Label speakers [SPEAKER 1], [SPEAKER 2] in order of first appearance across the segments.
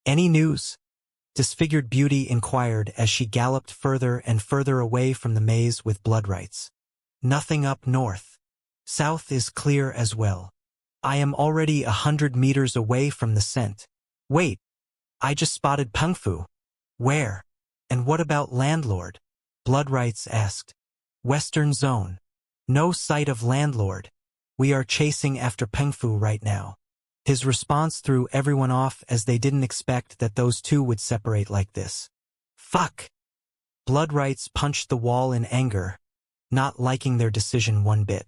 [SPEAKER 1] Any news? Disfigured Beauty inquired as she galloped further and further away from the maze with blood rights. Nothing up north. South is clear as well. I am already 100 meters away from the scent. Wait, I just spotted Peng Fu. Where? And what about Landlord? Blood rights asked. Western Zone. No sight of Landlord. We are chasing after Peng Fu right now. His response threw everyone off as they didn't expect that those two would separate like this. Fuck! Blood rights punched the wall in anger, not liking their decision one bit.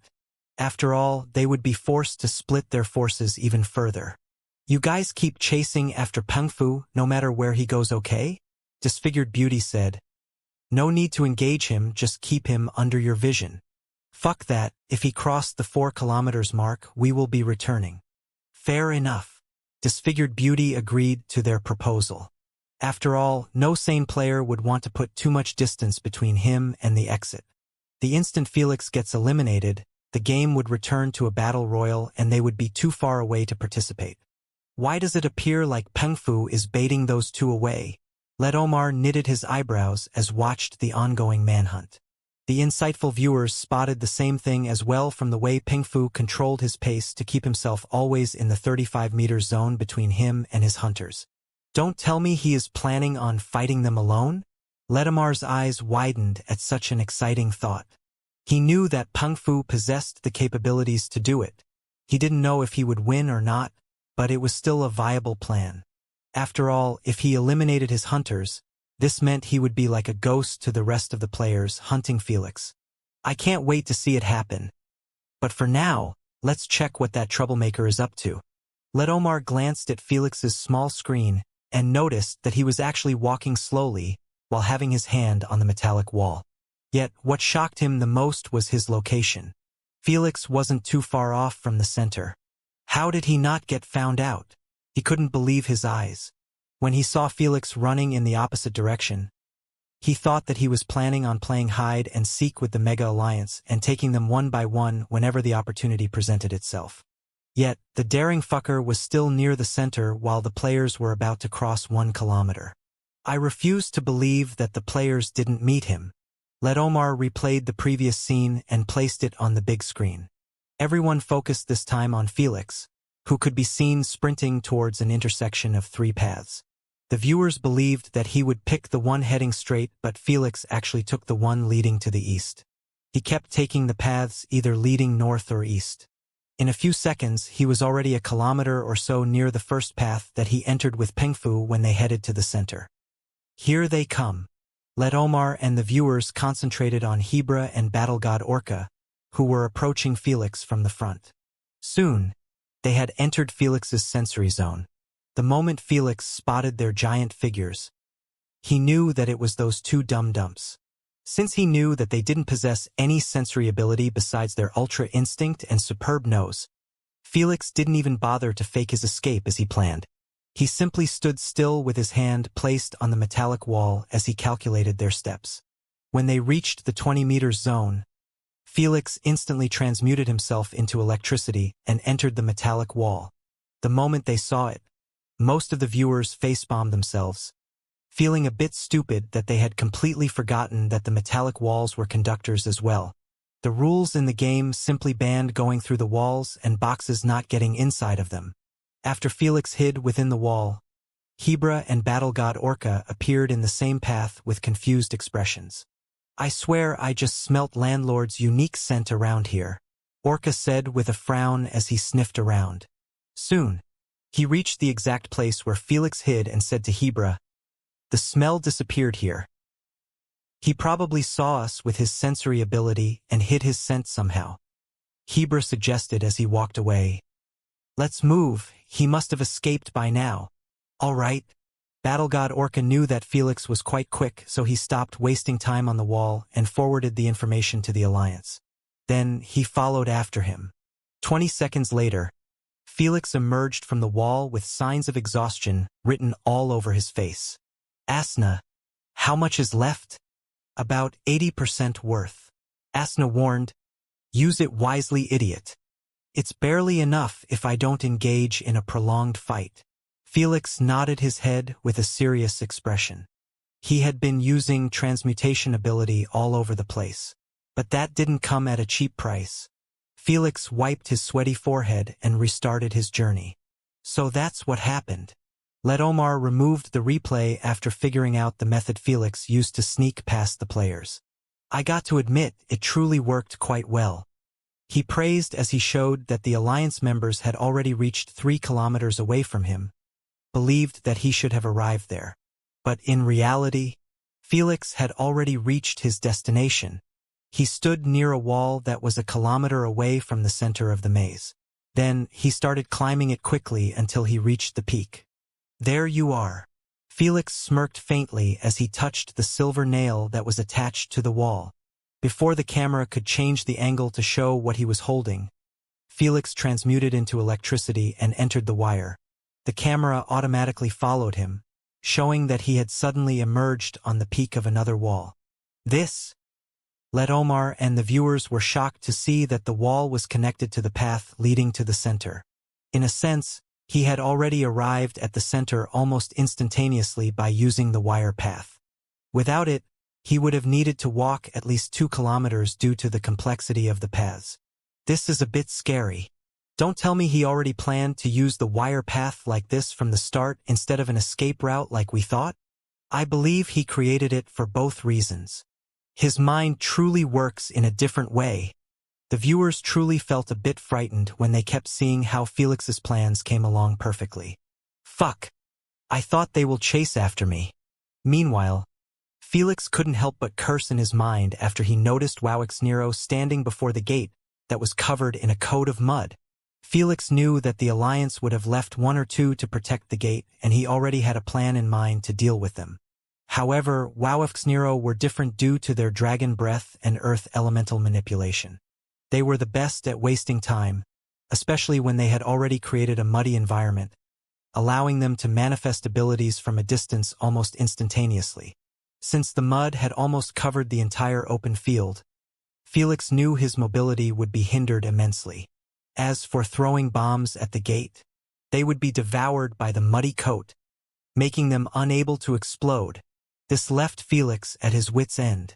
[SPEAKER 1] After all, they would be forced to split their forces even further. You guys keep chasing after Peng Fu no matter where he goes, okay? Disfigured Beauty said. No need to engage him, just keep him under your vision. Fuck that, if he crossed the 4 kilometers mark, we will be returning. Fair enough. Disfigured Beauty agreed to their proposal. After all, no sane player would want to put too much distance between him and the exit. The instant Felix gets eliminated, the game would return to a battle royal and they would be too far away to participate. Why does it appear like Peng Fu is baiting those two away? Let Omar knitted his eyebrows as watched the ongoing manhunt. The insightful viewers spotted the same thing as well from the way Peng Fu controlled his pace to keep himself always in the 35-meter zone between him and his hunters. Don't tell me he is planning on fighting them alone? Let Omar's eyes widened at such an exciting thought. He knew that Peng Fu possessed the capabilities to do it. He didn't know if he would win or not, but it was still a viable plan. After all, if he eliminated his hunters, this meant he would be like a ghost to the rest of the players hunting Felix. I can't wait to see it happen. But for now, let's check what that troublemaker is up to. Let Omar glanced at Felix's small screen and noticed that he was actually walking slowly while having his hand on the metallic wall. Yet, what shocked him the most was his location. Felix wasn't too far off from the center. How did he not get found out? He couldn't believe his eyes. When he saw Felix running in the opposite direction, he thought that he was planning on playing hide and seek with the Mega Alliance and taking them one by one whenever the opportunity presented itself. Yet, the daring fucker was still near the center while the players were about to cross 1 kilometer. I refused to believe that the players didn't meet him. Let Omar replayed the previous scene and placed it on the big screen. Everyone focused this time on Felix, who could be seen sprinting towards an intersection of 3 paths. The viewers believed that he would pick the one heading straight, but Felix actually took the one leading to the east. He kept taking the paths either leading north or east. In a few seconds, he was already a kilometer or so near the first path that he entered with Peng Fu when they headed to the center. Here they come. Let Omar and the viewers concentrated on Hebra and Battle God Orca, who were approaching Felix from the front. Soon, they had entered Felix's sensory zone. The moment Felix spotted their giant figures, he knew that it was those 2 dum-dums. Since he knew that they didn't possess any sensory ability besides their ultra instinct and superb nose, Felix didn't even bother to fake his escape as he planned. He simply stood still with his hand placed on the metallic wall as he calculated their steps. When they reached the 20-meter zone, Felix instantly transmuted himself into electricity and entered the metallic wall. The moment they saw it, most of the viewers facepalmed themselves, feeling a bit stupid that they had completely forgotten that the metallic walls were conductors as well. The rules in the game simply banned going through the walls and boxes not getting inside of them. After Felix hid within the wall, Hebra and Battle God Orca appeared in the same path with confused expressions. I swear I just smelt Landlord's unique scent around here, Orca said with a frown as he sniffed around. Soon, he reached the exact place where Felix hid and said to Hebra, "The smell disappeared here. He probably saw us with his sensory ability and hid his scent somehow," Hebra suggested as he walked away. "Let's move, he must have escaped by now." "All right." Battle God Orca knew that Felix was quite quick, so he stopped wasting time on the wall and forwarded the information to the Alliance. Then he followed after him. 20 seconds later, Felix emerged from the wall with signs of exhaustion written all over his face. "Asna, how much is left?" "About 80% worth." Asna warned, "Use it wisely, idiot. It's barely enough if I don't engage in a prolonged fight." Felix nodded his head with a serious expression. He had been using transmutation ability all over the place. But that didn't come at a cheap price. Felix wiped his sweaty forehead and restarted his journey. So that's what happened. Omar removed the replay after figuring out the method Felix used to sneak past the players. I got to admit, it truly worked quite well. He praised as he showed that the Alliance members had already reached 3 kilometers away from him, believed that he should have arrived there. But in reality, Felix had already reached his destination. He stood near a wall that was a kilometer away from the center of the maze. Then he started climbing it quickly until he reached the peak. There you are. Felix smirked faintly as he touched the silver nail that was attached to the wall. Before the camera could change the angle to show what he was holding, Felix transmuted into electricity and entered the wire. The camera automatically followed him, showing that he had suddenly emerged on the peak of another wall. This led Omar and the viewers were shocked to see that the wall was connected to the path leading to the center. In a sense, he had already arrived at the center almost instantaneously by using the wire path. Without it, he would have needed to walk at least 2 kilometers due to the complexity of the paths. This is a bit scary. Don't tell me he already planned to use the wire path like this from the start instead of an escape route like we thought? I believe he created it for both reasons. His mind truly works in a different way. The viewers truly felt a bit frightened when they kept seeing how Felix's plans came along perfectly. Fuck! I thought they will chase after me. Meanwhile, Felix couldn't help but curse in his mind after he noticed Wowix standing before the gate that was covered in a coat of mud. Felix knew that the Alliance would have left 1 or 2 to protect the gate, and he already had a plan in mind to deal with them. However, Wowix were different due to their dragon breath and earth elemental manipulation. They were the best at wasting time, especially when they had already created a muddy environment, allowing them to manifest abilities from a distance almost instantaneously. Since the mud had almost covered the entire open field, Felix knew his mobility would be hindered immensely. As for throwing bombs at the gate, they would be devoured by the muddy coat, making them unable to explode. This left Felix at his wit's end.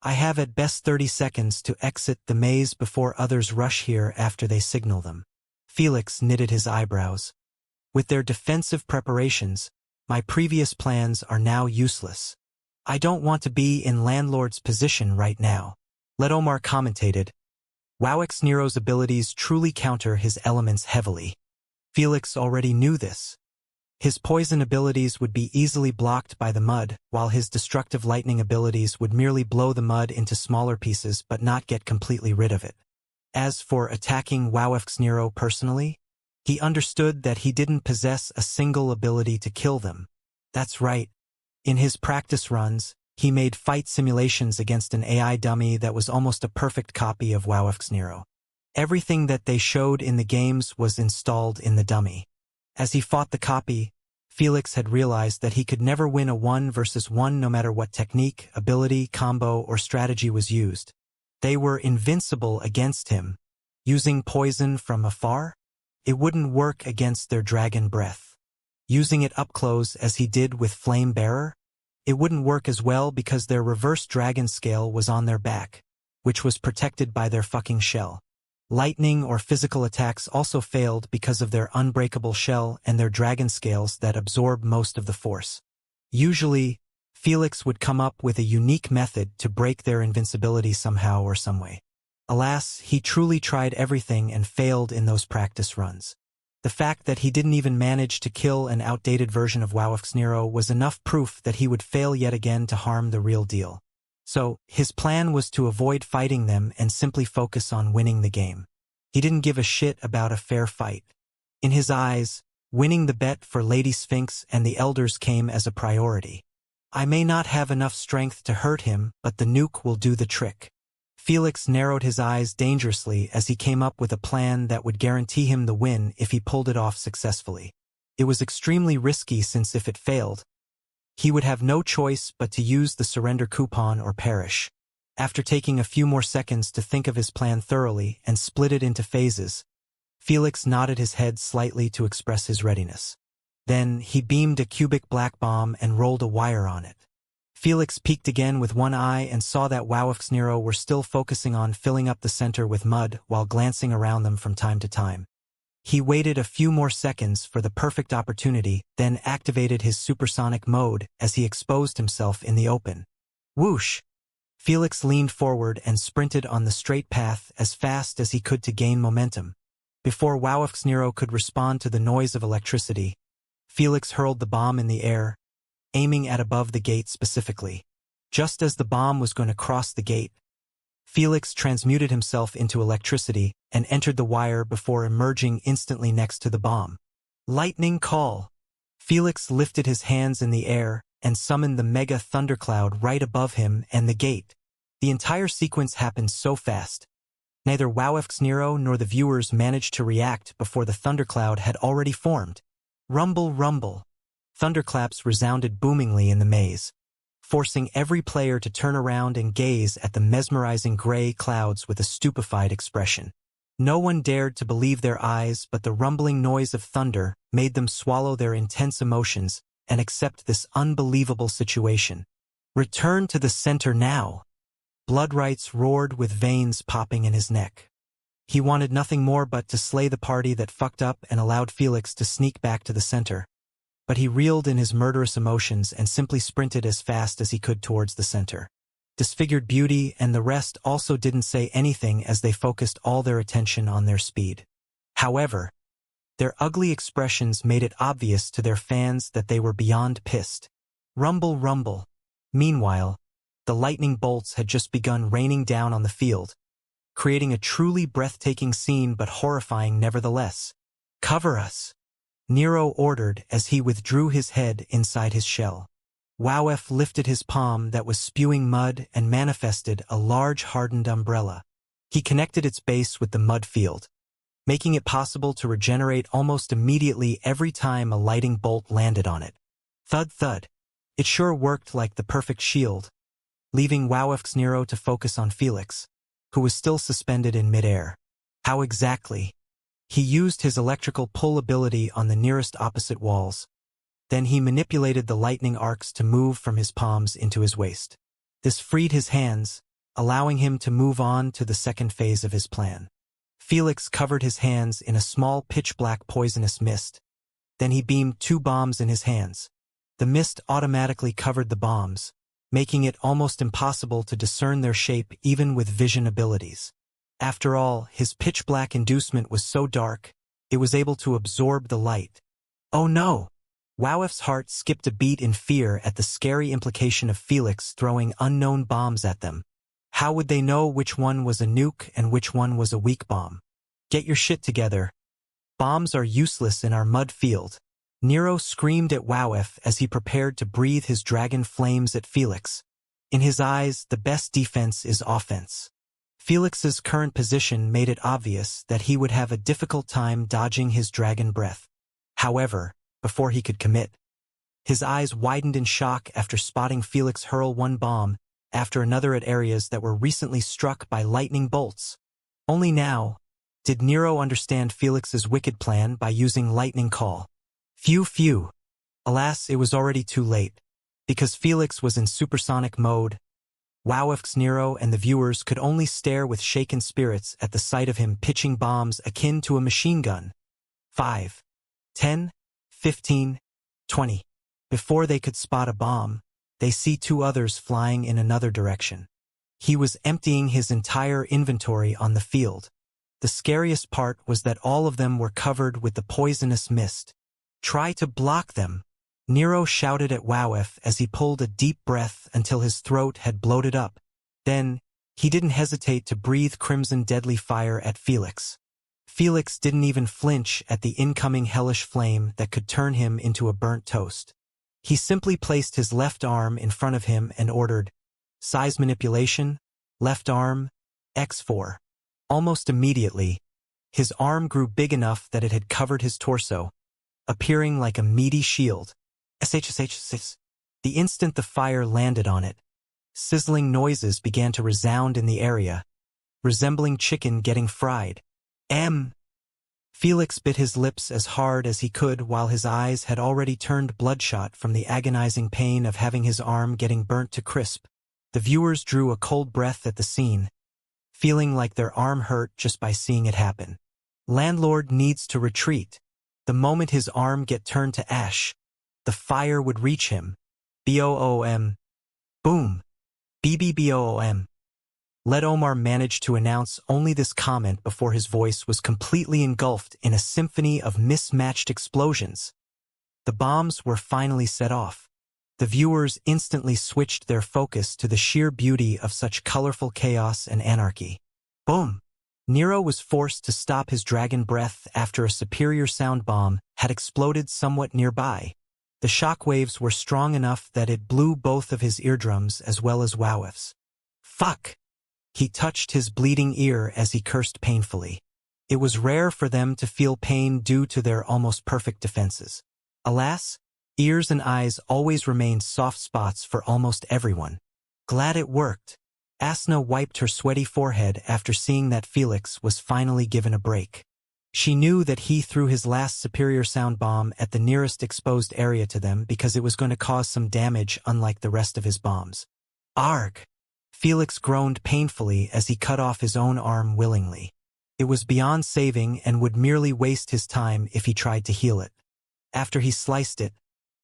[SPEAKER 1] I have at best 30 seconds to exit the maze before others rush here after they signal them. Felix knitted his eyebrows. With their defensive preparations, my previous plans are now useless. I don't want to be in Landlord's position right now. Omar commentated. Wowix abilities truly counter his elements heavily. Felix already knew this. His poison abilities would be easily blocked by the mud, while his destructive lightning abilities would merely blow the mud into smaller pieces but not get completely rid of it. As for attacking Wowix personally, he understood that he didn't possess a single ability to kill them. That's right. In his practice runs, he made fight simulations against an AI dummy that was almost a perfect copy of Wowix. Everything that they showed in the games was installed in the dummy. As he fought the copy, Felix had realized that he could never win a 1 versus 1 no matter what technique, ability, combo, or strategy was used. They were invincible against him. Using poison from afar? It wouldn't work against their dragon breath. Using it up close as he did with Flame Bearer? It wouldn't work as well because their reverse dragon scale was on their back, which was protected by their fucking shell. Lightning or physical attacks also failed because of their unbreakable shell and their dragon scales that absorb most of the force. Usually, Felix would come up with a unique method to break their invincibility somehow or someway. Alas, he truly tried everything and failed in those practice runs. The fact that he didn't even manage to kill an outdated version of Wowix was enough proof that he would fail yet again to harm the real deal. So, his plan was to avoid fighting them and simply focus on winning the game. He didn't give a shit about a fair fight. In his eyes, winning the bet for Lady Sphinx and the Elders came as a priority. I may not have enough strength to hurt him, but the nuke will do the trick. Felix narrowed his eyes dangerously as he came up with a plan that would guarantee him the win if he pulled it off successfully. It was extremely risky since if it failed, he would have no choice but to use the surrender coupon or perish. After taking a few more seconds to think of his plan thoroughly and split it into phases, Felix nodded his head slightly to express his readiness. Then, he beamed a cubic black bomb and rolled a wire on it. Felix peeked again with one eye and saw that Nero were still focusing on filling up the center with mud while glancing around them from time to time. He waited a few more seconds for the perfect opportunity, then activated his supersonic mode as he exposed himself in the open. Whoosh! Felix leaned forward and sprinted on the straight path as fast as he could to gain momentum. Before Nero could respond to the noise of electricity, Felix hurled the bomb in the air, aiming at above the gate specifically. Just as the bomb was going to cross the gate, Felix transmuted himself into electricity and entered the wire before emerging instantly next to the bomb. Lightning call! Felix lifted his hands in the air and summoned the mega thundercloud right above him and the gate. The entire sequence happened so fast. Neither Nero nor the viewers managed to react before the thundercloud had already formed. Rumble, rumble. Thunderclaps resounded boomingly in the maze, forcing every player to turn around and gaze at the mesmerizing gray clouds with a stupefied expression. No one dared to believe their eyes, but the rumbling noise of thunder made them swallow their intense emotions and accept this unbelievable situation. Return to the center now! Bloodrights roared with veins popping in his neck. He wanted nothing more but to slay the party that fucked up and allowed Felix to sneak back to the center. But he reeled in his murderous emotions and simply sprinted as fast as he could towards the center. Disfigured Beauty and the rest also didn't say anything as they focused all their attention on their speed. However, their ugly expressions made it obvious to their fans that they were beyond pissed. Rumble, rumble. Meanwhile, the lightning bolts had just begun raining down on the field, creating a truly breathtaking scene but horrifying nevertheless. Cover us! Nero ordered as he withdrew his head inside his shell. Wowf lifted his palm that was spewing mud and manifested a large hardened umbrella. He connected its base with the mud field, making it possible to regenerate almost immediately every time a lightning bolt landed on it. Thud thud. It sure worked like the perfect shield, leaving Nero to focus on Felix, who was still suspended in midair. How exactly? He used his electrical pull ability on the nearest opposite walls. Then he manipulated the lightning arcs to move from his palms into his waist. This freed his hands, allowing him to move on to the second phase of his plan. Felix covered his hands in a small pitch-black poisonous mist. Then he beamed 2 bombs in his hands. The mist automatically covered the bombs, making it almost impossible to discern their shape even with vision abilities. After all, his pitch-black inducement was so dark, it was able to absorb the light. Oh no! Wowf's heart skipped a beat in fear at the scary implication of Felix throwing unknown bombs at them. How would they know which one was a nuke and which one was a weak bomb? Get your shit together. Bombs are useless in our mud field. Nero screamed at Wowf as he prepared to breathe his dragon flames at Felix. In his eyes, the best defense is offense. Felix's current position made it obvious that he would have a difficult time dodging his dragon breath. However, before he could commit, his eyes widened in shock after spotting Felix hurl one bomb after another at areas that were recently struck by lightning bolts. Only now did Nero understand Felix's wicked plan by using lightning call. Phew phew. Alas, it was already too late. Because Felix was in supersonic mode, Nero and the viewers could only stare with shaken spirits at the sight of him pitching bombs akin to a machine gun. 5, 10, 15, 20. Before they could spot a bomb, they see 2 others flying in another direction. He was emptying his entire inventory on the field. The scariest part was that all of them were covered with the poisonous mist. Try to block them! Nero shouted at Wowf as he pulled a deep breath until his throat had bloated up. Then, he didn't hesitate to breathe crimson deadly fire at Felix. Felix didn't even flinch at the incoming hellish flame that could turn him into a burnt toast. He simply placed his left arm in front of him and ordered, "Size manipulation, left arm, X4. Almost immediately, his arm grew big enough that it had covered his torso, appearing like a meaty shield. SHSH6. The instant the fire landed on it, sizzling noises began to resound in the area, resembling chicken getting fried. Felix bit his lips as hard as he could while his eyes had already turned bloodshot from the agonizing pain of having his arm getting burnt to crisp. The viewers drew a cold breath at the scene, feeling like their arm hurt just by seeing it happen. Landlord needs to retreat. The moment his arm get turned to ash, the fire would reach him. Boom. Boom. BBBOOM. Let Omar manage to announce only this comment before his voice was completely engulfed in a symphony of mismatched explosions. The bombs were finally set off. The viewers instantly switched their focus to the sheer beauty of such colorful chaos and anarchy. Boom! Nero was forced to stop his dragon breath after a superior sound bomb had exploded somewhat nearby. The shockwaves were strong enough that it blew both of his eardrums as well as Wowif's. Fuck! He touched his bleeding ear as he cursed painfully. It was rare for them to feel pain due to their almost perfect defenses. Alas, ears and eyes always remained soft spots for almost everyone. Glad it worked. Asna wiped her sweaty forehead after seeing that Felix was finally given a break. She knew that he threw his last superior sound bomb at the nearest exposed area to them because it was going to cause some damage unlike the rest of his bombs. Arg! Felix groaned painfully as he cut off his own arm willingly. It was beyond saving and would merely waste his time if he tried to heal it. After he sliced it,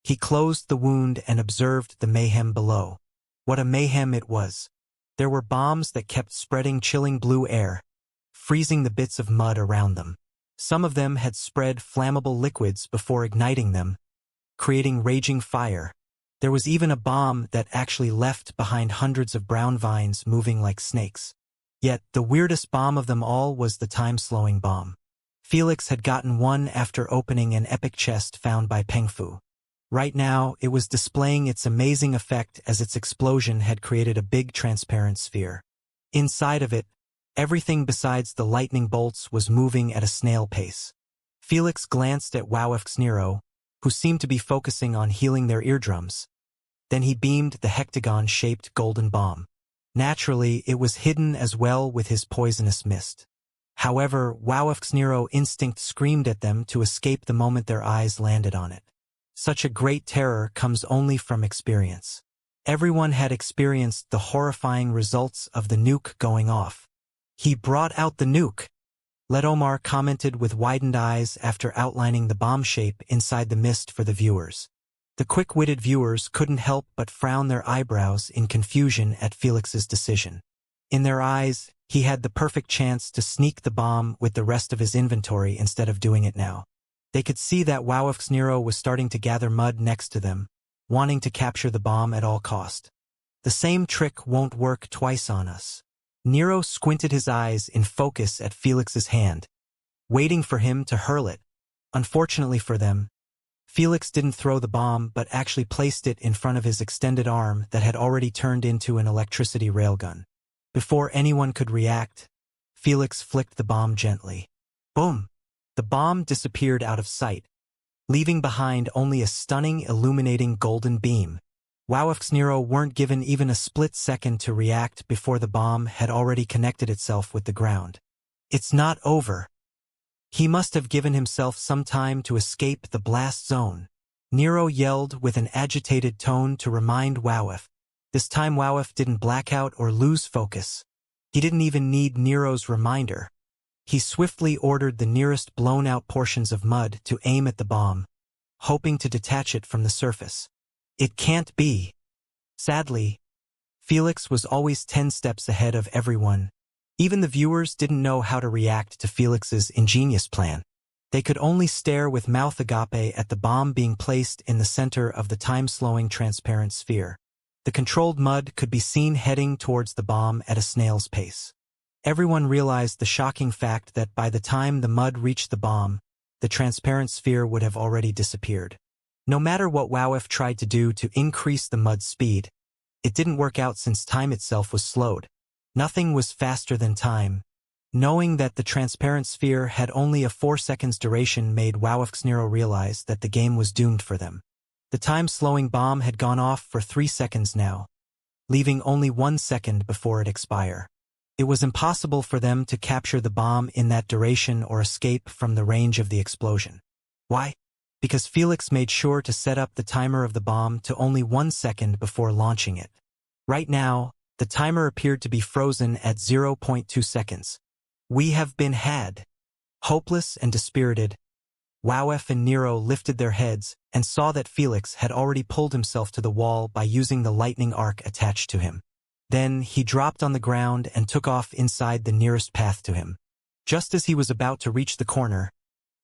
[SPEAKER 1] he closed the wound and observed the mayhem below. What a mayhem it was. There were bombs that kept spreading chilling blue air, freezing the bits of mud around them. Some of them had spread flammable liquids before igniting them, creating raging fire. There was even a bomb that actually left behind hundreds of brown vines moving like snakes. Yet, the weirdest bomb of them all was the time-slowing bomb. Felix had gotten one after opening an epic chest found by Pengfu. Right now, it was displaying its amazing effect as its explosion had created a big transparent sphere. Inside of it, everything besides the lightning bolts was moving at a snail pace. Felix glanced at Wowif's Nero, who seemed to be focusing on healing their eardrums. Then he beamed the hectagon-shaped golden bomb. Naturally, it was hidden as well with his poisonous mist. However, Wowif's Nero instinct screamed at them to escape the moment their eyes landed on it. Such a great terror comes only from experience. Everyone had experienced the horrifying results of the nuke going off. He brought out the nuke. Let Omar commented with widened eyes after outlining the bomb shape inside the mist for the viewers. The quick-witted viewers couldn't help but frown their eyebrows in confusion at Felix's decision. In their eyes, he had the perfect chance to sneak the bomb with the rest of his inventory instead of doing it now. They could see that Wowif's Nero was starting to gather mud next to them, wanting to capture the bomb at all cost. The same trick won't work twice on us. Nero squinted his eyes in focus at Felix's hand, waiting for him to hurl it. Unfortunately for them, Felix didn't throw the bomb but actually placed it in front of his extended arm that had already turned into an electricity railgun. Before anyone could react, Felix flicked the bomb gently. Boom! The bomb disappeared out of sight, leaving behind only a stunning, illuminating golden beam. Wowif's Nero weren't given even a split second to react before the bomb had already connected itself with the ground. It's not over. He must have given himself some time to escape the blast zone. Nero yelled with an agitated tone to remind Wowif. This time Wowif didn't black out or lose focus. He didn't even need Nero's reminder. He swiftly ordered the nearest blown-out portions of mud to aim at the bomb, hoping to detach it from the surface. It can't be. Sadly, Felix was always 10 steps ahead of everyone. Even the viewers didn't know how to react to Felix's ingenious plan. They could only stare with mouth agape at the bomb being placed in the center of the time-slowing transparent sphere. The controlled mud could be seen heading towards the bomb at a snail's pace. Everyone realized the shocking fact that by the time the mud reached the bomb, the transparent sphere would have already disappeared. No matter what Wowif tried to do to increase the mud's speed, it didn't work out since time itself was slowed. Nothing was faster than time. Knowing that the transparent sphere had only a 4 seconds duration made Wowif's Nero realize that the game was doomed for them. The time-slowing bomb had gone off for 3 seconds now, leaving only 1 second before it expire. It was impossible for them to capture the bomb in that duration or escape from the range of the explosion. Why? Because Felix made sure to set up the timer of the bomb to only 1 second before launching it. Right now, the timer appeared to be frozen at 0.2 seconds. We have been had. Hopeless and dispirited, Wowef and Nero lifted their heads and saw that Felix had already pulled himself to the wall by using the lightning arc attached to him. Then he dropped on the ground and took off inside the nearest path to him. Just as he was about to reach the corner,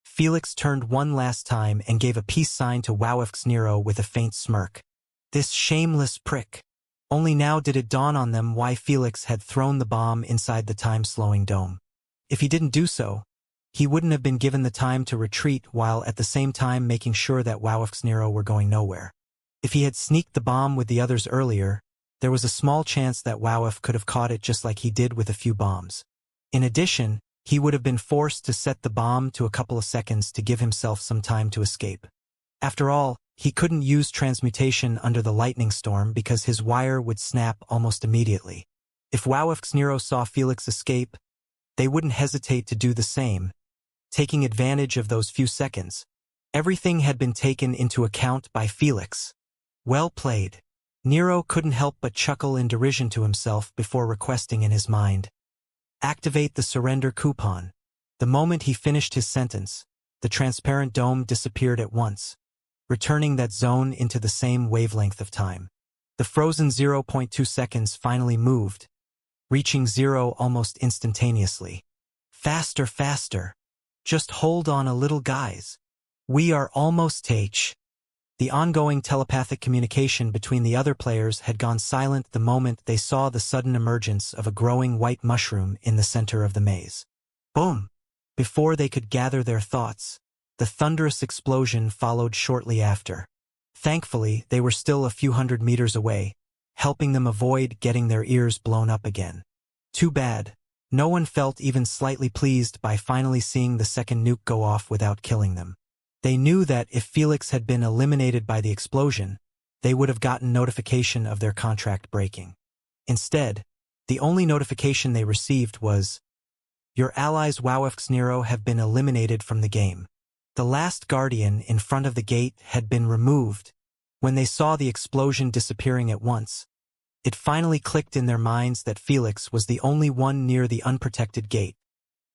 [SPEAKER 1] Felix turned one last time and gave a peace sign to Wowef's Nero with a faint smirk. This shameless prick. Only now did it dawn on them why Felix had thrown the bomb inside the time-slowing dome. If he didn't do so, he wouldn't have been given the time to retreat while at the same time making sure that Wowef's Nero were going nowhere. If he had sneaked the bomb with the others earlier, there was a small chance that Wowef could have caught it just like he did with a few bombs. In addition, he would have been forced to set the bomb to a couple of seconds to give himself some time to escape. After all, he couldn't use transmutation under the lightning storm because his wire would snap almost immediately. If Wowef's Nero saw Felix escape, they wouldn't hesitate to do the same, taking advantage of those few seconds. Everything had been taken into account by Felix. Well played. Nero couldn't help but chuckle in derision to himself before requesting in his mind, "Activate the surrender coupon." The moment he finished his sentence, the transparent dome disappeared at once, returning that zone into the same wavelength of time. The frozen 0.2 seconds finally moved, reaching 0 almost instantaneously. Faster, faster. Just hold on a little, guys. We are almost H. The ongoing telepathic communication between the other players had gone silent the moment they saw the sudden emergence of a growing white mushroom in the center of the maze. Boom! Before they could gather their thoughts, the thunderous explosion followed shortly after. Thankfully, they were still a few hundred meters away, helping them avoid getting their ears blown up again. Too bad. No one felt even slightly pleased by finally seeing the second nuke go off without killing them. They knew that if Felix had been eliminated by the explosion, they would have gotten notification of their contract breaking. Instead, the only notification they received was, "Your allies Wowef's Nero have been eliminated from the game." The last guardian in front of the gate had been removed. When they saw the explosion disappearing at once, it finally clicked in their minds that Felix was the only one near the unprotected gate.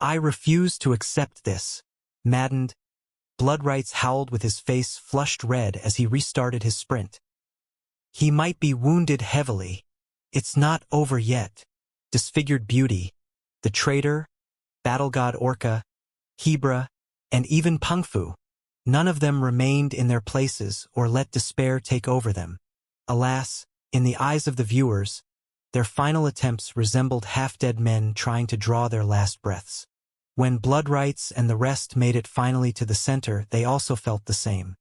[SPEAKER 1] "I refuse to accept this." Maddened, Bloodrights howled with his face flushed red as he restarted his sprint. "He might be wounded heavily. It's not over yet." Disfigured Beauty, the traitor, Battle God Orca, Hebra, and even Pungfu. None of them remained in their places or let despair take over them. Alas, in the eyes of the viewers, their final attempts resembled half-dead men trying to draw their last breaths. When Bloodrights and the rest made it finally to the center, they also felt the same.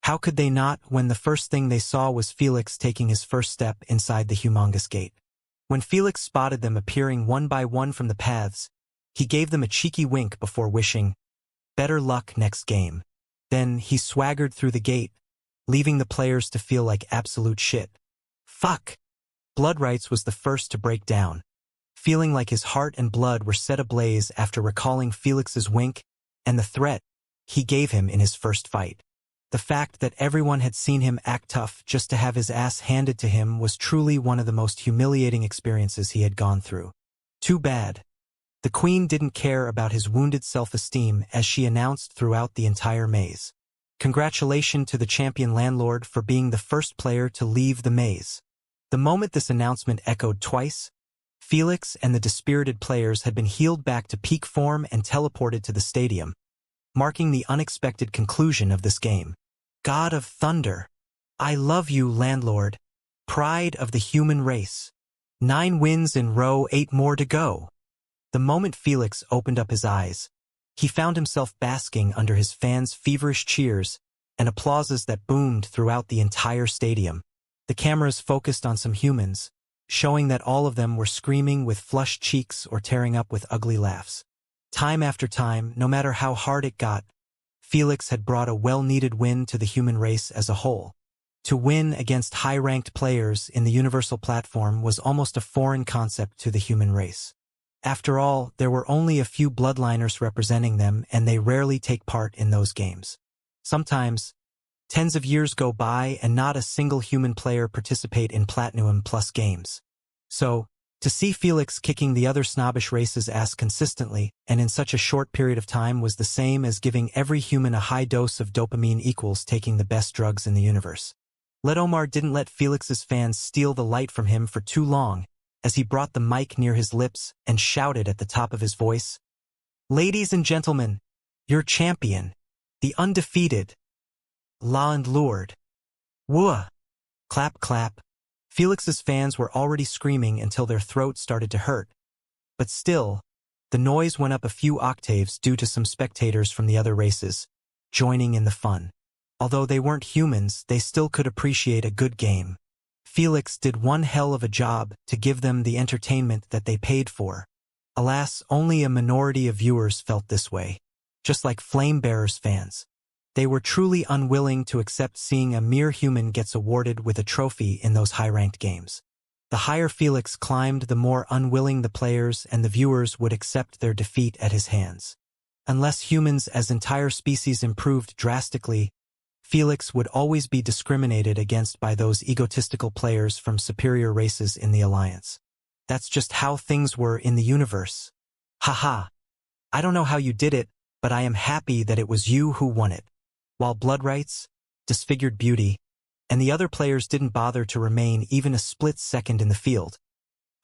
[SPEAKER 1] How could they not when the first thing they saw was Felix taking his first step inside the humongous gate? When Felix spotted them appearing one by one from the paths, he gave them a cheeky wink before wishing, "Better luck next game." Then he swaggered through the gate, leaving the players to feel like absolute shit. Fuck! Bloodrights was the first to break down, feeling like his heart and blood were set ablaze after recalling Felix's wink and the threat he gave him in his first fight. The fact that everyone had seen him act tough just to have his ass handed to him was truly one of the most humiliating experiences he had gone through. Too bad. The Queen didn't care about his wounded self-esteem as she announced throughout the entire maze. Congratulations to the champion landlord for being the first player to leave the maze. The moment this announcement echoed twice, Felix and the dispirited players had been healed back to peak form and teleported to the stadium, marking the unexpected conclusion of this game. God of Thunder, I love you, landlord. Pride of the human race. 9 wins in row, 8 more to go. The moment Felix opened up his eyes, he found himself basking under his fans' feverish cheers and applauses that boomed throughout the entire stadium. The cameras focused on some humans, showing that all of them were screaming with flushed cheeks or tearing up with ugly laughs. Time after time, no matter how hard it got, Felix had brought a well-needed win to the human race as a whole. To win against high-ranked players in the universal platform was almost a foreign concept to the human race. After all, there were only a few bloodliners representing them, and they rarely take part in those games. Sometimes, tens of years go by and not a single human player participate in Platinum Plus games. So, to see Felix kicking the other snobbish race's ass consistently and in such a short period of time was the same as giving every human a high dose of dopamine equals taking the best drugs in the universe. Omar didn't let Felix's fans steal the light from him for too long, as he brought the mic near his lips and shouted at the top of his voice, "Ladies and gentlemen, your champion, the undefeated, La and Lured. Wooah! Clap, clap." Felix's fans were already screaming until their throats started to hurt. But still, the noise went up a few octaves due to some spectators from the other races joining in the fun. Although they weren't humans, they still could appreciate a good game. Felix did one hell of a job to give them the entertainment that they paid for. Alas, only a minority of viewers felt this way. Just like Flame Bearer's fans. They were truly unwilling to accept seeing a mere human gets awarded with a trophy in those high-ranked games. The higher Felix climbed, the more unwilling the players and the viewers would accept their defeat at his hands. Unless humans as entire species improved drastically, Felix would always be discriminated against by those egotistical players from superior races in the Alliance. That's just how things were in the universe. Haha. I don't know how you did it, but I am happy that it was you who won it. While Bloodrights, Disfigured Beauty, and the other players didn't bother to remain even a split second in the field,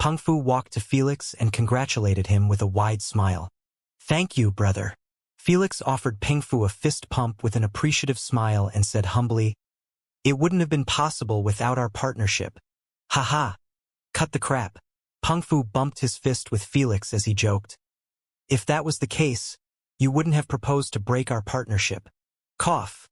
[SPEAKER 1] Peng Fu walked to Felix and congratulated him with a wide smile. "Thank you, brother." Felix offered Peng Fu a fist pump with an appreciative smile and said humbly, "It wouldn't have been possible without our partnership." "Haha. Cut the crap." Peng Fu bumped his fist with Felix as he joked. "If that was the case, you wouldn't have proposed to break our partnership." Cough.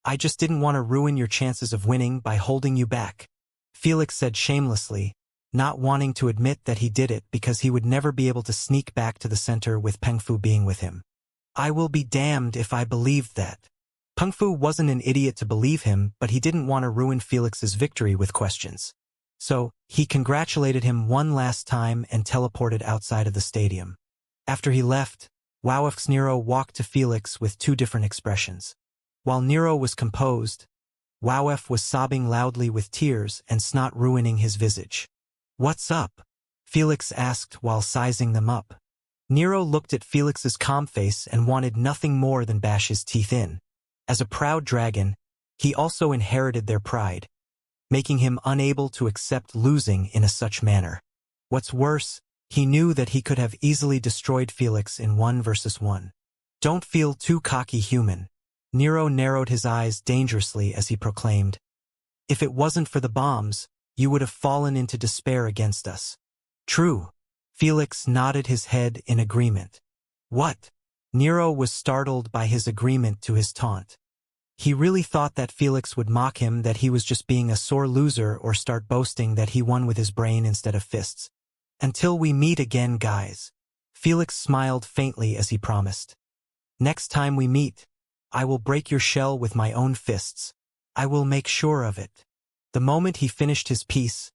[SPEAKER 1] "I just didn't want to ruin your chances of winning by holding you back," Felix said shamelessly, not wanting to admit that he did it because he would never be able to sneak back to the center with Peng Fu being with him. I will be damned if I believed that. Peng Fu wasn't an idiot to believe him, but he didn't want to ruin Felix's victory with questions. So, he congratulated him one last time and teleported outside of the stadium. After he left, Wowf's Nero walked to Felix with two different expressions. While Nero was composed, Wowf was sobbing loudly with tears and snot ruining his visage. "What's up?" Felix asked while sizing them up. Nero looked at Felix's calm face and wanted nothing more than bash his teeth in. As a proud dragon, he also inherited their pride, making him unable to accept losing in such manner. What's worse, he knew that he could have easily destroyed Felix in 1 versus 1. "Don't feel too cocky, human." Nero narrowed his eyes dangerously as he proclaimed, "If it wasn't for the bombs, you would have fallen into despair against us." "True." Felix nodded his head in agreement. "What?" Nero was startled by his agreement to his taunt. He really thought that Felix would mock him, that he was just being a sore loser, or start boasting that he won with his brain instead of fists. "Until we meet again, guys." Felix smiled faintly as he promised. "Next time we meet, I will break your shell with my own fists. I will make sure of it." The moment he finished his piece,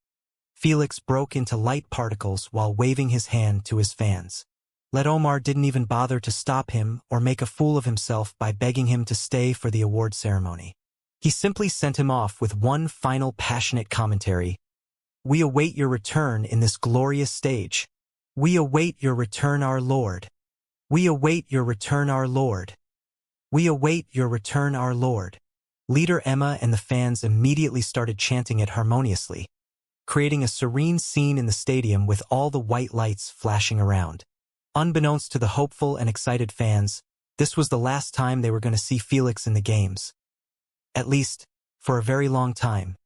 [SPEAKER 1] Felix broke into light particles while waving his hand to his fans. Omar didn't even bother to stop him or make a fool of himself by begging him to stay for the award ceremony. He simply sent him off with one final passionate commentary. "We await your return in this glorious stage. We await your return, our Lord. We await your return, our Lord. We await your return, our Lord." Leader Emma and the fans immediately started chanting it harmoniously, creating a serene scene in the stadium with all the white lights flashing around. Unbeknownst to the hopeful and excited fans, this was the last time they were going to see Felix in the games. At least, for a very long time.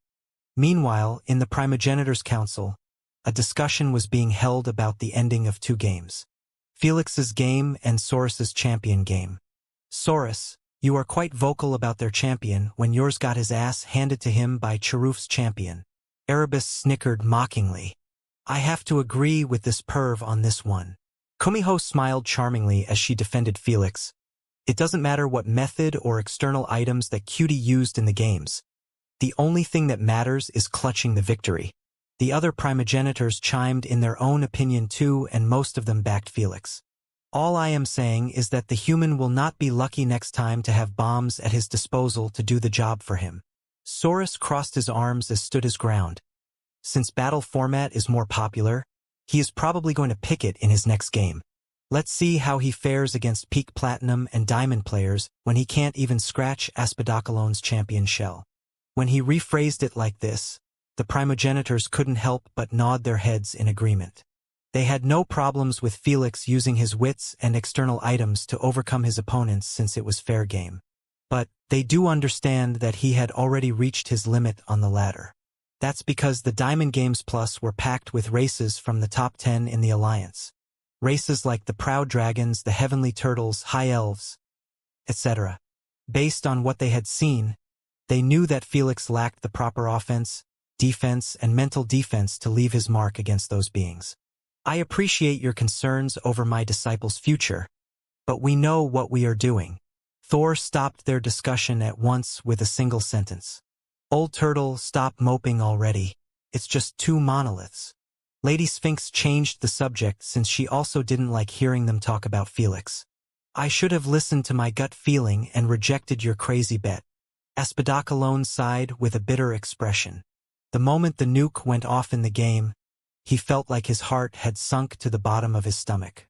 [SPEAKER 1] Meanwhile, in the Primogenitor's Council, a discussion was being held about the ending of two games. Felix's game and Saurus's champion game. "Saurus, you are quite vocal about their champion when yours got his ass handed to him by Charuf's champion." Erebus snickered mockingly. "I have to agree with this perv on this one." Kumiho smiled charmingly as she defended Felix. "It doesn't matter what method or external items that Cutie used in the games. The only thing that matters is clutching the victory." The other primogenitors chimed in their own opinion too, and most of them backed Felix. All I am saying is that the human will not be lucky next time to have bombs at his disposal to do the job for him. Saurus crossed his arms as stood his ground. Since battle format is more popular, he is probably going to pick it in his next game. Let's see how he fares against peak platinum and diamond players when he can't even scratch Aspidocolone's champion shell. When he rephrased it like this, the primogenitors couldn't help but nod their heads in agreement. They had no problems with Felix using his wits and external items to overcome his opponents since it was fair game. But they do understand that he had already reached his limit on the ladder. That's because the Diamond Games Plus were packed with races from the top 10 in the Alliance. Races like the Proud Dragons, the Heavenly Turtles, High Elves, etc. Based on what they had seen, they knew that Felix lacked the proper offense, defense, and mental defense to leave his mark against those beings. I appreciate your concerns over my disciple's future, but we know what we are doing. Thor stopped their discussion at once with a single sentence. Old Turtle, stop moping already. It's just 2 monoliths. Lady Sphinx changed the subject since she also didn't like hearing them talk about Felix. I should have listened to my gut feeling and rejected your crazy bet. Aspidocolone sighed with a bitter expression. The moment the nuke went off in the game, he felt like his heart had sunk to the bottom of his stomach.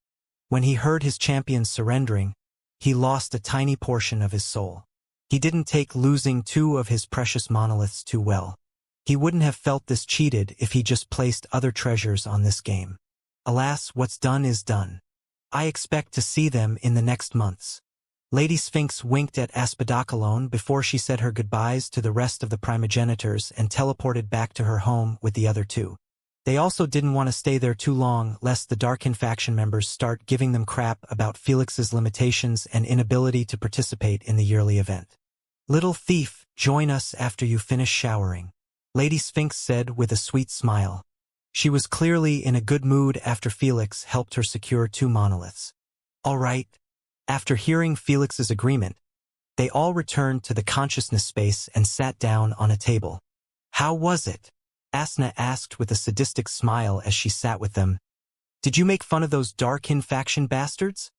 [SPEAKER 1] When he heard his champions surrendering, he lost a tiny portion of his soul. He didn't take losing 2 of his precious monoliths too well. He wouldn't have felt this cheated if he just placed other treasures on this game. Alas, what's done is done. I expect to see them in the next months. Lady Sphinx winked at Aspidocolone before she said her goodbyes to the rest of the primogenitors and teleported back to her home with the other 2. They also didn't want to stay there too long lest the Darkin faction members start giving them crap about Felix's limitations and inability to participate in the yearly event. Little thief, join us after you finish showering, Lady Sphinx said with a sweet smile. She was clearly in a good mood after Felix helped her secure 2 monoliths. All right. After hearing Felix's agreement, they all returned to the consciousness space and sat down on a table. How was it? Asna asked with a sadistic smile as she sat with them. Did you make fun of those Darkin faction bastards?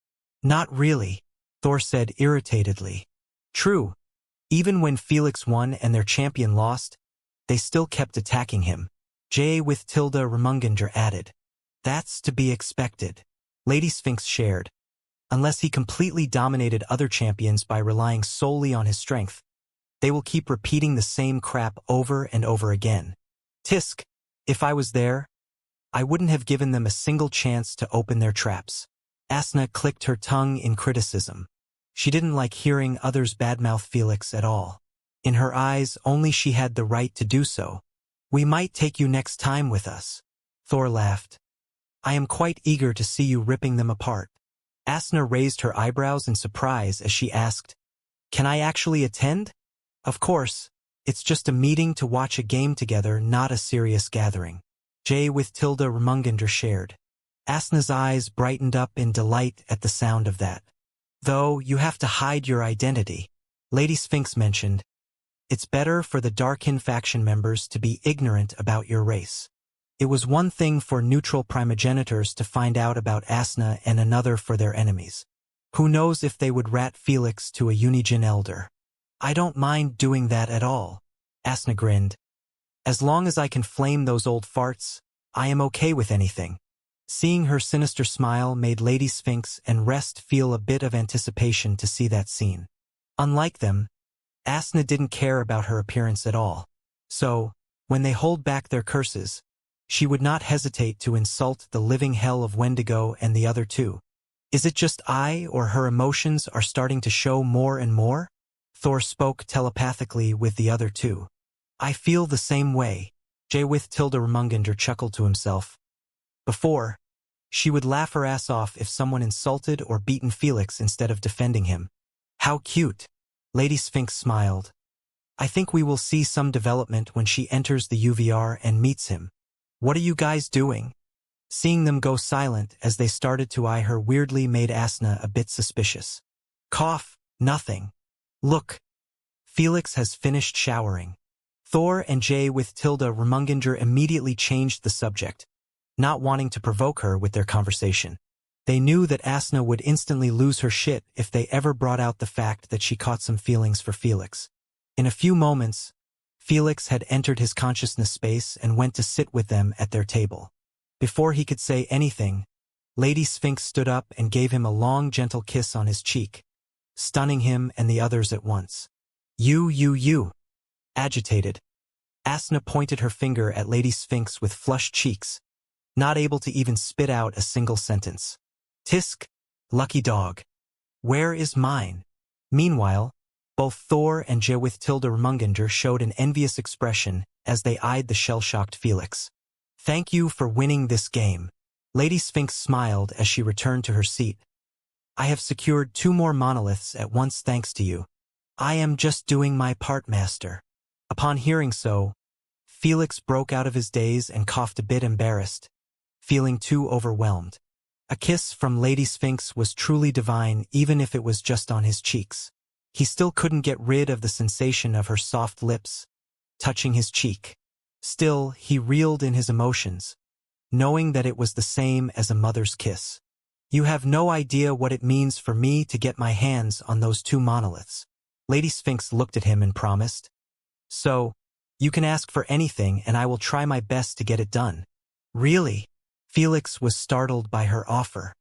[SPEAKER 1] Not really, Thor said irritatedly. True. Even when Felix won and their champion lost, they still kept attacking him. J with Tilda Remungander added. That's to be expected. Lady Sphinx shared. Unless he completely dominated other champions by relying solely on his strength, they will keep repeating the same crap over and over again. Tisk, if I was there, I wouldn't have given them a single chance to open their traps. Asna clicked her tongue in criticism. She didn't like hearing others badmouth Felix at all. In her eyes, only she had the right to do so. We might take you next time with us. Thor laughed. I am quite eager to see you ripping them apart. Asna raised her eyebrows in surprise as she asked, Can I actually attend? Of course, it's just a meeting to watch a game together, not a serious gathering. J with Tilda Remungander shared. Asna's eyes brightened up in delight at the sound of that. Though you have to hide your identity, Lady Sphinx mentioned. It's better for the Darkin faction members to be ignorant about your race. It was one thing for neutral primogenitors to find out about Asna and another for their enemies. Who knows if they would rat Felix to a Unigen elder. I don't mind doing that at all. Asna grinned. As long as I can flame those old farts, I am okay with anything. Seeing her sinister smile made Lady Sphinx and Rest feel a bit of anticipation to see that scene. Unlike them, Asna didn't care about her appearance at all. So, when they hold back their curses, she would not hesitate to insult the living hell of Wendigo and the other 2. Is it just I, or her emotions are starting to show more and more? Thor spoke telepathically with the other 2. I feel the same way. J with Tilda Remungander chuckled to himself. Before, she would laugh her ass off if someone insulted or beaten Felix instead of defending him. How cute. Lady Sphinx smiled. I think we will see some development when she enters the UVR and meets him. What are you guys doing? Seeing them go silent as they started to eye her weirdly made Asna a bit suspicious. Cough, nothing. Look. Felix has finished showering. Thor and J with Tilda Remunginger immediately changed the subject, not wanting to provoke her with their conversation. They knew that Asna would instantly lose her shit if they ever brought out the fact that she caught some feelings for Felix. In a few moments, Felix had entered his consciousness space and went to sit with them at their table. Before he could say anything, Lady Sphinx stood up and gave him a long, gentle kiss on his cheek, stunning him and the others at once. You. Agitated, Asna pointed her finger at Lady Sphinx with flushed cheeks, not able to even spit out a single sentence. Tisk, lucky dog. Where is mine? Meanwhile, both Thor and Jewithtilda Remunginger showed an envious expression as they eyed the shell-shocked Felix. Thank you for winning this game. Lady Sphinx smiled as she returned to her seat. I have secured 2 more monoliths at once thanks to you. I am just doing my part, master. Upon hearing so, Felix broke out of his daze and coughed a bit embarrassed, feeling too overwhelmed. A kiss from Lady Sphinx was truly divine even if it was just on his cheeks. He still couldn't get rid of the sensation of her soft lips touching his cheek. Still, he reeled in his emotions, knowing that it was the same as a mother's kiss. You have no idea what it means for me to get my hands on those 2 monoliths. Lady Sphinx looked at him and promised. So, you can ask for anything and I will try my best to get it done. Really? Felix was startled by her offer.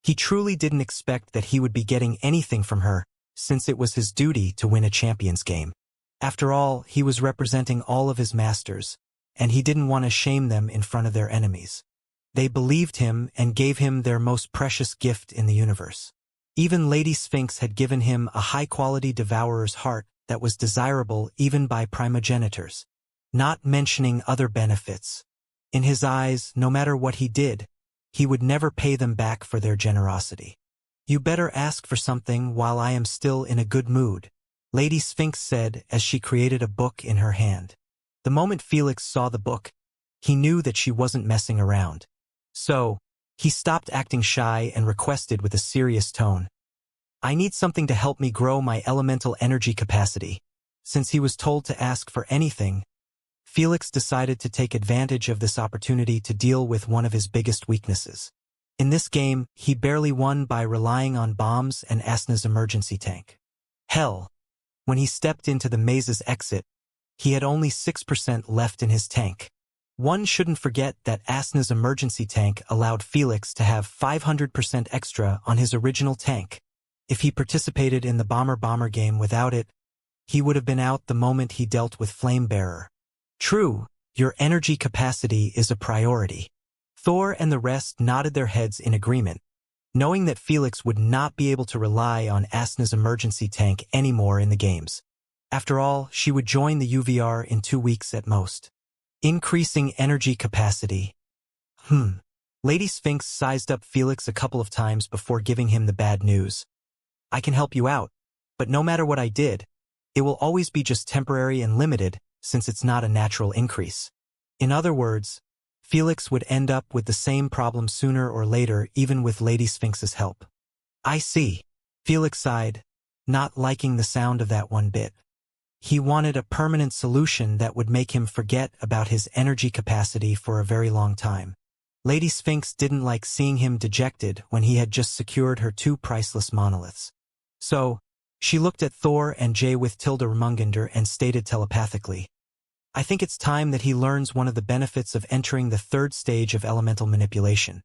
[SPEAKER 1] He truly didn't expect that he would be getting anything from her, since it was his duty to win a champions game. After all, he was representing all of his masters, and he didn't want to shame them in front of their enemies. They believed him and gave him their most precious gift in the universe. Even Lady Sphinx had given him a high-quality devourer's heart that was desirable even by primogenitors, not mentioning other benefits. In his eyes, no matter what he did, he would never pay them back for their generosity. You better ask for something while I am still in a good mood, Lady Sphinx said as she created a book in her hand. The moment Felix saw the book, he knew that she wasn't messing around. So, he stopped acting shy and requested with a serious tone. I need something to help me grow my elemental energy capacity. Since he was told to ask for anything, Felix decided to take advantage of this opportunity to deal with one of his biggest weaknesses. In this game, he barely won by relying on bombs and Asna's emergency tank. Hell, when he stepped into the maze's exit, he had only 6% left in his tank. One shouldn't forget that Asna's emergency tank allowed Felix to have 500% extra on his original tank. If he participated in the Bomber game without it, he would have been out the moment he dealt with Flamebearer. True, your energy capacity is a priority. Thor and the rest nodded their heads in agreement, knowing that Felix would not be able to rely on Asna's emergency tank anymore in the games. After all, she would join the UVR in 2 weeks at most. Increasing energy capacity. Lady Sphinx sized up Felix a couple of times before giving him the bad news. I can help you out, but no matter what I did, it will always be just temporary and limited since it's not a natural increase. In other words, Felix would end up with the same problem sooner or later even with Lady Sphinx's help. I see. Felix sighed, not liking the sound of that one bit. He wanted a permanent solution that would make him forget about his energy capacity for a very long time. Lady Sphinx didn't like seeing him dejected when he had just secured her 2 priceless monoliths. So, she looked at Thor and Jewithtilda Remunginger and stated telepathically, I think it's time that he learns one of the benefits of entering the 3rd stage of elemental manipulation.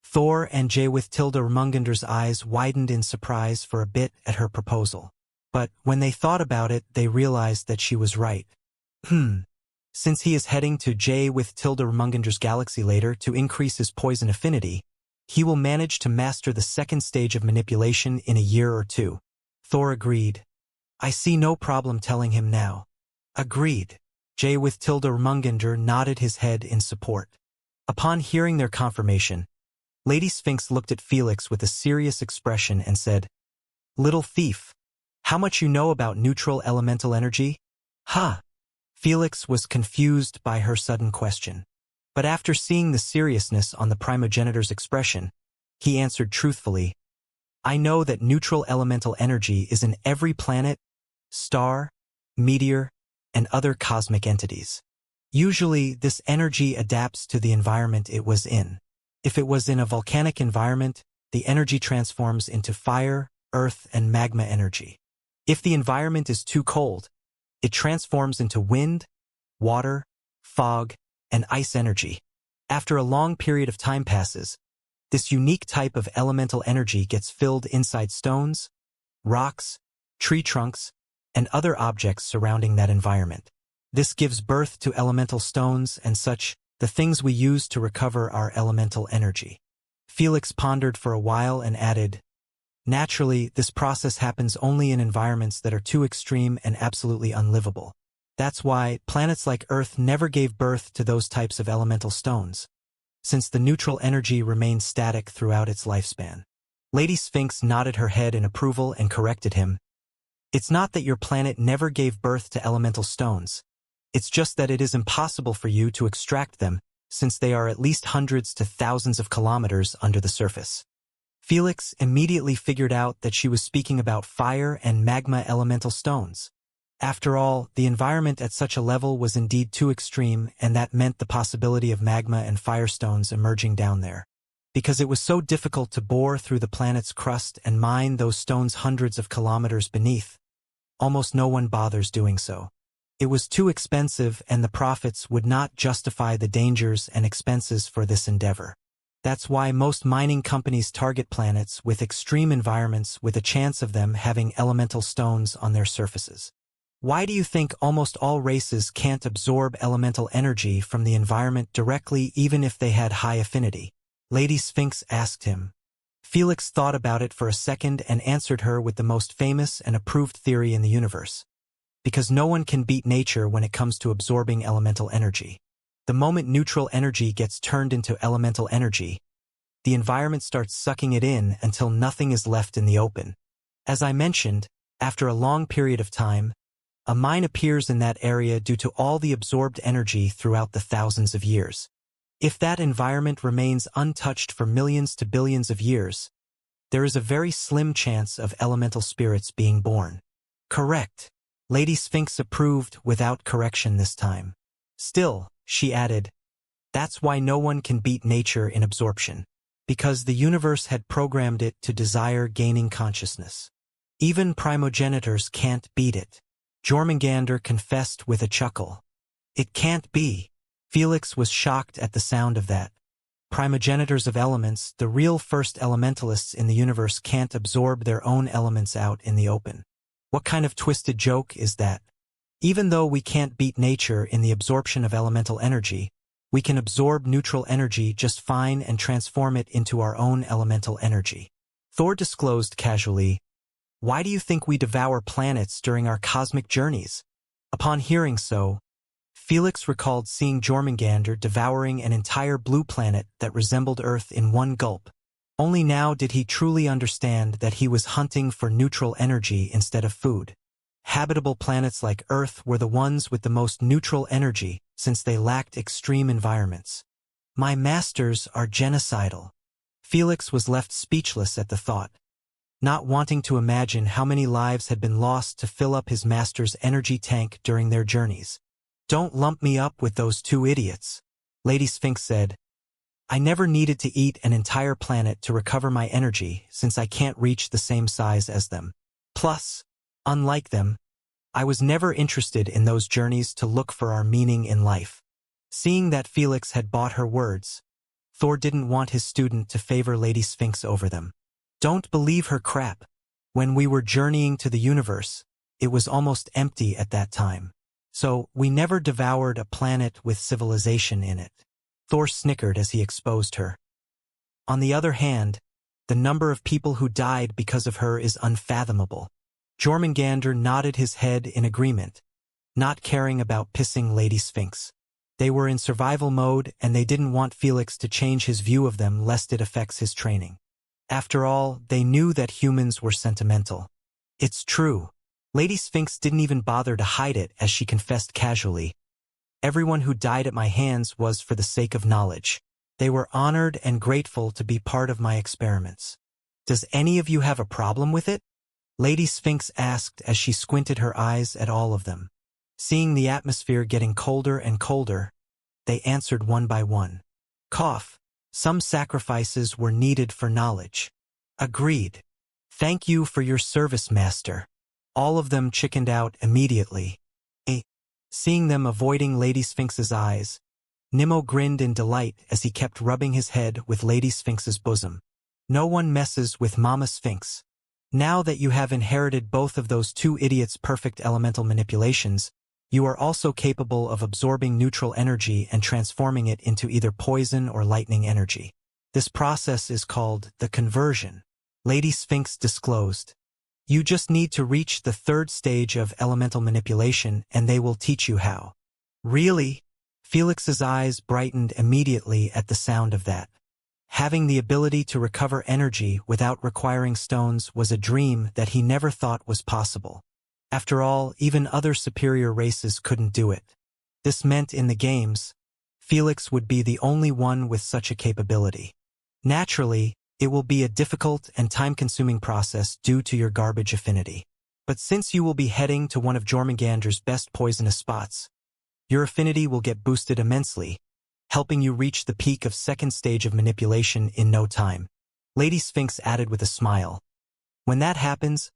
[SPEAKER 1] Thor and Jewithtilda Remunginger's eyes widened in surprise for a bit at her proposal. But when they thought about it, they realized that she was right. Since he is heading to Jewithtilda Remunginger's galaxy later to increase his poison affinity, he will manage to master the 2nd stage of manipulation in a year or 2. Thor agreed. I see no problem telling him now. Agreed. Jewithtilda Remunginger nodded his head in support. Upon hearing their confirmation, Lady Sphinx looked at Felix with a serious expression and said, Little thief, how much you know about neutral elemental energy? Felix was confused by her sudden question. But after seeing the seriousness on the primogenitor's expression, he answered truthfully, I know that neutral elemental energy is in every planet, star, meteor, and other cosmic entities. Usually, this energy adapts to the environment it was in. If it was in a volcanic environment, the energy transforms into fire, earth, and magma energy. If the environment is too cold, it transforms into wind, water, fog, and ice energy. After a long period of time passes, this unique type of elemental energy gets filled inside stones, rocks, tree trunks, and other objects surrounding that environment. This gives birth to elemental stones and such, the things we use to recover our elemental energy. Felix pondered for a while and added, "Naturally, this process happens only in environments that are too extreme and absolutely unlivable. That's why planets like Earth never gave birth to those types of elemental stones, since the neutral energy remains static throughout its lifespan." Lady Sphinx nodded her head in approval and corrected him. "It's not that your planet never gave birth to elemental stones. It's just that it is impossible for you to extract them, since they are at least hundreds to thousands of kilometers under the surface." Felix immediately figured out that she was speaking about fire and magma elemental stones. After all, the environment at such a level was indeed too extreme, and that meant the possibility of magma and firestones emerging down there. Because it was so difficult to bore through the planet's crust and mine those stones hundreds of kilometers beneath, almost no one bothers doing so. It was too expensive, and the profits would not justify the dangers and expenses for this endeavor. That's why most mining companies target planets with extreme environments with a chance of them having elemental stones on their surfaces. Why do you think almost all races can't absorb elemental energy from the environment directly even if they had high affinity? Lady Sphinx asked him. Felix thought about it for a second and answered her with the most famous and approved theory in the universe. Because no one can beat nature when it comes to absorbing elemental energy. The moment neutral energy gets turned into elemental energy, the environment starts sucking it in until nothing is left in the open. As I mentioned, after a long period of time, a mine appears in that area due to all the absorbed energy throughout the thousands of years. If that environment remains untouched for millions to billions of years, there is a very slim chance of elemental spirits being born. Correct. Lady Sphinx approved without correction this time. Still, she added, that's why no one can beat nature in absorption. Because the universe had programmed it to desire gaining consciousness. Even primogenitors can't beat it. Jormungandr confessed with a chuckle. It can't be. Felix was shocked at the sound of that. Primogenitors of elements, the real first elementalists in the universe, can't absorb their own elements out in the open. What kind of twisted joke is that? Even though we can't beat nature in the absorption of elemental energy, we can absorb neutral energy just fine and transform it into our own elemental energy. Thor disclosed casually, "Why do you think we devour planets during our cosmic journeys?" Upon hearing so, Felix recalled seeing Jormungandr devouring an entire blue planet that resembled Earth in one gulp. Only now did he truly understand that he was hunting for neutral energy instead of food. Habitable planets like Earth were the ones with the most neutral energy, since they lacked extreme environments. My masters are genocidal. Felix was left speechless at the thought, not wanting to imagine how many lives had been lost to fill up his master's energy tank during their journeys. "Don't lump me up with those two idiots," Lady Sphinx said. "I never needed to eat an entire planet to recover my energy, since I can't reach the same size as them. Plus, unlike them, I was never interested in those journeys to look for our meaning in life." Seeing that Felix had bought her words, Thor didn't want his student to favor Lady Sphinx over them. "Don't believe her crap. When we were journeying to the universe, it was almost empty at that time. So, we never devoured a planet with civilization in it." Thor snickered as he exposed her. "On the other hand, the number of people who died because of her is unfathomable." Jormungandr nodded his head in agreement, not caring about pissing Lady Sphinx. They were in survival mode, and they didn't want Felix to change his view of them lest it affects his training. After all, they knew that humans were sentimental. "It's true." Lady Sphinx didn't even bother to hide it as she confessed casually. "Everyone who died at my hands was for the sake of knowledge. They were honored and grateful to be part of my experiments. Does any of you have a problem with it?" Lady Sphinx asked as she squinted her eyes at all of them. Seeing the atmosphere getting colder and colder, they answered one by one. Cough. Some sacrifices were needed for knowledge. Agreed. Thank you for your service, master. All of them chickened out immediately. Seeing them avoiding Lady Sphinx's eyes, Nimmo grinned in delight as he kept rubbing his head with Lady Sphinx's bosom. No one messes with Mama Sphinx. Now that you have inherited both of those two idiots' perfect elemental manipulations, you are also capable of absorbing neutral energy and transforming it into either poison or lightning energy. This process is called the conversion. Lady Sphinx disclosed. You just need to reach the third stage of elemental manipulation and they will teach you how. Really? Felix's eyes brightened immediately at the sound of that. Having the ability to recover energy without requiring stones was a dream that he never thought was possible. After all, even other superior races couldn't do it. This meant in the games, Felix would be the only one with such a capability. Naturally, it will be a difficult and time-consuming process due to your garbage affinity. But since you will be heading to one of Jormungandr's best poisonous spots, your affinity will get boosted immensely, helping you reach the peak of second stage of manipulation in no time. Lady Sphinx added with a smile. When that happens,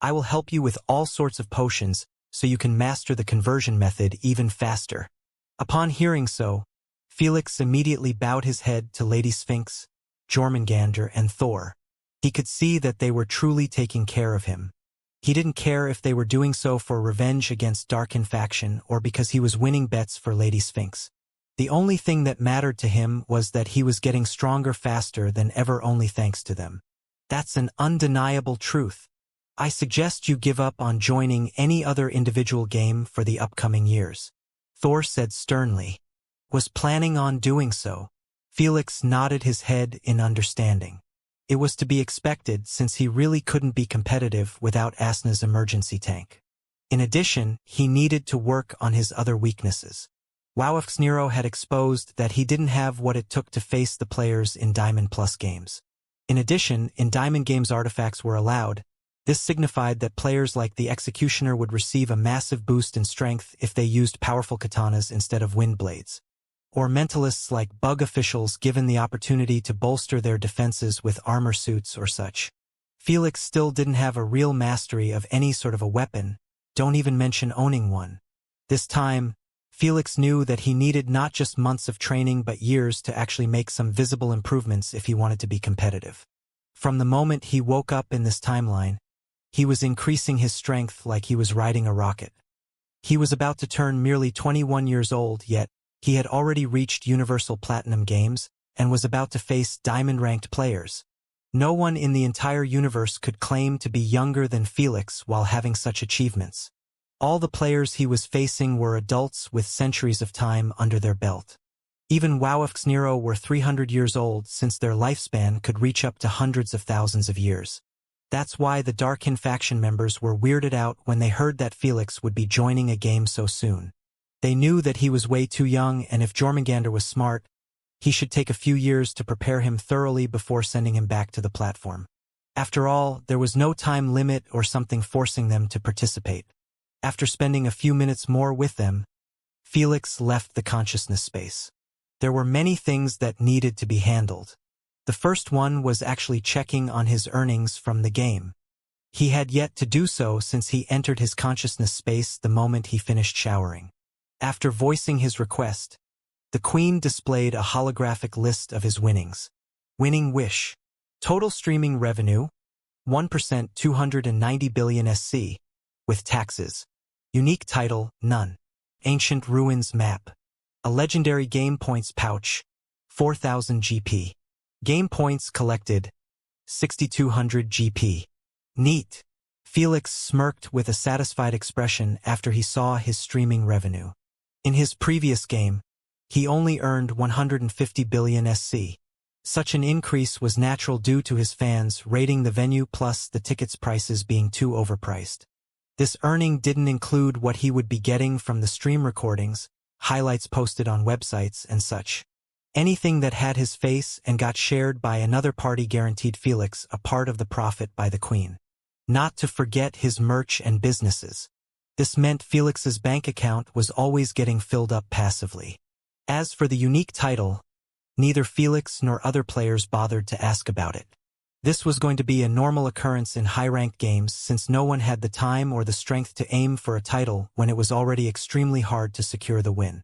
[SPEAKER 1] I will help you with all sorts of potions so you can master the conversion method even faster. Upon hearing so, Felix immediately bowed his head to Lady Sphinx, Jormungandr, and Thor. He could see that they were truly taking care of him. He didn't care if they were doing so for revenge against Darkin faction or because he was winning bets for Lady Sphinx. The only thing that mattered to him was that he was getting stronger faster than ever only thanks to them. That's an undeniable truth. I suggest you give up on joining any other individual game for the upcoming years. Thor said sternly. Was planning on doing so. Felix nodded his head in understanding. It was to be expected since he really couldn't be competitive without Asna's emergency tank. In addition, he needed to work on his other weaknesses. Wowfxnero had exposed that he didn't have what it took to face the players in Diamond Plus games. In addition, in Diamond games artifacts were allowed. This signified that players like the Executioner would receive a massive boost in strength if they used powerful katanas instead of wind blades. Or mentalists like bug officials given the opportunity to bolster their defenses with armor suits or such. Felix still didn't have a real mastery of any sort of a weapon, don't even mention owning one. This time, Felix knew that he needed not just months of training but years to actually make some visible improvements if he wanted to be competitive. From the moment he woke up in this timeline, he was increasing his strength like he was riding a rocket. He was about to turn merely 21 years old, yet he had already reached Universal Platinum Games and was about to face Diamond-ranked players. No one in the entire universe could claim to be younger than Felix while having such achievements. All the players he was facing were adults with centuries of time under their belt. Even Wowfxnero were 300 years old since their lifespan could reach up to hundreds of thousands of years. That's why the Darkin faction members were weirded out when they heard that Felix would be joining a game so soon. They knew that he was way too young, and if Jormungandr was smart, he should take a few years to prepare him thoroughly before sending him back to the platform. After all, there was no time limit or something forcing them to participate. After spending a few minutes more with them, Felix left the consciousness space. There were many things that needed to be handled. The first one was actually checking on his earnings from the game. He had yet to do so since he entered his consciousness space the moment he finished showering. After voicing his request, the Queen displayed a holographic list of his winnings. Winning wish. Total streaming revenue, 1% 290 billion SC, with taxes. Unique title, none. Ancient Ruins map. A legendary game points pouch, 4,000 GP. Game points collected, 6,200 GP. Neat. Felix smirked with a satisfied expression after he saw his streaming revenue. In his previous game, he only earned 150 billion SC. Such an increase was natural due to his fans rating the venue plus the tickets prices being too overpriced. This earning didn't include what he would be getting from the stream recordings, highlights posted on websites, and such. Anything that had his face and got shared by another party guaranteed Felix a part of the profit by the Queen. Not to forget his merch and businesses. This meant Felix's bank account was always getting filled up passively. As for the unique title, neither Felix nor other players bothered to ask about it. This was going to be a normal occurrence in high-ranked games since no one had the time or the strength to aim for a title when it was already extremely hard to secure the win.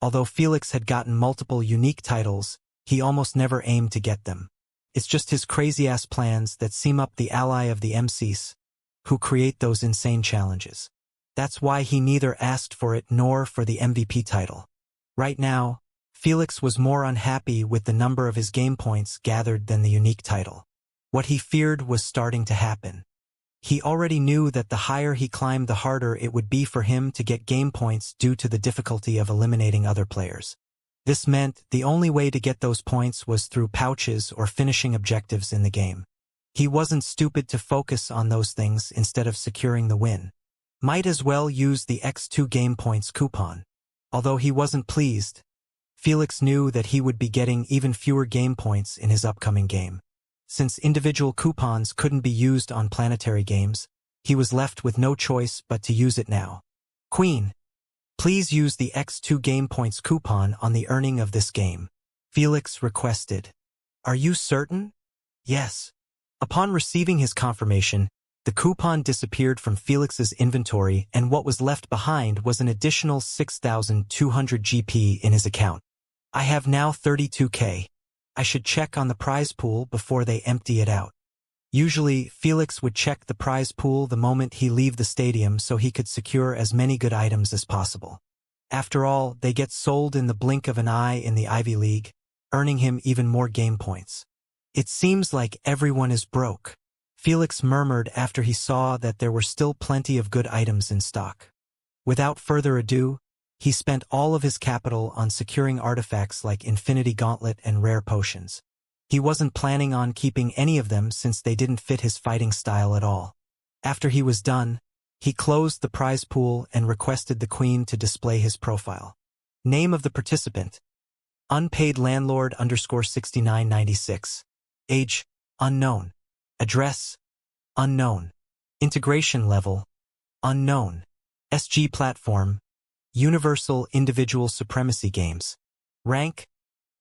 [SPEAKER 1] Although Felix had gotten multiple unique titles, he almost never aimed to get them. It's just his crazy-ass plans that seem up the ally of the MCs, who create those insane challenges. That's why he neither asked for it nor for the MVP title. Right now, Felix was more unhappy with the number of his game points gathered than the unique title. What he feared was starting to happen. He already knew that the higher he climbed, the harder it would be for him to get game points due to the difficulty of eliminating other players. This meant the only way to get those points was through pouches or finishing objectives in the game. He wasn't stupid to focus on those things instead of securing the win. Might as well use the X2 game points coupon. Although he wasn't pleased, Felix knew that he would be getting even fewer game points in his upcoming game. Since individual coupons couldn't be used on planetary games, he was left with no choice but to use it now. Queen, please use the X2 game points coupon on the earning of this game, Felix requested. Are you certain? Yes. Upon receiving his confirmation, the coupon disappeared from Felix's inventory and what was left behind was an additional 6,200 GP in his account. I have now 32k. I should check on the prize pool before they empty it out. Usually, Felix would check the prize pool the moment he leave the stadium so he could secure as many good items as possible. After all, they get sold in the blink of an eye in the Ivy League, earning him even more game points. It seems like everyone is broke, Felix murmured after he saw that there were still plenty of good items in stock. Without further ado, he spent all of his capital on securing artifacts like Infinity Gauntlet and rare potions. He wasn't planning on keeping any of them since they didn't fit his fighting style at all. After he was done, he closed the prize pool and requested the Queen to display his profile. Name of the participant: Unpaid Landlord _6996. Age: unknown. Address: unknown. Integration level: unknown. SG platform: Universal Individual Supremacy Games. Rank: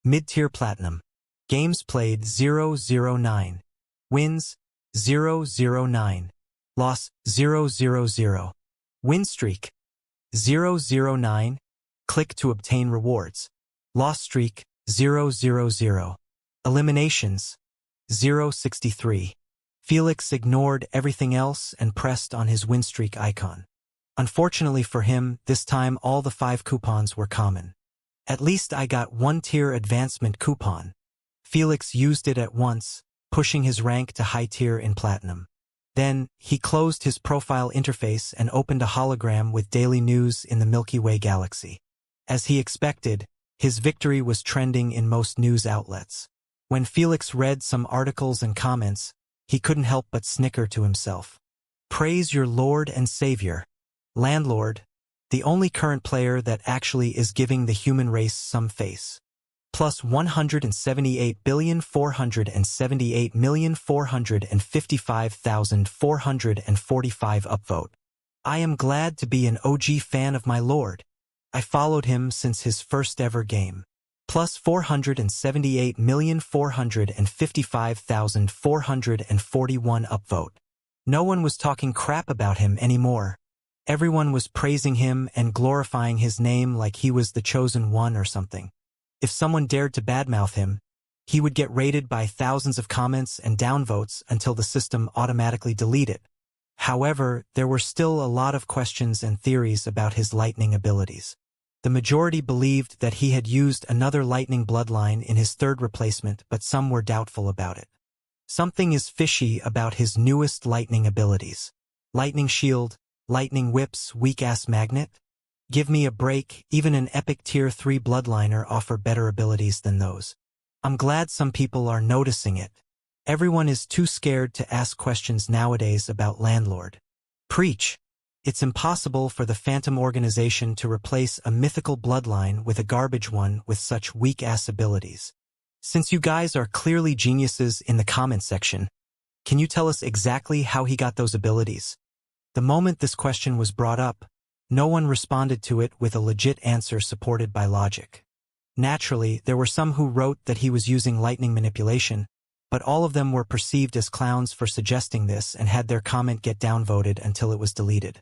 [SPEAKER 1] Mid-tier Platinum. Games played 009. Wins: 009. Loss: 000. Win streak: 009. Click to obtain rewards. Loss streak: 000. Eliminations: 063. Felix ignored everything else and pressed on his win streak icon. Unfortunately for him, this time all the 5 coupons were common. At least I got 1-tier advancement coupon. Felix used it at once, pushing his rank to high tier in platinum. Then, he closed his profile interface and opened a hologram with daily news in the Milky Way galaxy. As he expected, his victory was trending in most news outlets. When Felix read some articles and comments, he couldn't help but snicker to himself. Praise your Lord and Savior, Landlord, the only current player that actually is giving the human race some face. Plus 178,458,455,445 upvote. I am glad to be an OG fan of my Lord. I followed him since his first ever game. Plus 478,455,441 upvote. No one was talking crap about him anymore. Everyone was praising him and glorifying his name like he was the chosen one or something. If someone dared to badmouth him, he would get rated by thousands of comments and downvotes until the system automatically deleted it. However, there were still a lot of questions and theories about his lightning abilities. The majority believed that he had used another lightning bloodline in his third replacement, but some were doubtful about it. Something is fishy about his newest lightning abilities. Lightning shield, lightning whips, weak-ass magnet? Give me a break, even an epic tier 3 bloodliner offer better abilities than those. I'm glad some people are noticing it. Everyone is too scared to ask questions nowadays about Landlord. Preach. It's impossible for the Phantom organization to replace a mythical bloodline with a garbage one with such weak-ass abilities. Since you guys are clearly geniuses in the comment section, can you tell us exactly how he got those abilities? The moment this question was brought up, No one responded to it with a legit answer supported by logic. Naturally, there were some who wrote that he was using lightning manipulation, but all of them were perceived as clowns for suggesting this and had their comment get downvoted until it was deleted.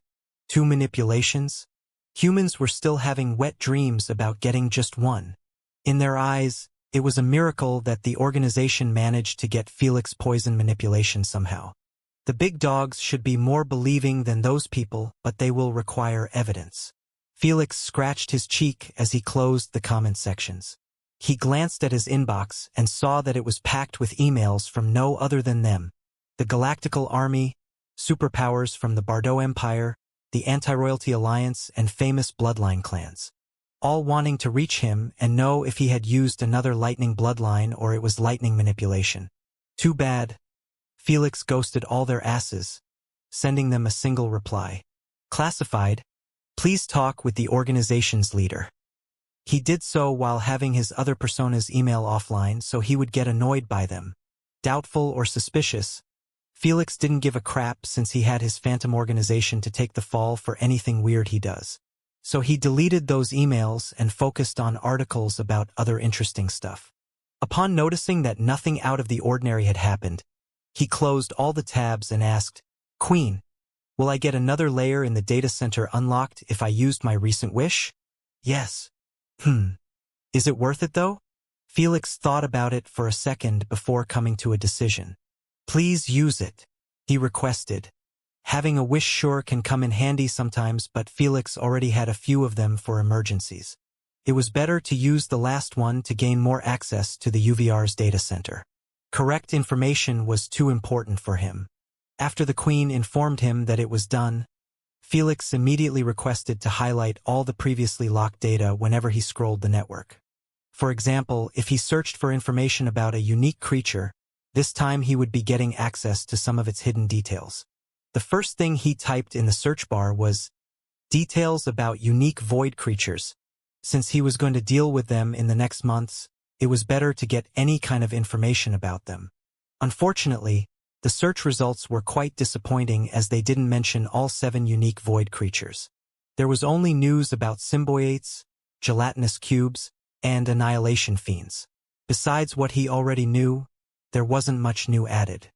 [SPEAKER 1] 2 manipulations? Humans were still having wet dreams about getting just one. In their eyes, it was a miracle that the organization managed to get Felix poison manipulation somehow. The big dogs should be more believing than those people, but they will require evidence. Felix scratched his cheek as he closed the comment sections. He glanced at his inbox and saw that it was packed with emails from no other than them: the Galactical Army, superpowers from the Bardo Empire, the Anti-Royalty Alliance, and famous bloodline clans, all wanting to reach him and know if he had used another lightning bloodline or it was lightning manipulation. Too bad. Felix ghosted all their asses, sending them a single reply. Classified, please talk with the organization's leader. He did so while having his other personas email offline so he would get annoyed by them. Doubtful or suspicious, Felix didn't give a crap since he had his phantom organization to take the fall for anything weird he does. So he deleted those emails and focused on articles about other interesting stuff. Upon noticing that nothing out of the ordinary had happened, he closed all the tabs and asked, "Queen, will I get another layer in the data center unlocked if I used my recent wish?" "Yes." Is it worth it though? Felix thought about it for a second before coming to a decision. "Please use it," he requested. Having a wish sure can come in handy sometimes, but Felix already had a few of them for emergencies. It was better to use the last one to gain more access to the UVR's data center. Correct information was too important for him. After the Queen informed him that it was done, Felix immediately requested to highlight all the previously locked data whenever he scrolled the network. For example, if he searched for information about a unique creature, this time he would be getting access to some of its hidden details. The first thing he typed in the search bar was details about unique void creatures. Since he was going to deal with them in the next months, it was better to get any kind of information about them. Unfortunately, the search results were quite disappointing as they didn't mention all 7 unique void creatures. There was only news about symbiotes, gelatinous cubes, and annihilation fiends. Besides what he already knew, there wasn't much new added.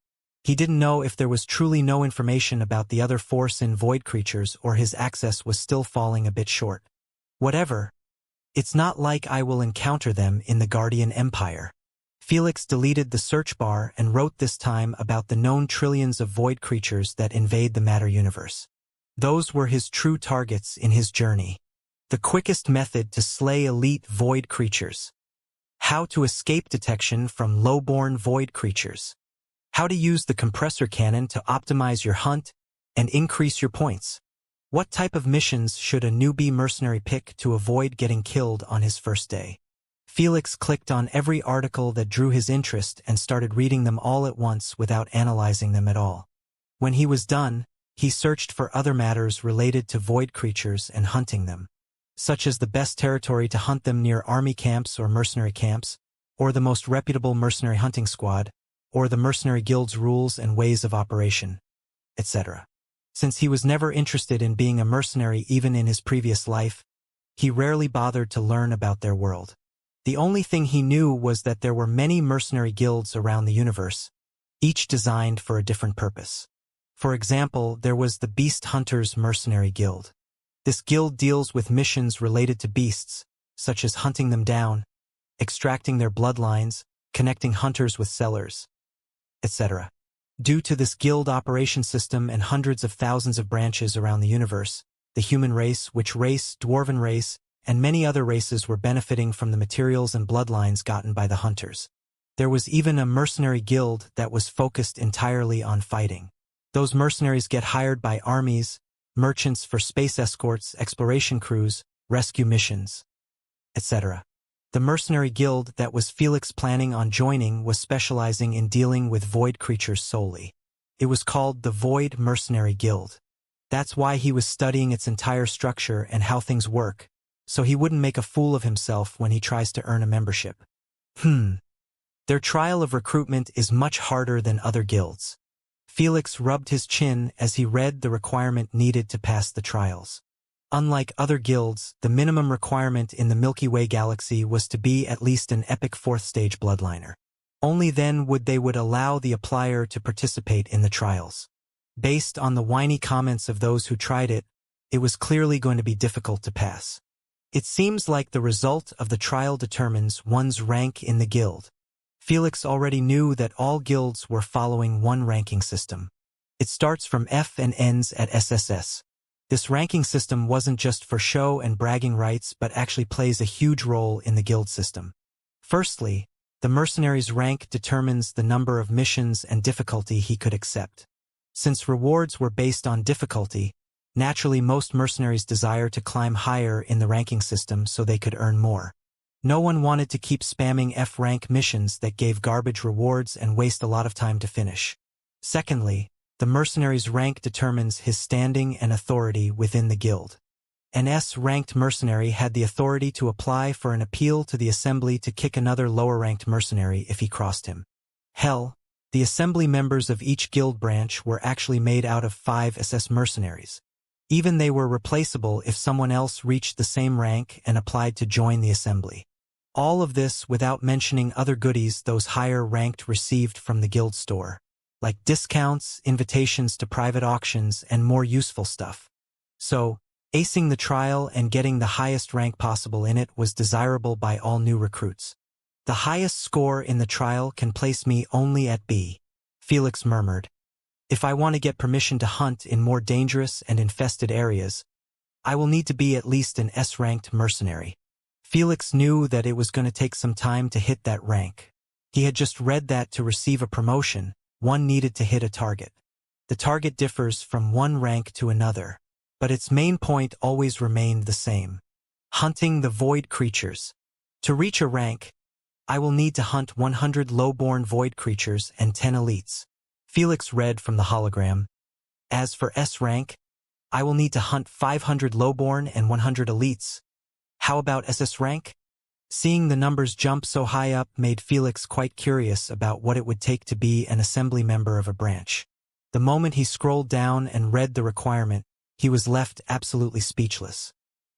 [SPEAKER 1] He didn't know if there was truly no information about the other 4 sin void creatures or his access was still falling a bit short. Whatever. It's not like I will encounter them in the Guardian Empire. Felix deleted the search bar and wrote this time about the known trillions of void creatures that invade the matter universe. Those were his true targets in his journey. The quickest method to slay elite void creatures. How to escape detection from low-born void creatures. How to use the compressor cannon to optimize your hunt and increase your points. What type of missions should a newbie mercenary pick to avoid getting killed on his first day? Felix clicked on every article that drew his interest and started reading them all at once without analyzing them at all. When he was done, he searched for other matters related to void creatures and hunting them, such as the best territory to hunt them near army camps or mercenary camps, or the most reputable mercenary hunting squad, or the mercenary guild's rules and ways of operation, etc. Since he was never interested in being a mercenary even in his previous life, he rarely bothered to learn about their world. The only thing he knew was that there were many mercenary guilds around the universe, each designed for a different purpose. For example, there was the Beast Hunters Mercenary Guild. This guild deals with missions related to beasts, such as hunting them down, extracting their bloodlines, connecting hunters with sellers, etc. Due to this guild operation system and hundreds of thousands of branches around the universe, the human race, witch race, dwarven race, and many other races were benefiting from the materials and bloodlines gotten by the hunters. There was even a mercenary guild that was focused entirely on fighting. Those mercenaries get hired by armies, merchants for space escorts, exploration crews, rescue missions, etc. The mercenary guild that was Felix planning on joining was specializing in dealing with void creatures solely. It was called the Void Mercenary Guild. That's why he was studying its entire structure and how things work, so he wouldn't make a fool of himself when he tries to earn a membership. Their trial of recruitment is much harder than other guilds. Felix rubbed his chin as he read the requirement needed to pass the trials. Unlike other guilds, the minimum requirement in the Milky Way galaxy was to be at least an epic 4th-stage bloodliner. Only then would allow the applier to participate in the trials. Based on the whiny comments of those who tried it, it was clearly going to be difficult to pass. It seems like the result of the trial determines one's rank in the guild. Felix already knew that all guilds were following one ranking system. It starts from F and ends at SSS. This ranking system wasn't just for show and bragging rights but actually plays a huge role in the guild system. Firstly, the mercenary's rank determines the number of missions and difficulty he could accept. Since rewards were based on difficulty, naturally most mercenaries desire to climb higher in the ranking system so they could earn more. No one wanted to keep spamming F-rank missions that gave garbage rewards and waste a lot of time to finish. Secondly, the mercenary's rank determines his standing and authority within the guild. An S-ranked mercenary had the authority to apply for an appeal to the assembly to kick another lower-ranked mercenary if he crossed him. Hell, the assembly members of each guild branch were actually made out of 5 SS mercenaries. Even they were replaceable if someone else reached the same rank and applied to join the assembly. All of this without mentioning other goodies those higher-ranked received from the guild store, like discounts, invitations to private auctions, and more useful stuff. So, acing the trial and getting the highest rank possible in it was desirable by all new recruits. The highest score in the trial can place me only at B, Felix murmured. If I want to get permission to hunt in more dangerous and infested areas, I will need to be at least an S-ranked mercenary. Felix knew that it was going to take some time to hit that rank. He had just read that to receive a promotion, one needed to hit a target. The target differs from one rank to another, but its main point always remained the same: hunting the void creatures. To reach a rank, I will need to hunt 100 low-born void creatures and 10 elites. Felix read from the hologram. As for S rank, I will need to hunt 500 low-born and 100 elites. How about SS rank? Seeing the numbers jump so high up made Felix quite curious about what it would take to be an assembly member of a branch. The moment he scrolled down and read the requirement, he was left absolutely speechless.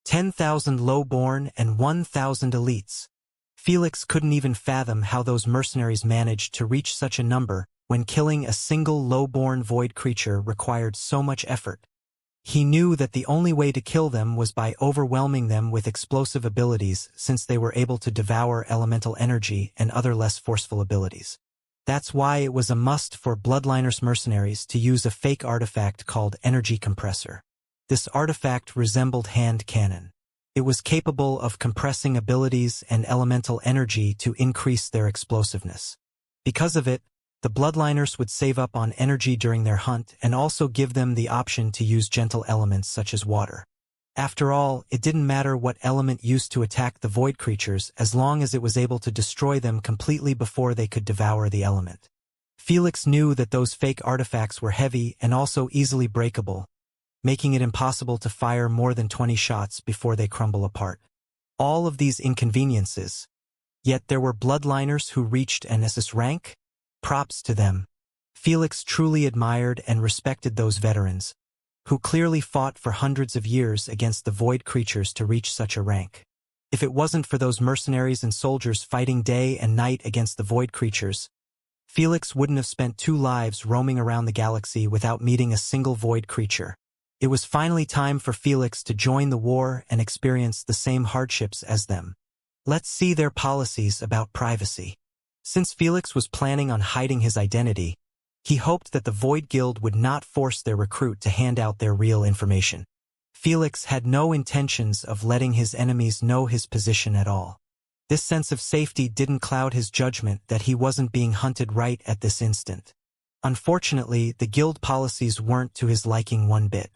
[SPEAKER 1] 10,000 low-born and 1,000 elites. Felix couldn't even fathom how those mercenaries managed to reach such a number when killing a single low-born void creature required so much effort. He knew that the only way to kill them was by overwhelming them with explosive abilities, since they were able to devour elemental energy and other less forceful abilities. That's why it was a must for Bloodliners mercenaries to use a fake artifact called Energy Compressor. This artifact resembled hand cannon. It was capable of compressing abilities and elemental energy to increase their explosiveness. Because of it, the Bloodliners would save up on energy during their hunt and also give them the option to use gentle elements such as water. After all, it didn't matter what element used to attack the void creatures as long as it was able to destroy them completely before they could devour the element. Felix knew that those fake artifacts were heavy and also easily breakable, making it impossible to fire more than 20 shots before they crumble apart. All of these inconveniences. Yet there were Bloodliners who reached an SS rank? Props to them. Felix truly admired and respected those veterans, who clearly fought for hundreds of years against the void creatures to reach such a rank. If it wasn't for those mercenaries and soldiers fighting day and night against the void creatures, Felix wouldn't have spent 2 lives roaming around the galaxy without meeting a single void creature. It was finally time for Felix to join the war and experience the same hardships as them. Let's see their policies about privacy. Since Felix was planning on hiding his identity, he hoped that the Void Guild would not force their recruit to hand out their real information. Felix had no intentions of letting his enemies know his position at all. This sense of safety didn't cloud his judgment that he wasn't being hunted right at this instant. Unfortunately, the guild policies weren't to his liking one bit.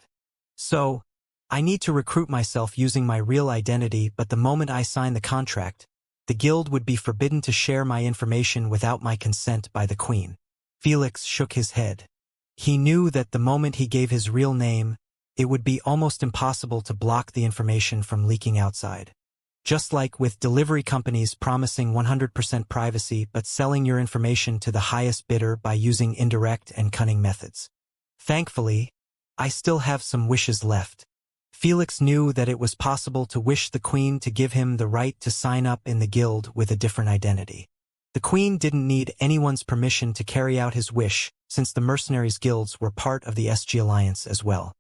[SPEAKER 1] So, I need to recruit myself using my real identity, but the moment I sign the contract, the guild would be forbidden to share my information without my consent by the Queen. Felix shook his head. He knew that the moment he gave his real name, it would be almost impossible to block the information from leaking outside. Just like with delivery companies promising 100% privacy but selling your information to the highest bidder by using indirect and cunning methods. Thankfully, I still have some wishes left. Felix knew that it was possible to wish the queen to give him the right to sign up in the guild with a different identity. The queen didn't need anyone's permission to carry out his wish, since the mercenaries' guilds were part of the SG Alliance as well.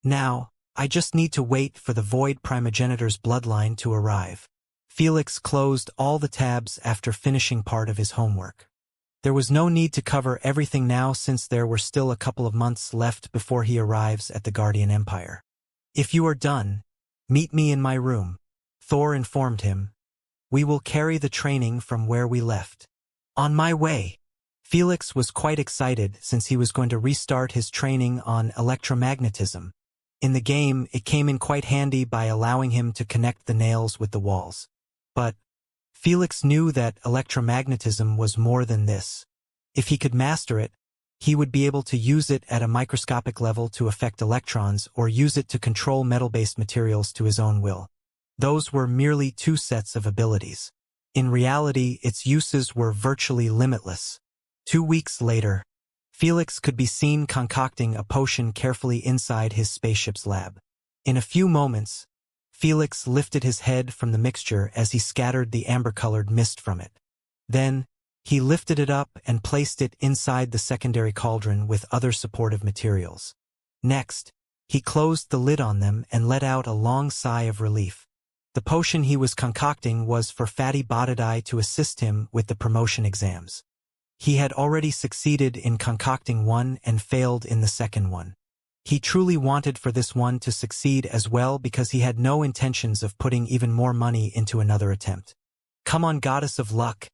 [SPEAKER 1] Now, I just need to wait for the Void Primogenitor's bloodline to arrive. Felix closed all the tabs after finishing part of his homework. There was no need to cover everything now since there were still a couple of months left before he arrives at the Guardian Empire. If you are done, meet me in my room, Thor informed him. We will carry the training from where we left. On my way. Felix was quite excited since he was going to restart his training on electromagnetism. In the game, it came in quite handy by allowing him to connect the nails with the walls. But Felix knew that electromagnetism was more than this. If he could master it, he would be able to use it at a microscopic level to affect electrons or use it to control metal-based materials to his own will. Those were merely two sets of abilities. In reality, its uses were virtually limitless. 2 weeks later, Felix could be seen concocting a potion carefully inside his spaceship's lab. In a few moments, Felix lifted his head from the mixture as he scattered the amber-colored mist from it. Then, he lifted it up and placed it inside the secondary cauldron with other supportive materials. Next, he closed the lid on them and let out a long sigh of relief. The potion he was concocting was for Fatty Botadai to assist him with the promotion exams. He had already succeeded in concocting one and failed in the second one. He truly wanted for this one to succeed as well because he had no intentions of putting even more money into another attempt. Come on, goddess of luck.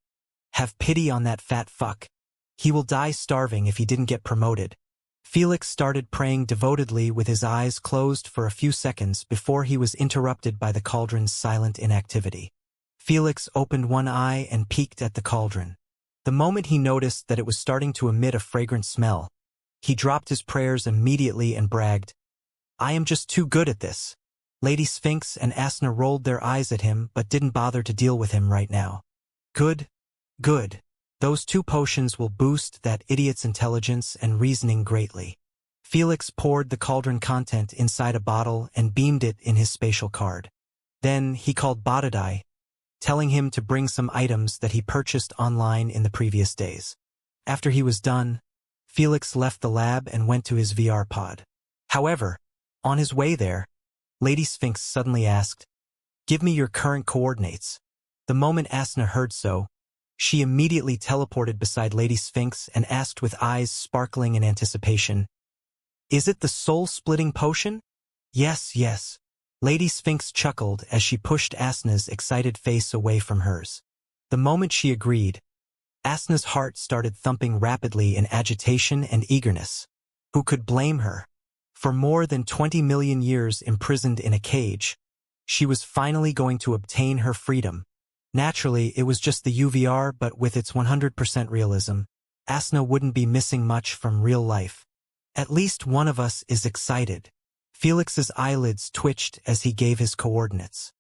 [SPEAKER 1] Have pity on that fat fuck. He will die starving if he didn't get promoted. Felix started praying devotedly with his eyes closed for a few seconds before he was interrupted by the cauldron's silent inactivity. Felix opened one eye and peeked at the cauldron. The moment he noticed that it was starting to emit a fragrant smell, he dropped his prayers immediately and bragged, I am just too good at this. Lady Sphinx and Asna rolled their eyes at him but didn't bother to deal with him right now. Good. Those 2 potions will boost that idiot's intelligence and reasoning greatly. Felix poured the cauldron content inside a bottle and beamed it in his spatial card. Then he called Botadai, telling him to bring some items that he purchased online in the previous days. After he was done, Felix left the lab and went to his VR pod. However, on his way there, Lady Sphinx suddenly asked, Give me your current coordinates. The moment Asna heard so, she immediately teleported beside Lady Sphinx and asked with eyes sparkling in anticipation, Is it the soul-splitting potion? Yes. Lady Sphinx chuckled as she pushed Asna's excited face away from hers. The moment she agreed, Asna's heart started thumping rapidly in agitation and eagerness. Who could blame her? For more than 20 million years imprisoned in a cage, she was finally going to obtain her freedom. Naturally, it was just the UVR, but with its 100% realism, Asna wouldn't be missing much from real life. At least one of us is excited. Felix's eyelids twitched as he gave his coordinates.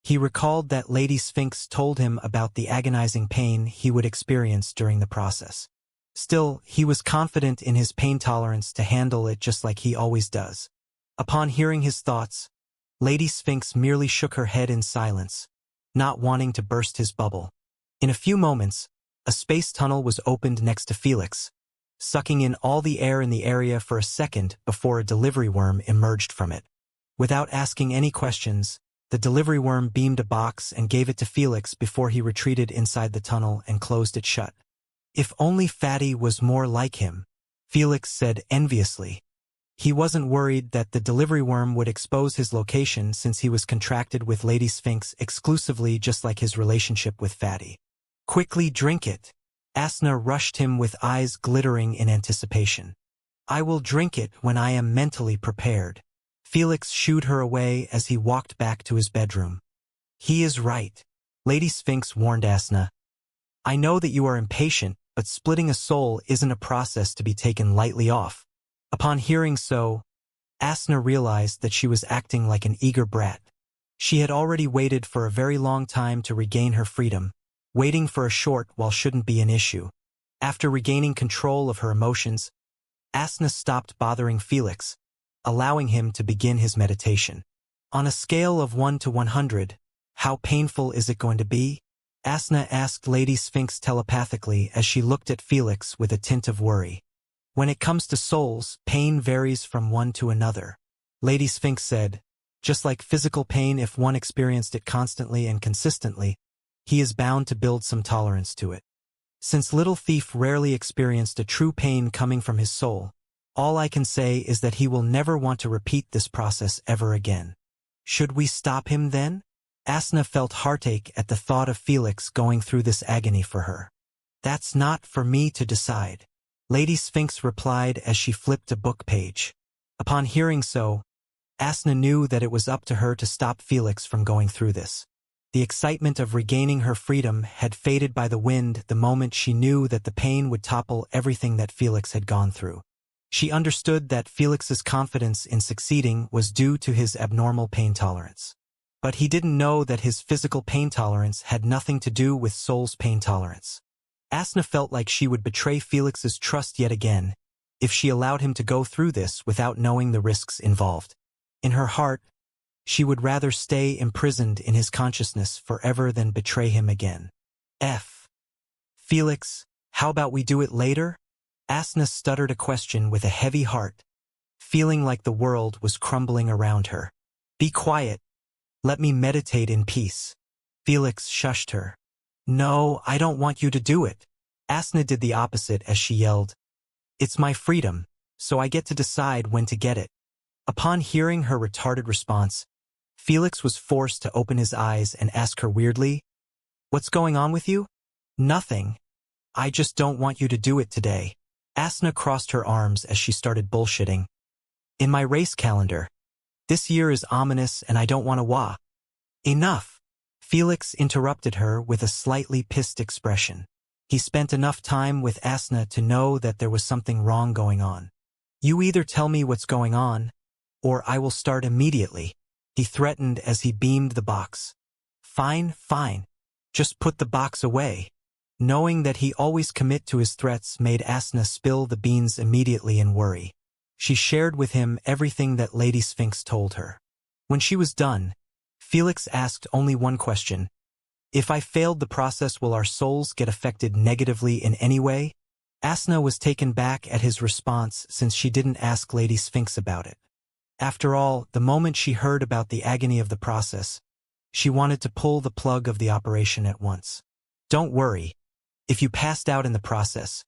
[SPEAKER 1] He recalled that Lady Sphinx told him about the agonizing pain he would experience during the process. Still, he was confident in his pain tolerance to handle it just like he always does. Upon hearing his thoughts, Lady Sphinx merely shook her head in silence, not wanting to burst his bubble. In a few moments, a space tunnel was opened next to Felix, sucking in all the air in the area for a second before a delivery worm emerged from it. Without asking any questions, the delivery worm beamed a box and gave it to Felix before he retreated inside the tunnel and closed it shut. If only Fatty was more like him, Felix said enviously. He wasn't worried that the delivery worm would expose his location since he was contracted with Lady Sphinx exclusively just like his relationship with Fatty. Quickly drink it. Asna rushed him with eyes glittering in anticipation. I will drink it when I am mentally prepared. Felix shooed her away as he walked back to his bedroom. He is right. Lady Sphinx warned Asna. I know that you are impatient, but splitting a soul isn't a process to be taken lightly off. Upon hearing so, Asna realized that she was acting like an eager brat. She had already waited for a very long time to regain her freedom. Waiting for a short while shouldn't be an issue. After regaining control of her emotions, Asna stopped bothering Felix, allowing him to begin his meditation. On a scale of 1 to 100, how painful is it going to be? Asna asked Lady Sphinx telepathically as she looked at Felix with a tint of worry. When it comes to souls, pain varies from one to another. Lady Sphinx said, just like physical pain, if one experienced it constantly and consistently, he is bound to build some tolerance to it. Since Little Thief rarely experienced a true pain coming from his soul, all I can say is that he will never want to repeat this process ever again. Should we stop him then? Asna felt heartache at the thought of Felix going through this agony for her. That's not for me to decide, Lady Sphinx replied as she flipped a book page. Upon hearing so, Asna knew that it was up to her to stop Felix from going through this. The excitement of regaining her freedom had faded by the wind the moment she knew that the pain would topple everything that Felix had gone through. She understood that Felix's confidence in succeeding was due to his abnormal pain tolerance. But he didn't know that his physical pain tolerance had nothing to do with soul's pain tolerance. Asna felt like she would betray Felix's trust yet again if she allowed him to go through this without knowing the risks involved. In her heart, she would rather stay imprisoned in his consciousness forever than betray him again. Felix, how about we do it later? Asna stuttered a question with a heavy heart, feeling like the world was crumbling around her. Be quiet. Let me meditate in peace. Felix shushed her. No, I don't want you to do it. Asna did the opposite as she yelled, it's my freedom, so I get to decide when to get it. Upon hearing her retarded response, Felix was forced to open his eyes and ask her weirdly, what's going on with you? Nothing. I just don't want you to do it today. Asna crossed her arms as she started bullshitting. In my race calendar. This year is ominous and I don't want to wah. Enough. Felix interrupted her with a slightly pissed expression. He spent enough time with Asna to know that there was something wrong going on. You either tell me what's going on, or I will start immediately, he threatened as he beamed the box. Fine. Just put the box away. Knowing that he always commit to his threats made Asna spill the beans immediately in worry. She shared with him everything that Lady Sphinx told her. When she was done, Felix asked only one question. If I failed the process, will our souls get affected negatively in any way? Asna was taken back at his response since she didn't ask Lady Sphinx about it. After all, the moment she heard about the agony of the process, she wanted to pull the plug of the operation at once. Don't worry. If you passed out in the process,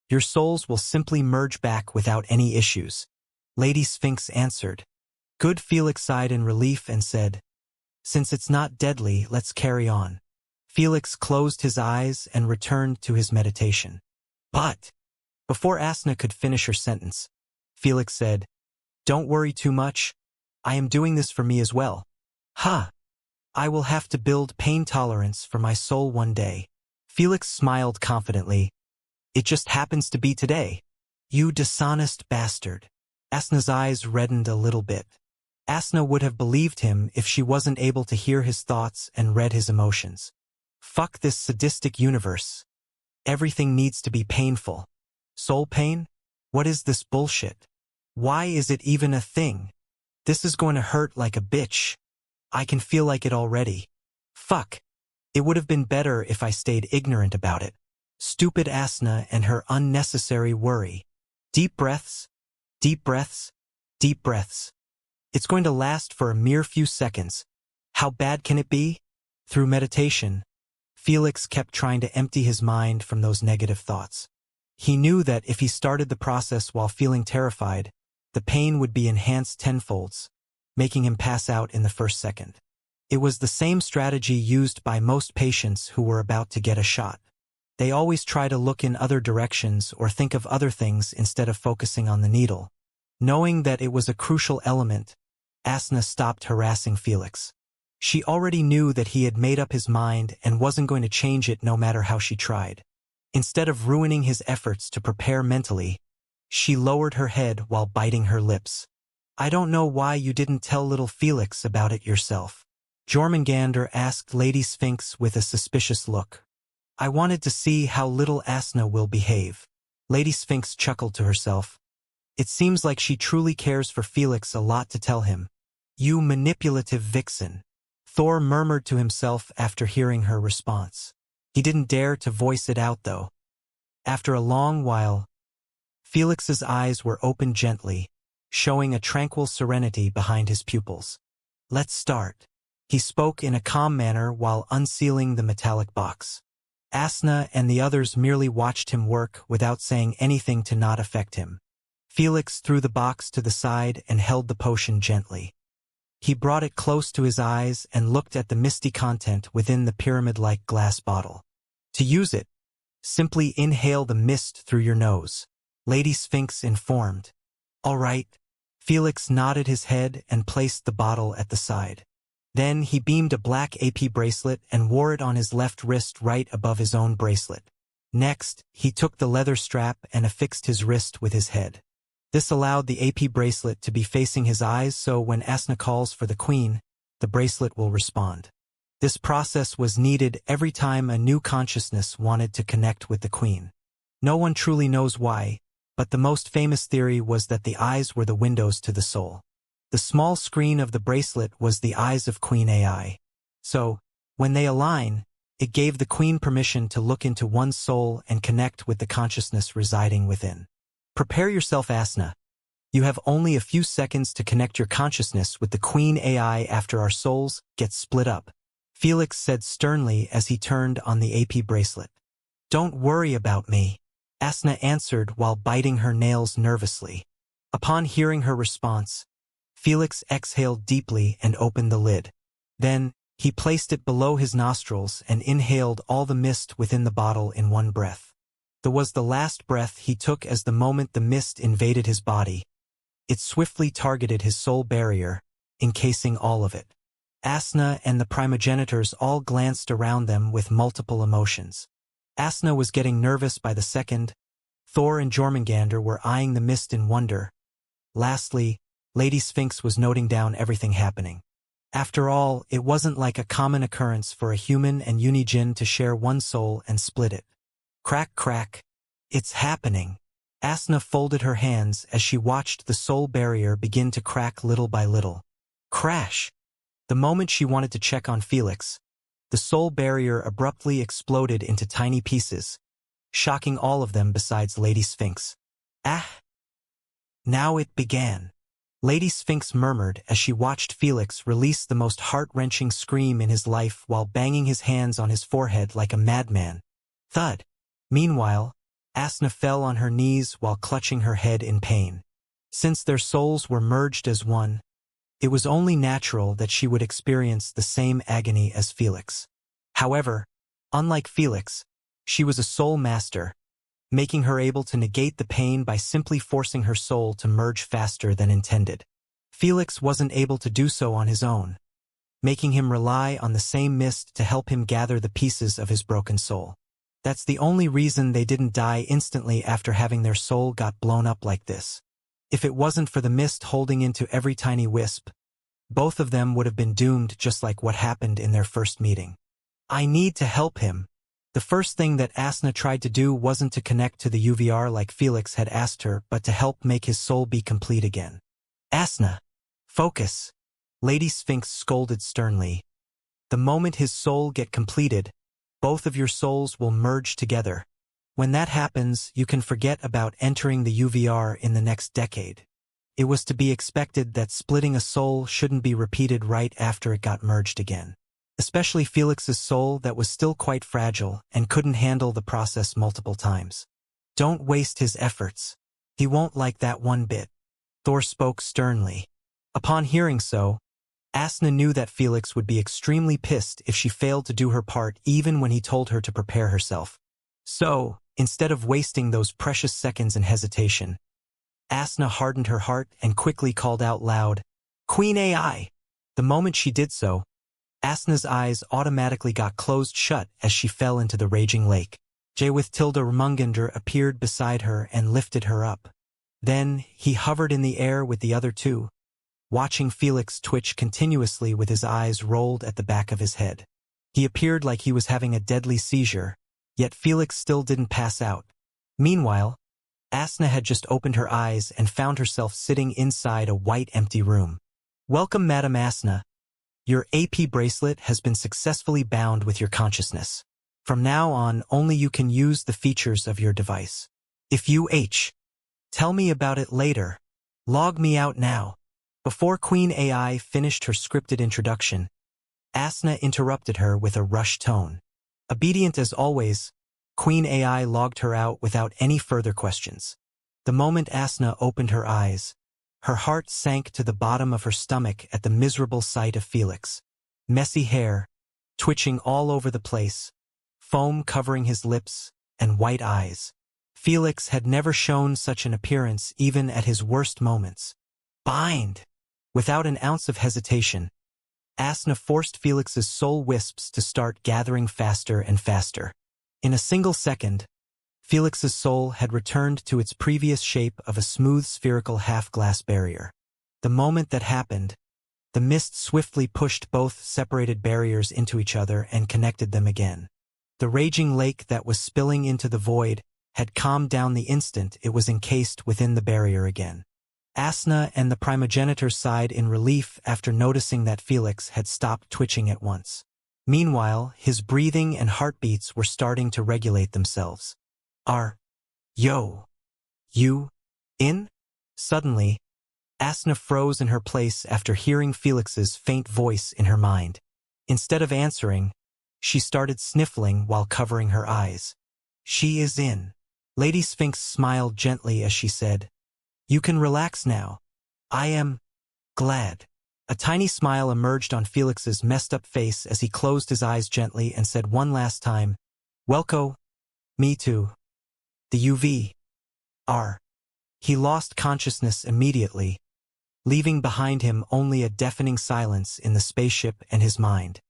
[SPEAKER 1] your souls will simply merge back without any issues, Lady Sphinx answered. Good. Felix sighed in relief and said, since it's not deadly, let's carry on. Felix closed his eyes and returned to his meditation. But, before Asna could finish her sentence, Felix said, don't worry too much. I am doing this for me as well. I will have to build pain tolerance for my soul one day. Felix smiled confidently. It just happens to be today. You dishonest bastard. Asna's eyes reddened a little bit. Asna would have believed him if she wasn't able to hear his thoughts and read his emotions. Fuck this sadistic universe. Everything needs to be painful. Soul pain? What is this bullshit? Why is it even a thing? This is going to hurt like a bitch. I can feel like it already. Fuck. It would have been better if I stayed ignorant about it. Stupid Asna and her unnecessary worry. Deep breaths. Deep breaths. Deep breaths. It's going to last for a mere few seconds. How bad can it be? Through meditation, Felix kept trying to empty his mind from those negative thoughts. He knew that if he started the process while feeling terrified, the pain would be enhanced tenfolds, making him pass out in the first second. It was the same strategy used by most patients who were about to get a shot. They always try to look in other directions or think of other things instead of focusing on the needle. Knowing that it was a crucial element, Asna stopped harassing Felix. She already knew that he had made up his mind and wasn't going to change it no matter how she tried. Instead of ruining his efforts to prepare mentally, she lowered her head while biting her lips. I don't know why you didn't tell little Felix about it yourself, Jormungandr asked Lady Sphinx with a suspicious look. I wanted to see how little Asna will behave. Lady Sphinx chuckled to herself. It seems like she truly cares for Felix a lot to tell him. You manipulative vixen, Thor murmured to himself after hearing her response. He didn't dare to voice it out, though. After a long while, Felix's eyes were opened gently, showing a tranquil serenity behind his pupils. Let's start. He spoke in a calm manner while unsealing the metallic box. Asna and the others merely watched him work without saying anything to not affect him. Felix threw the box to the side and held the potion gently. He brought it close to his eyes and looked at the misty content within the pyramid-like glass bottle. To use it, simply inhale the mist through your nose, Lady Sphinx informed. All right. Felix nodded his head and placed the bottle at the side. Then he beamed a black AP bracelet and wore it on his left wrist right above his own bracelet. Next, he took the leather strap and affixed his wrist with his head. This allowed the AP bracelet to be facing his eyes, so when Asna calls for the queen, the bracelet will respond. This process was needed every time a new consciousness wanted to connect with the queen. No one truly knows why, but the most famous theory was that the eyes were the windows to the soul. The small screen of the bracelet was the eyes of Queen AI. So, when they align, it gave the queen permission to look into one's soul and connect with the consciousness residing within. Prepare yourself, Asna. You have only a few seconds to connect your consciousness with the Queen AI after our souls get split up, Felix said sternly as he turned on the AP bracelet. Don't worry about me, Asna answered while biting her nails nervously. Upon hearing her response, Felix exhaled deeply and opened the lid. Then, he placed it below his nostrils and inhaled all the mist within the bottle in one breath. That was the last breath he took as the moment the mist invaded his body. It swiftly targeted his soul barrier, encasing all of it. Asna and the primogenitors all glanced around them with multiple emotions. Asna was getting nervous by the second. Thor and Jormungandr were eyeing the mist in wonder. Lastly, Lady Sphinx was noting down everything happening. After all, it wasn't like a common occurrence for a human and Unijin to share one soul and split it. Crack, crack. It's happening. Asna folded her hands as she watched the soul barrier begin to crack little by little. Crash! The moment she wanted to check on Felix, the soul barrier abruptly exploded into tiny pieces, shocking all of them besides Lady Sphinx. Ah! Now it began. Lady Sphinx murmured as she watched Felix release the most heart-wrenching scream in his life while banging his hands on his forehead like a madman. Thud. Meanwhile, Asna fell on her knees while clutching her head in pain. Since their souls were merged as one, it was only natural that she would experience the same agony as Felix. However, unlike Felix, she was a soul master, making her able to negate the pain by simply forcing her soul to merge faster than intended. Felix wasn't able to do so on his own, making him rely on the same mist to help him gather the pieces of his broken soul. That's the only reason they didn't die instantly after having their soul got blown up like this. If it wasn't for the mist holding into every tiny wisp, both of them would have been doomed just like what happened in their first meeting. I need to help him. The first thing that Asna tried to do wasn't to connect to the UVR like Felix had asked her, but to help make his soul be complete again. Asna! Focus! Lady Sphinx scolded sternly. The moment his soul get completed, both of your souls will merge together. When that happens, you can forget about entering the UVR in the next decade. It was to be expected that splitting a soul shouldn't be repeated right after it got merged again. Especially Felix's soul that was still quite fragile and couldn't handle the process multiple times. Don't waste his efforts. He won't like that one bit. Thor spoke sternly. Upon hearing so, Asna knew that Felix would be extremely pissed if she failed to do her part even when he told her to prepare herself. So, instead of wasting those precious seconds in hesitation, Asna hardened her heart and quickly called out loud, Queen AI! The moment she did so, Asna's eyes automatically got closed shut as she fell into the raging lake. Jormungandr appeared beside her and lifted her up. Then, he hovered in the air with the other two, watching Felix twitch continuously with his eyes rolled at the back of his head. He appeared like he was having a deadly seizure, yet Felix still didn't pass out. Meanwhile, Asna had just opened her eyes and found herself sitting inside a white empty room. Welcome, Madam Asna. Your AP bracelet has been successfully bound with your consciousness. From now on, only you can use the features of your device. If you tell me about it later. Log me out now. Before Queen AI finished her scripted introduction, Asna interrupted her with a rushed tone. Obedient as always, Queen AI logged her out without any further questions. The moment Asna opened her eyes, her heart sank to the bottom of her stomach at the miserable sight of Felix. Messy hair, twitching all over the place, foam covering his lips, and white eyes. Felix had never shown such an appearance even at his worst moments. Bind! Without an ounce of hesitation, Asna forced Felix's soul wisps to start gathering faster and faster. In a single second, Felix's soul had returned to its previous shape of a smooth spherical half-glass barrier. The moment that happened, the mist swiftly pushed both separated barriers into each other and connected them again. The raging lake that was spilling into the void had calmed down the instant it was encased within the barrier again. Asna and the primogenitor sighed in relief after noticing that Felix had stopped twitching at once. Meanwhile, his breathing and heartbeats were starting to regulate themselves. You in? Suddenly, Asna froze in her place after hearing Felix's faint voice in her mind. Instead of answering, she started sniffling while covering her eyes. She is in. Lady Sphinx smiled gently as she said, "You can relax now. I am glad." A tiny smile emerged on Felix's messed-up face as he closed his eyes gently and said one last time, "Welco, me too. The UV-R." He lost consciousness immediately, leaving behind him only a deafening silence in the spaceship and his mind.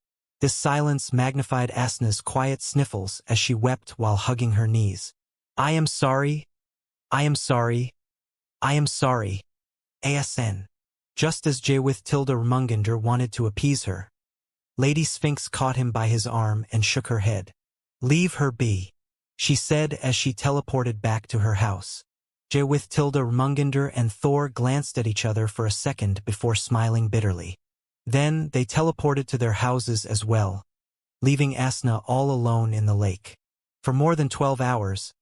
[SPEAKER 1] This silence magnified Asna's quiet sniffles as she wept while hugging her knees. "I am sorry. I am sorry. I am sorry. ASN." Just as Tilda Ermengarde wanted to appease her, Lady Sphinx caught him by his arm and shook her head. "Leave her be," she said as she teleported back to her house. Tilda Ermengarde and Thor glanced at each other for a second before smiling bitterly. Then they teleported to their houses as well, leaving Asna all alone in the lake. For more than 12 hours,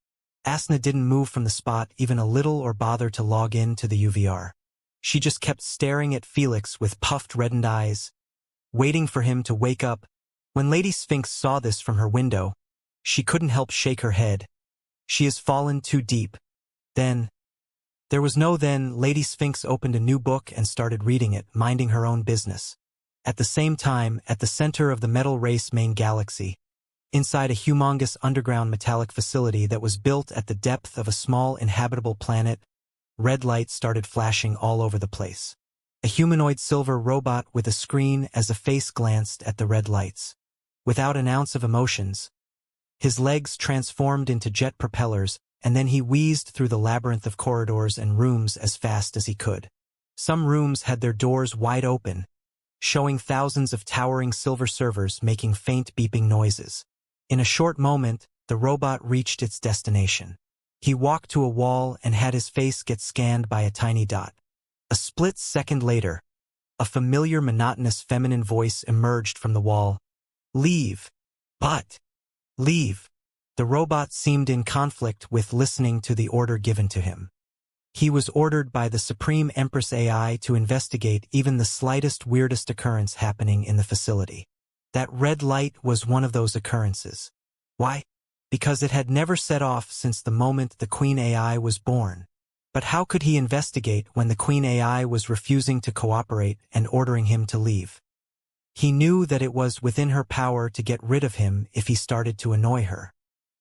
[SPEAKER 1] Asna didn't move from the spot even a little or bother to log in to the UVR. She just kept staring at Felix with puffed reddened eyes, waiting for him to wake up. When Lady Sphinx saw this from her window, she couldn't help shake her head. She has fallen too deep. Then, there was no then, Lady Sphinx opened a new book and started reading it, minding her own business. At the same time, at the center of the metal race main galaxy, inside a humongous underground metallic facility that was built at the depth of a small inhabitable planet, red lights started flashing all over the place. A humanoid silver robot with a screen as a face glanced at the red lights. Without an ounce of emotions, his legs transformed into jet propellers, and then he wheezed through the labyrinth of corridors and rooms as fast as he could. Some rooms had their doors wide open, showing thousands of towering silver servers making faint beeping noises. In a short moment, the robot reached its destination. He walked to a wall and had his face get scanned by a tiny dot. A split second later, a familiar monotonous feminine voice emerged from the wall. "Leave. But. Leave." The robot seemed in conflict with listening to the order given to him. He was ordered by the Supreme Empress AI to investigate even the slightest weirdest occurrence happening in the facility. That red light was one of those occurrences. Why? Because it had never set off since the moment the Queen AI was born. But how could he investigate when the Queen AI was refusing to cooperate and ordering him to leave? He knew that it was within her power to get rid of him if he started to annoy her.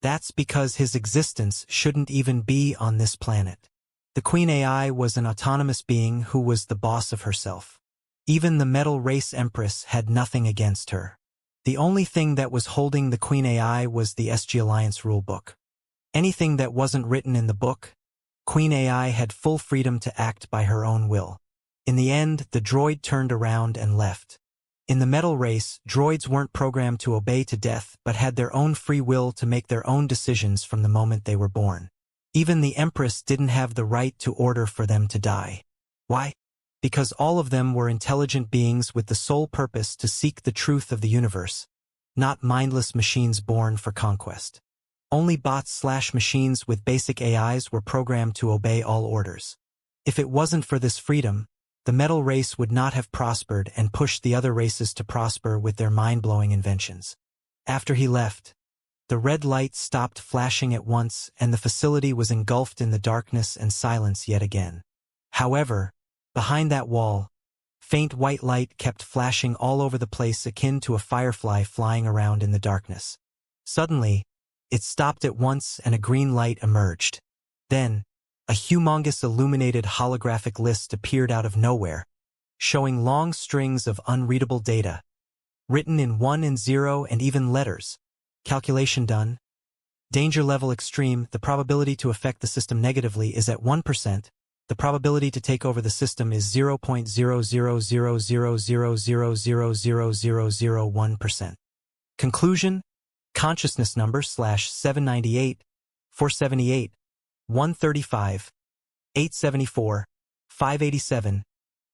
[SPEAKER 1] That's because his existence shouldn't even be on this planet. The Queen AI was an autonomous being who was the boss of herself. Even the Metal Race Empress had nothing against her. The only thing that was holding the Queen AI was the SG Alliance rulebook. Anything that wasn't written in the book, Queen AI had full freedom to act by her own will. In the end, the droid turned around and left. In the Metal Race, droids weren't programmed to obey to death but had their own free will to make their own decisions from the moment they were born. Even the Empress didn't have the right to order for them to die. Why? because all of them were intelligent beings with the sole purpose to seek the truth of the universe, not mindless machines born for conquest. Only bots/machines with basic AIs were programmed to obey all orders. If it wasn't for this freedom, the metal race would not have prospered and pushed the other races to prosper with their mind-blowing inventions. After he left, the red light stopped flashing at once and the facility was engulfed in the darkness and silence yet again. However, behind that wall, faint white light kept flashing all over the place akin to a firefly flying around in the darkness. Suddenly, it stopped at once and a green light emerged. Then, a humongous illuminated holographic list appeared out of nowhere, showing long strings of unreadable data, written in 1 and 0 and even letters. Calculation done. Danger level extreme. The probability to affect the system negatively is at 1%. The probability to take over the system is 0.00000000001%. Conclusion: consciousness number /798, 478, 135, 874, 587,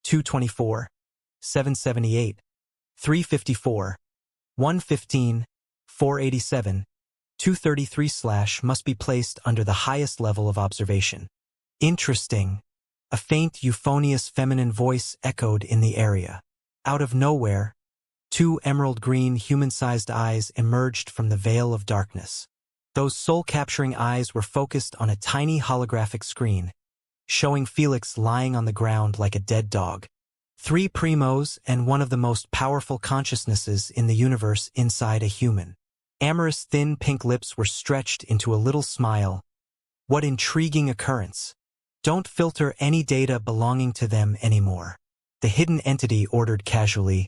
[SPEAKER 1] 224, 778, 354, 115, 487, 233 must be placed under the highest level of observation. Interesting. A faint euphonious feminine voice echoed in the area. Out of nowhere, 2 emerald-green human-sized eyes emerged from the veil of darkness. Those soul-capturing eyes were focused on a tiny holographic screen, showing Felix lying on the ground like a dead dog. 3 primos and one of the most powerful consciousnesses in the universe inside a human. Amorous thin pink lips were stretched into a little smile. What intriguing occurrence. Don't filter any data belonging to them anymore. The hidden entity ordered casually.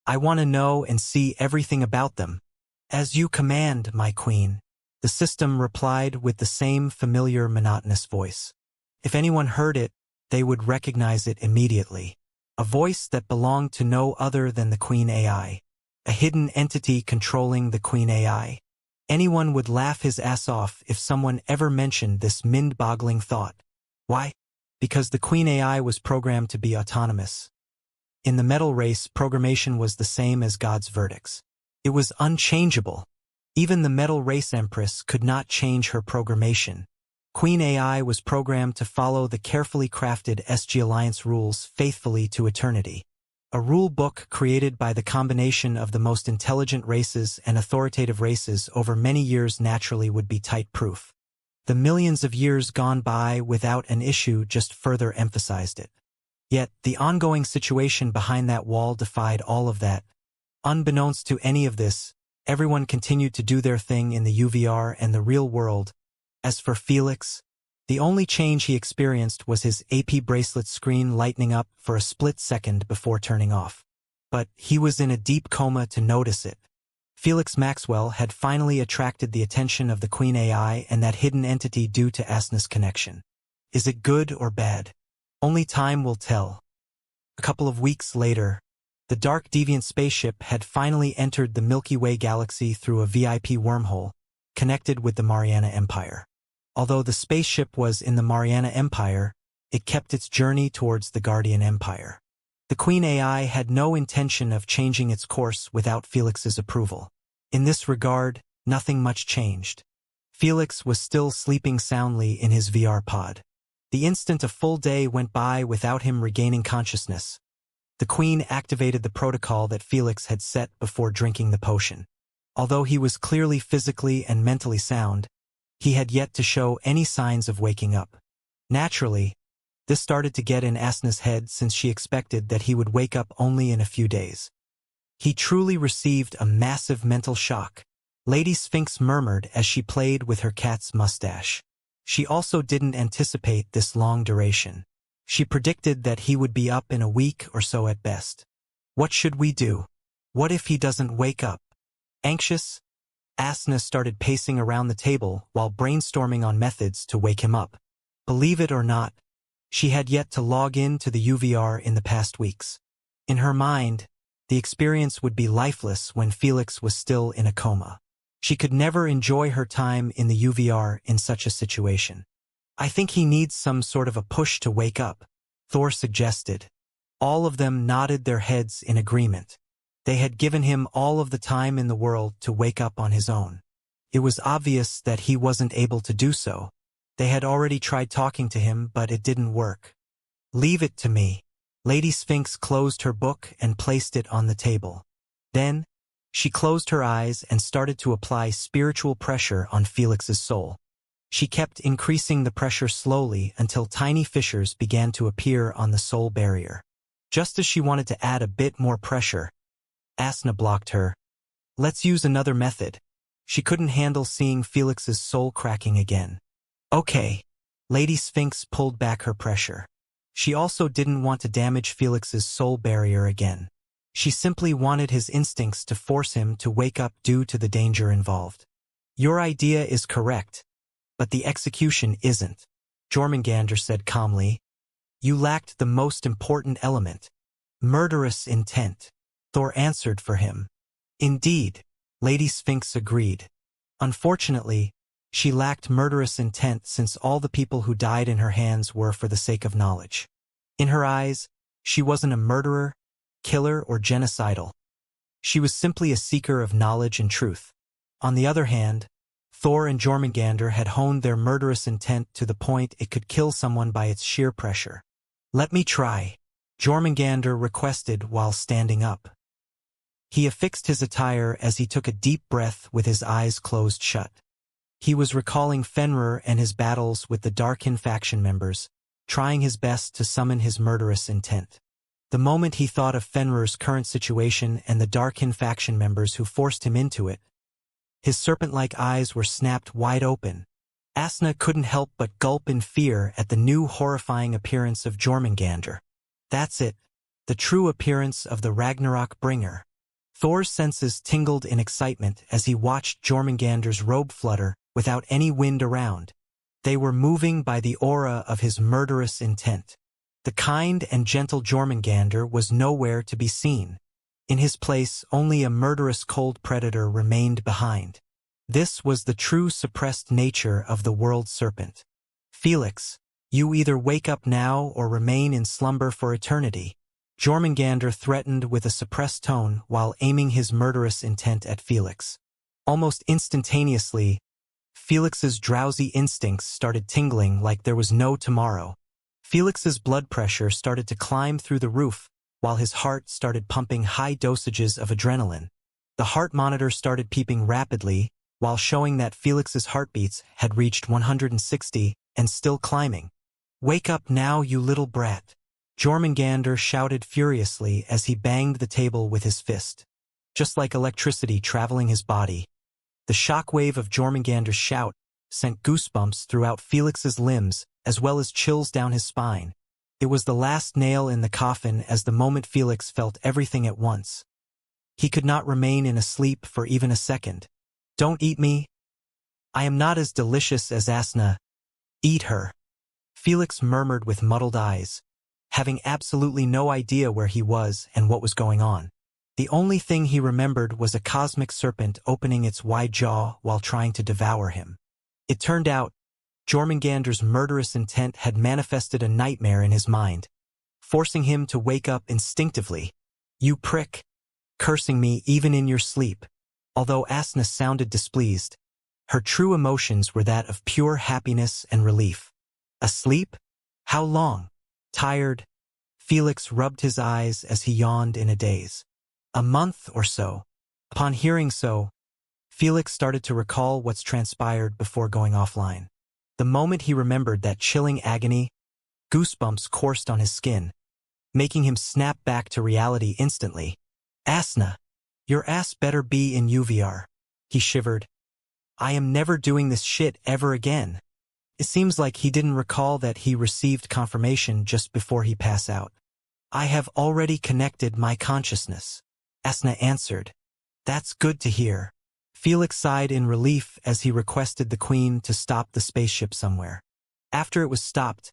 [SPEAKER 1] I want to know and see everything about them. As you command, my queen. The system replied with the same familiar monotonous voice. If anyone heard it, they would recognize it immediately. A voice that belonged to no other than the Queen AI. A hidden entity controlling the Queen AI. Anyone would laugh his ass off if someone ever mentioned this mind-boggling thought. Why? Because the Queen AI was programmed to be autonomous. In the metal race, programmation was the same as God's verdicts. It was unchangeable. Even the metal race empress could not change her programmation. Queen AI was programmed to follow the carefully crafted SG Alliance rules faithfully to eternity. A rule book created by the combination of the most intelligent races and authoritative races over many years naturally would be type-proof. The millions of years gone by without an issue just further emphasized it. Yet, the ongoing situation behind that wall defied all of that. Unbeknownst to any of this, everyone continued to do their thing in the UVR and the real world. As for Felix, the only change he experienced was his AP bracelet screen lighting up for a split second before turning off. But he was in a deep coma to notice it. Felix Maxwell had finally attracted the attention of the Queen AI and that hidden entity due to Asna's connection. Is it good or bad? Only time will tell. A couple of weeks later, the Dark Deviant spaceship had finally entered the Milky Way galaxy through a VIP wormhole, connected with the Mariana Empire. Although the spaceship was in the Mariana Empire, it kept its journey towards the Guardian Empire. The Queen AI had no intention of changing its course without Felix's approval. In this regard, nothing much changed. Felix was still sleeping soundly in his VR pod. The instant a full day went by without him regaining consciousness, the Queen activated the protocol that Felix had set before drinking the potion. Although he was clearly physically and mentally sound, he had yet to show any signs of waking up. Naturally, this started to get in Asna's head since she expected that he would wake up only in a few days. He truly received a massive mental shock, Lady Sphinx murmured as she played with her cat's mustache. She also didn't anticipate this long duration. She predicted that he would be up in a week or so at best. What should we do? What if he doesn't wake up? Anxious, Asna started pacing around the table while brainstorming on methods to wake him up. Believe it or not, she had yet to log in to the UVR in the past weeks. In her mind, the experience would be lifeless when Felix was still in a coma. She could never enjoy her time in the UVR in such a situation. I think he needs some sort of a push to wake up, Thor suggested. All of them nodded their heads in agreement. They had given him all of the time in the world to wake up on his own. It was obvious that he wasn't able to do so. They had already tried talking to him, but it didn't work. "Leave it to me." Lady Sphinx closed her book and placed it on the table. Then, she closed her eyes and started to apply spiritual pressure on Felix's soul. She kept increasing the pressure slowly until tiny fissures began to appear on the soul barrier. Just as she wanted to add a bit more pressure, Asna blocked her. "Let's use another method." She couldn't handle seeing Felix's soul cracking again. "Okay." Lady Sphinx pulled back her pressure. She also didn't want to damage Felix's soul barrier again. She simply wanted his instincts to force him to wake up due to the danger involved. "Your idea is correct, but the execution isn't," Jormungandr said calmly. "You lacked the most important element, murderous intent." Thor answered for him. "Indeed," Lady Sphinx agreed. "Unfortunately, she lacked murderous intent since all the people who died in her hands were for the sake of knowledge. In her eyes, she wasn't a murderer, killer, or genocidal. She was simply a seeker of knowledge and truth." On the other hand, Thor and Jormungandr had honed their murderous intent to the point it could kill someone by its sheer pressure. "Let me try," Jormungandr requested while standing up. He affixed his attire as he took a deep breath with his eyes closed shut. He was recalling Fenrir and his battles with the Darkin faction members, trying his best to summon his murderous intent. The moment he thought of Fenrir's current situation and the Darkin faction members who forced him into it, his serpent-like eyes were snapped wide open. Asna couldn't help but gulp in fear at the new horrifying appearance of Jormungandr. That's it, the true appearance of the Ragnarok bringer. Thor's senses tingled in excitement as he watched Jormungandr's robe flutter without any wind around. They were moving by the aura of his murderous intent. The kind and gentle Jormungandr was nowhere to be seen. In his place, only a murderous cold predator remained behind. This was the true suppressed nature of the world serpent. "Felix, you either wake up now or remain in slumber for eternity," Jormungandr threatened with a suppressed tone while aiming his murderous intent at Felix. Almost instantaneously, Felix's drowsy instincts started tingling like there was no tomorrow. Felix's blood pressure started to climb through the roof, while his heart started pumping high dosages of adrenaline. The heart monitor started peeping rapidly, while showing that Felix's heartbeats had reached 160 and still climbing. "Wake up now, you little brat," Jormungandr shouted furiously as he banged the table with his fist. Just like electricity traveling his body, the shockwave of Jormungandr's shout sent goosebumps throughout Felix's limbs as well as chills down his spine. It was the last nail in the coffin as the moment Felix felt everything at once. He could not remain in a sleep for even a second. "Don't eat me. I am not as delicious as Asna. Eat her," Felix murmured with muddled eyes, having absolutely no idea where he was and what was going on. The only thing he remembered was a cosmic serpent opening its wide jaw while trying to devour him. It turned out, Jormungandr's murderous intent had manifested a nightmare in his mind, forcing him to wake up instinctively. "You prick, cursing me even in your sleep." Although Asna sounded displeased, her true emotions were that of pure happiness and relief. "Asleep? How long?" Tired, Felix rubbed his eyes as he yawned in a daze. "A month or so." Upon hearing so, Felix started to recall what's transpired before going offline. The moment he remembered that chilling agony, goosebumps coursed on his skin, making him snap back to reality instantly. "Asna, your ass better be in UVR," he shivered. "I am never doing this shit ever again." It seems like he didn't recall that he received confirmation just before he passed out. "I have already connected my consciousness," Asna answered. "That's good to hear." Felix sighed in relief as he requested the Queen to stop the spaceship somewhere. After it was stopped,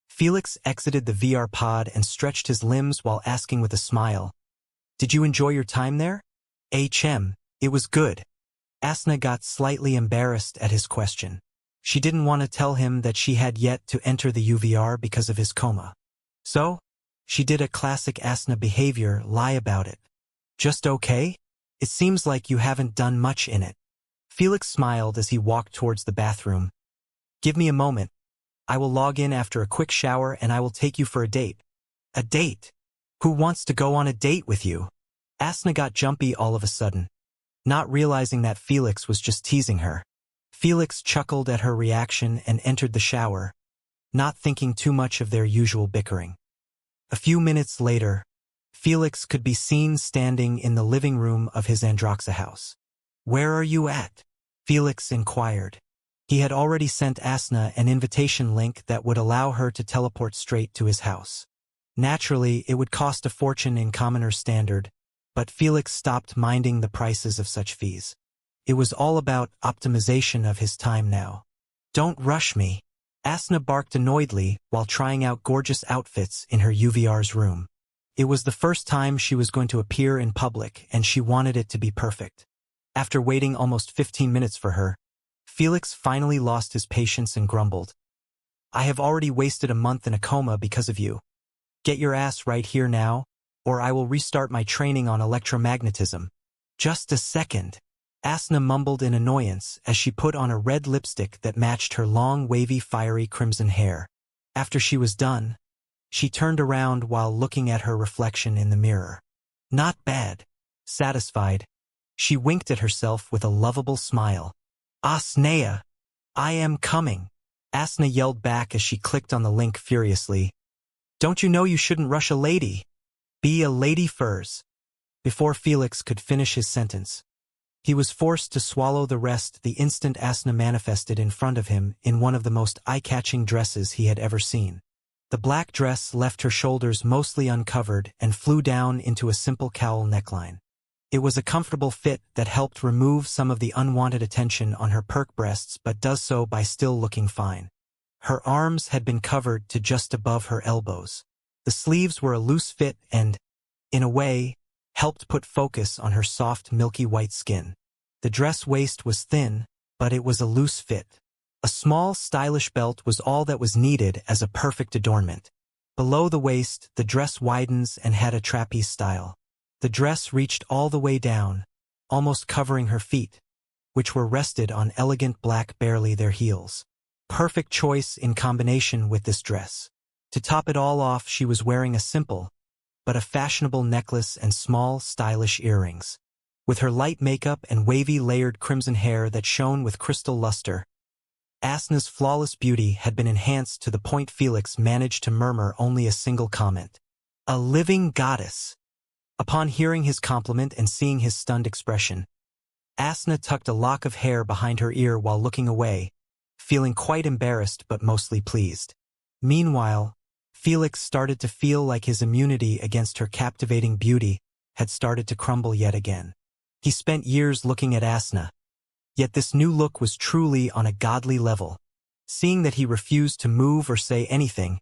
[SPEAKER 1] Felix exited the VR pod and stretched his limbs while asking with a smile, "Did you enjoy your time there?" "HM, it was good." Asna got slightly embarrassed at his question. She didn't want to tell him that she had yet to enter the UVR because of his coma. "So?" She did a classic Asna behavior, lie about it. Just okay? It seems like you haven't done much in it. Felix smiled as he walked towards the bathroom. Give me a moment. I will log in after a quick shower and I will take you for a date. A date? Who wants to go on a date with you? Asna got jumpy all of a sudden, not realizing that Felix was just teasing her. Felix chuckled at her reaction and entered the shower, not thinking too much of their usual bickering. A few minutes later, Felix could be seen standing in the living room of his Androxa house. Where are you at? Felix inquired. He had already sent Asna an invitation link that would allow her to teleport straight to his house. Naturally, it would cost a fortune in commoner standard, but Felix stopped minding the prices of such fees. It was all about optimization of his time now. Don't rush me. Asna barked annoyedly while trying out gorgeous outfits in her UVR's room. It was the first time she was going to appear in public and she wanted it to be perfect. After waiting almost 15 minutes for her, Felix finally lost his patience and grumbled. I have already wasted a month in a coma because of you. Get your ass right here now, or I will restart my training on electromagnetism. Just a second. Asna mumbled in annoyance as she put on a red lipstick that matched her long, wavy, fiery crimson hair. After she was done, she turned around while looking at her reflection in the mirror. Not bad. Satisfied, she winked at herself with a lovable smile. Asnea! I am coming! Asna yelled back as she clicked on the link furiously. Don't you know you shouldn't rush a lady? Be a lady first. Before Felix could finish his sentence, he was forced to swallow the rest the instant Asna manifested in front of him in one of the most eye-catching dresses he had ever seen. The black dress left her shoulders mostly uncovered and flew down into a simple cowl neckline. It was a comfortable fit that helped remove some of the unwanted attention on her perk breasts but does so by still looking fine. Her arms had been covered to just above her elbows. The sleeves were a loose fit and, in a way, helped put focus on her soft, milky white skin. The dress waist was thin, but it was a loose fit. A small, stylish belt was all that was needed as a perfect adornment. Below the waist, the dress widens and had a trapeze style. The dress reached all the way down, almost covering her feet, which were rested on elegant black barely their heels. Perfect choice in combination with this dress. To top it all off, she was wearing a simple, but a fashionable necklace and small, stylish earrings. With her light makeup and wavy layered crimson hair that shone with crystal luster, Asna's flawless beauty had been enhanced to the point Felix managed to murmur only a single comment. A living goddess. Upon hearing his compliment and seeing his stunned expression, Asna tucked a lock of hair behind her ear while looking away, feeling quite embarrassed but mostly pleased. Meanwhile, Felix started to feel like his immunity against her captivating beauty had started to crumble yet again. He spent years looking at Asna, yet this new look was truly on a godly level. Seeing that he refused to move or say anything,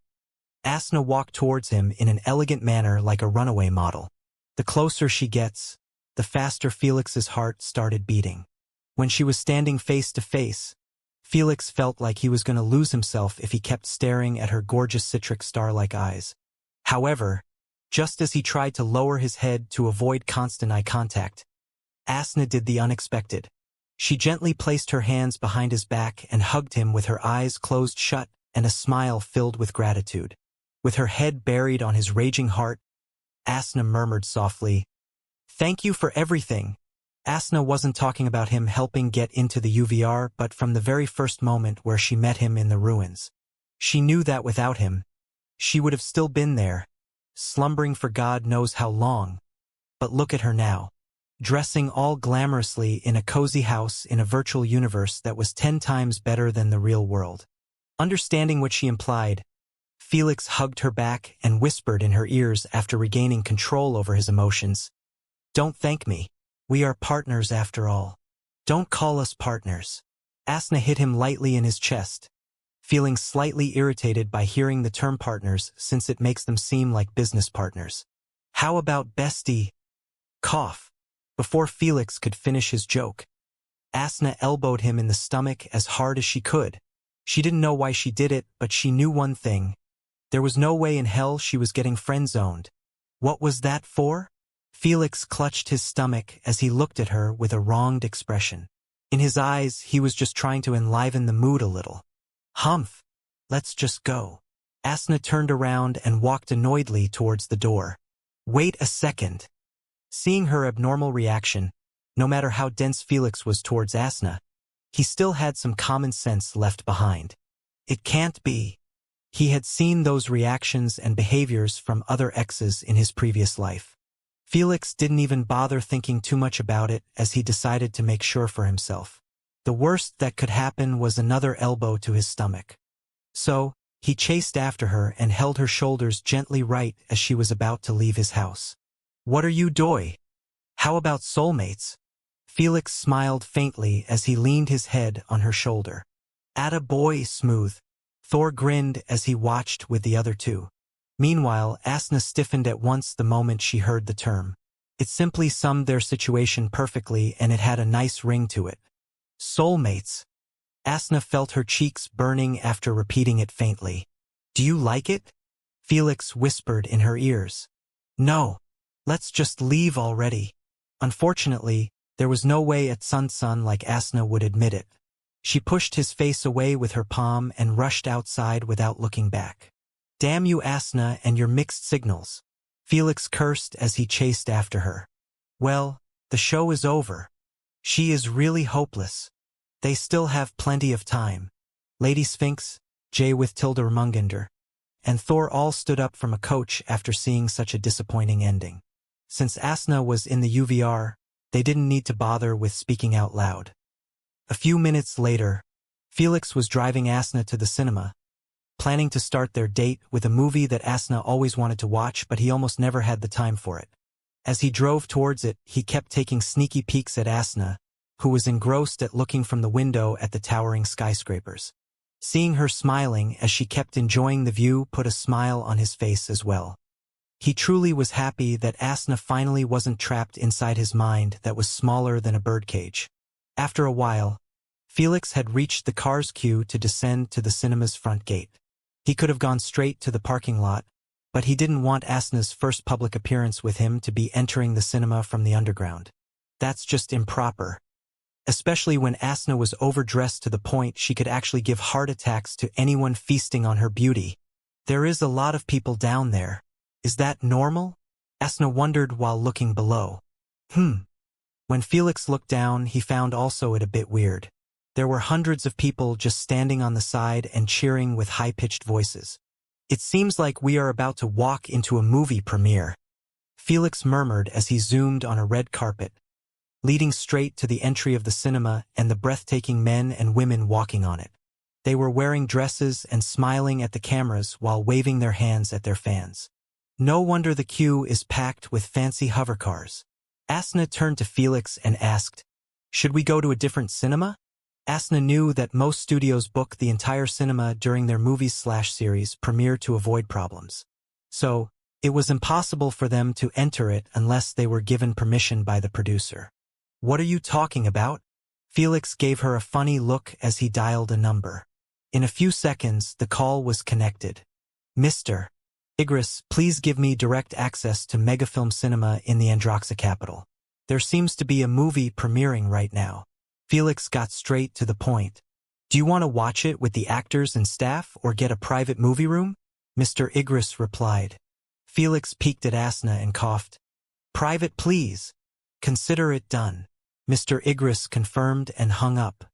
[SPEAKER 1] Asna walked towards him in an elegant manner like a runaway model. The closer she gets, the faster Felix's heart started beating. When she was standing face to face, Felix felt like he was going to lose himself if he kept staring at her gorgeous citric star-like eyes. However, just as he tried to lower his head to avoid constant eye contact, Asna did the unexpected. She gently placed her hands behind his back and hugged him with her eyes closed shut and a smile filled with gratitude. With her head buried on his raging heart, Asna murmured softly, "Thank you for everything." Asna wasn't talking about him helping get into the UVR, but from the very first moment where she met him in the ruins. She knew that without him, she would have still been there, slumbering for God knows how long. But look at her now, dressing all glamorously in a cozy house in a virtual universe that was 10 times better than the real world. Understanding what she implied, Felix hugged her back and whispered in her ears after regaining control over his emotions. "Don't thank me. We are partners after all. Don't call us partners." Asna hit him lightly in his chest, feeling slightly irritated by hearing the term partners since it makes them seem like business partners. "How about bestie?" Cough. Before Felix could finish his joke, Asna elbowed him in the stomach as hard as she could. She didn't know why she did it, but she knew one thing. There was no way in hell she was getting friend-zoned. What was that for? Felix clutched his stomach as he looked at her with a wronged expression. In his eyes, he was just trying to enliven the mood a little. Humph! Let's just go. Asna turned around and walked annoyedly towards the door. Wait a second. Seeing her abnormal reaction, no matter how dense Felix was towards Asna, he still had some common sense left behind. It can't be. He had seen those reactions and behaviors from other exes in his previous life. Felix didn't even bother thinking too much about it as he decided to make sure for himself. The worst that could happen was another elbow to his stomach. So, he chased after her and held her shoulders gently right as she was about to leave his house. What are you doing? How about soulmates? Felix smiled faintly as he leaned his head on her shoulder. Atta boy, smooth. Thor grinned as he watched with the other two. Meanwhile, Asna stiffened at once the moment she heard the term. It simply summed their situation perfectly and it had a nice ring to it. Soulmates. Asna felt her cheeks burning after repeating it faintly. Do you like it? Felix whispered in her ears. No. Let's just leave already. Unfortunately, there was no way a Sun like Asna would admit it. She pushed his face away with her palm and rushed outside without looking back. Damn you, Asna, and your mixed signals. Felix cursed as he chased after her. Well, the show is over. She is really hopeless. They still have plenty of time. Lady Sphinx, Jay with Tilda Ermungandr, and Thor all stood up from a coach after seeing such a disappointing ending. Since Asna was in the UVR, they didn't need to bother with speaking out loud. A few minutes later, Felix was driving Asna to the cinema, planning to start their date with a movie that Asna always wanted to watch, but he almost never had the time for it. As he drove towards it, he kept taking sneaky peeks at Asna, who was engrossed at looking from the window at the towering skyscrapers. Seeing her smiling as she kept enjoying the view put a smile on his face as well. He truly was happy that Asna finally wasn't trapped inside his mind that was smaller than a birdcage. After a while, Felix had reached the car's queue to descend to the cinema's front gate. He could have gone straight to the parking lot, but he didn't want Asna's first public appearance with him to be entering the cinema from the underground. That's just improper. Especially when Asna was overdressed to the point she could actually give heart attacks to anyone feasting on her beauty. There is a lot of people down there. Is that normal? Asna wondered while looking below. When Felix looked down, he found also it a bit weird. There were hundreds of people just standing on the side and cheering with high-pitched voices. It seems like we are about to walk into a movie premiere, Felix murmured as he zoomed on a red carpet, leading straight to the entry of the cinema and the breathtaking men and women walking on it. They were wearing dresses and smiling at the cameras while waving their hands at their fans. No wonder the queue is packed with fancy hovercars. Asna turned to Felix and asked, "Should we go to a different cinema?" Asna knew that most studios book the entire cinema during their movies/series premiere to avoid problems. So, it was impossible for them to enter it unless they were given permission by the producer. "What are you talking about?" Felix gave her a funny look as he dialed a number. In a few seconds, the call was connected. "Mr. Igris, please give me direct access to Megafilm Cinema in the Androxa capital. There seems to be a movie premiering right now." Felix got straight to the point. "Do you want to watch it with the actors and staff or get a private movie room?" Mr. Igris replied. Felix peeked at Asna and coughed. "Private, please. Consider it done." Mr. Igris confirmed and hung up.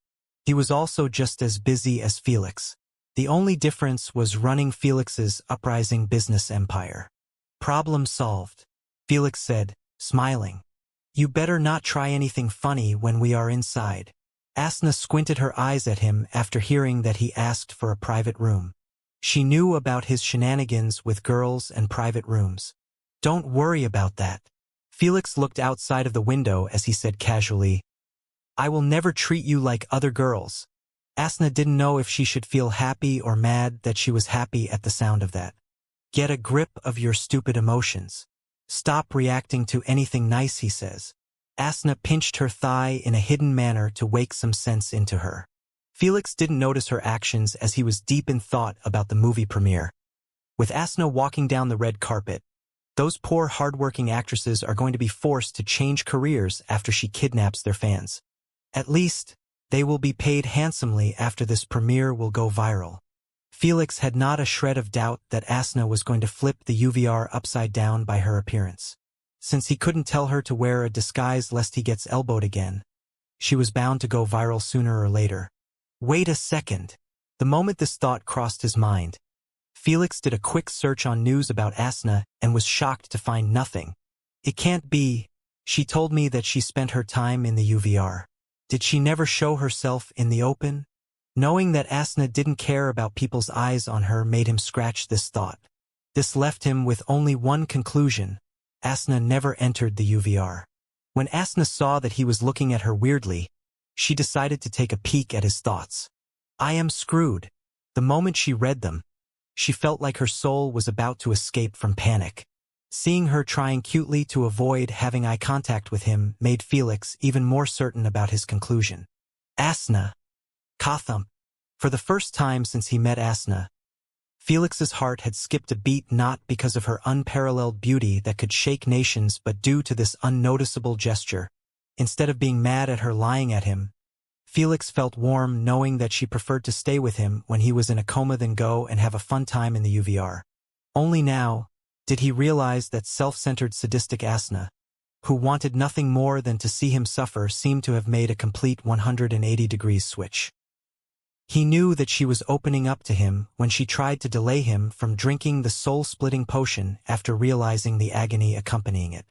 [SPEAKER 1] He was also just as busy as Felix. The only difference was running Felix's uprising business empire. "Problem solved," Felix said, smiling. "You better not try anything funny when we are inside." Asna squinted her eyes at him after hearing that he asked for a private room. She knew about his shenanigans with girls and private rooms. "Don't worry about that." Felix looked outside of the window as he said casually, "I will never treat you like other girls." Asna didn't know if she should feel happy or mad that she was happy at the sound of that. "Get a grip of your stupid emotions. Stop reacting to anything nice he says." Asna pinched her thigh in a hidden manner to wake some sense into her. Felix didn't notice her actions as he was deep in thought about the movie premiere. With Asna walking down the red carpet, those poor hard-working actresses are going to be forced to change careers after she kidnaps their fans. At least, they will be paid handsomely after this premiere will go viral. Felix had not a shred of doubt that Asna was going to flip the UVR upside down by her appearance. Since he couldn't tell her to wear a disguise lest he gets elbowed again, she was bound to go viral sooner or later. Wait a second. The moment this thought crossed his mind, Felix did a quick search on news about Asna and was shocked to find nothing. It can't be. She told me that she spent her time in the UVR. Did she never show herself in the open? Knowing that Asna didn't care about people's eyes on her made him scratch this thought. This left him with only one conclusion. Asna never entered the UVR. When Asna saw that he was looking at her weirdly, she decided to take a peek at his thoughts. I am screwed. The moment she read them, she felt like her soul was about to escape from panic. Seeing her trying cutely to avoid having eye contact with him made Felix even more certain about his conclusion. Asna. Kathump. For the first time since he met Asna, Felix's heart had skipped a beat, not because of her unparalleled beauty that could shake nations but due to this unnoticeable gesture. Instead of being mad at her lying at him, Felix felt warm knowing that she preferred to stay with him when he was in a coma than go and have a fun time in the UVR. Only now did he realize that self-centered sadistic Asna, who wanted nothing more than to see him suffer, seemed to have made a complete 180-degree switch. He knew that she was opening up to him when she tried to delay him from drinking the soul-splitting potion after realizing the agony accompanying it.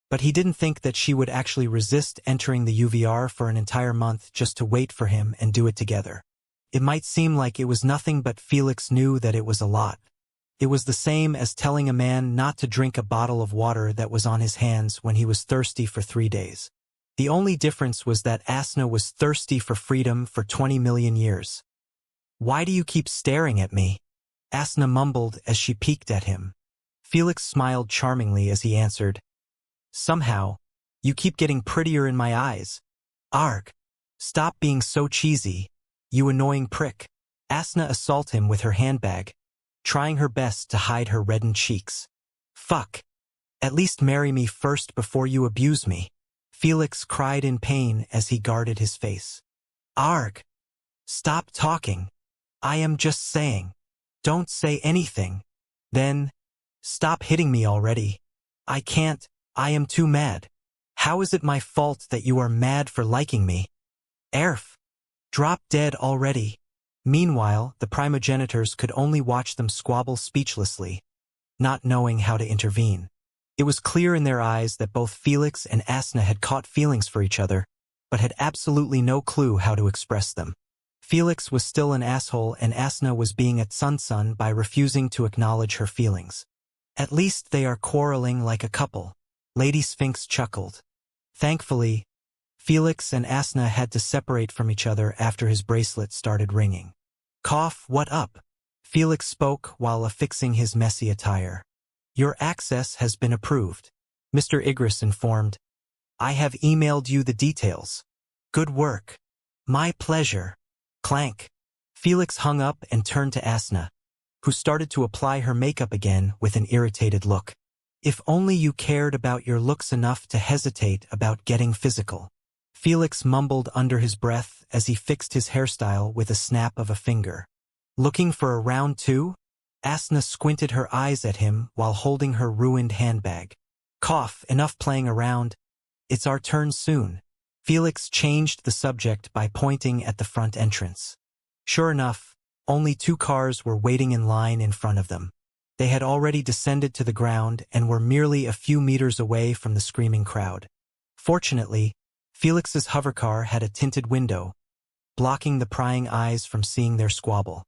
[SPEAKER 1] But he didn't think that she would actually resist entering the UVR for an entire month just to wait for him and do it together. It might seem like it was nothing, but Felix knew that it was a lot. It was the same as telling a man not to drink a bottle of water that was on his hands when he was thirsty for 3 days. The only difference was that Asna was thirsty for freedom for 20 million years. Why do you keep staring at me? Asna mumbled as she peeked at him. Felix smiled charmingly as he answered, Somehow, you keep getting prettier in my eyes. Arg. Stop being so cheesy, you annoying prick. Asna assaulted him with her handbag, trying her best to hide her reddened cheeks. Fuck. At least marry me first before you abuse me. Felix cried in pain as he guarded his face. Arg. Stop talking. I am just saying. Don't say anything. Then, stop hitting me already. I can't. I am too mad. How is it my fault that you are mad for liking me? Erf. Drop dead already. Meanwhile, the primogenitors could only watch them squabble speechlessly, not knowing how to intervene. It was clear in their eyes that both Felix and Asna had caught feelings for each other, but had absolutely no clue how to express them. Felix was still an asshole and Asna was being a tsun by refusing to acknowledge her feelings. At least they are quarreling like a couple. Lady Sphinx chuckled. Thankfully, Felix and Asna had to separate from each other after his bracelet started ringing. Cough, what up? Felix spoke while affixing his messy attire. Your access has been approved. Mr. Igris informed. I have emailed you the details. Good work. My pleasure. Clank. Felix hung up and turned to Asna, who started to apply her makeup again with an irritated look. If only you cared about your looks enough to hesitate about getting physical. Felix mumbled under his breath as he fixed his hairstyle with a snap of a finger. Looking for a round two? Asna squinted her eyes at him while holding her ruined handbag. Cough, enough playing around. It's our turn soon. Felix changed the subject by pointing at the front entrance. Sure enough, only 2 cars were waiting in line in front of them. They had already descended to the ground and were merely a few meters away from the screaming crowd. Fortunately, Felix's hovercar had a tinted window, blocking the prying eyes from seeing their squabble.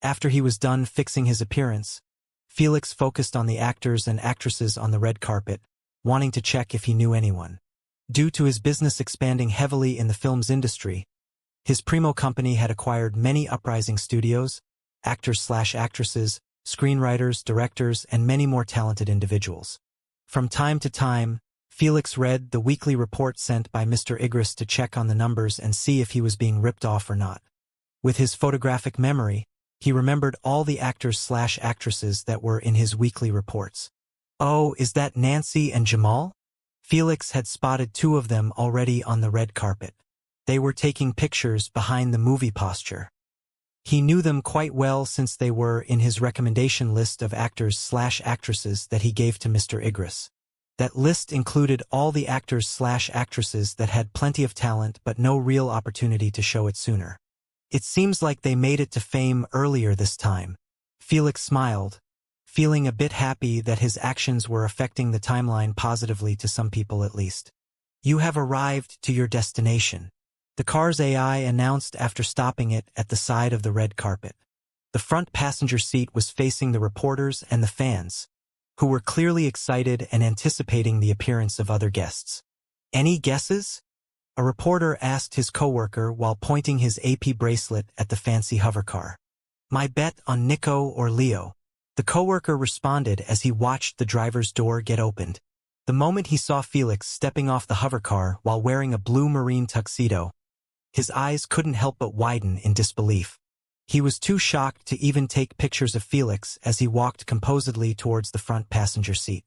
[SPEAKER 1] After he was done fixing his appearance, Felix focused on the actors and actresses on the red carpet, wanting to check if he knew anyone. Due to his business expanding heavily in the film's industry, his Primo company had acquired many uprising studios, actors/actresses, screenwriters, directors, and many more talented individuals. From time to time, Felix read the weekly report sent by Mr. Igris to check on the numbers and see if he was being ripped off or not. With his photographic memory, He remembered all the actors/actresses that were in his weekly reports. Oh, is that Nancy and Jamal? Felix had spotted two of them already on the red carpet. They were taking pictures behind the movie posture. He knew them quite well since they were in his recommendation list of actors/actresses that he gave to Mr. Igris. That list included all the actors/actresses that had plenty of talent but no real opportunity to show it sooner. It seems like they made it to fame earlier this time. Felix smiled, feeling a bit happy that his actions were affecting the timeline positively to some people at least. You have arrived to your destination. The car's AI announced after stopping it at the side of the red carpet. The front passenger seat was facing the reporters and the fans, who were clearly excited and anticipating the appearance of other guests. Any guesses? A reporter asked his coworker while pointing his AP bracelet at the fancy hovercar. My bet on Nico or Leo. The coworker responded as he watched the driver's door get opened. The moment he saw Felix stepping off the hovercar while wearing a blue marine tuxedo, his eyes couldn't help but widen in disbelief. He was too shocked to even take pictures of Felix as he walked composedly towards the front passenger seat.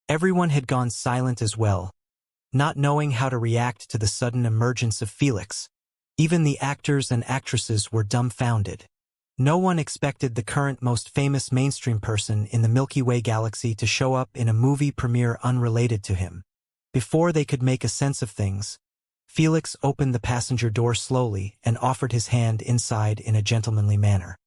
[SPEAKER 1] Everyone had gone silent as well, not knowing how to react to the sudden emergence of Felix. Even the actors and actresses were dumbfounded. No one expected the current most famous mainstream person in the Milky Way galaxy to show up in a movie premiere unrelated to him. Before they could make a sense of things, Felix opened the passenger door slowly and offered his hand inside in a gentlemanly manner.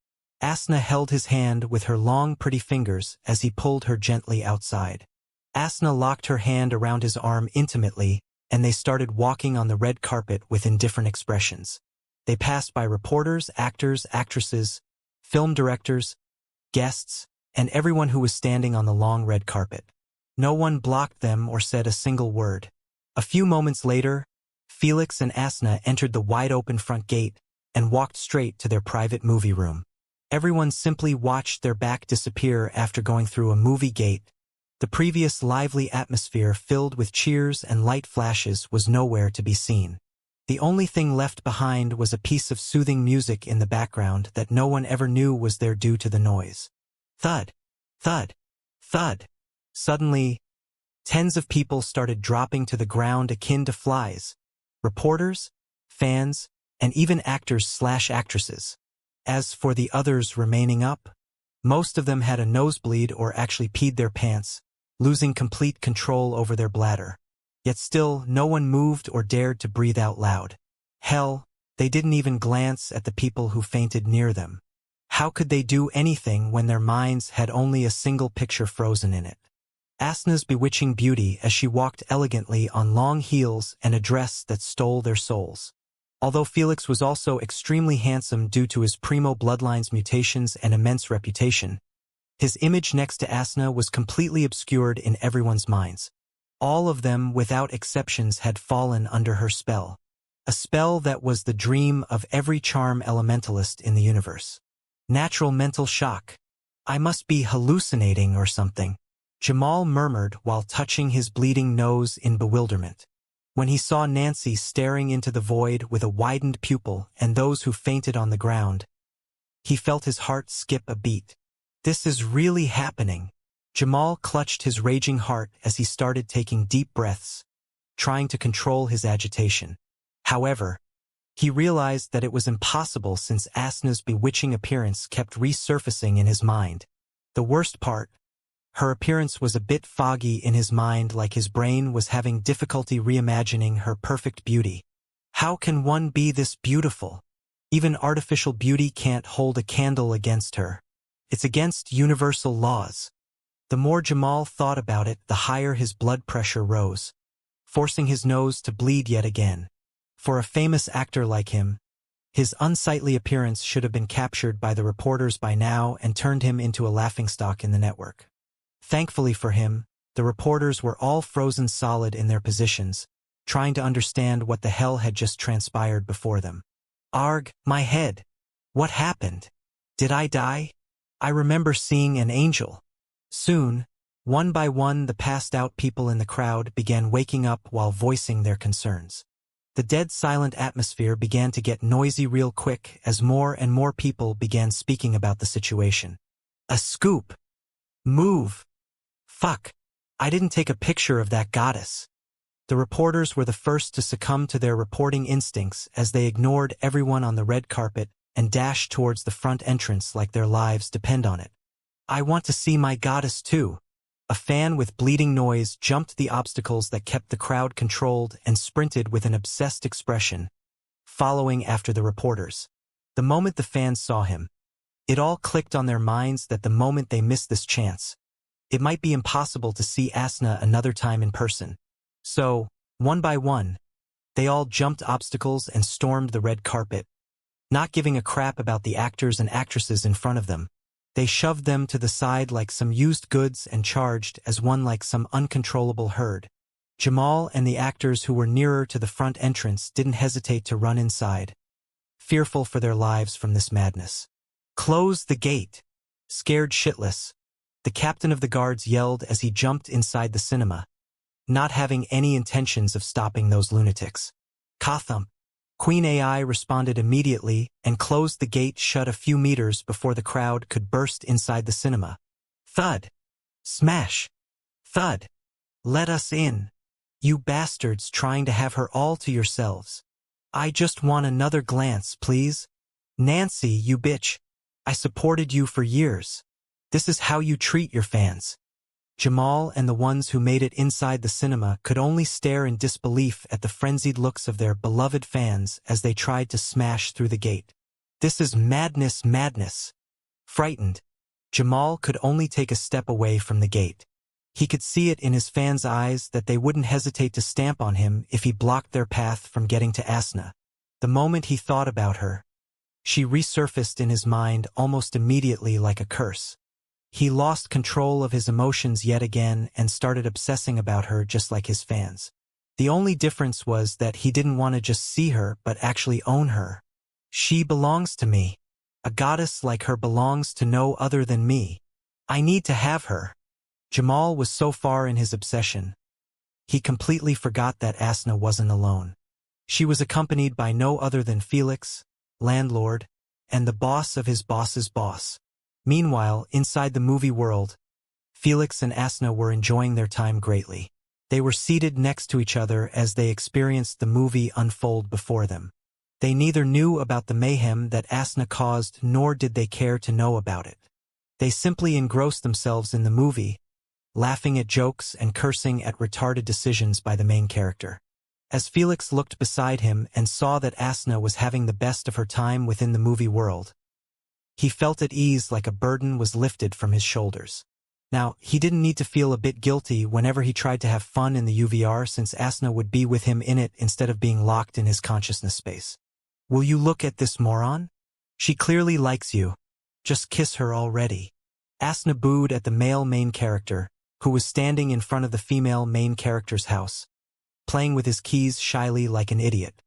[SPEAKER 1] Asna held his hand with her long, pretty fingers as he pulled her gently outside. Asna locked her hand around his arm intimately, and they started walking on the red carpet with indifferent expressions. They passed by reporters, actors, actresses, film directors, guests, and everyone who was standing on the long red carpet. No one blocked them or said a single word. A few moments later, Felix and Asna entered the wide-open front gate and walked straight to their private movie room. Everyone simply watched their back disappear after going through a movie gate. The previous lively atmosphere filled with cheers and light flashes was nowhere to be seen. The only thing left behind was a piece of soothing music in the background that no one ever knew was there due to the noise. Thud, thud, thud. Suddenly, tens of people started dropping to the ground akin to flies. Reporters, fans, and even actors/actresses. As for the others remaining up, most of them had a nosebleed or actually peed their pants, losing complete control over their bladder. Yet still, no one moved or dared to breathe out loud. Hell, they didn't even glance at the people who fainted near them. How could they do anything when their minds had only a single picture frozen in it? Asna's bewitching beauty as she walked elegantly on long heels and a dress that stole their souls. Although Felix was also extremely handsome due to his primo bloodline's mutations and immense reputation, his image next to Asna was completely obscured in everyone's minds. All of them, without exceptions, had fallen under her spell. A spell that was the dream of every charm elementalist in the universe. Natural mental shock. I must be hallucinating or something, Jamal murmured while touching his bleeding nose in bewilderment. When he saw Nancy staring into the void with a widened pupil and those who fainted on the ground, he felt his heart skip a beat. This is really happening. Jamal clutched his raging heart as he started taking deep breaths, trying to control his agitation. However, he realized that it was impossible since Asna's bewitching appearance kept resurfacing in his mind. The worst part, her appearance was a bit foggy in his mind, like his brain was having difficulty reimagining her perfect beauty. How can one be this beautiful? Even artificial beauty can't hold a candle against her. It's against universal laws. The more Jamal thought about it, the higher his blood pressure rose, forcing his nose to bleed yet again. For a famous actor like him, his unsightly appearance should have been captured by the reporters by now and turned him into a laughingstock in the network. Thankfully for him, the reporters were all frozen solid in their positions, trying to understand what the hell had just transpired before them. Arg, my head. What happened? Did I die? I remember seeing an angel. Soon, one by one, the passed-out people in the crowd began waking up while voicing their concerns. The dead silent atmosphere began to get noisy real quick as more and more people began speaking about the situation. A scoop. Move. Fuck. I didn't take a picture of that goddess. The reporters were the first to succumb to their reporting instincts as they ignored everyone on the red carpet and dashed towards the front entrance like their lives depend on it. I want to see my goddess too. A fan with bleeding noise jumped the obstacles that kept the crowd controlled and sprinted with an obsessed expression, following after the reporters. The moment the fans saw him, it all clicked on their minds that the moment they missed this chance, it might be impossible to see Asna another time in person. So, one by one, they all jumped obstacles and stormed the red carpet, not giving a crap about the actors and actresses in front of them. They shoved them to the side like some used goods and charged as one like some uncontrollable herd. Jamal and the actors who were nearer to the front entrance didn't hesitate to run inside, fearful for their lives from this madness. Close the gate. Scared shitless, the captain of the guards yelled as he jumped inside the cinema, not having any intentions of stopping those lunatics. Kathump. Queen AI responded immediately and closed the gate shut a few meters before the crowd could burst inside the cinema. Thud. Smash. Thud. Let us in. You bastards trying to have her all to yourselves. I just want another glance, please. Nancy, you bitch. I supported you for years. This is how you treat your fans. Jamal and the ones who made it inside the cinema could only stare in disbelief at the frenzied looks of their beloved fans as they tried to smash through the gate. This is madness, madness. Frightened, Jamal could only take a step away from the gate. He could see it in his fans' eyes that they wouldn't hesitate to stamp on him if he blocked their path from getting to Asna. The moment he thought about her, she resurfaced in his mind almost immediately like a curse. He lost control of his emotions yet again and started obsessing about her just like his fans. The only difference was that he didn't want to just see her but actually own her. She belongs to me. A goddess like her belongs to no other than me. I need to have her. Jamal was so far in his obsession, he completely forgot that Asna wasn't alone. She was accompanied by no other than Felix, landlord, and the boss of his boss's boss. Meanwhile, inside the movie world, Felix and Asna were enjoying their time greatly. They were seated next to each other as they experienced the movie unfold before them. They neither knew about the mayhem that Asna caused nor did they care to know about it. They simply engrossed themselves in the movie, laughing at jokes and cursing at retarded decisions by the main character. As Felix looked beside him and saw that Asna was having the best of her time within the movie world, he felt at ease like a burden was lifted from his shoulders. Now, he didn't need to feel a bit guilty whenever he tried to have fun in the UVR since Asna would be with him in it instead of being locked in his consciousness space. Will you look at this moron? She clearly likes you. Just kiss her already. Asna booed at the male main character, who was standing in front of the female main character's house, playing with his keys shyly like an idiot.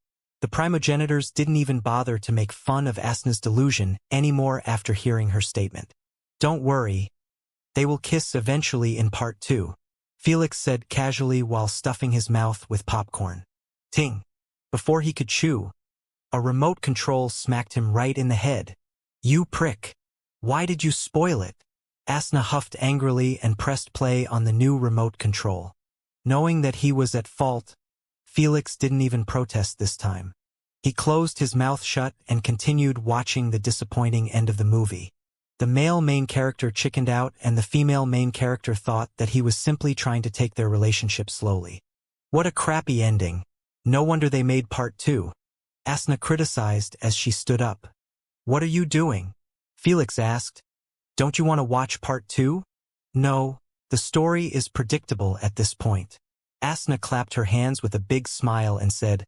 [SPEAKER 1] The primogenitors didn't even bother to make fun of Asna's delusion anymore after hearing her statement. Don't worry. They will kiss eventually in part 2, Felix said casually while stuffing his mouth with popcorn. Ting. Before he could chew, a remote control smacked him right in the head. You prick. Why did you spoil it? Asna huffed angrily and pressed play on the new remote control. Knowing that he was at fault, Felix didn't even protest this time. He closed his mouth shut and continued watching the disappointing end of the movie. The male main character chickened out and the female main character thought that he was simply trying to take their relationship slowly. What a crappy ending. No wonder they made part 2. Asna criticized as she stood up. What are you doing? Felix asked. Don't you want to watch part 2? No, the story is predictable at this point. Asna clapped her hands with a big smile and said,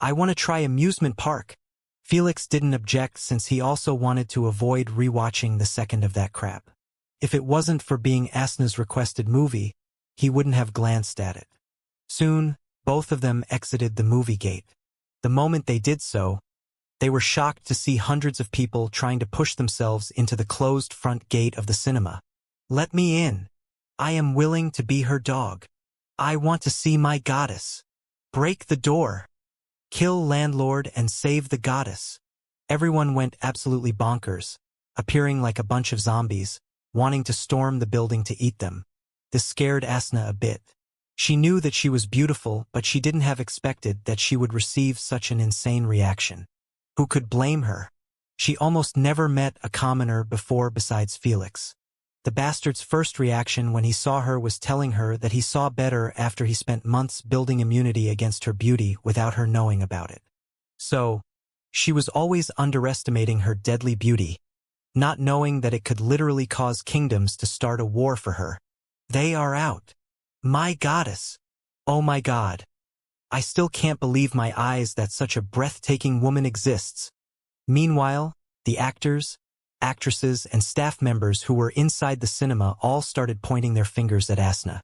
[SPEAKER 1] I want to try amusement park. Felix didn't object since he also wanted to avoid rewatching the second of that crap. If it wasn't for being Asna's requested movie, he wouldn't have glanced at it. Soon, both of them exited the movie gate. The moment they did so, they were shocked to see hundreds of people trying to push themselves into the closed front gate of the cinema. Let me in. I am willing to be her dog. I want to see my goddess. Break the door. Kill landlord and save the goddess. Everyone went absolutely bonkers, appearing like a bunch of zombies, wanting to storm the building to eat them. This scared Asna a bit. She knew that she was beautiful, but she didn't have expected that she would receive such an insane reaction. Who could blame her? She almost never met a commoner before besides Felix. The bastard's first reaction when he saw her was telling her that he saw better after he spent months building immunity against her beauty without her knowing about it. So, she was always underestimating her deadly beauty, not knowing that it could literally cause kingdoms to start a war for her. They are out. My goddess. Oh my god. I still can't believe my eyes that such a breathtaking woman exists. Meanwhile, the actors, actresses, and staff members who were inside the cinema all started pointing their fingers at Asna.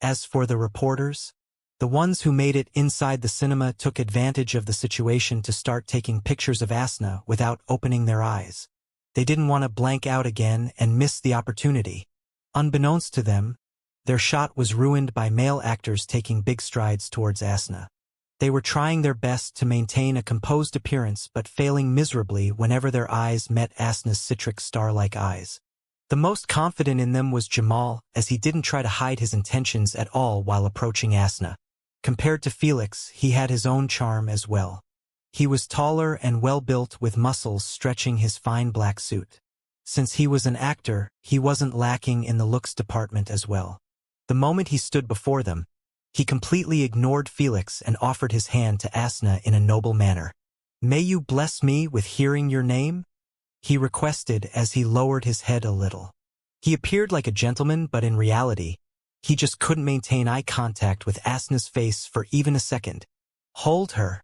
[SPEAKER 1] As for the reporters, the ones who made it inside the cinema took advantage of the situation to start taking pictures of Asna without opening their eyes. They didn't want to blank out again and miss the opportunity. Unbeknownst to them, their shot was ruined by male actors taking big strides towards Asna. They were trying their best to maintain a composed appearance but failing miserably whenever their eyes met Asna's citric star-like eyes. The most confident in them was Jamal, as he didn't try to hide his intentions at all while approaching Asna. Compared to Felix, he had his own charm as well. He was taller and well-built with muscles stretching his fine black suit. Since he was an actor, he wasn't lacking in the looks department as well. The moment he stood before them, he completely ignored Felix and offered his hand to Asna in a noble manner. "May you bless me with hearing your name?" he requested as he lowered his head a little. He appeared like a gentleman, but in reality, he just couldn't maintain eye contact with Asna's face for even a second. Hold her.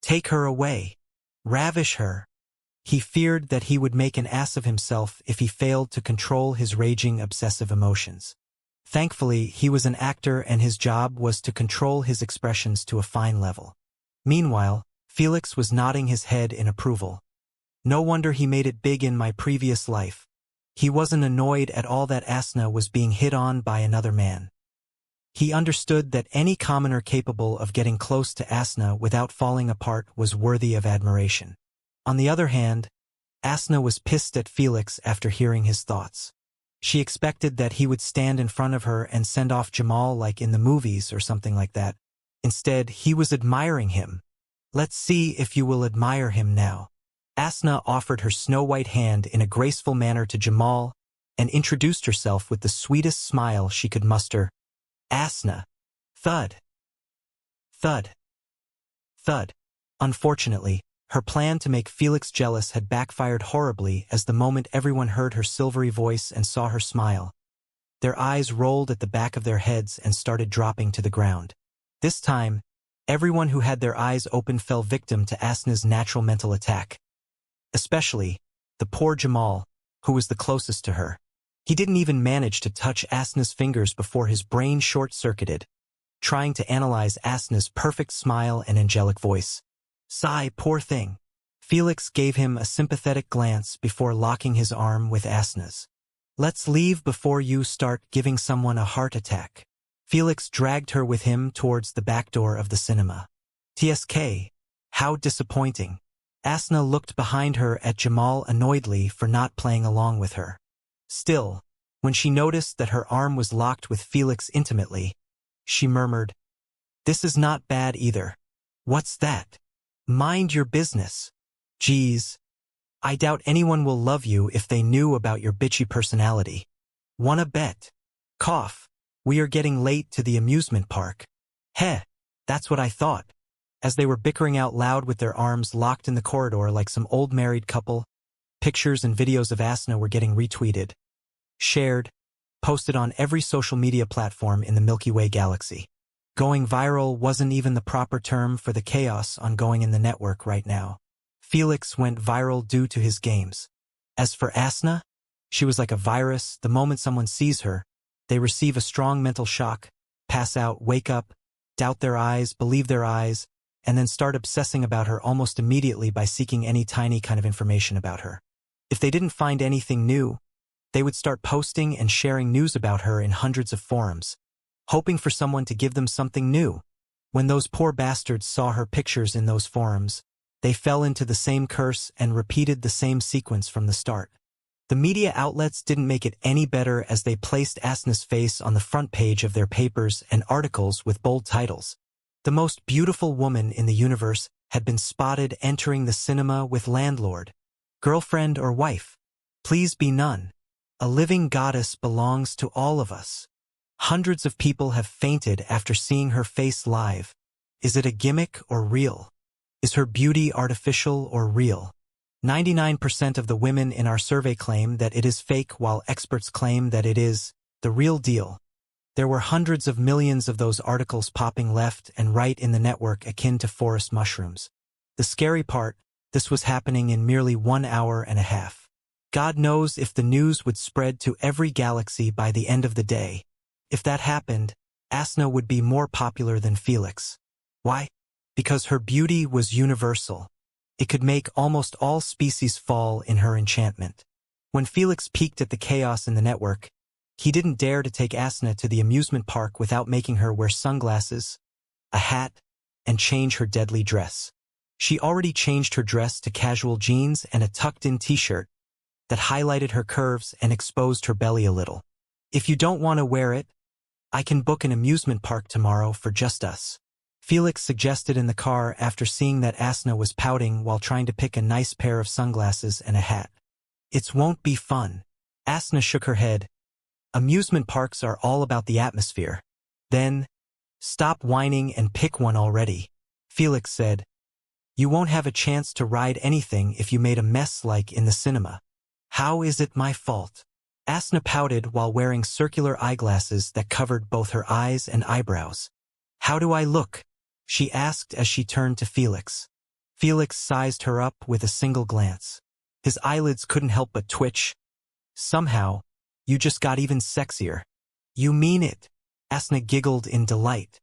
[SPEAKER 1] Take her away. Ravish her. He feared that he would make an ass of himself if he failed to control his raging obsessive emotions. Thankfully, he was an actor and his job was to control his expressions to a fine level. Meanwhile, Felix was nodding his head in approval. No wonder he made it big in my previous life. He wasn't annoyed at all that Asna was being hit on by another man. He understood that any commoner capable of getting close to Asna without falling apart was worthy of admiration. On the other hand, Asna was pissed at Felix after hearing his thoughts. She expected that he would stand in front of her and send off Jamal like in the movies or something like that. Instead, he was admiring him. "Let's see if you will admire him now." Asna offered her snow-white hand in a graceful manner to Jamal and introduced herself with the sweetest smile she could muster. Asna. Thud. Thud. Thud. Unfortunately, her plan to make Felix jealous had backfired horribly as the moment everyone heard her silvery voice and saw her smile. Their eyes rolled at the back of their heads and started dropping to the ground. This time, everyone who had their eyes open fell victim to Asna's natural mental attack. Especially, the poor Jamal, who was the closest to her. He didn't even manage to touch Asna's fingers before his brain short-circuited, trying to analyze Asna's perfect smile and angelic voice. Sigh, poor thing. Felix gave him a sympathetic glance before locking his arm with Asna's. "Let's leave before you start giving someone a heart attack." Felix dragged her with him towards the back door of the cinema. TSK. How disappointing. Asna looked behind her at Jamal annoyedly for not playing along with her. Still, when she noticed that her arm was locked with Felix intimately, she murmured, "This is not bad either." "What's that?" "Mind your business." "Geez. I doubt anyone will love you if they knew about your bitchy personality." "Wanna bet?" Cough. "We are getting late to the amusement park." "Heh, that's what I thought." As they were bickering out loud with their arms locked in the corridor like some old married couple, pictures and videos of Asna were getting retweeted, shared, posted on every social media platform in the Milky Way galaxy. Going viral wasn't even the proper term for the chaos ongoing in the network right now. Felix went viral due to his games. As for Asna, she was like a virus. The moment someone sees her, they receive a strong mental shock, pass out, wake up, doubt their eyes, believe their eyes, and then start obsessing about her almost immediately by seeking any tiny kind of information about her. If they didn't find anything new, they would start posting and sharing news about her in hundreds of forums, hoping for someone to give them something new. When those poor bastards saw her pictures in those forums, they fell into the same curse and repeated the same sequence from the start. The media outlets didn't make it any better as they placed Asna's face on the front page of their papers and articles with bold titles. The most beautiful woman in the universe had been spotted entering the cinema with landlord, girlfriend or wife. Please be none. A living goddess belongs to all of us. Hundreds of people have fainted after seeing her face live. Is it a gimmick or real? Is her beauty artificial or real? 99% of the women in our survey claim that it is fake, while experts claim that it is the real deal. There were hundreds of millions of those articles popping left and right in the network, akin to forest mushrooms. The scary part, this was happening in merely 1 hour and a half. God knows if the news would spread to every galaxy by the end of the day. If that happened, Asna would be more popular than Felix. Why? Because her beauty was universal. It could make almost all species fall in her enchantment. When Felix peeked at the chaos in the network, he didn't dare to take Asna to the amusement park without making her wear sunglasses, a hat, and change her deadly dress. She already changed her dress to casual jeans and a tucked-in t-shirt that highlighted her curves and exposed her belly a little. If you don't want to wear it, I can book an amusement park tomorrow for just us, Felix suggested in the car after seeing that Asna was pouting while trying to pick a nice pair of sunglasses and a hat. It won't be fun. Asna shook her head. Amusement parks are all about the atmosphere. Then, stop whining and pick one already, Felix said. You won't have a chance to ride anything if you made a mess like in the cinema. How is it my fault? Asna pouted while wearing circular eyeglasses that covered both her eyes and eyebrows. How do I look? She asked as she turned to Felix. Felix sized her up with a single glance. His eyelids couldn't help but twitch. Somehow, you just got even sexier. You mean it? Asna giggled in delight.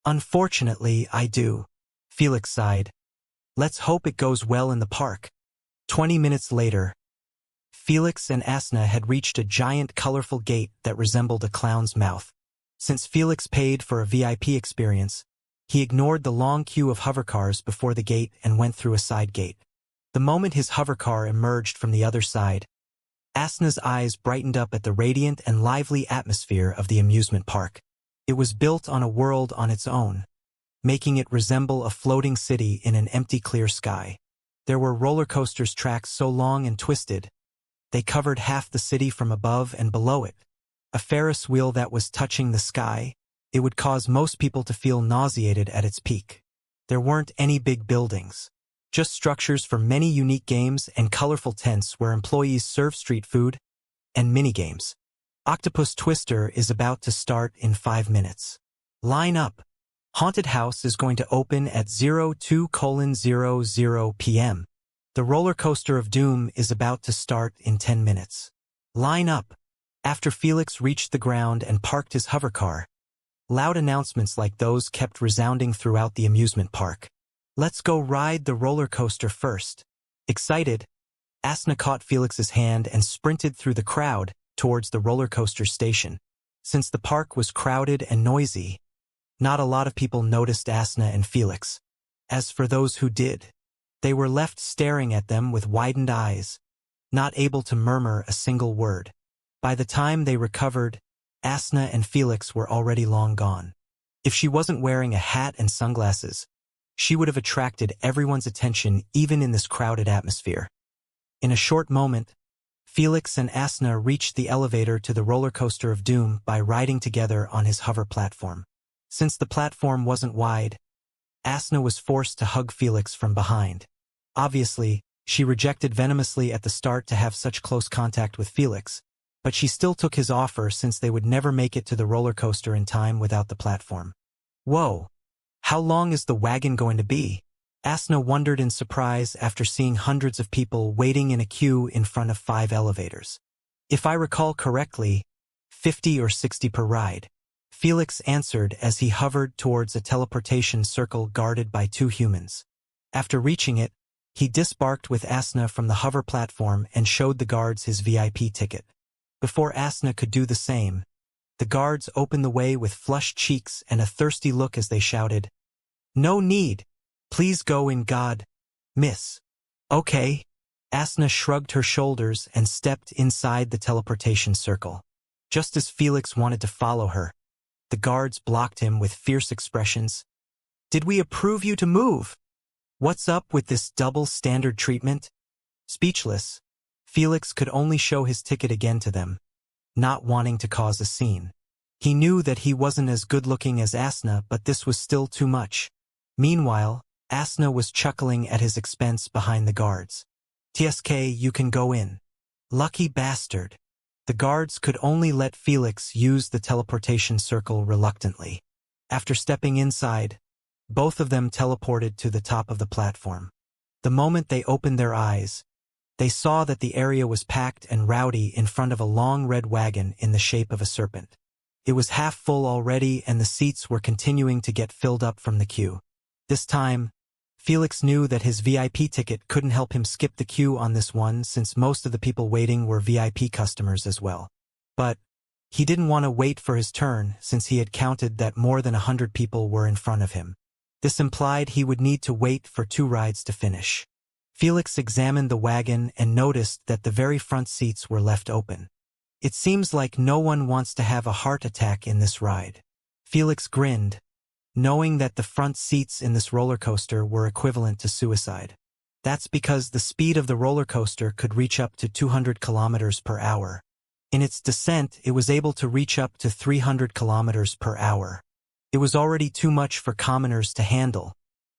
[SPEAKER 1] Unfortunately, I do. Felix sighed. Let's hope it goes well in the park. 20 minutes later, Felix and Asna had reached a giant colorful gate that resembled a clown's mouth. Since Felix paid for a VIP experience, he ignored the long queue of hovercars before the gate and went through a side gate. The moment his hovercar emerged from the other side, Asna's eyes brightened up at the radiant and lively atmosphere of the amusement park. It was built on a world on its own, making it resemble a floating city in an empty clear sky. There were roller coasters tracks so long and twisted, they covered half the city from above and below it. A Ferris wheel that was touching the sky, it would cause most people to feel nauseated at its peak. There weren't any big buildings, just structures for many unique games and colorful tents where employees serve street food and minigames. Octopus Twister is about to start in 5 minutes. Line up. Haunted House is going to open at 02:00 p.m. The roller coaster of doom is about to start in 10 minutes. Line up. After Felix reached the ground and parked his hovercar, loud announcements like those kept resounding throughout the amusement park. Let's go ride the roller coaster first. Excited, Asna caught Felix's hand and sprinted through the crowd towards the roller coaster station. Since the park was crowded and noisy, not a lot of people noticed Asna and Felix. As for those who did, they were left staring at them with widened eyes, not able to murmur a single word. By the time they recovered, Asna and Felix were already long gone. If she wasn't wearing a hat and sunglasses, she would have attracted everyone's attention even in this crowded atmosphere. In a short moment, Felix and Asna reached the elevator to the roller coaster of doom by riding together on his hover platform. Since the platform wasn't wide, Asna was forced to hug Felix from behind. Obviously, she rejected venomously at the start to have such close contact with Felix, but she still took his offer since they would never make it to the roller coaster in time without the platform. Whoa! How long is the wagon going to be? Asna wondered in surprise after seeing hundreds of people waiting in a queue in front of 5 elevators. If I recall correctly, 50 or 60 per ride. Felix answered as he hovered towards a teleportation circle guarded by 2 humans. After reaching it, he disembarked with Asna from the hover platform and showed the guards his VIP ticket. Before Asna could do the same, the guards opened the way with flushed cheeks and a thirsty look as they shouted, No need. Please go in God, miss. Okay. Asna shrugged her shoulders and stepped inside the teleportation circle. Just as Felix wanted to follow her, the guards blocked him with fierce expressions. Did we approve you to move? What's up with this double standard treatment? Speechless, Felix could only show his ticket again to them, not wanting to cause a scene. He knew that he wasn't as good-looking as Asna, but this was still too much. Meanwhile, Asna was chuckling at his expense behind the guards. TSK, you can go in. Lucky bastard. The guards could only let Felix use the teleportation circle reluctantly. After stepping inside, both of them teleported to the top of the platform. The moment they opened their eyes, they saw that the area was packed and rowdy in front of a long red wagon in the shape of a serpent. It was half full already, and the seats were continuing to get filled up from the queue. This time, Felix knew that his VIP ticket couldn't help him skip the queue on this one, since most of the people waiting were VIP customers as well. But he didn't want to wait for his turn, since he had counted that more than 100 people were in front of him. This implied he would need to wait for 2 rides to finish. Felix examined the wagon and noticed that the very front seats were left open. It seems like no one wants to have a heart attack in this ride. Felix grinned, knowing that the front seats in this roller coaster were equivalent to suicide. That's because the speed of the roller coaster could reach up to 200 kilometers per hour. In its descent, it was able to reach up to 300 kilometers per hour. It was already too much for commoners to handle.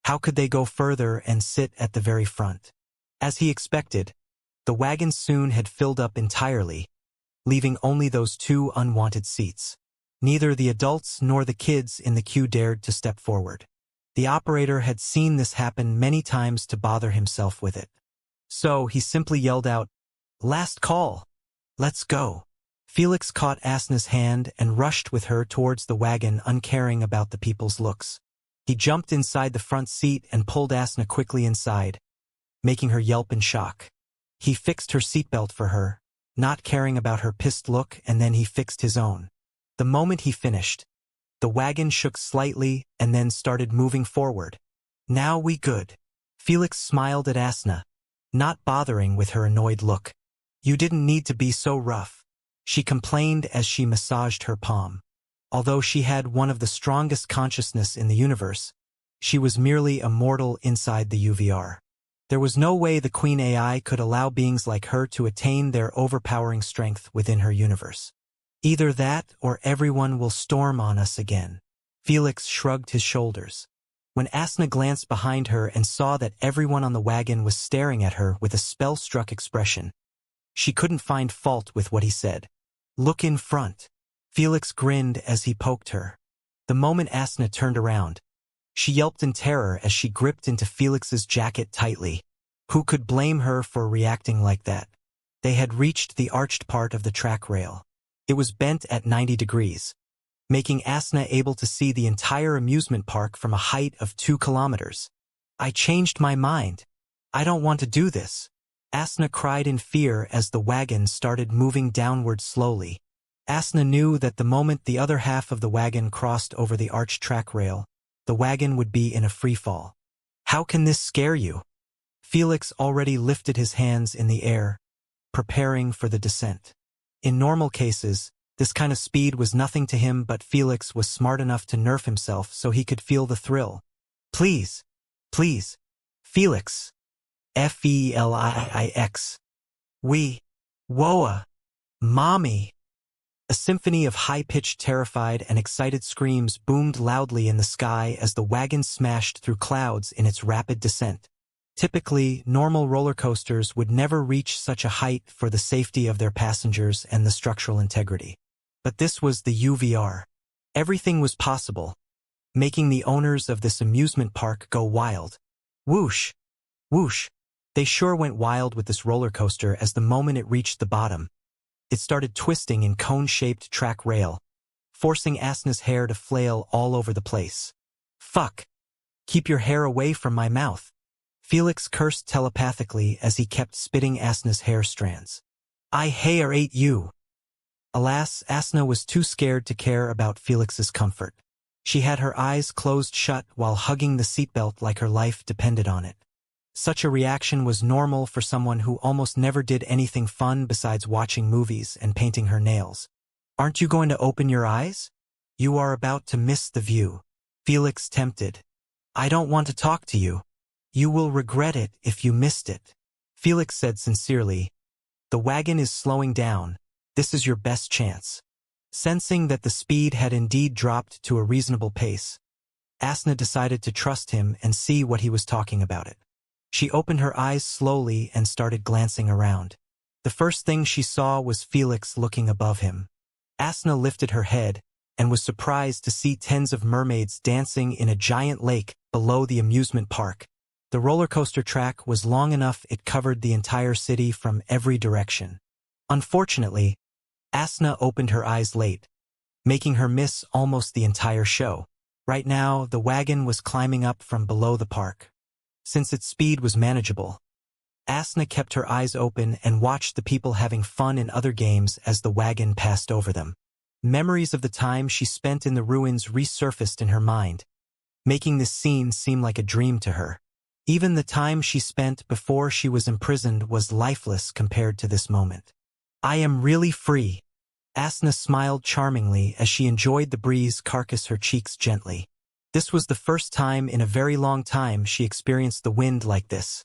[SPEAKER 1] How could they go further and sit at the very front? As he expected, the wagon soon had filled up entirely, leaving only those 2 unwanted seats. Neither the adults nor the kids in the queue dared to step forward. The operator had seen this happen many times to bother himself with it. So he simply yelled out, "Last call! Let's go!" Felix caught Asna's hand and rushed with her towards the wagon, uncaring about the people's looks. He jumped inside the front seat and pulled Asna quickly inside, making her yelp in shock. He fixed her seatbelt for her, not caring about her pissed look, and then he fixed his own. The moment he finished, the wagon shook slightly and then started moving forward. "Now we good." Felix smiled at Asna, not bothering with her annoyed look. "You didn't need to be so rough," she complained as she massaged her palm. Although she had one of the strongest consciousness in the universe, she was merely a mortal inside the UVR. There was no way the Queen AI could allow beings like her to attain their overpowering strength within her universe. Either that or everyone will storm on us again. Felix shrugged his shoulders. When Asna glanced behind her and saw that everyone on the wagon was staring at her with a spell-struck expression, she couldn't find fault with what he said. "Look in front." Felix grinned as he poked her. The moment Asna turned around, she yelped in terror as she gripped into Felix's jacket tightly. Who could blame her for reacting like that? They had reached the arched part of the track rail. It was bent at 90 degrees, making Asna able to see the entire amusement park from a height of 2 kilometers. "I changed my mind. I don't want to do this." Asna cried in fear as the wagon started moving downward slowly. Asna knew that the moment the other half of the wagon crossed over the arched track rail, the wagon would be in a free fall. "How can this scare you?" Felix already lifted his hands in the air, preparing for the descent. In normal cases, this kind of speed was nothing to him, but Felix was smart enough to nerf himself so he could feel the thrill. "Please, please, Felix. Felix. Woa. Mommy." A symphony of high-pitched, terrified, and excited screams boomed loudly in the sky as the wagon smashed through clouds in its rapid descent. Typically, normal roller coasters would never reach such a height for the safety of their passengers and the structural integrity. But this was the UVR. Everything was possible, making the owners of this amusement park go wild. Whoosh! Whoosh! They sure went wild with this roller coaster as the moment it reached the bottom, it started twisting in cone-shaped track rail, forcing Asna's hair to flail all over the place. "Fuck! Keep your hair away from my mouth." Felix cursed telepathically as he kept spitting Asna's hair strands. "I hair-ate you." Alas, Asna was too scared to care about Felix's comfort. She had her eyes closed shut while hugging the seatbelt like her life depended on it. Such a reaction was normal for someone who almost never did anything fun besides watching movies and painting her nails. "Aren't you going to open your eyes? You are about to miss the view." Felix tempted. "I don't want to talk to you. You will regret it if you missed it." Felix said sincerely, "The wagon is slowing down. This is your best chance." Sensing that the speed had indeed dropped to a reasonable pace, Asna decided to trust him and see what he was talking about it. She opened her eyes slowly and started glancing around. The first thing she saw was Felix looking above him. Asna lifted her head and was surprised to see tens of mermaids dancing in a giant lake below the amusement park. The roller coaster track was long enough it covered the entire city from every direction. Unfortunately, Asna opened her eyes late, making her miss almost the entire show. Right now, the wagon was climbing up from below the park. Since its speed was manageable, Asna kept her eyes open and watched the people having fun in other games as the wagon passed over them. Memories of the time she spent in the ruins resurfaced in her mind, making this scene seem like a dream to her. Even the time she spent before she was imprisoned was lifeless compared to this moment. "I am really free." Asna smiled charmingly as she enjoyed the breeze caress her cheeks gently. This was the first time in a very long time she experienced the wind like this.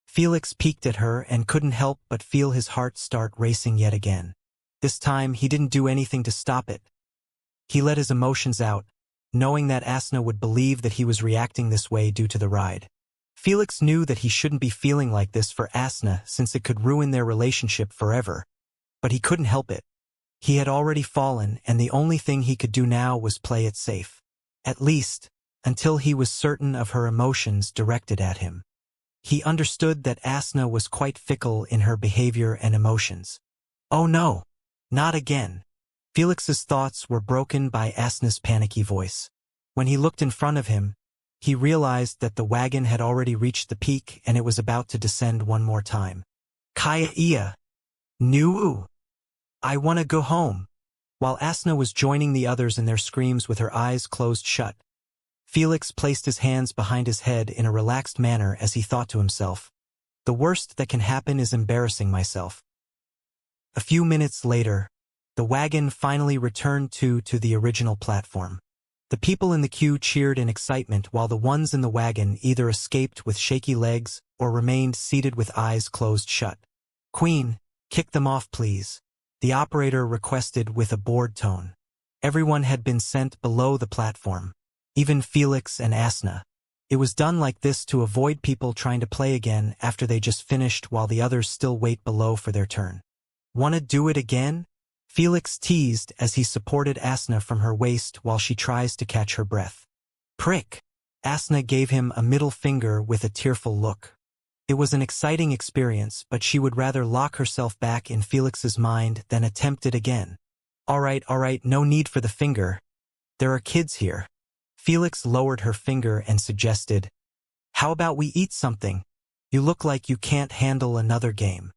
[SPEAKER 1] Felix peeked at her and couldn't help but feel his heart start racing yet again. This time he didn't do anything to stop it. He let his emotions out, knowing that Asna would believe that he was reacting this way due to the ride. Felix knew that he shouldn't be feeling like this for Asna since it could ruin their relationship forever, but he couldn't help it. He had already fallen, and the only thing he could do now was play it safe. At least, until he was certain of her emotions directed at him. He understood that Asna was quite fickle in her behavior and emotions. "Oh no, not again." Felix's thoughts were broken by Asna's panicky voice. When he looked in front of him, he realized that the wagon had already reached the peak and it was about to descend one more time. "Kaya iya. Nuu. I want to go home." While Asna was joining the others in their screams with her eyes closed shut, Felix placed his hands behind his head in a relaxed manner as he thought to himself, "The worst that can happen is embarrassing myself." A few minutes later, the wagon finally returned to the original platform. The people in the queue cheered in excitement while the ones in the wagon either escaped with shaky legs or remained seated with eyes closed shut. "Queen, kick them off please," the operator requested with a bored tone. Everyone had been sent below the platform, even Felix and Asna. It was done like this to avoid people trying to play again after they just finished while the others still wait below for their turn. "Wanna do it again?" Felix teased as he supported Asna from her waist while she tries to catch her breath. "Prick." Asna gave him a middle finger with a tearful look. It was an exciting experience, but she would rather lock herself back in Felix's mind than attempt it again. All right, no need for the finger. There are kids here." Felix lowered her finger and suggested, "How about we eat something? You look like you can't handle another game."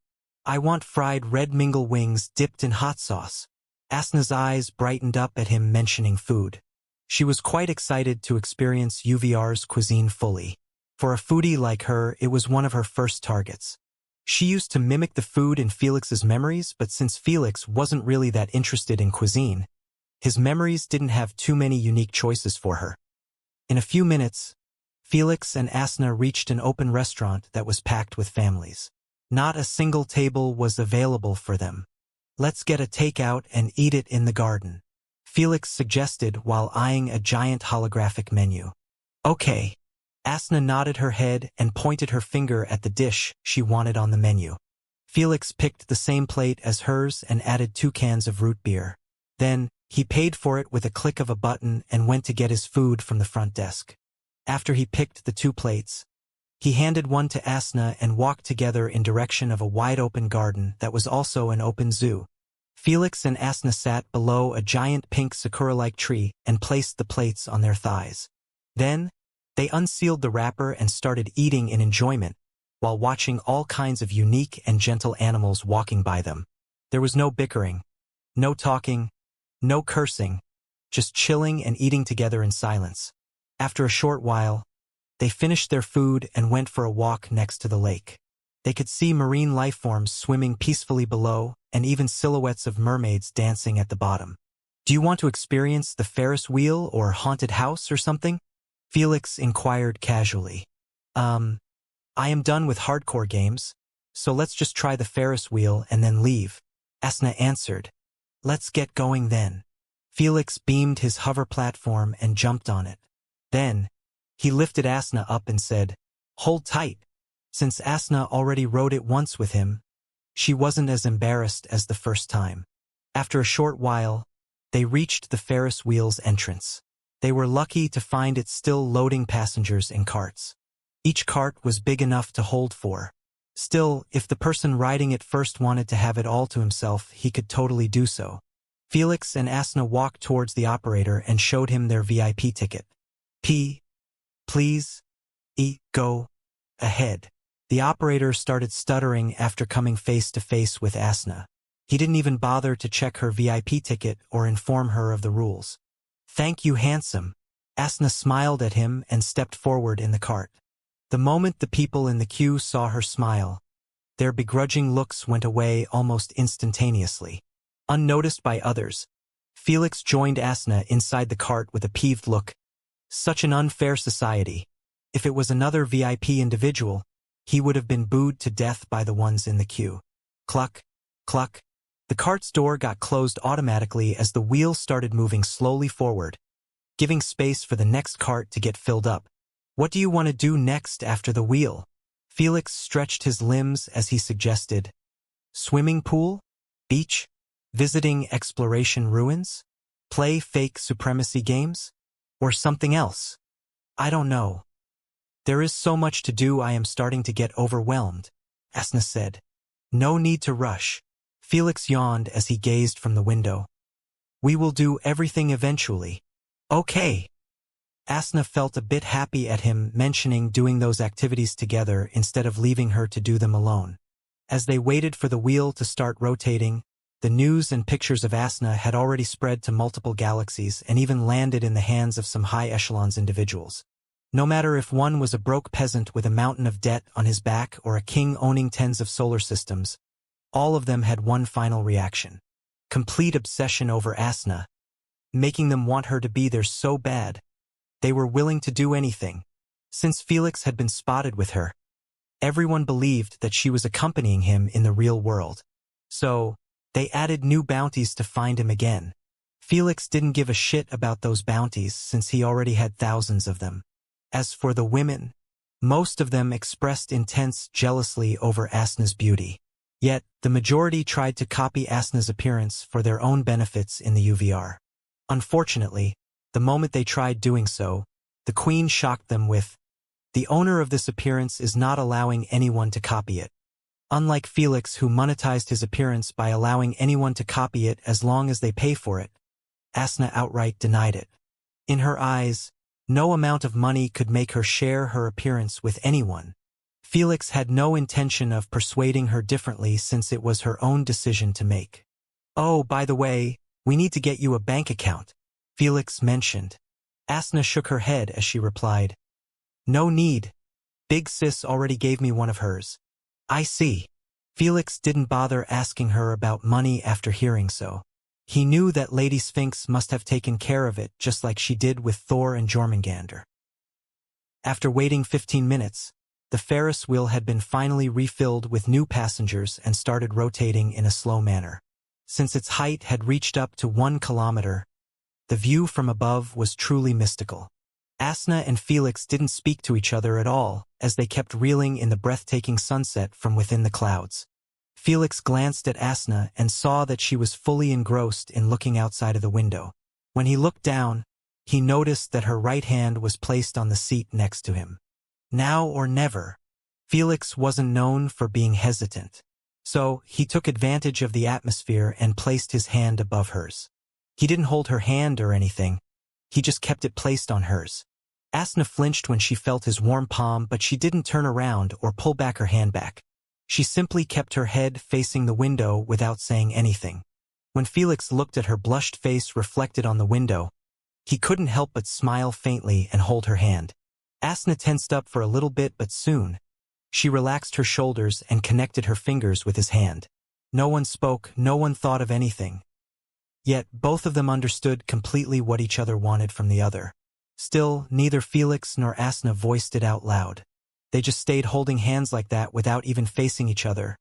[SPEAKER 1] "I want fried red mingle wings dipped in hot sauce." Asna's eyes brightened up at him mentioning food. She was quite excited to experience UVR's cuisine fully. For a foodie like her, it was one of her first targets. She used to mimic the food in Felix's memories, but since Felix wasn't really that interested in cuisine, his memories didn't have too many unique choices for her. In a few minutes, Felix and Asna reached an open restaurant that was packed with families. Not a single table was available for them. "Let's get a takeout and eat it in the garden," Felix suggested while eyeing a giant holographic menu. "Okay." Asna nodded her head and pointed her finger at the dish she wanted on the menu. Felix picked the same plate as hers and added 2 cans of root beer. Then, he paid for it with a click of a button and went to get his food from the front desk. After he picked the 2 plates, he handed one to Asna and walked together in direction of a wide-open garden that was also an open zoo. Felix and Asna sat below a giant pink sakura-like tree and placed the plates on their thighs. Then, they unsealed the wrapper and started eating in enjoyment, while watching all kinds of unique and gentle animals walking by them. There was no bickering, no talking, no cursing, just chilling and eating together in silence. After a short while, they finished their food and went for a walk next to the lake. They could see marine life forms swimming peacefully below, and even silhouettes of mermaids dancing at the bottom. "Do you want to experience the Ferris wheel or haunted house or something?" Felix inquired casually. I am done with hardcore games, so let's just try the Ferris wheel and then leave," Asna answered. "Let's get going then." Felix beamed his hover platform and jumped on it. Then, he lifted Asna up and said, "Hold tight." Since Asna already rode it once with him, she wasn't as embarrassed as the first time. After a short while, they reached the Ferris wheel's entrance. They were lucky to find it still loading passengers in carts. Each cart was big enough to hold 4. Still, if the person riding it first wanted to have it all to himself, he could totally do so. Felix and Asna walked towards the operator and showed him their VIP ticket. Please, go ahead." The operator started stuttering after coming face to face with Asna. He didn't even bother to check her VIP ticket or inform her of the rules. "Thank you, handsome." Asna smiled at him and stepped forward in the cart. The moment the people in the queue saw her smile, their begrudging looks went away almost instantaneously. Unnoticed by others, Felix joined Asna inside the cart with a peeved look. Such an unfair society. If it was another VIP individual, he would have been booed to death by the ones in the queue. Cluck, cluck. The cart's door got closed automatically as the wheel started moving slowly forward, giving space for the next cart to get filled up. "What do you want to do next after the wheel?" Felix stretched his limbs as he suggested. "Swimming pool? Beach? Visiting exploration ruins? Play fake supremacy games? Or something else? I don't know. There is so much to do, I am starting to get overwhelmed," Asna said. "No need to rush." Felix yawned as he gazed from the window. "We will do everything eventually." "Okay." Asna felt a bit happy at him mentioning doing those activities together instead of leaving her to do them alone. As they waited for the wheel to start rotating, the news and pictures of Asna had already spread to multiple galaxies and even landed in the hands of some high-echelons individuals. No matter if one was a broke peasant with a mountain of debt on his back or a king owning tens of solar systems, all of them had one final reaction: complete obsession over Asna, making them want her to be there so bad. They were willing to do anything. Since Felix had been spotted with her, everyone believed that she was accompanying him in the real world. So, they added new bounties to find him again. Felix didn't give a shit about those bounties since he already had thousands of them. As for the women, most of them expressed intense jealousy over Asna's beauty. Yet, the majority tried to copy Asna's appearance for their own benefits in the UVR. Unfortunately, the moment they tried doing so, the queen shocked them with, "The owner of this appearance is not allowing anyone to copy it." Unlike Felix, who monetized his appearance by allowing anyone to copy it as long as they pay for it, Asna outright denied it. In her eyes, no amount of money could make her share her appearance with anyone. Felix had no intention of persuading her differently since it was her own decision to make. "Oh, by the way, we need to get you a bank account," Felix mentioned. Asna shook her head as she replied, "No need. Big Sis already gave me one of hers." "I see." Felix didn't bother asking her about money after hearing so. He knew that Lady Sphinx must have taken care of it just like she did with Thor and Jormungandr. After waiting 15 minutes, the Ferris wheel had been finally refilled with new passengers and started rotating in a slow manner. Since its height had reached up to 1 kilometer, the view from above was truly mystical. Asna and Felix didn't speak to each other at all as they kept reeling in the breathtaking sunset from within the clouds. Felix glanced at Asna and saw that she was fully engrossed in looking outside of the window. When he looked down, he noticed that her right hand was placed on the seat next to him. Now or never. Felix wasn't known for being hesitant, so he took advantage of the atmosphere and placed his hand above hers. He didn't hold her hand or anything, he just kept it placed on hers. Asna flinched when she felt his warm palm, but she didn't turn around or pull back her hand back. She simply kept her head facing the window without saying anything. When Felix looked at her blushed face reflected on the window, He couldn't help but smile faintly and hold her hand. Asna tensed up for a little bit, but soon, she relaxed her shoulders and connected her fingers with his hand. No one spoke, no one thought of anything. Yet both of them understood completely what each other wanted from the other. Still, neither Felix nor Asna voiced it out loud. They just stayed holding hands like that without even facing each other.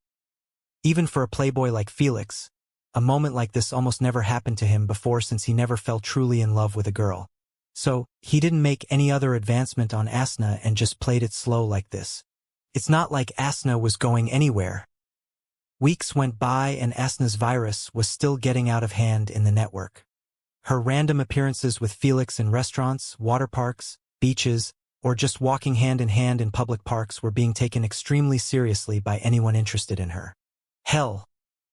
[SPEAKER 1] Even for a playboy like Felix, a moment like this almost never happened to him before, since he never fell truly in love with a girl. So, he didn't make any other advancement on Asna and just played it slow like this. It's not like Asna was going anywhere. Weeks went by and Asna's virus was still getting out of hand in the network. Her random appearances with Felix in restaurants, water parks, beaches, or just walking hand in hand in public parks were being taken extremely seriously by anyone interested in her. Hell,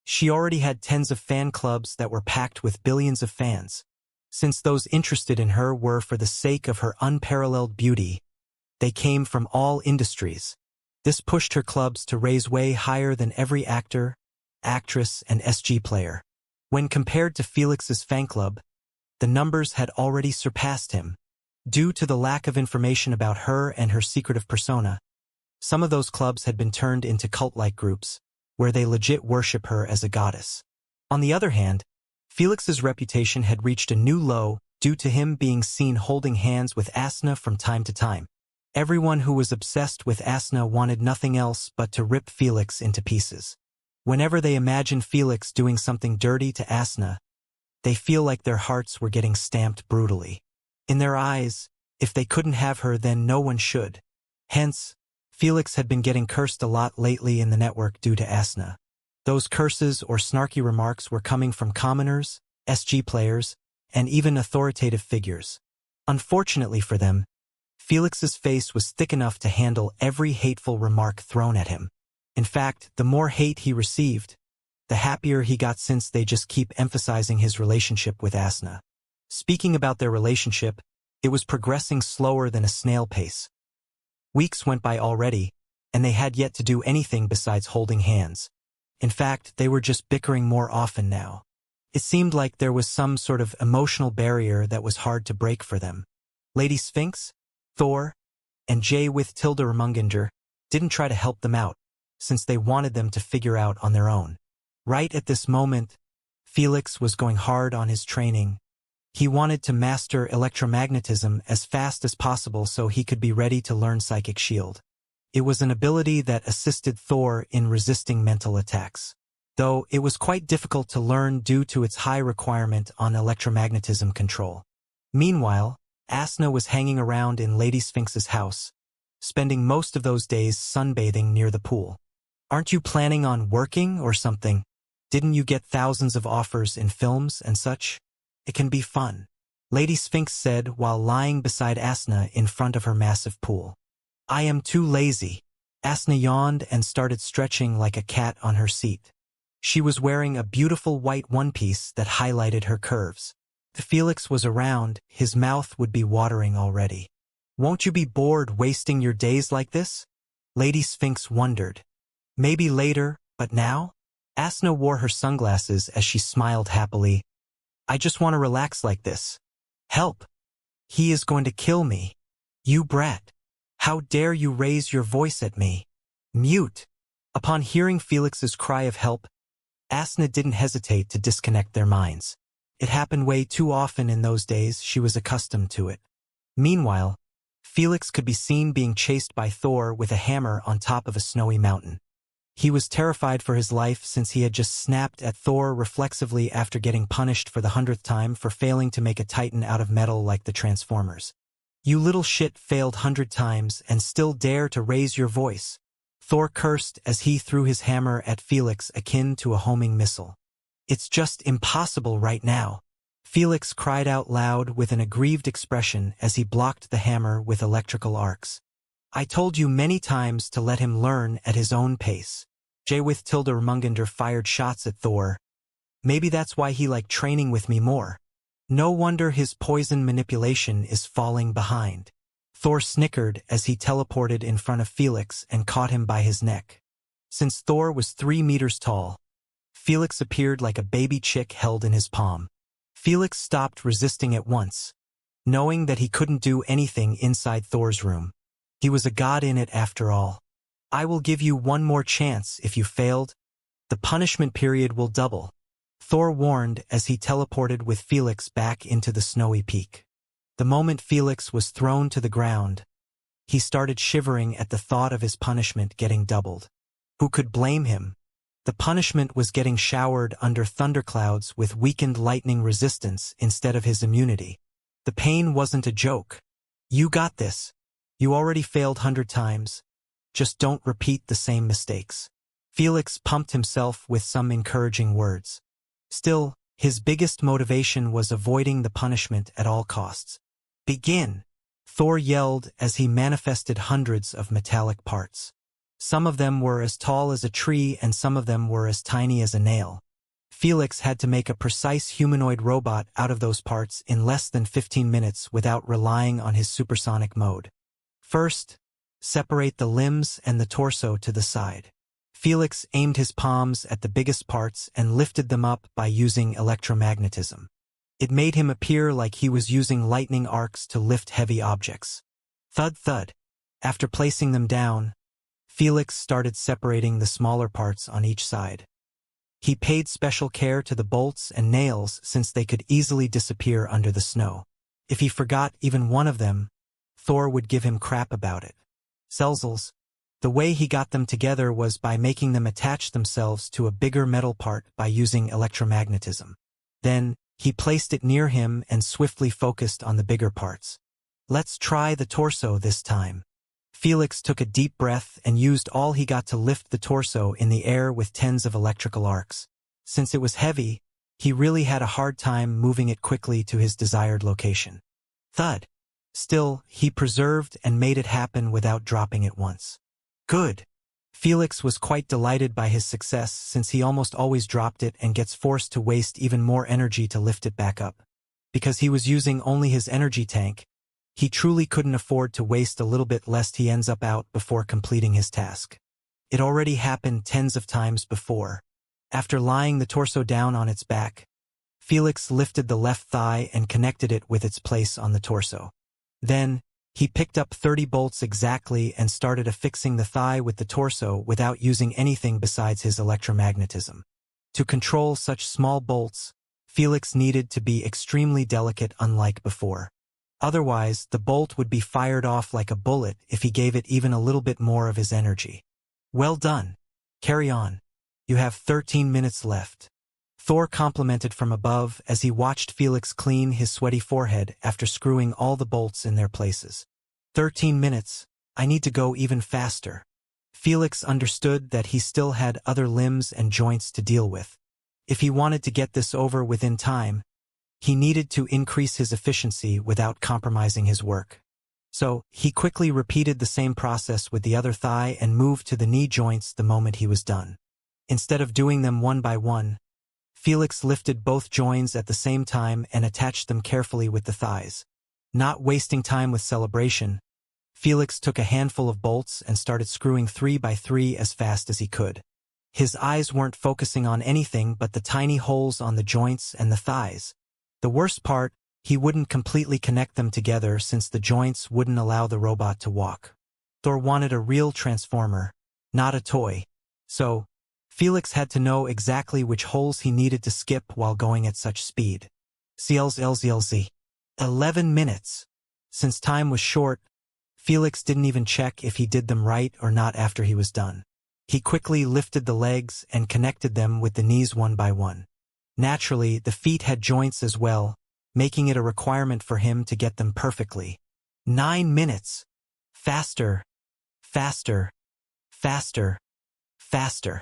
[SPEAKER 1] she already had tens of fan clubs that were packed with billions of fans. Since those interested in her were for the sake of her unparalleled beauty, they came from all industries. This pushed her clubs to raise way higher than every actor, actress, and SG player. When compared to Felix's fan club, the numbers had already surpassed him. Due to the lack of information about her and her secretive persona, some of those clubs had been turned into cult-like groups, where they legit worship her as a goddess. On the other hand, Felix's reputation had reached a new low due to him being seen holding hands with Asna from time to time. Everyone who was obsessed with Asna wanted nothing else but to rip Felix into pieces. Whenever they imagine Felix doing something dirty to Asna, they feel like their hearts were getting stamped brutally. In their eyes, if they couldn't have her, then no one should. Hence, Felix had been getting cursed a lot lately in the network due to Asna. Those curses or snarky remarks were coming from commoners, SG players, and even authoritative figures. Unfortunately for them, Felix's face was thick enough to handle every hateful remark thrown at him. In fact, the more hate he received, the happier he got, since they just keep emphasizing his relationship with Asna. Speaking about their relationship, it was progressing slower than a snail pace. Weeks went by already, and they had yet to do anything besides holding hands. In fact, they were just bickering more often now. It seemed like there was some sort of emotional barrier that was hard to break for them. Lady Sphinx, Thor, and Jay with Tilda Ermunginger didn't try to help them out, since they wanted them to figure out on their own. Right at this moment, Felix was going hard on his training. He wanted to master electromagnetism as fast as possible so he could be ready to learn Psychic Shield. It was an ability that assisted Thor in resisting mental attacks, though it was quite difficult to learn due to its high requirement on electromagnetism control. Meanwhile, Asna was hanging around in Lady Sphinx's house, spending most of those days sunbathing near the pool. "Aren't you planning on working or something? Didn't you get thousands of offers in films and such? It can be fun," Lady Sphinx said while lying beside Asna in front of her massive pool. "I am too lazy." Asna yawned and started stretching like a cat on her seat. She was wearing a beautiful white one-piece that highlighted her curves. If Felix was around, his mouth would be watering already. "Won't you be bored wasting your days like this?" Lady Sphinx wondered. "Maybe later, but now?" Asna wore her sunglasses as she smiled happily. "I just want to relax like this." "Help! He is going to kill me. You brat. How dare you raise your voice at me?" "Mute." Upon hearing Felix's cry of help, Asna didn't hesitate to disconnect their minds. It happened way too often in those days. She was accustomed to it. Meanwhile, Felix could be seen being chased by Thor with a hammer on top of a snowy mountain. He was terrified for his life, since he had just snapped at Thor reflexively after getting punished for the 100th time for failing to make a titan out of metal like the Transformers. "You little shit, failed 100 times and still dare to raise your voice," Thor cursed as he threw his hammer at Felix, akin to a homing missile. "It's just impossible right now," Felix cried out loud with an aggrieved expression as he blocked the hammer with electrical arcs. "I told you many times to let him learn at his own pace." Jay with Tilda Ermunginder fired shots at Thor. "Maybe that's why he liked training with me more. No wonder his poison manipulation is falling behind." Thor snickered as he teleported in front of Felix and caught him by his neck. Since Thor was 3 meters tall, Felix appeared like a baby chick held in his palm. Felix stopped resisting at once. knowing that he couldn't do anything inside Thor's room. He was a god in it after all. I will give you one more chance. If you failed, the punishment period will double, Thor warned as he teleported with Felix back into the snowy peak. The moment Felix was thrown to the ground, he started shivering at the thought of his punishment getting doubled. Who could blame him? The punishment was getting showered under thunderclouds with weakened lightning resistance instead of his immunity. The pain wasn't a joke. You got this. You already failed 100 times. Just don't repeat the same mistakes. Felix pumped himself with some encouraging words. Still, his biggest motivation was avoiding the punishment at all costs. Begin! Thor yelled as he manifested hundreds of metallic parts. Some of them were as tall as a tree and some of them were as tiny as a nail. Felix had to make a precise humanoid robot out of those parts in less than 15 minutes without relying on his supersonic mode. First, separate the limbs and the torso to the side. Felix aimed his palms at the biggest parts and lifted them up by using electromagnetism. It made him appear like he was using lightning arcs to lift heavy objects. Thud thud. After placing them down, Felix started separating the smaller parts on each side. He paid special care to the bolts and nails since they could easily disappear under the snow. If he forgot even one of them, Thor would give him crap about it. Selzels. The way he got them together was by making them attach themselves to a bigger metal part by using electromagnetism. Then, he placed it near him and swiftly focused on the bigger parts. Let's try the torso this time. Felix took a deep breath and used all he got to lift the torso in the air with tens of electrical arcs. Since it was heavy, he really had a hard time moving it quickly to his desired location. Thud. Still, he preserved and made it happen without dropping it once. Good. Felix was quite delighted by his success since he almost always dropped it and gets forced to waste even more energy to lift it back up. Because he was using only his energy tank, he truly couldn't afford to waste a little bit lest he ends up out before completing his task. It already happened tens of times before. After lying the torso down on its back, Felix lifted the left thigh and connected it with its place on the torso. Then, he picked up 30 bolts exactly and started affixing the thigh with the torso without using anything besides his electromagnetism. To control such small bolts, Felix needed to be extremely delicate unlike before. Otherwise, the bolt would be fired off like a bullet if he gave it even a little bit more of his energy. Well done. Carry on. You have 13 minutes left. Thor complimented from above as he watched Felix clean his sweaty forehead after screwing all the bolts in their places. 13 minutes, I need to go even faster. Felix understood that he still had other limbs and joints to deal with. If he wanted to get this over within time, he needed to increase his efficiency without compromising his work. So, he quickly repeated the same process with the other thigh and moved to the knee joints the moment he was done. Instead of doing them one by one, Felix lifted both joins at the same time and attached them carefully with the thighs. Not wasting time with celebration, Felix took a handful of bolts and started screwing 3 by 3 as fast as he could. His eyes weren't focusing on anything but the tiny holes on the joints and the thighs. The worst part, he wouldn't completely connect them together since the joints wouldn't allow the robot to walk. Thor wanted a real transformer, not a toy. So, Felix had to know exactly which holes he needed to skip while going at such speed. CLZ. 11 minutes. Since time was short, Felix didn't even check if he did them right or not after he was done. He quickly lifted the legs and connected them with the knees one by one. Naturally, the feet had joints as well, making it a requirement for him to get them perfectly. 9 minutes. Faster. Faster. Faster. Faster.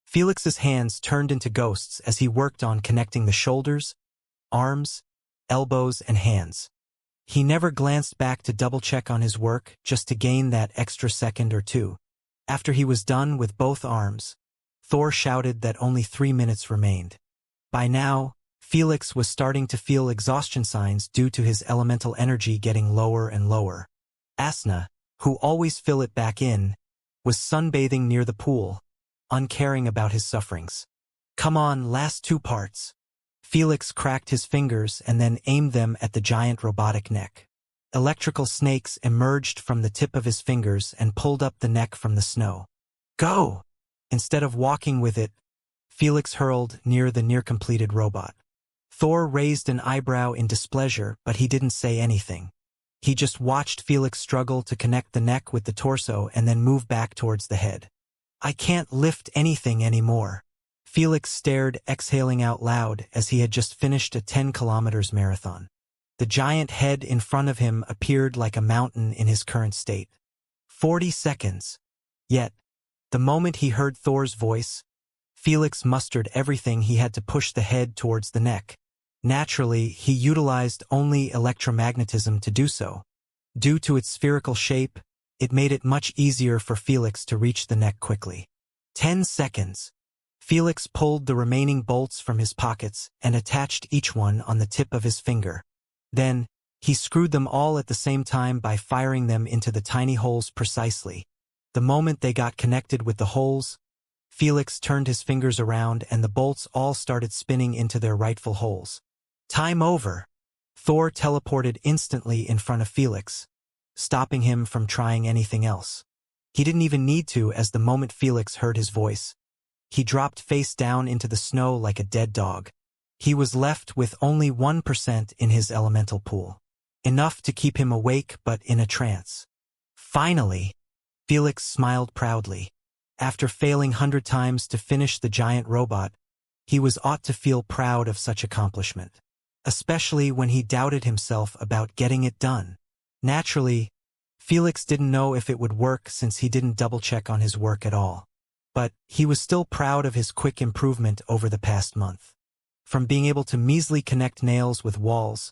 [SPEAKER 1] Felix's hands turned into ghosts as he worked on connecting the shoulders, arms, elbows, and hands. He never glanced back to double-check on his work just to gain that extra second or two. After he was done with both arms, Thor shouted that only 3 minutes remained. By now, Felix was starting to feel exhaustion signs due to his elemental energy getting lower and lower. Asna, who always fill it back in, was sunbathing near the pool, uncaring about his sufferings. Come on, last 2 parts. Felix cracked his fingers and then aimed them at the giant robotic neck. Electrical snakes emerged from the tip of his fingers and pulled up the neck from the snow. Go! Instead of walking with it, Felix hurled near the near-completed robot. Thor raised an eyebrow in displeasure, but he didn't say anything. He just watched Felix struggle to connect the neck with the torso and then move back towards the head. I can't lift anything anymore. Felix stared, exhaling out loud as he had just finished a 10 kilometers marathon. The giant head in front of him appeared like a mountain in his current state. 40 seconds. Yet, the moment he heard Thor's voice, Felix mustered everything he had to push the head towards the neck. Naturally, he utilized only electromagnetism to do so. Due to its spherical shape, it made it much easier for Felix to reach the neck quickly. 10 seconds. Felix pulled the remaining bolts from his pockets and attached each one on the tip of his finger. Then, he screwed them all at the same time by firing them into the tiny holes precisely. The moment they got connected with the holes, Felix turned his fingers around and the bolts all started spinning into their rightful holes. Time over. Thor teleported instantly in front of Felix, stopping him from trying anything else. He didn't even need to, as the moment Felix heard his voice, he dropped face down into the snow like a dead dog. He was left with only 1% in his elemental pool. Enough to keep him awake but in a trance. Finally, Felix smiled proudly. After failing 100 times to finish the giant robot, he was ought to feel proud of such accomplishment. Especially when he doubted himself about getting it done. Naturally, Felix didn't know if it would work since he didn't double-check on his work at all. But he was still proud of his quick improvement over the past month. From being able to measly connect nails with walls,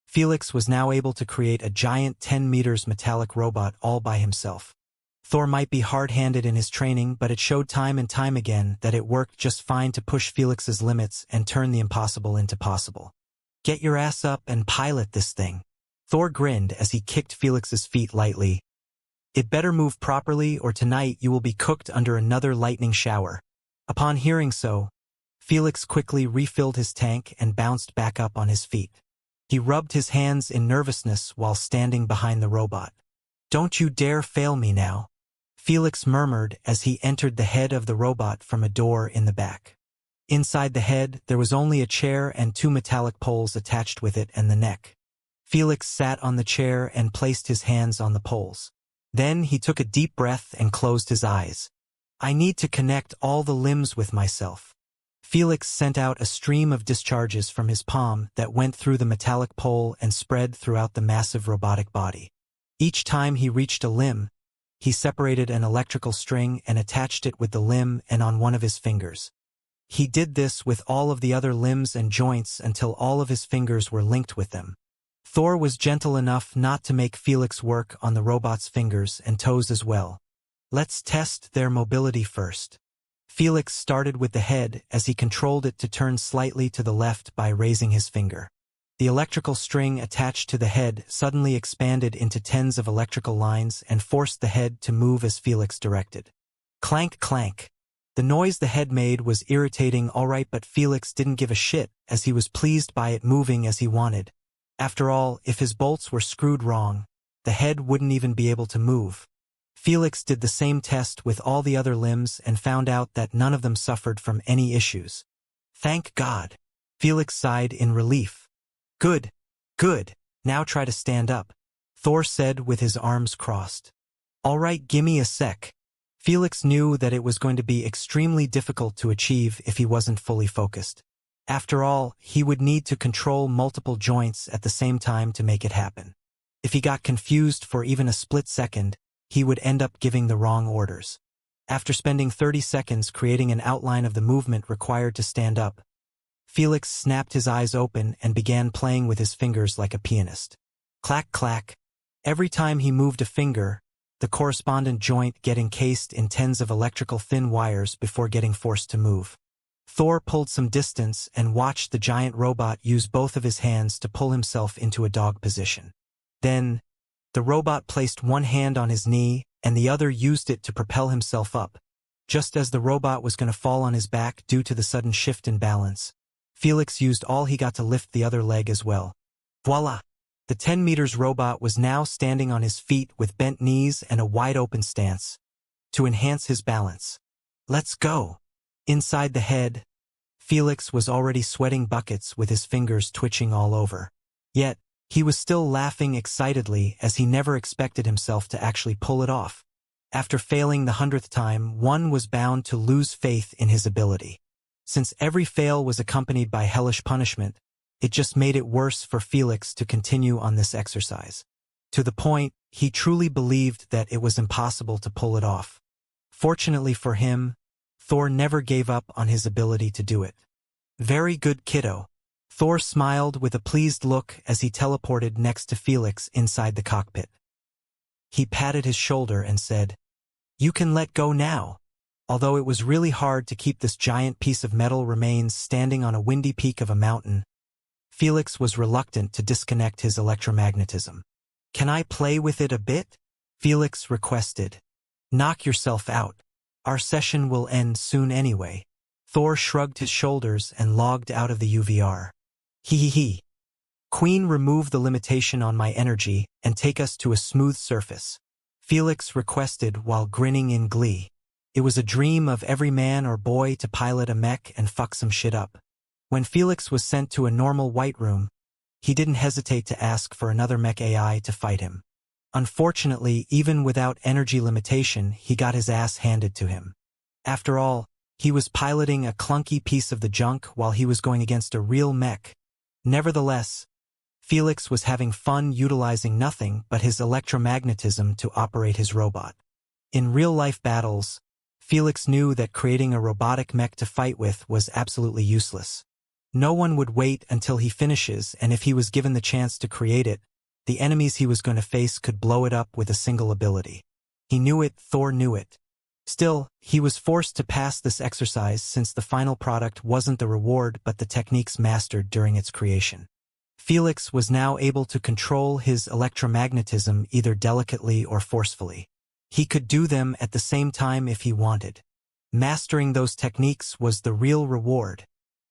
[SPEAKER 1] Felix was now able to create a giant 10 meters metallic robot all by himself. Thor might be hard-handed in his training, but it showed time and time again that it worked just fine to push Felix's limits and turn the impossible into possible. Get your ass up and pilot this thing. Thor grinned as he kicked Felix's feet lightly. It better move properly or tonight you will be cooked under another lightning shower. Upon hearing so, Felix quickly refilled his tank and bounced back up on his feet. He rubbed his hands in nervousness while standing behind the robot. Don't you dare fail me now, Felix murmured as he entered the head of the robot from a door in the back. Inside the head, there was only a chair and 2 metallic poles attached with it and the neck. Felix sat on the chair and placed his hands on the poles. Then he took a deep breath and closed his eyes. I need to connect all the limbs with myself. Felix sent out a stream of discharges from his palm that went through the metallic pole and spread throughout the massive robotic body. Each time he reached a limb, he separated an electrical string and attached it with the limb and on one of his fingers. He did this with all of the other limbs and joints until all of his fingers were linked with them. Thor was gentle enough not to make Felix work on the robot's fingers and toes as well. Let's test their mobility first. Felix started with the head as he controlled it to turn slightly to the left by raising his finger. The electrical string attached to the head suddenly expanded into tens of electrical lines and forced the head to move as Felix directed. Clank, clank. The noise the head made was irritating alright, but Felix didn't give a shit as he was pleased by it moving as he wanted. After all, if his bolts were screwed wrong, the head wouldn't even be able to move. Felix did the same test with all the other limbs and found out that none of them suffered from any issues. Thank God. Felix sighed in relief. Good, good. Now try to stand up, Thor said with his arms crossed. All right, gimme a sec. Felix knew that it was going to be extremely difficult to achieve if he wasn't fully focused. After all, he would need to control multiple joints at the same time to make it happen. If he got confused for even a split second, he would end up giving the wrong orders. After spending 30 seconds creating an outline of the movement required to stand up, Felix snapped his eyes open and began playing with his fingers like a pianist. Clack, clack. Every time he moved a finger, the correspondent joint get encased in tens of electrical thin wires before getting forced to move. Thor pulled some distance and watched the giant robot use both of his hands to pull himself into a dog position. Then, the robot placed one hand on his knee and the other used it to propel himself up. Just as the robot was going to fall on his back due to the sudden shift in balance, Felix used all he got to lift the other leg as well. Voila! The 10 meters robot was now standing on his feet with bent knees and a wide-open stance to enhance his balance. Let's go! Inside the head, Felix was already sweating buckets with his fingers twitching all over. Yet, he was still laughing excitedly as he never expected himself to actually pull it off. After failing the 100th time, one was bound to lose faith in his ability. Since every fail was accompanied by hellish punishment, it just made it worse for Felix to continue on this exercise. To the point, he truly believed that it was impossible to pull it off. Fortunately for him, Thor never gave up on his ability to do it. Very good, kiddo. Thor smiled with a pleased look as he teleported next to Felix inside the cockpit. He patted his shoulder and said, "You can let go now." Although it was really hard to keep this giant piece of metal remains standing on a windy peak of a mountain, Felix was reluctant to disconnect his electromagnetism. "Can I play with it a bit?" Felix requested. "Knock yourself out. Our session will end soon anyway." Thor shrugged his shoulders and logged out of the UVR. Hee. Queen, remove the limitation on my energy and take us to a smooth surface, Felix requested while grinning in glee. It was a dream of every man or boy to pilot a mech and fuck some shit up. When Felix was sent to a normal white room, he didn't hesitate to ask for another mech AI to fight him. Unfortunately, even without energy limitation, he got his ass handed to him. After all, he was piloting a clunky piece of the junk while he was going against a real mech. Nevertheless, Felix was having fun utilizing nothing but his electromagnetism to operate his robot. In real-life battles, Felix knew that creating a robotic mech to fight with was absolutely useless. No one would wait until he finishes, and if he was given the chance to create it, the enemies he was going to face could blow it up with a single ability. He knew it, Thor knew it. Still, he was forced to pass this exercise since the final product wasn't the reward but the techniques mastered during its creation. Felix was now able to control his electromagnetism either delicately or forcefully. He could do them at the same time if he wanted. Mastering those techniques was the real reward.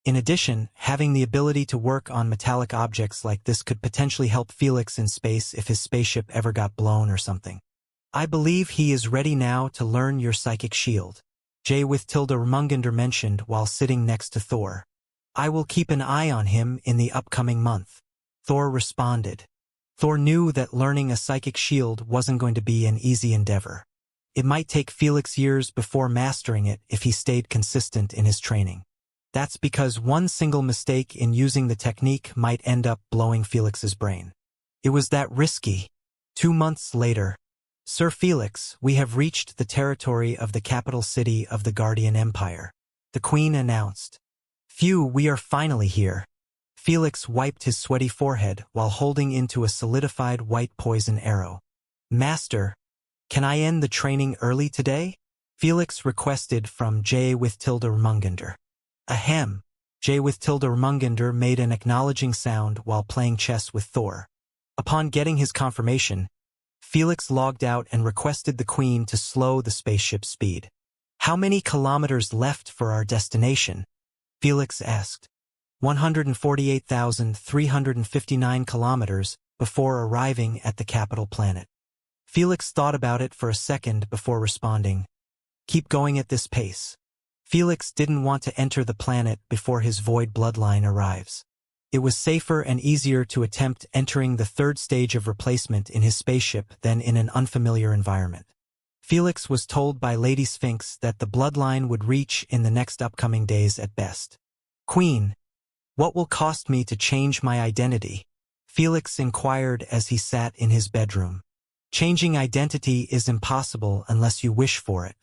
[SPEAKER 1] In addition, having the ability to work on metallic objects like this could potentially help Felix in space if his spaceship ever got blown or something. "I believe he is ready now to learn your psychic shield," J with tilde Ermungandr mentioned while sitting next to Thor. "I will keep an eye on him in the upcoming month," Thor responded. Thor knew that learning a psychic shield wasn't going to be an easy endeavor. It might take Felix years before mastering it if he stayed consistent in his training. That's because one single mistake in using the technique might end up blowing Felix's brain. It was that risky. 2 months later, "Sir Felix, we have reached the territory of the capital city of the Guardian Empire," the Queen announced. "Phew, we are finally here." Felix wiped his sweaty forehead while holding into a solidified white poison arrow. "Master, can I end the training early today?" Felix requested from J with tilde Ermungandr. Ahem. J with tilde Ermungandr made an acknowledging sound while playing chess with Thor. Upon getting his confirmation, Felix logged out and requested the Queen to slow the spaceship's speed. "How many kilometers left for our destination?" Felix asked. 148,359 kilometers before arriving at the capital planet. Felix thought about it for a second before responding, "Keep going at this pace." Felix didn't want to enter the planet before his void bloodline arrives. It was safer and easier to attempt entering the 3rd stage of replacement in his spaceship than in an unfamiliar environment. Felix was told by Lady Sphinx that the bloodline would reach in the next upcoming days at best. "Queen, what will cost me to change my identity?" Felix inquired as he sat in his bedroom. "Changing identity is impossible unless you wish for it.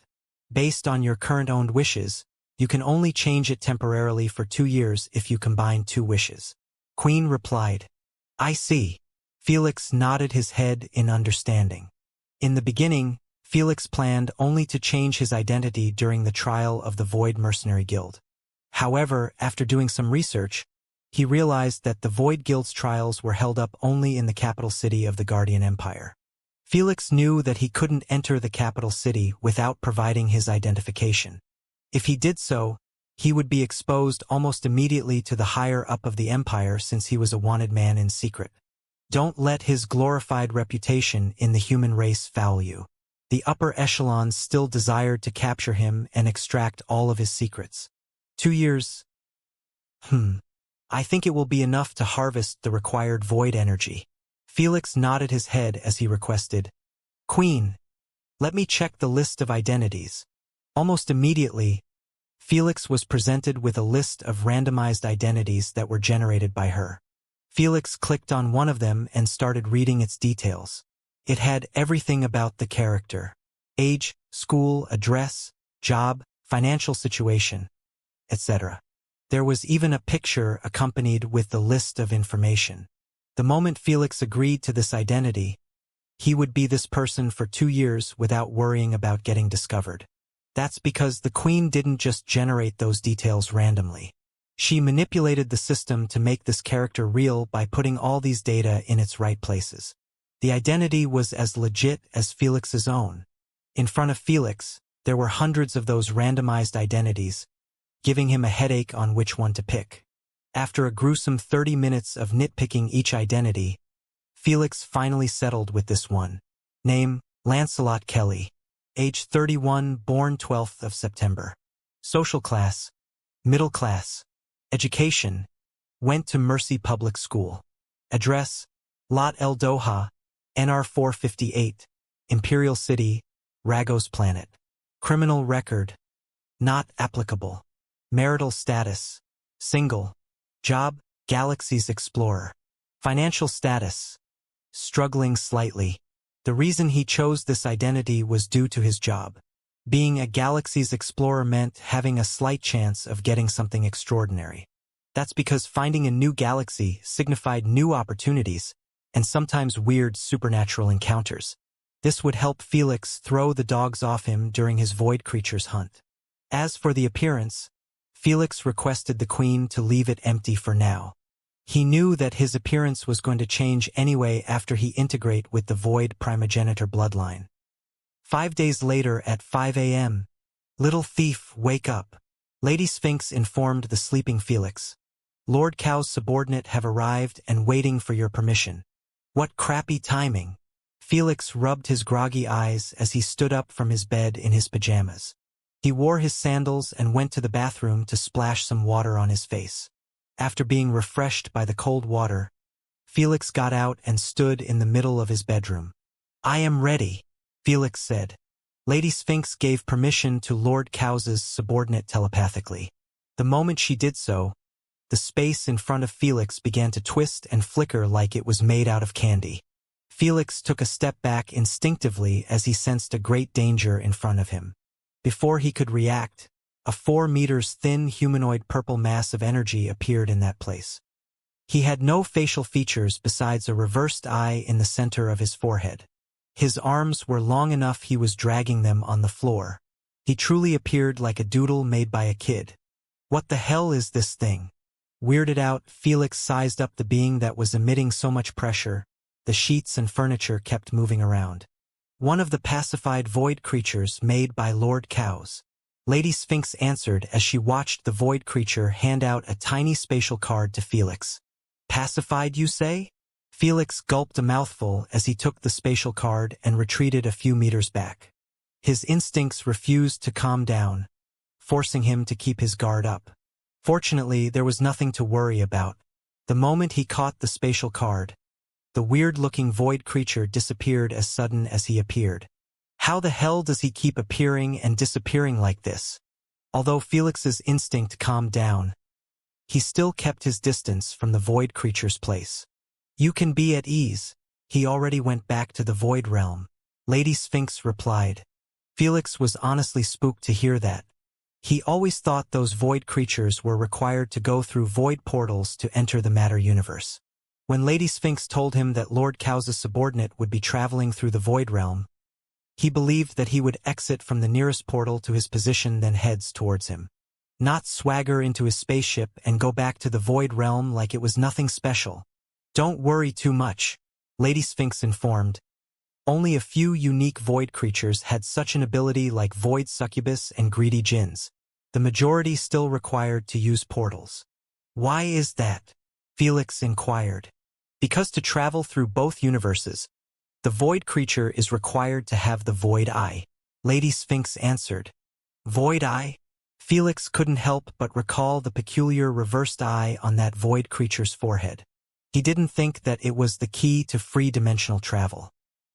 [SPEAKER 1] Based on your current owned wishes, you can only change it temporarily for 2 years if you combine 2 wishes." Queen replied. "I see." Felix nodded his head in understanding. In the beginning, Felix planned only to change his identity during the trial of the Void Mercenary Guild. However, after doing some research, he realized that the Void Guild's trials were held up only in the capital city of the Guardian Empire. Felix knew that he couldn't enter the capital city without providing his identification. If he did so, He would be exposed almost immediately to the higher up of the empire since he was a wanted man in secret. Don't let his glorified reputation in the human race foul you. The upper echelons still desired to capture him and extract all of his secrets. 2 years. I think it will be enough to harvest the required void energy. Felix nodded his head as he requested, Queen, let me check the list of identities. Almost immediately, Felix was presented with a list of randomized identities that were generated by her. Felix clicked on one of them and started reading its details. It had everything about the character: age, school, address, job, financial situation, etc. There was even a picture accompanied with the list of information. The moment Felix agreed to this identity, he would be this person for 2 years without worrying about getting discovered. That's because the Queen didn't just generate those details randomly. She manipulated the system to make this character real by putting all these data in its right places. The identity was as legit as Felix's own. In front of Felix, there were hundreds of those randomized identities, giving him a headache on which one to pick. After a gruesome 30 minutes of nitpicking each identity, Felix finally settled with this one. Name: Lancelot Kelly. Age 31, born 12th of September. Social class: middle class. Education: went to Mercy Public School. Address: Lot El Doha, NR 458, Imperial City, Ragos Planet. Criminal record: not applicable. Marital status: single. Job: Galaxy's Explorer. Financial status: struggling slightly. The reason he chose this identity was due to his job. Being a Galaxy's Explorer meant having a slight chance of getting something extraordinary. That's because finding a new galaxy signified new opportunities and sometimes weird supernatural encounters. This would help Felix throw the dogs off him during his void creatures hunt. As for the appearance, Felix requested the Queen to leave it empty for now. He knew that his appearance was going to change anyway after he integrate with the void primogenitor bloodline. 5 days later at 5 a.m. Little thief, wake up. Lady Sphinx informed the sleeping Felix. Lord Cow's subordinate have arrived and waiting for your permission. What crappy timing. Felix rubbed his groggy eyes as he stood up from his bed in his pajamas. He wore his sandals and went to the bathroom to splash some water on his face. After being refreshed by the cold water, Felix got out and stood in the middle of his bedroom. I am ready, Felix said. Lady Sphinx gave permission to Lord Cow's subordinate telepathically. The moment she did so, the space in front of Felix began to twist and flicker like it was made out of candy. Felix took a step back instinctively as he sensed a great danger in front of him. Before he could react, a 4 meters thin humanoid purple mass of energy appeared in that place. He had no facial features besides a reversed eye in the center of his forehead. His arms were long enough he was dragging them on the floor. He truly appeared like a doodle made by a kid. What the hell is this thing? Weirded out, Felix sized up the being that was emitting so much pressure. The sheets and furniture kept moving around. One of the pacified void creatures made by Lord Cow's. Lady Sphinx answered as she watched the void creature hand out a tiny spatial card to Felix. Pacified, you say? Felix gulped a mouthful as he took the spatial card and retreated a few meters back. His instincts refused to calm down, forcing him to keep his guard up. Fortunately, there was nothing to worry about. The moment he caught the spatial card, the weird-looking void creature disappeared as sudden as he appeared. How the hell does he keep appearing and disappearing like this? Although Felix's instinct calmed down, he still kept his distance from the void creature's place. You can be at ease. He already went back to the void realm, Lady Sphinx replied. Felix was honestly spooked to hear that. He always thought those void creatures were required to go through void portals to enter the matter universe. When Lady Sphinx told him that Lord Cow's subordinate would be traveling through the void realm, he believed that he would exit from the nearest portal to his position then heads towards him. Not swagger into his spaceship and go back to the void realm like it was nothing special. Don't worry too much, Lady Sphinx informed. Only a few unique void creatures had such an ability like void succubus and greedy jinns. The majority still required to use portals. Why is that? Felix inquired. Because to travel through both universes, the void creature is required to have the void eye. Lady Sphinx answered. Void eye? Felix couldn't help but recall the peculiar reversed eye on that void creature's forehead. He didn't think that it was the key to free-dimensional travel.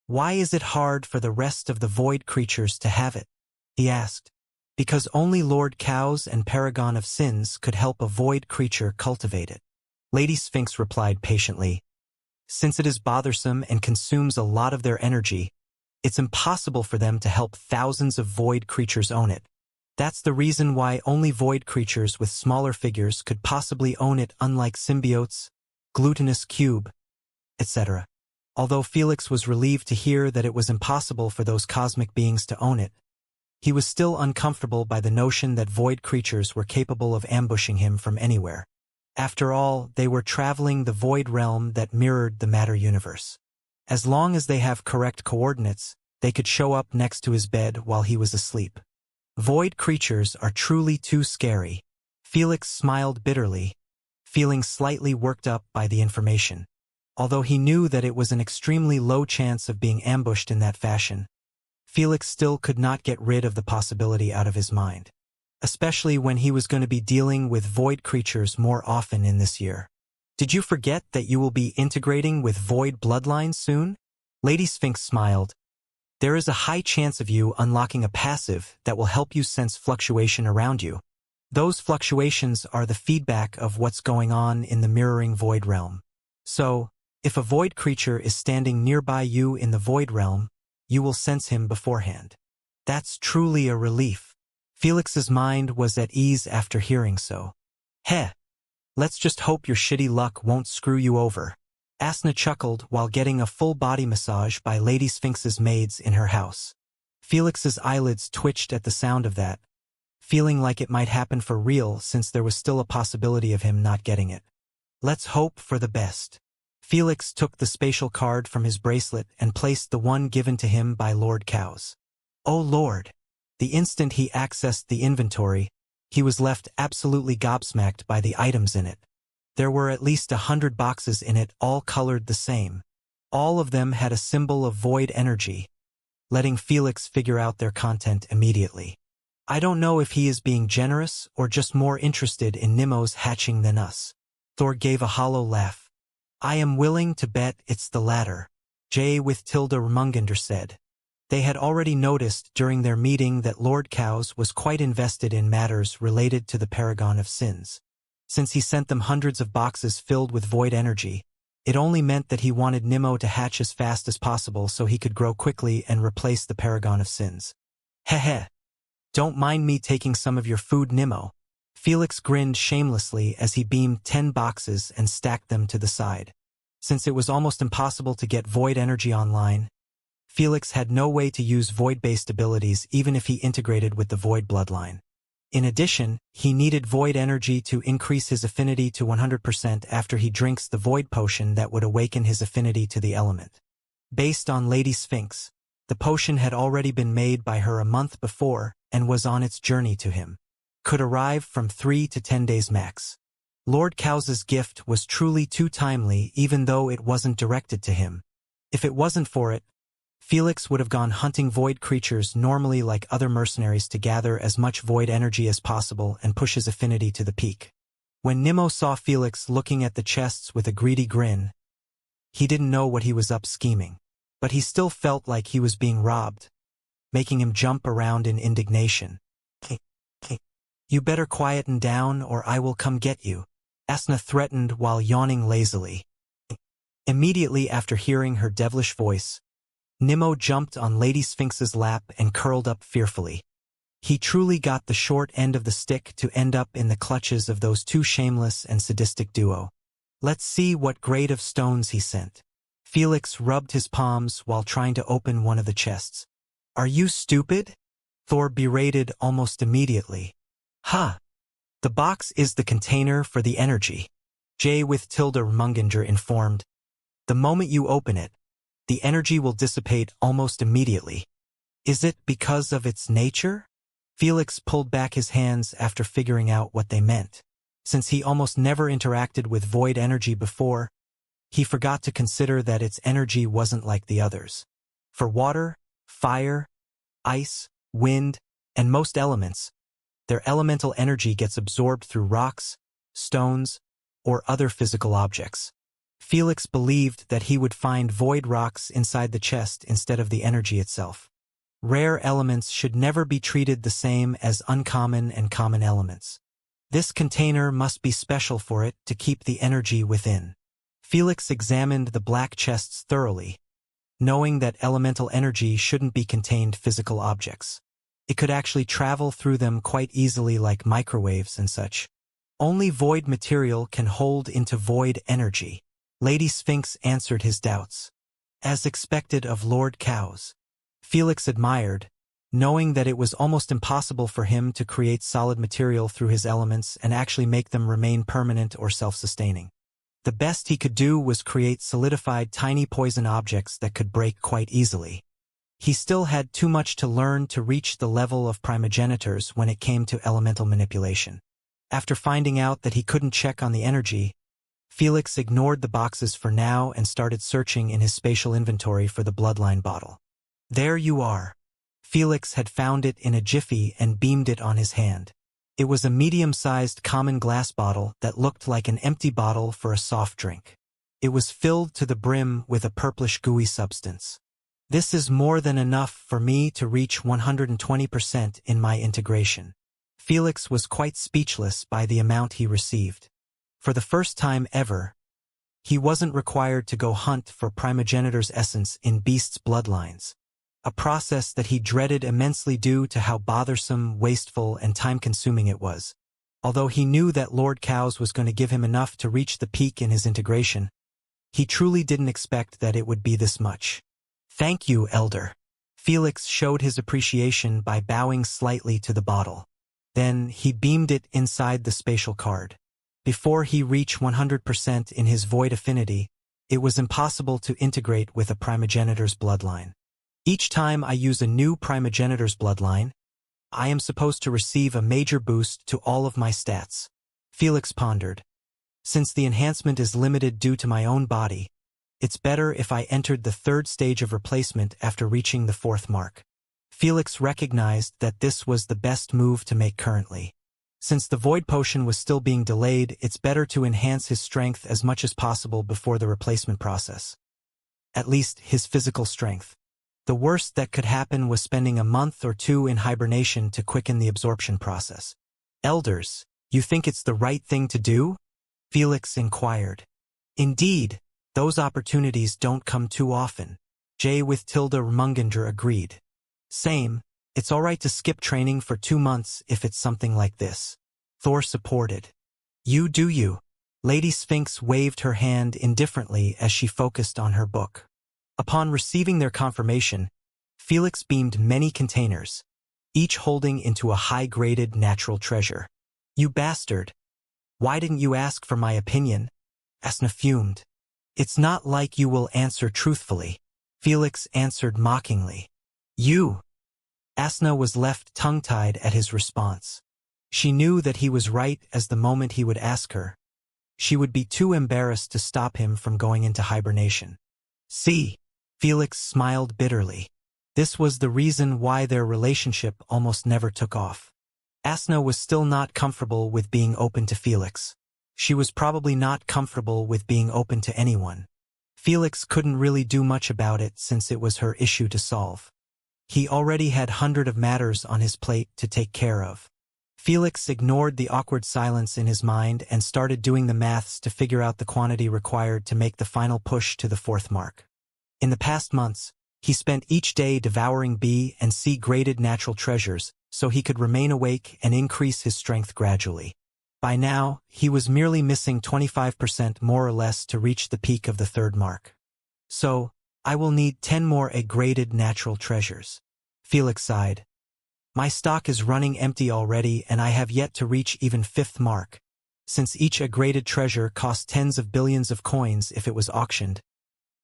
[SPEAKER 1] Why is it hard for the rest of the void creatures to have it? He asked. Because only Lord Cows and Paragon of Sins could help a void creature cultivate it. Lady Sphinx replied patiently. Since it is bothersome and consumes a lot of their energy, it's impossible for them to help thousands of void creatures own it. That's the reason why only void creatures with smaller figures could possibly own it, unlike symbiotes, glutinous cube, etc. Although Felix was relieved to hear that it was impossible for those cosmic beings to own it, he was still uncomfortable by the notion that void creatures were capable of ambushing him from anywhere. After all, they were traveling the void realm that mirrored the matter universe. As long as they have correct coordinates, they could show up next to his bed while he was asleep. Void creatures are truly too scary. Felix smiled bitterly, feeling slightly worked up by the information. Although he knew that it was an extremely low chance of being ambushed in that fashion, Felix still could not get rid of the possibility out of his mind, especially when he was going to be dealing with void creatures more often in this year. Did you forget that you will be integrating with void bloodlines soon? Lady Sphinx smiled. There is a high chance of you unlocking a passive that will help you sense fluctuation around you. Those fluctuations are the feedback of what's going on in the mirroring void realm. So, if a void creature is standing nearby you in the void realm, you will sense him beforehand. That's truly a relief. Felix's mind was at ease after hearing so. Heh, let's just hope your shitty luck won't screw you over. Asna chuckled while getting a full body massage by Lady Sphinx's maids in her house. Felix's eyelids twitched at the sound of that, feeling like it might happen for real since there was still a possibility of him not getting it. Let's hope for the best. Felix took the spatial card from his bracelet and placed the one given to him by Lord Cows. Oh Lord! The instant he accessed the inventory, he was left absolutely gobsmacked by the items in it. There were at least 100 boxes in it, all colored the same. All of them had a symbol of void energy, letting Felix figure out their content immediately. I don't know if he is being generous or just more interested in Nemo's hatching than us. Thor gave a hollow laugh. I am willing to bet it's the latter, Jay with Tilda Ermungandr said. They had already noticed during their meeting that Lord Cows was quite invested in matters related to the Paragon of Sins. Since he sent them hundreds of boxes filled with void energy, it only meant that he wanted Nemo to hatch as fast as possible so he could grow quickly and replace the Paragon of Sins. Heh. Don't mind me taking some of your food, Nemo. Felix grinned shamelessly as he beamed 10 boxes and stacked them to the side. Since it was almost impossible to get void energy online, Felix had no way to use void-based abilities even if he integrated with the void bloodline. In addition, he needed void energy to increase his affinity to 100% after he drinks the void potion that would awaken his affinity to the element. Based on Lady Sphinx, the potion had already been made by her a month before and was on its journey to him. Could arrive from 3 to 10 days max. Lord Cows's gift was truly too timely even though it wasn't directed to him. If it wasn't for it, Felix would have gone hunting void creatures normally like other mercenaries to gather as much void energy as possible and push his affinity to the peak. When Nemo saw Felix looking at the chests with a greedy grin, he didn't know what he was up scheming, but he still felt like he was being robbed, making him jump around in indignation. You better quieten down or I will come get you, Asna threatened while yawning lazily. Immediately after hearing her devilish voice, Nemo jumped on Lady Sphinx's lap and curled up fearfully. He truly got the short end of the stick to end up in the clutches of those two shameless and sadistic duo. Let's see what grade of stones he sent. Felix rubbed his palms while trying to open one of the chests. Are you stupid? Thor berated almost immediately. Ha! The box is the container for the energy, Jay with Tilda Ermungandr informed. The moment you open it, the energy will dissipate almost immediately. Is it because of its nature? Felix pulled back his hands after figuring out what they meant. Since he almost never interacted with void energy before, he forgot to consider that its energy wasn't like the others. For water, fire, ice, wind, and most elements, their elemental energy gets absorbed through rocks, stones, or other physical objects. Felix believed that he would find void rocks inside the chest instead of the energy itself. Rare elements should never be treated the same as uncommon and common elements. This container must be special for it to keep the energy within. Felix examined the black chests thoroughly, knowing that elemental energy shouldn't be contained physical objects. It could actually travel through them quite easily like microwaves and such. Only void material can hold into void energy. Lady Sphinx answered his doubts. As expected of Lord Cows. Felix admired, knowing that it was almost impossible for him to create solid material through his elements and actually make them remain permanent or self-sustaining. The best he could do was create solidified tiny poison objects that could break quite easily. He still had too much to learn to reach the level of primogenitors when it came to elemental manipulation. After finding out that he couldn't check on the energy, Felix ignored the boxes for now and started searching in his spatial inventory for the bloodline bottle. There you are. Felix had found it in a jiffy and beamed it on his hand. It was a medium-sized common glass bottle that looked like an empty bottle for a soft drink. It was filled to the brim with a purplish gooey substance. This is more than enough for me to reach 120% in my integration. Felix was quite speechless by the amount he received. For the first time ever, he wasn't required to go hunt for primogenitor's essence in beasts' bloodlines, a process that he dreaded immensely due to how bothersome, wasteful, and time-consuming it was. Although he knew that Lord Cows was going to give him enough to reach the peak in his integration, he truly didn't expect that it would be this much. Thank you, Elder. Felix showed his appreciation by bowing slightly to the bottle. Then he beamed it inside the spatial card. Before he reached 100% in his void affinity, it was impossible to integrate with a primogenitor's bloodline. Each time I use a new primogenitor's bloodline, I am supposed to receive a major boost to all of my stats. Felix pondered. Since the enhancement is limited due to my own body, it's better if I entered the third stage of replacement after reaching the fourth mark. Felix recognized that this was the best move to make currently. Since the void potion was still being delayed, it's better to enhance his strength as much as possible before the replacement process. At least his physical strength. The worst that could happen was spending a month or two in hibernation to quicken the absorption process. Elders, you think it's the right thing to do? Felix inquired. Indeed, those opportunities don't come too often. Jay with Tilda Munginger agreed. Same. It's all right to skip training for 2 months if it's something like this. Thor supported. You do you. Lady Sphinx waved her hand indifferently as she focused on her book. Upon receiving their confirmation, Felix beamed many containers, each holding into a high-graded natural treasure. You bastard. Why didn't you ask for my opinion? Asna fumed. It's not like you will answer truthfully. Felix answered mockingly. You. Asna was left tongue-tied at his response. She knew that he was right as the moment he would ask her, she would be too embarrassed to stop him from going into hibernation. See, Felix smiled bitterly. This was the reason why their relationship almost never took off. Asna was still not comfortable with being open to Felix. She was probably not comfortable with being open to anyone. Felix couldn't really do much about it since it was her issue to solve. He already had hundreds of matters on his plate to take care of. Felix ignored the awkward silence in his mind and started doing the maths to figure out the quantity required to make the final push to the fourth mark. In the past months, he spent each day devouring B and C graded natural treasures so he could remain awake and increase his strength gradually. By now, he was merely missing 25% more or less to reach the peak of the third mark. So, I will need 10 more A-graded natural treasures. Felix sighed. My stock is running empty already and I have yet to reach even fifth mark. Since each A-graded treasure cost tens of billions of coins if it was auctioned,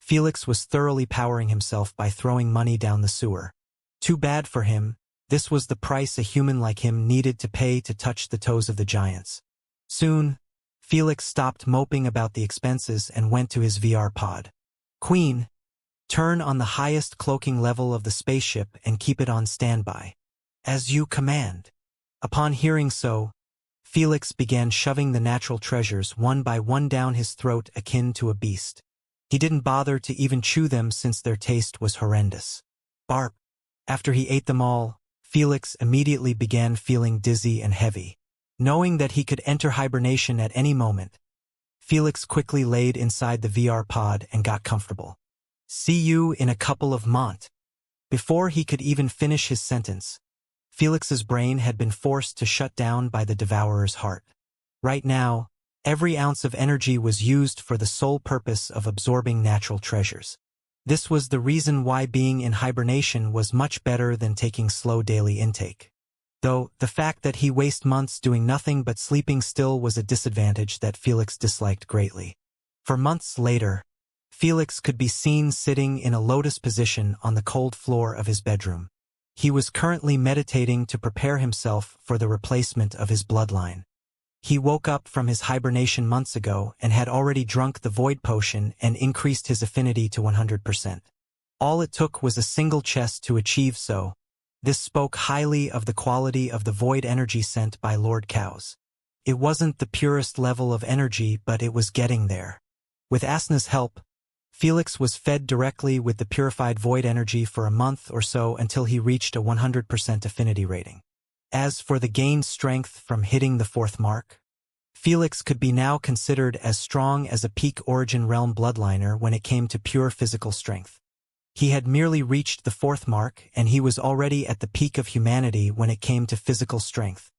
[SPEAKER 1] Felix was thoroughly powering himself by throwing money down the sewer. Too bad for him, This was the price a human like him needed to pay to touch the toes of the giants. Soon, Felix stopped moping about the expenses and went to his VR pod. Queen, turn on the highest cloaking level of the spaceship and keep it on standby. As you command. Upon hearing so, Felix began shoving the natural treasures one by one down his throat akin to a beast. He didn't bother to even chew them since their taste was horrendous. Barp. After he ate them all, Felix immediately began feeling dizzy and heavy. Knowing that he could enter hibernation at any moment, Felix quickly laid inside the VR pod and got comfortable. See you in a couple of months. Before he could even finish his sentence, Felix's brain had been forced to shut down by the Devourer's heart. Right now, every ounce of energy was used for the sole purpose of absorbing natural treasures. This was the reason why being in hibernation was much better than taking slow daily intake. Though, the fact that he wasted months doing nothing but sleeping still was a disadvantage that Felix disliked greatly. For months later, Felix could be seen sitting in a lotus position on the cold floor of his bedroom. He was currently meditating to prepare himself for the replacement of his bloodline. He woke up from his hibernation months ago and had already drunk the void potion and increased his affinity to 100%. All it took was a single chest to achieve so. This spoke highly of the quality of the void energy sent by Lord Cows. It wasn't the purest level of energy, but it was getting there. With Asna's help, Felix was fed directly with the purified void energy for a month or so until he reached a 100% affinity rating. As for the gained strength from hitting the 4th mark, Felix could be now considered as strong as a peak Origin Realm bloodliner when it came to pure physical strength. He had merely reached the 4th mark, and he was already at the peak of humanity when it came to physical strength.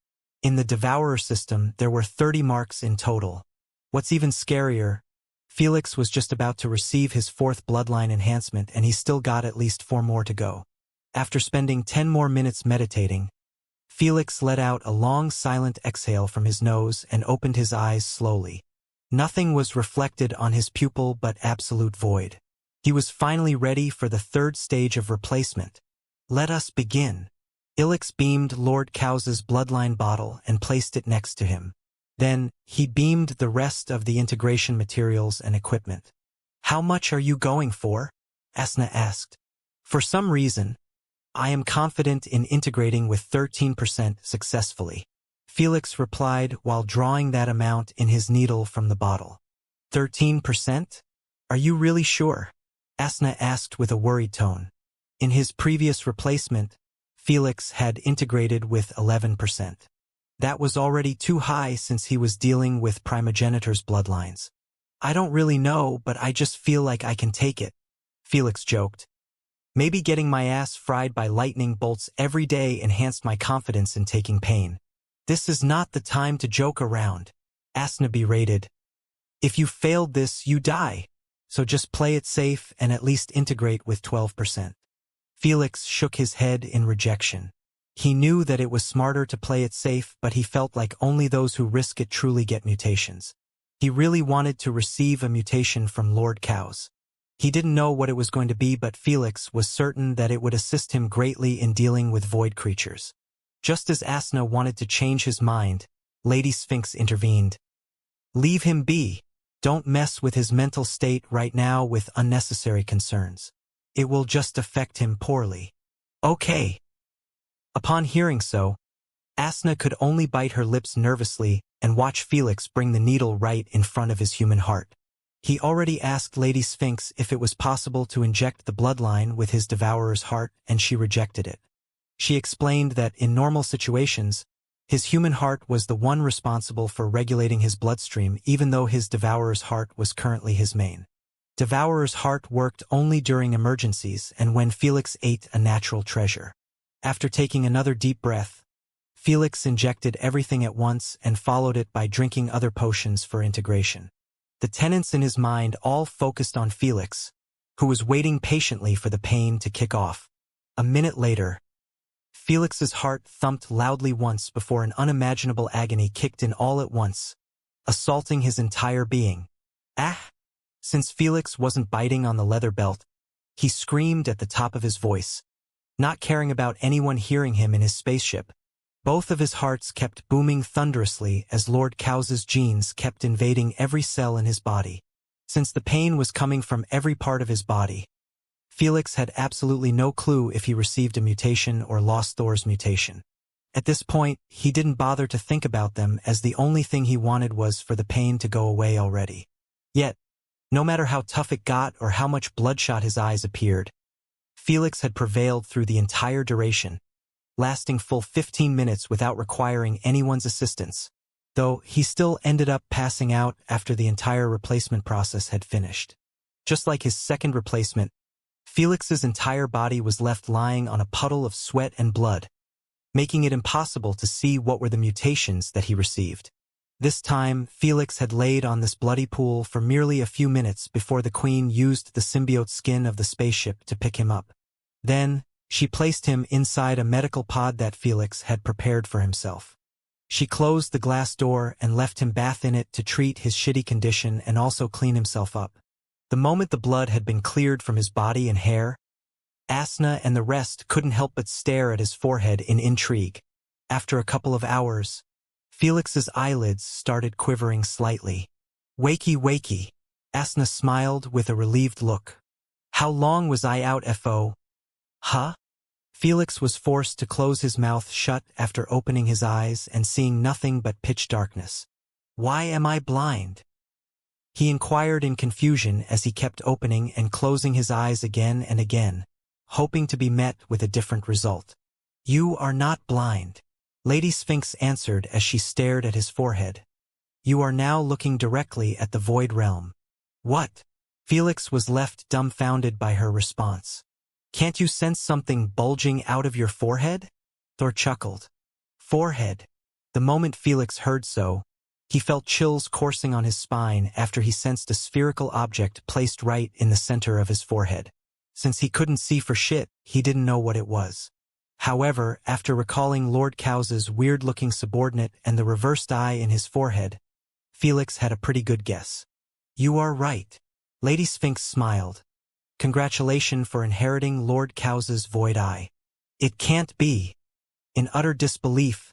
[SPEAKER 1] In the Devourer system, there were 30 marks in total. What's even scarier, Felix was just about to receive his 4th bloodline enhancement, and he still got at least 4 more to go. After spending 10 more minutes meditating, Felix let out a long silent exhale from his nose and opened his eyes slowly. Nothing was reflected on his pupil but absolute void. He was finally ready for the 3rd stage of replacement. Let us begin. Ilix beamed Lord Cows's bloodline bottle and placed it next to him. Then, he beamed the rest of the integration materials and equipment. How much are you going for? Asna asked. For some reason, I am confident in integrating with 13% successfully. Felix replied while drawing that amount in his needle from the bottle. 13%? Are you really sure? Asna asked with a worried tone. In his previous replacement, Felix had integrated with 11%. That was already too high since he was dealing with primogenitor's bloodlines. I don't really know, but I just feel like I can take it, Felix joked. Maybe getting my ass fried by lightning bolts every day enhanced my confidence in taking pain. This is not the time to joke around, Asna berated. If you failed this, you die. So just play it safe and at least integrate with 12%. Felix shook his head in rejection. He knew that it was smarter to play it safe, but he felt like only those who risk it truly get mutations. He really wanted to receive a mutation from Lord Cows. He didn't know what it was going to be, but Felix was certain that it would assist him greatly in dealing with void creatures. Just as Asna wanted to change his mind, Lady Sphinx intervened. Leave him be. Don't mess with his mental state right now with unnecessary concerns. It will just affect him poorly. Okay. Upon hearing so, Asna could only bite her lips nervously and watch Felix bring the needle right in front of his human heart. He already asked Lady Sphinx if it was possible to inject the bloodline with his devourer's heart, and she rejected it. She explained that in normal situations, his human heart was the one responsible for regulating his bloodstream, even though his devourer's heart was currently his main. Devourer's heart worked only during emergencies and when Felix ate a natural treasure. After taking another deep breath, Felix injected everything at once and followed it by drinking other potions for integration. The tenants in his mind all focused on Felix, who was waiting patiently for the pain to kick off. A minute later, Felix's heart thumped loudly once before an unimaginable agony kicked in all at once, assaulting his entire being. Ah! Since Felix wasn't biting on the leather belt, he screamed at the top of his voice. not caring about anyone hearing him in his spaceship. Both of his hearts kept booming thunderously as Lord Cows's genes kept invading every cell in his body. Since the pain was coming from every part of his body, Felix had absolutely no clue if he received a mutation or lost Thor's mutation. At this point, he didn't bother to think about them, as the only thing he wanted was for the pain to go away already. Yet, no matter how tough it got or how much bloodshot his eyes appeared, Felix had prevailed through the entire duration, lasting full 15 minutes without requiring anyone's assistance, though he still ended up passing out after the entire replacement process had finished. Just like his second replacement, Felix's entire body was left lying on a puddle of sweat and blood, making it impossible to see what were the mutations that he received. This time, Felix had laid on this bloody pool for merely a few minutes before the Queen used the symbiote skin of the spaceship to pick him up. Then, she placed him inside a medical pod that Felix had prepared for himself. She closed the glass door and left him bath in it to treat his shitty condition and also clean himself up. The moment the blood had been cleared from his body and hair, Asna and the rest couldn't help but stare at his forehead in intrigue. After a couple of hours, Felix's eyelids started quivering slightly. "Wakey, wakey," Asna smiled with a relieved look. "How long was I out, FO? Huh?" Felix was forced to close his mouth shut after opening his eyes and seeing nothing but pitch darkness. "Why am I blind?" he inquired in confusion as he kept opening and closing his eyes again and again, hoping to be met with a different result. "You are not blind," Lady Sphinx answered as she stared at his forehead. "You are now looking directly at the void realm." "What?" Felix was left dumbfounded by her response. "Can't you sense something bulging out of your forehead?" Thor chuckled. "Forehead." The moment Felix heard so, he felt chills coursing on his spine after he sensed a spherical object placed right in the center of his forehead. Since he couldn't see for shit, he didn't know what it was. However, after recalling Lord Cows's weird-looking subordinate and the reversed eye in his forehead, Felix had a pretty good guess. "You are right." Lady Sphinx smiled. "Congratulations for inheriting Lord Cows's void eye." "It can't be." In utter disbelief,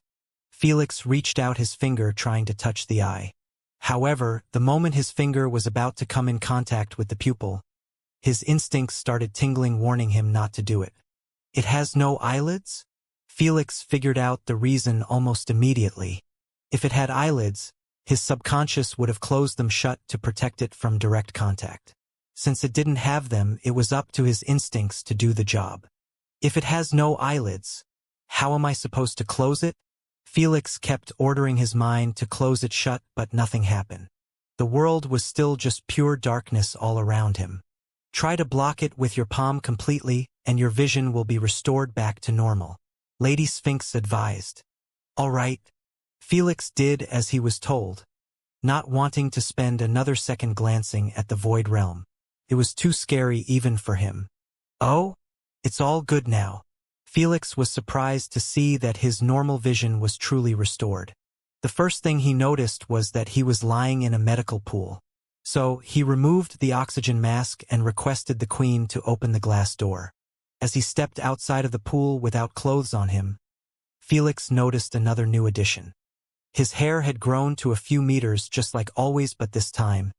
[SPEAKER 1] Felix reached out his finger trying to touch the eye. However, the moment his finger was about to come in contact with the pupil, his instincts started tingling, warning him not to do it. "It has no eyelids?" Felix figured out the reason almost immediately. If it had eyelids, his subconscious would have closed them shut to protect it from direct contact. Since it didn't have them, it was up to his instincts to do the job. "If it has no eyelids, how am I supposed to close it?" Felix kept ordering his mind to close it shut, but nothing happened. The world was still just pure darkness all around him. "Try to block it with your palm completely, and your vision will be restored back to normal," Lady Sphinx advised. "All right." Felix did as he was told, not wanting to spend another second glancing at the void realm. It was too scary even for him. "Oh? It's all good now." Felix was surprised to see that his normal vision was truly restored. The first thing he noticed was that he was lying in a medical pool. So he removed the oxygen mask and requested the Queen to open the glass door. As he stepped outside of the pool without clothes on him, Felix noticed another new addition. His hair had grown to a few meters just like always, but this time,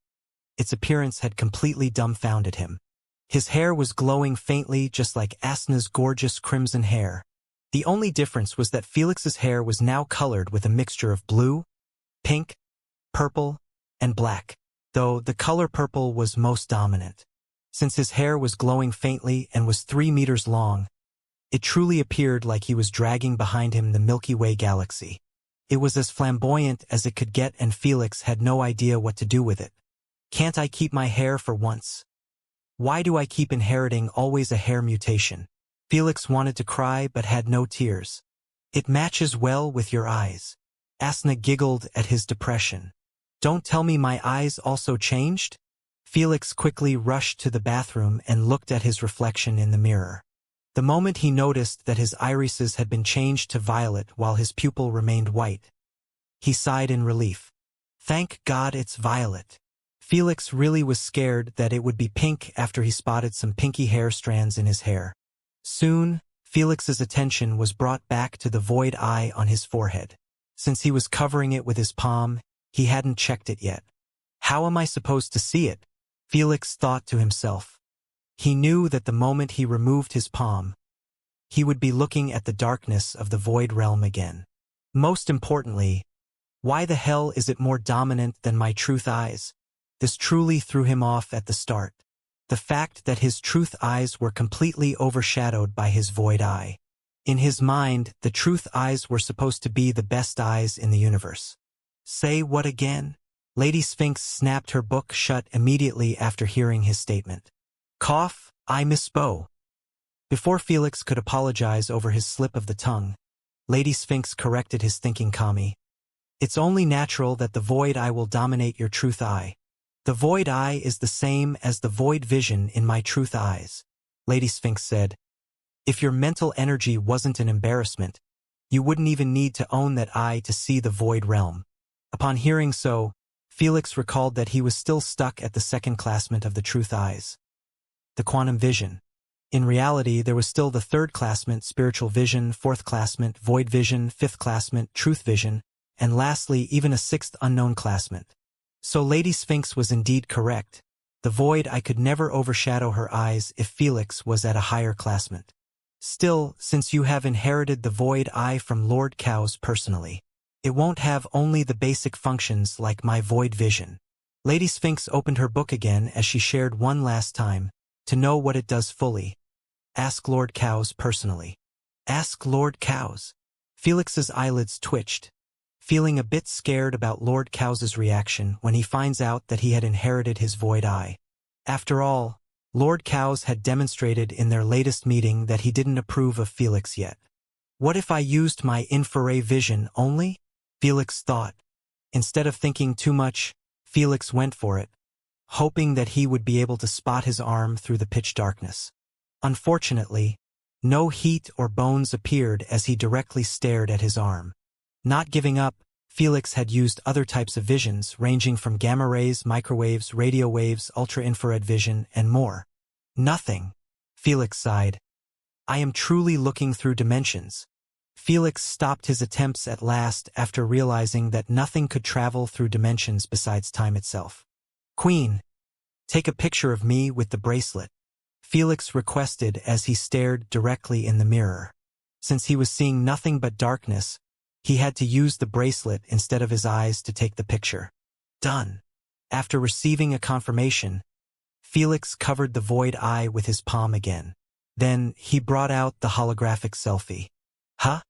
[SPEAKER 1] its appearance had completely dumbfounded him. His hair was glowing faintly just like Asna's gorgeous crimson hair. The only difference was that Felix's hair was now colored with a mixture of blue, pink, purple, and black, though the color purple was most dominant. Since his hair was glowing faintly and was 3 meters long, it truly appeared like he was dragging behind him the Milky Way galaxy. It was as flamboyant as it could get, and Felix had no idea what to do with it. "Can't I keep my hair for once? Why do I keep inheriting always a hair mutation?" Felix wanted to cry but had no tears. "It matches well with your eyes." Asna giggled at his depression. "Don't tell me my eyes also changed?" Felix quickly rushed to the bathroom and looked at his reflection in the mirror. The moment he noticed that his irises had been changed to violet while his pupil remained white, he sighed in relief. "Thank God it's violet." Felix really was scared that it would be pink after he spotted some pinky hair strands in his hair. Soon, Felix's attention was brought back to the void eye on his forehead. Since he was covering it with his palm, he hadn't checked it yet. How am I supposed to see it? Felix thought to himself. He knew that the moment he removed his palm, he would be looking at the darkness of the void realm again. Most importantly, why the hell is it more dominant than my truth eyes? This truly threw him off at the start. The fact that his truth eyes were completely overshadowed by his void eye. In his mind, the truth eyes were supposed to be the best eyes in the universe. Say what again? Lady Sphinx snapped her book shut immediately after hearing his statement. Cough, I misspoke. Before Felix could apologize over his slip of the tongue, Lady Sphinx corrected his thinking calmly. It's only natural that the void eye will dominate your truth eye. The void eye is the same as the void vision in my truth eyes, Lady Sphinx said. If your mental energy wasn't an embarrassment, you wouldn't even need to own that eye to see the void realm. Upon hearing so, Felix recalled that he was still stuck at the second classment of the truth eyes. The quantum vision. In reality, there was still the third classment, spiritual vision, fourth classment, void vision, fifth classment, truth vision, and lastly, even a sixth unknown classment. So Lady Sphinx was indeed correct. The void eye could never overshadow her eyes if Felix was at a higher classment. Still, since you have inherited the void eye from Lord Cows personally, it won't have only the basic functions like my void vision. Lady Sphinx opened her book again as she shared one last time. To know what it does fully, ask Lord Cows personally. Ask Lord Cows. Felix's eyelids twitched, feeling a bit scared about Lord Cows's reaction when he finds out that he had inherited his void eye. After all, Lord Cows had demonstrated in their latest meeting that he didn't approve of Felix yet. What if I used my infrared vision only? Felix thought. Instead of thinking too much, Felix went for it, hoping that he would be able to spot his arm through the pitch darkness. Unfortunately, no heat or bones appeared as he directly stared at his arm. Not giving up, Felix had used other types of visions ranging from gamma rays, microwaves, radio waves, ultra-infrared vision, and more. Nothing. Felix sighed. I am truly looking through dimensions. Felix stopped his attempts at last after realizing that nothing could travel through dimensions besides time itself. Queen, take a picture of me with the bracelet, Felix requested as he stared directly in the mirror. Since he was seeing nothing but darkness, he had to use the bracelet instead of his eyes to take the picture. Done. After receiving a confirmation, Felix covered the void eye with his palm again. Then he brought out the holographic selfie. Huh?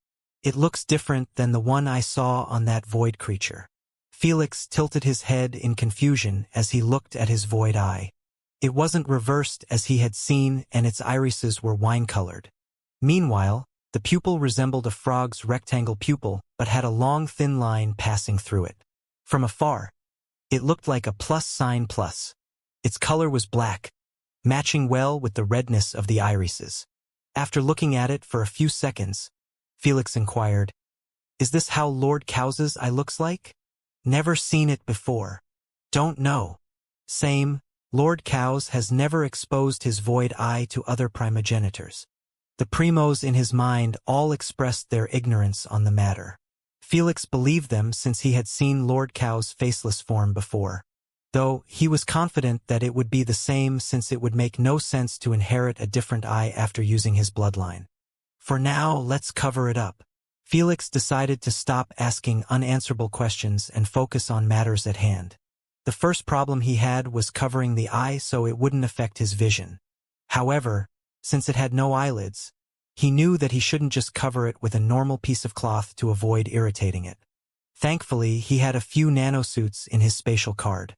[SPEAKER 1] It looks different than the one I saw on that void creature. Felix tilted his head in confusion as he looked at his void eye. It wasn't reversed as he had seen, and its irises were wine-colored. Meanwhile, the pupil resembled a frog's rectangle pupil, but had a long thin line passing through it. From afar, it looked like a plus sign plus. Its color was black, matching well with the redness of the irises. After looking at it for a few seconds, Felix inquired, "Is this how Lord Cows's eye looks like?" "Never seen it before. Don't know." Same, Lord Cows has never exposed his void eye to other primogenitors. The primos in his mind all expressed their ignorance on the matter. Felix believed them since he had seen Lord Cow's faceless form before, though he was confident that it would be the same since it would make no sense to inherit a different eye after using his bloodline. For now, let's cover it up. Felix decided to stop asking unanswerable questions and focus on matters at hand. The first problem he had was covering the eye so it wouldn't affect his vision. However, since it had no eyelids, he knew that he shouldn't just cover it with a normal piece of cloth to avoid irritating it. Thankfully, he had a few nanosuits in his spatial card.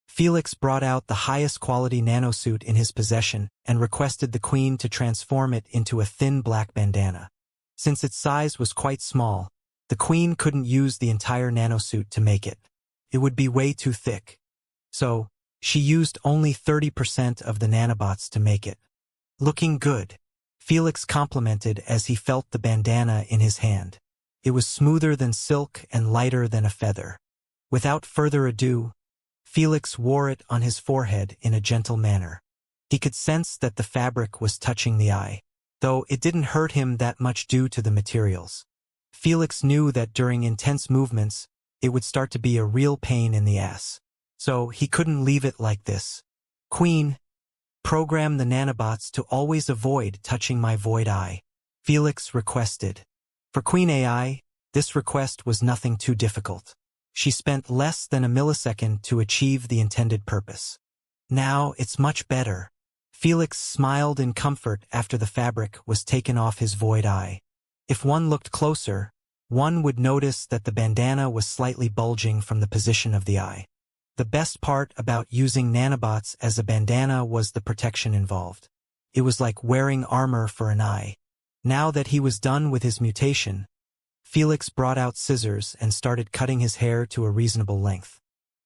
[SPEAKER 1] Felix brought out the highest quality nanosuit in his possession and requested the queen to transform it into a thin black bandana. Since its size was quite small, the queen couldn't use the entire nanosuit to make it. It would be way too thick. So, she used only 30% of the nanobots to make it. Looking good, Felix complimented as he felt the bandana in his hand. It was smoother than silk and lighter than a feather. Without further ado, Felix wore it on his forehead in a gentle manner. He could sense that the fabric was touching the eye. though it didn't hurt him that much due to the materials. Felix knew that during intense movements, it would start to be a real pain in the ass. So he couldn't leave it like this. Queen, program the nanobots to always avoid touching my void eye, Felix requested. For Queen AI, this request was nothing too difficult. She spent less than a millisecond to achieve the intended purpose. Now it's much better. Felix smiled in comfort after the fabric was taken off his void eye. If one looked closer, one would notice that the bandana was slightly bulging from the position of the eye. The best part about using nanobots as a bandana was the protection involved. It was like wearing armor for an eye. Now that he was done with his mutation, Felix brought out scissors and started cutting his hair to a reasonable length.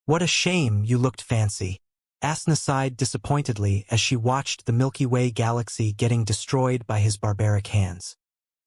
[SPEAKER 1] What a shame you looked fancy, Asna sighed disappointedly as she watched the Milky Way galaxy getting destroyed by his barbaric hands.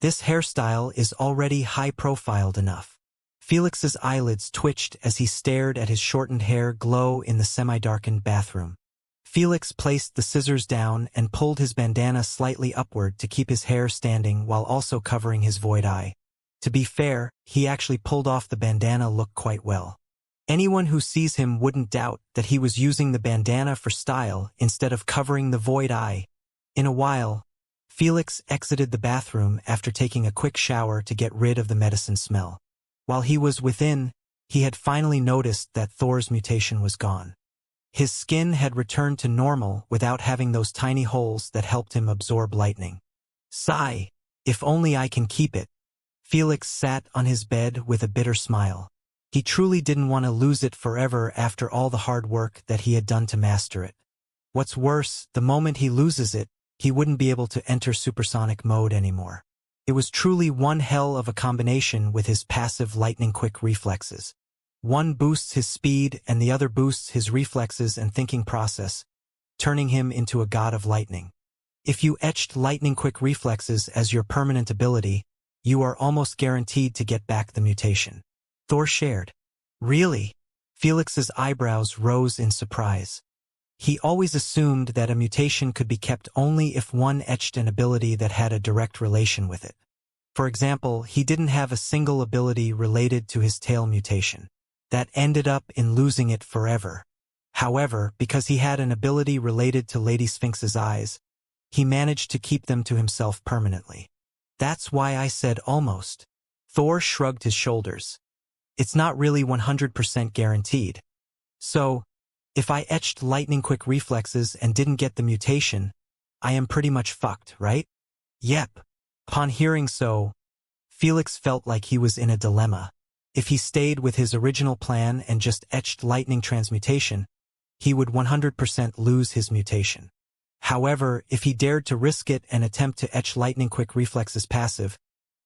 [SPEAKER 1] This hairstyle is already high-profiled enough. Felix's eyelids twitched as he stared at his shortened hair glow in the semi-darkened bathroom. Felix placed the scissors down and pulled his bandana slightly upward to keep his hair standing while also covering his void eye. To be fair, he actually pulled off the bandana look quite well. Anyone who sees him wouldn't doubt that he was using the bandana for style instead of covering the void eye. In a while, Felix exited the bathroom after taking a quick shower to get rid of the medicine smell. While he was within, he had finally noticed that Thor's mutation was gone. His skin had returned to normal without having those tiny holes that helped him absorb lightning. Sigh, if only I can keep it. Felix sat on his bed with a bitter smile. He truly didn't want to lose it forever after all the hard work that he had done to master it. What's worse, the moment he loses it, he wouldn't be able to enter supersonic mode anymore. It was truly one hell of a combination with his passive lightning-quick reflexes. One boosts his speed and the other boosts his reflexes and thinking process, turning him into a god of lightning. If you etched lightning-quick reflexes as your permanent ability, you are almost guaranteed to get back the mutation. Thor shared. Really? Felix's eyebrows rose in surprise. He always assumed that a mutation could be kept only if one etched an ability that had a direct relation with it. For example, he didn't have a single ability related to his tail mutation. That ended up in losing it forever. However, because he had an ability related to Lady Sphinx's eyes, he managed to keep them to himself permanently. That's why I said almost. Thor shrugged his shoulders. It's not really 100% guaranteed. So, if I etched lightning-quick reflexes and didn't get the mutation, I am pretty much fucked, right? Yep. Upon hearing so, Felix felt like he was in a dilemma. If he stayed with his original plan and just etched lightning transmutation, he would 100% lose his mutation. However, if he dared to risk it and attempt to etch lightning-quick reflexes passive,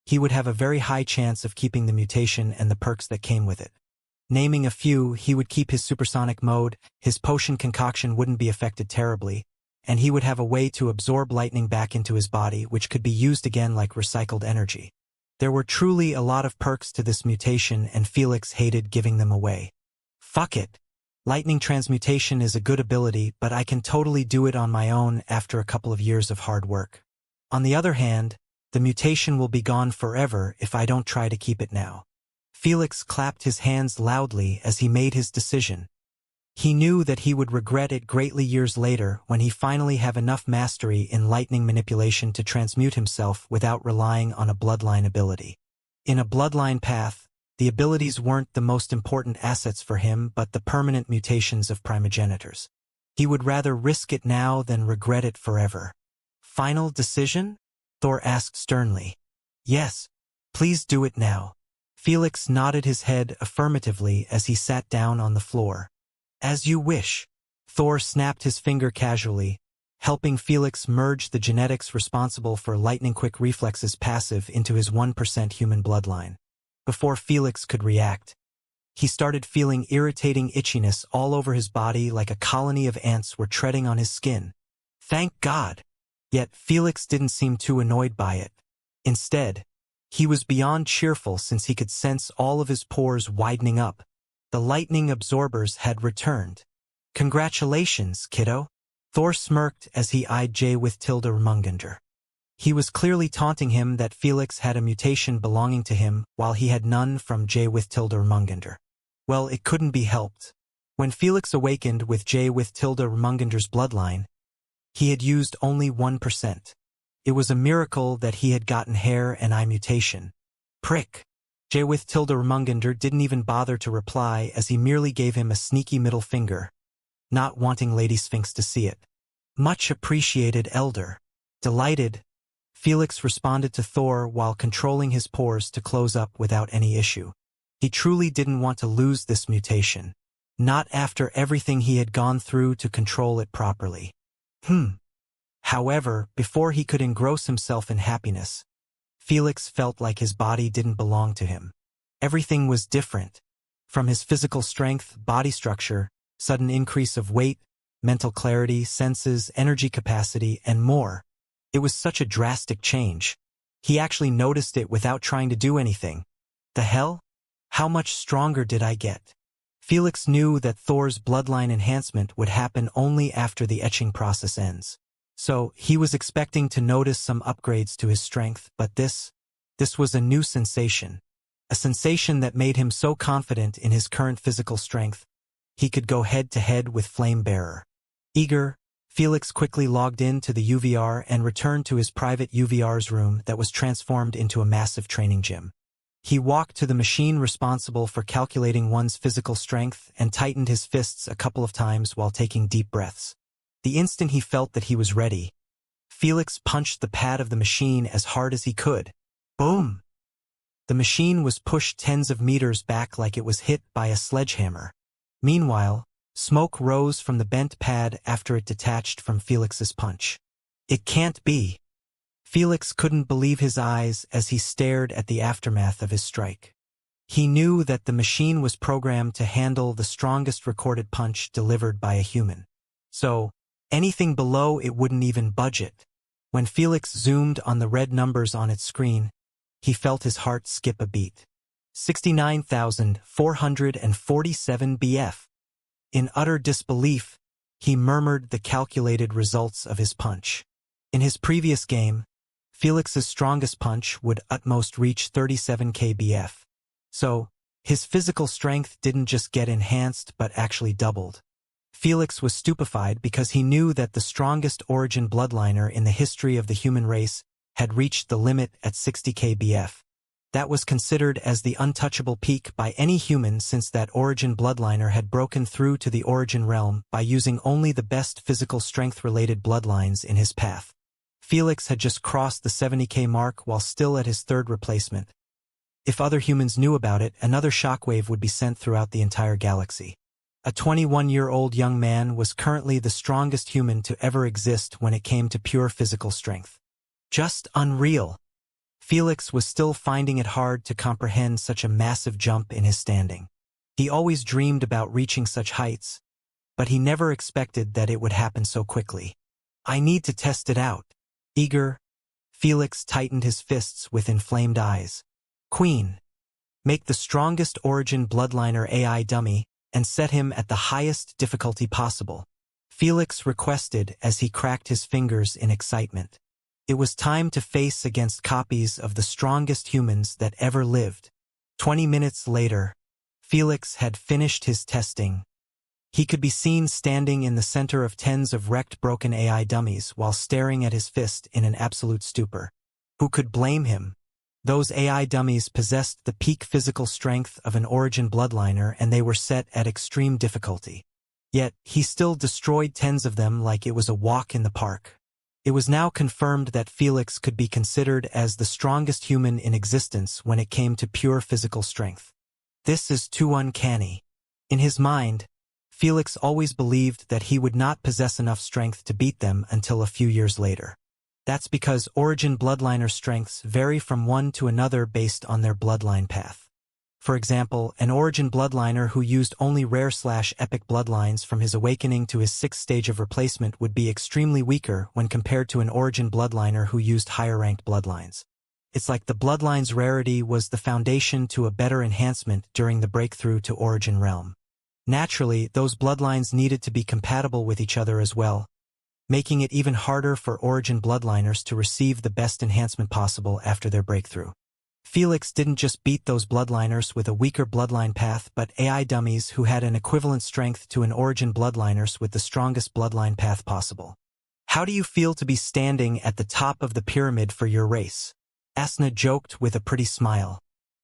[SPEAKER 1] he would have a very high chance of keeping the mutation and the perks that came with it. Naming a few, he would keep his supersonic mode, his potion concoction wouldn't be affected terribly, and he would have a way to absorb lightning back into his body which could be used again like recycled energy. There were truly a lot of perks to this mutation and Felix hated giving them away. Fuck it. Lightning transmutation is a good ability, but I can totally do it on my own after a couple of years of hard work. On the other hand, the mutation will be gone forever if I don't try to keep it now. Felix clapped his hands loudly as he made his decision. He knew that he would regret it greatly years later when he finally have enough mastery in lightning manipulation to transmute himself without relying on a bloodline ability. In a bloodline path, the abilities weren't the most important assets for him but the permanent mutations of primogenitors. He would rather risk it now than regret it forever. Final decision? Thor asked sternly. Yes, please do it now. Felix nodded his head affirmatively as he sat down on the floor. As you wish. Thor snapped his finger casually, helping Felix merge the genetics responsible for lightning-quick reflexes passive into his 1% human bloodline. Before Felix could react, he started feeling irritating itchiness all over his body like a colony of ants were treading on his skin. Thank God! Yet Felix didn't seem too annoyed by it. Instead, he was beyond cheerful since he could sense all of his pores widening up. The lightning absorbers had returned. Congratulations, kiddo. Thor smirked as he eyed Jay with Tilda Mungander. He was clearly taunting him that Felix had a mutation belonging to him while he had none from J with tilde Ermungander. Well, it couldn't be helped. When Felix awakened with J with tilde Ermungander's bloodline, he had used only 1%. It was a miracle that he had gotten hair and eye mutation. Prick. J with tilde Ermungander didn't even bother to reply as he merely gave him a sneaky middle finger, not wanting Lady Sphinx to see it. Much appreciated, Elder. Delighted, Felix responded to Thor while controlling his pores to close up without any issue. He truly didn't want to lose this mutation. Not after everything he had gone through to control it properly. However, before he could engross himself in happiness, Felix felt like his body didn't belong to him. Everything was different. From his physical strength, body structure, sudden increase of weight, mental clarity, senses, energy capacity, and more. It was such a drastic change. He actually noticed it without trying to do anything. The hell? How much stronger did I get? Felix knew that Thor's bloodline enhancement would happen only after the etching process ends. So, he was expecting to notice some upgrades to his strength, but this was a new sensation. A sensation that made him so confident in his current physical strength, he could go head-to-head with Flame Bearer. Eager, Felix quickly logged in to the UVR and returned to his private UVR's room that was transformed into a massive training gym. He walked to the machine responsible for calculating one's physical strength and tightened his fists a couple of times while taking deep breaths. The instant he felt that he was ready, Felix punched the pad of the machine as hard as he could. Boom! The machine was pushed tens of meters back like it was hit by a sledgehammer. Meanwhile, smoke rose from the bent pad after it detached from Felix's punch. It can't be. Felix couldn't believe his eyes as he stared at the aftermath of his strike. He knew that the machine was programmed to handle the strongest recorded punch delivered by a human. So, anything below it wouldn't even budge it. When Felix zoomed on the red numbers on its screen, he felt his heart skip a beat. 69,447 BF. In utter disbelief, he murmured the calculated results of his punch. In his previous game, Felix's strongest punch would utmost reach 37 kbf. So, his physical strength didn't just get enhanced but actually doubled. Felix was stupefied because he knew that the strongest origin bloodliner in the history of the human race had reached the limit at 60 kbf. That was considered as the untouchable peak by any human since that origin bloodliner had broken through to the origin realm by using only the best physical strength-related bloodlines in his path. Felix had just crossed the 70k mark while still at his third replacement. If other humans knew about it, another shockwave would be sent throughout the entire galaxy. A 21-year-old young man was currently the strongest human to ever exist when it came to pure physical strength. Just unreal. Felix was still finding it hard to comprehend such a massive jump in his standing. He always dreamed about reaching such heights, but he never expected that it would happen so quickly. I need to test it out. Eager, Felix tightened his fists with inflamed eyes. Queen, make the strongest origin bloodliner AI dummy and set him at the highest difficulty possible, Felix requested as he cracked his fingers in excitement. It was time to face against copies of the strongest humans that ever lived. 20 minutes later, Felix had finished his testing. He could be seen standing in the center of tens of wrecked broken AI dummies while staring at his fist in an absolute stupor. Who could blame him? Those AI dummies possessed the peak physical strength of an origin bloodliner and they were set at extreme difficulty. Yet, he still destroyed tens of them like it was a walk in the park. It was now confirmed that Felix could be considered as the strongest human in existence when it came to pure physical strength. This is too uncanny. In his mind, Felix always believed that he would not possess enough strength to beat them until a few years later. That's because origin bloodliner strengths vary from one to another based on their bloodline path. For example, an origin bloodliner who used only rare/epic bloodlines from his awakening to his 6th stage of replacement would be extremely weaker when compared to an origin bloodliner who used higher-ranked bloodlines. It's like the bloodline's rarity was the foundation to a better enhancement during the breakthrough to origin realm. Naturally, those bloodlines needed to be compatible with each other as well. making it even harder for Origin bloodliners to receive the best enhancement possible after their breakthrough. Felix didn't just beat those bloodliners with a weaker bloodline path but AI dummies who had an equivalent strength to an Origin bloodliners with the strongest bloodline path possible. How do you feel to be standing at the top of the pyramid for your race? Asna joked with a pretty smile.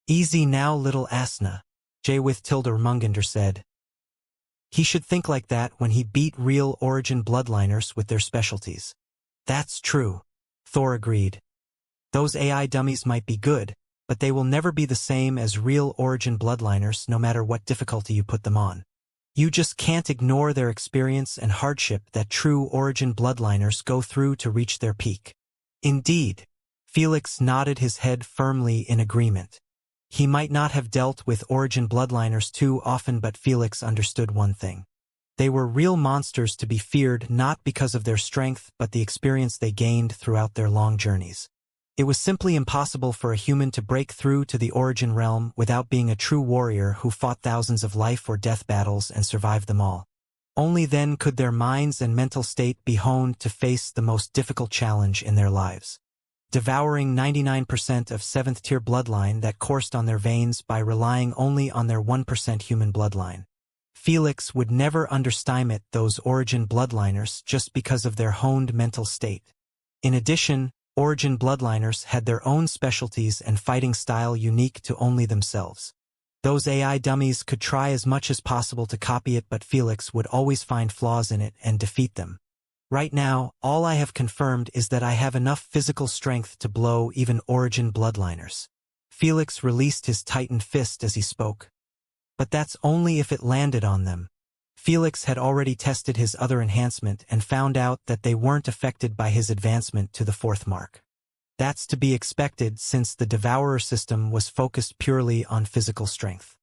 [SPEAKER 1] Easy now, little Asna, Jay with Tilda said. He should think like that when he beat real Origin bloodliners with their specialties. That's true, Thor agreed. Those AI dummies might be good, but they will never be the same as real Origin bloodliners no matter what difficulty you put them on. You just can't ignore their experience and hardship that true Origin bloodliners go through to reach their peak. Indeed, Felix nodded his head firmly in agreement. He might not have dealt with Origin bloodliners too often, but Felix understood one thing. They were real monsters to be feared not because of their strength but the experience they gained throughout their long journeys. It was simply impossible for a human to break through to the Origin realm without being a true warrior who fought thousands of life or death battles and survived them all. Only then could their minds and mental state be honed to face the most difficult challenge in their lives. Devouring 99% of 7th-tier bloodline that coursed on their veins by relying only on their 1% human bloodline. Felix would never underestimate those Origin bloodliners just because of their honed mental state. In addition, Origin bloodliners had their own specialties and fighting style unique to only themselves. Those AI dummies could try as much as possible to copy it, but Felix would always find flaws in it and defeat them. Right now, all I have confirmed is that I have enough physical strength to blow even Origin bloodliners. Felix released his tightened fist as he spoke. But that's only if it landed on them. Felix had already tested his other enhancement and found out that they weren't affected by his advancement to the 4th mark. That's to be expected since the Devourer system was focused purely on physical strength.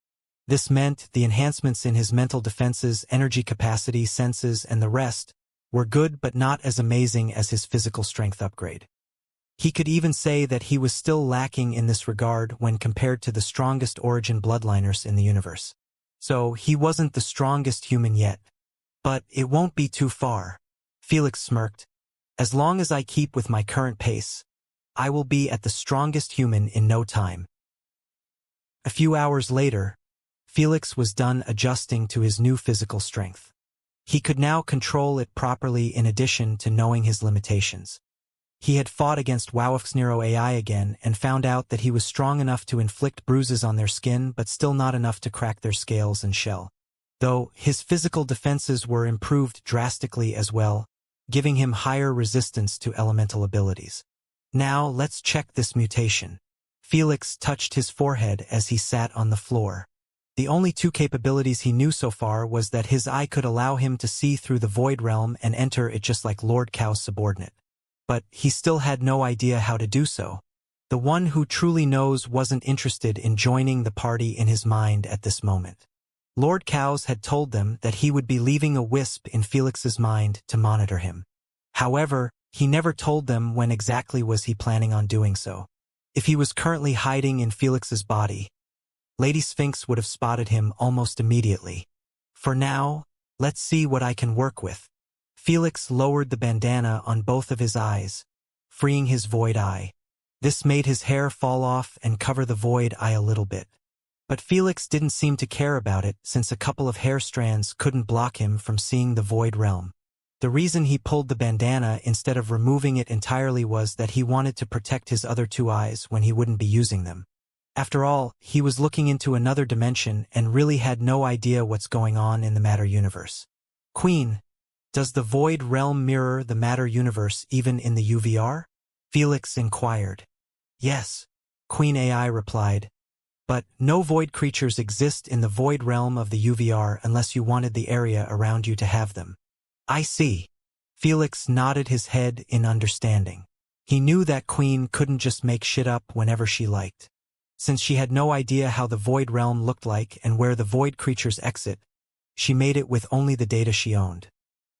[SPEAKER 1] This meant the enhancements in his mental defenses, energy capacity, senses, and the rest were good but not as amazing as his physical strength upgrade. He could even say that he was still lacking in this regard when compared to the strongest Origin bloodliners in the universe. So he wasn't the strongest human yet. But it won't be too far. Felix smirked. As long as I keep with my current pace, I will be at the strongest human in no time. A few hours later, Felix was done adjusting to his new physical strength. He could now control it properly in addition to knowing his limitations. He had fought against Wowfxnero AI again and found out that he was strong enough to inflict bruises on their skin but still not enough to crack their scales and shell. Though his physical defenses were improved drastically as well, giving him higher resistance to elemental abilities. Now let's check this mutation. Felix touched his forehead as he sat on the floor. The only two capabilities he knew so far was that his eye could allow him to see through the void realm and enter it just like Lord Cow's subordinate. But he still had no idea how to do so. The one who truly knows wasn't interested in joining the party in his mind at this moment. Lord Cow's had told them that he would be leaving a wisp in Felix's mind to monitor him. However, he never told them when exactly was he planning on doing so. If he was currently hiding in Felix's body, Lady Sphinx would have spotted him almost immediately. For now, let's see what I can work with. Felix lowered the bandana on both of his eyes, freeing his void eye. This made his hair fall off and cover the void eye a little bit. But Felix didn't seem to care about it since a couple of hair strands couldn't block him from seeing the void realm. The reason he pulled the bandana instead of removing it entirely was that he wanted to protect his other two eyes when he wouldn't be using them. After all, he was looking into another dimension and really had no idea what's going on in the matter universe. Queen, does the void realm mirror the matter universe even in the UVR? Felix inquired. Yes, Queen AI replied. But no void creatures exist in the void realm of the UVR unless you wanted the area around you to have them. I see. Felix nodded his head in understanding. He knew that Queen couldn't just make shit up whenever she liked. Since she had no idea how the void realm looked like and where the void creatures exit, she made it with only the data she owned.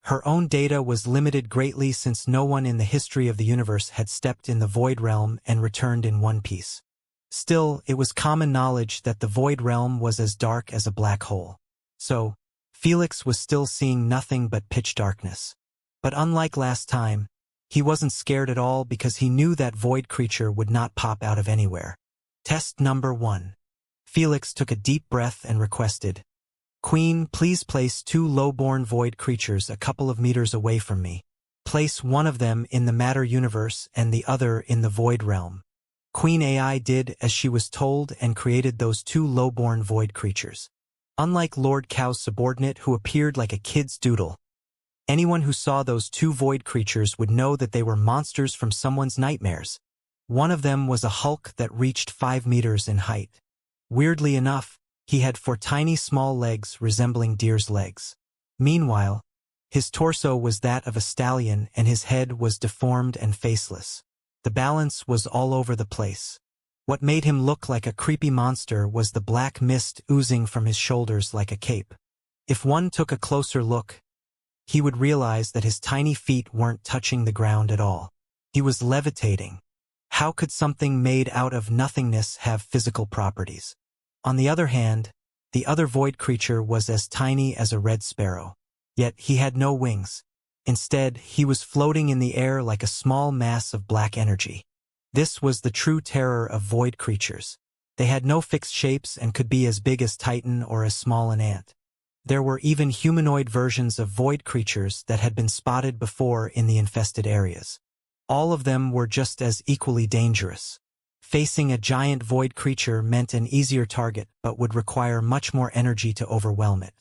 [SPEAKER 1] Her own data was limited greatly since no one in the history of the universe had stepped in the void realm and returned in one piece. Still, it was common knowledge that the void realm was as dark as a black hole. So, Felix was still seeing nothing but pitch darkness. But unlike last time, he wasn't scared at all because he knew that void creature would not pop out of anywhere. Test number 1. Felix took a deep breath and requested, "Queen, please place 2 low-born void creatures a couple of meters away from me. Place one of them in the matter universe and the other in the void realm." Queen AI did as she was told and created those 2 low-born void creatures. Unlike Lord Cow's subordinate who appeared like a kid's doodle, anyone who saw those 2 void creatures would know that they were monsters from someone's nightmares. One of them was a Hulk that reached 5 meters in height. Weirdly enough, he had 4 tiny small legs resembling deer's legs. Meanwhile, his torso was that of a stallion and his head was deformed and faceless. The balance was all over the place. What made him look like a creepy monster was the black mist oozing from his shoulders like a cape. If one took a closer look, he would realize that his tiny feet weren't touching the ground at all. He was levitating. How could something made out of nothingness have physical properties? On the other hand, the other void creature was as tiny as a red sparrow. Yet he had no wings. Instead, he was floating in the air like a small mass of black energy. This was the true terror of void creatures. They had no fixed shapes and could be as big as Titan or as small an ant. There were even humanoid versions of void creatures that had been spotted before in the infested areas. All of them were just as equally dangerous. Facing a giant void creature meant an easier target but would require much more energy to overwhelm it.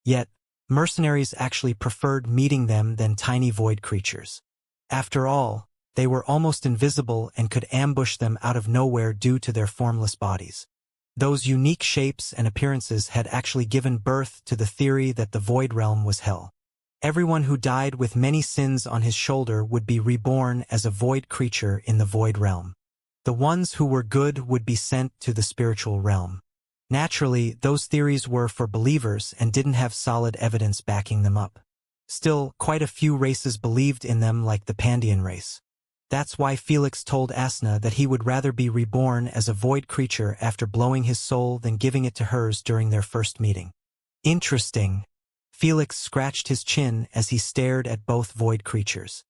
[SPEAKER 1] Yet, mercenaries actually preferred meeting them than tiny void creatures. After all, they were almost invisible and could ambush them out of nowhere due to their formless bodies. Those unique shapes and appearances had actually given birth to the theory that the void realm was hell. Everyone who died with many sins on his shoulder would be reborn as a void creature in the void realm. The ones who were good would be sent to the spiritual realm. Naturally, those theories were for believers and didn't have solid evidence backing them up. Still, quite a few races believed in them, like the Pandian race. That's why Felix told Asna that he would rather be reborn as a void creature after blowing his soul than giving it to hers during their first meeting. Interesting. Felix scratched his chin as he stared at both void creatures.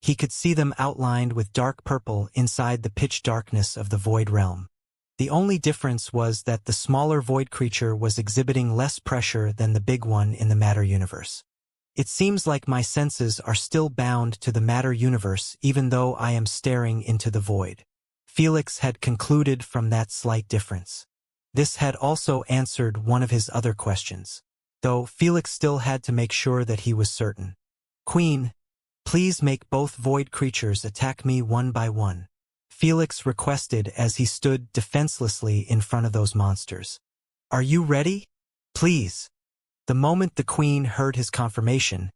[SPEAKER 1] He could see them outlined with dark purple inside the pitch darkness of the void realm. The only difference was that the smaller void creature was exhibiting less pressure than the big one in the matter universe. It seems like my senses are still bound to the matter universe even though I am staring into the void. Felix had concluded from that slight difference. This had also answered one of his other questions, though Felix still had to make sure that he was certain. "Queen, please make both void creatures attack me one by one," Felix requested as he stood defenselessly in front of those monsters. "Are you ready? Please." The moment the queen heard his confirmation,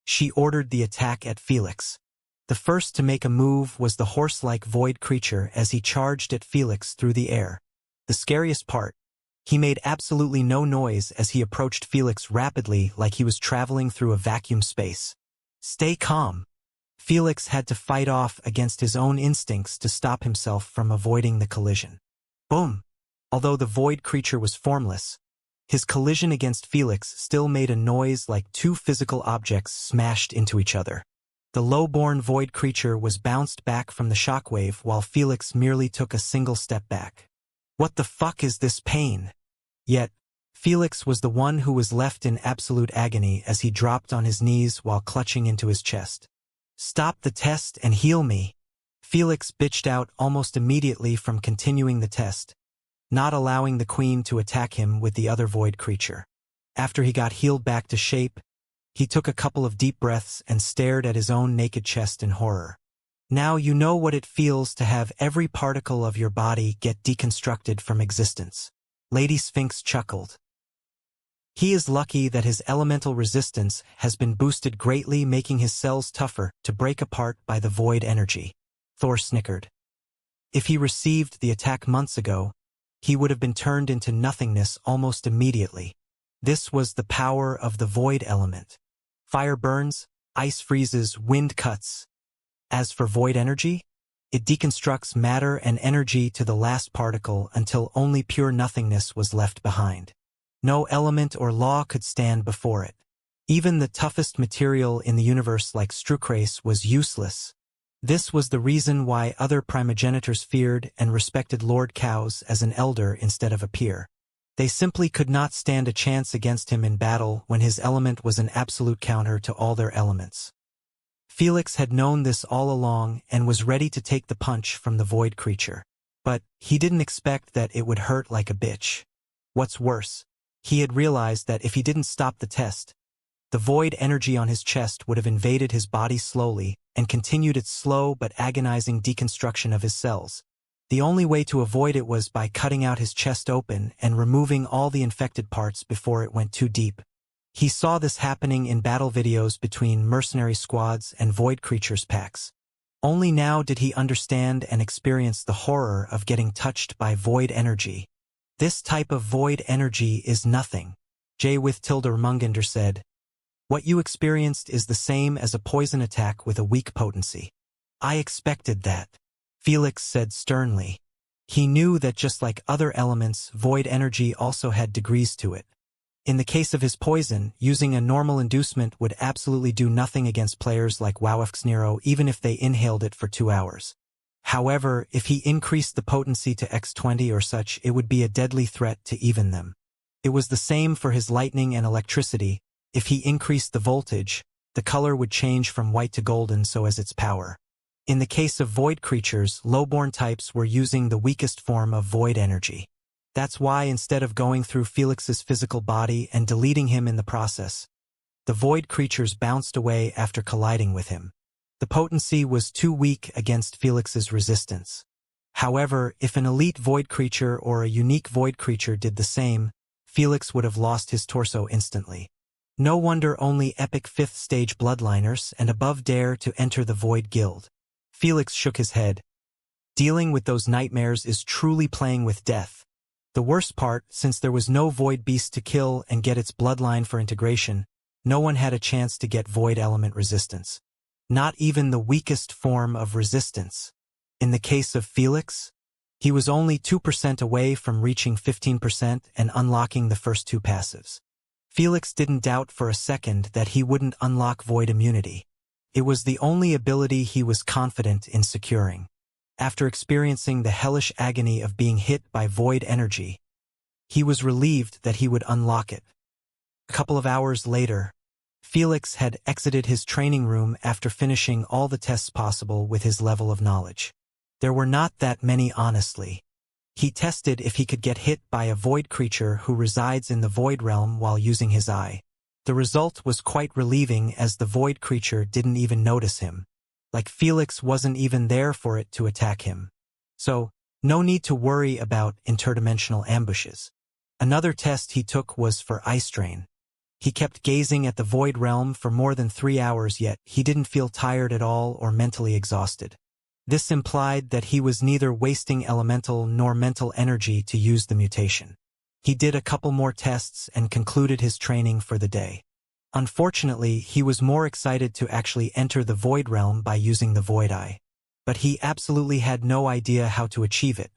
[SPEAKER 1] she ordered the attack at Felix. The first to make a move was the horse-like void creature as he charged at Felix through the air. The scariest part, he made absolutely no noise as he approached Felix rapidly like he was traveling through a vacuum space. "Stay calm." Felix had to fight off against his own instincts to stop himself from avoiding the collision. Boom! Although the void creature was formless, his collision against Felix still made a noise like 2 physical objects smashed into each other. The low-born void creature was bounced back from the shockwave while Felix merely took a single step back. What the fuck is this pain? Yet, Felix was the one who was left in absolute agony as he dropped on his knees while clutching into his chest. "Stop the test and heal me," Felix bitched out almost immediately from continuing the test, not allowing the queen to attack him with the other void creature. After he got healed back to shape, he took a couple of deep breaths and stared at his own naked chest in horror. "Now you know what it feels to have every particle of your body get deconstructed from existence." Lady Sphinx chuckled. "He is lucky that his elemental resistance has been boosted greatly, making his cells tougher to break apart by the void energy." Thor snickered. If he received the attack months ago, he would have been turned into nothingness almost immediately. This was the power of the void element. Fire burns, ice freezes, wind cuts. As for void energy, it deconstructs matter and energy to the last particle until only pure nothingness was left behind. No element or law could stand before it. Even the toughest material in the universe like strucrace was useless. This was the reason why other primogenitors feared and respected Lord Cows as an elder instead of a peer. They simply could not stand a chance against him in battle when his element was an absolute counter to all their elements. Felix had known this all along and was ready to take the punch from the void creature. But he didn't expect that it would hurt like a bitch. What's worse, he had realized that if he didn't stop the test, the void energy on his chest would have invaded his body slowly and continued its slow but agonizing deconstruction of his cells. The only way to avoid it was by cutting out his chest open and removing all the infected parts before it went too deep. He saw this happening in battle videos between mercenary squads and void creatures packs. Only now did he understand and experience the horror of getting touched by void energy. This type of void energy is nothing, J. with tilde Ermungander said. What you experienced is the same as a poison attack with a weak potency. I expected that, Felix said sternly. He knew that just like other elements, void energy also had degrees to it. In the case of his poison, using a normal inducement would absolutely do nothing against players like Wowfxnero even if they inhaled it for 2 hours. However, if he increased the potency to X20 or such, it would be a deadly threat to even them. It was the same for his lightning and electricity. If he increased the voltage, the color would change from white to golden so as its power. In the case of void creatures, lowborn types were using the weakest form of void energy. That's why instead of going through Felix's physical body and deleting him in the process, the void creatures bounced away after colliding with him. The potency was too weak against Felix's resistance. However, if an elite void creature or a unique void creature did the same, Felix would have lost his torso instantly. No wonder only epic 5th stage bloodliners and above dare to enter the Void Guild. Felix shook his head. Dealing with those nightmares is truly playing with death. The worst part, since there was no void beast to kill and get its bloodline for integration, no one had a chance to get void element resistance. Not even the weakest form of resistance. In the case of Felix, he was only 2% away from reaching 15% and unlocking the first 2 passives. Felix didn't doubt for a second that he wouldn't unlock void immunity. It was the only ability he was confident in securing. After experiencing the hellish agony of being hit by void energy, he was relieved that he would unlock it. A couple of hours later, Felix had exited his training room after finishing all the tests possible with his level of knowledge. There were not that many, honestly. He tested if he could get hit by a void creature who resides in the void realm while using his eye. The result was quite relieving as the void creature didn't even notice him. Like Felix wasn't even there for it to attack him. So, no need to worry about interdimensional ambushes. Another test he took was for eye strain. He kept gazing at the void realm for more than 3 hours, yet he didn't feel tired at all or mentally exhausted. This implied that he was neither wasting elemental nor mental energy to use the mutation. He did a couple more tests and concluded his training for the day. Unfortunately, he was more excited to actually enter the void realm by using the void eye. But he absolutely had no idea how to achieve it.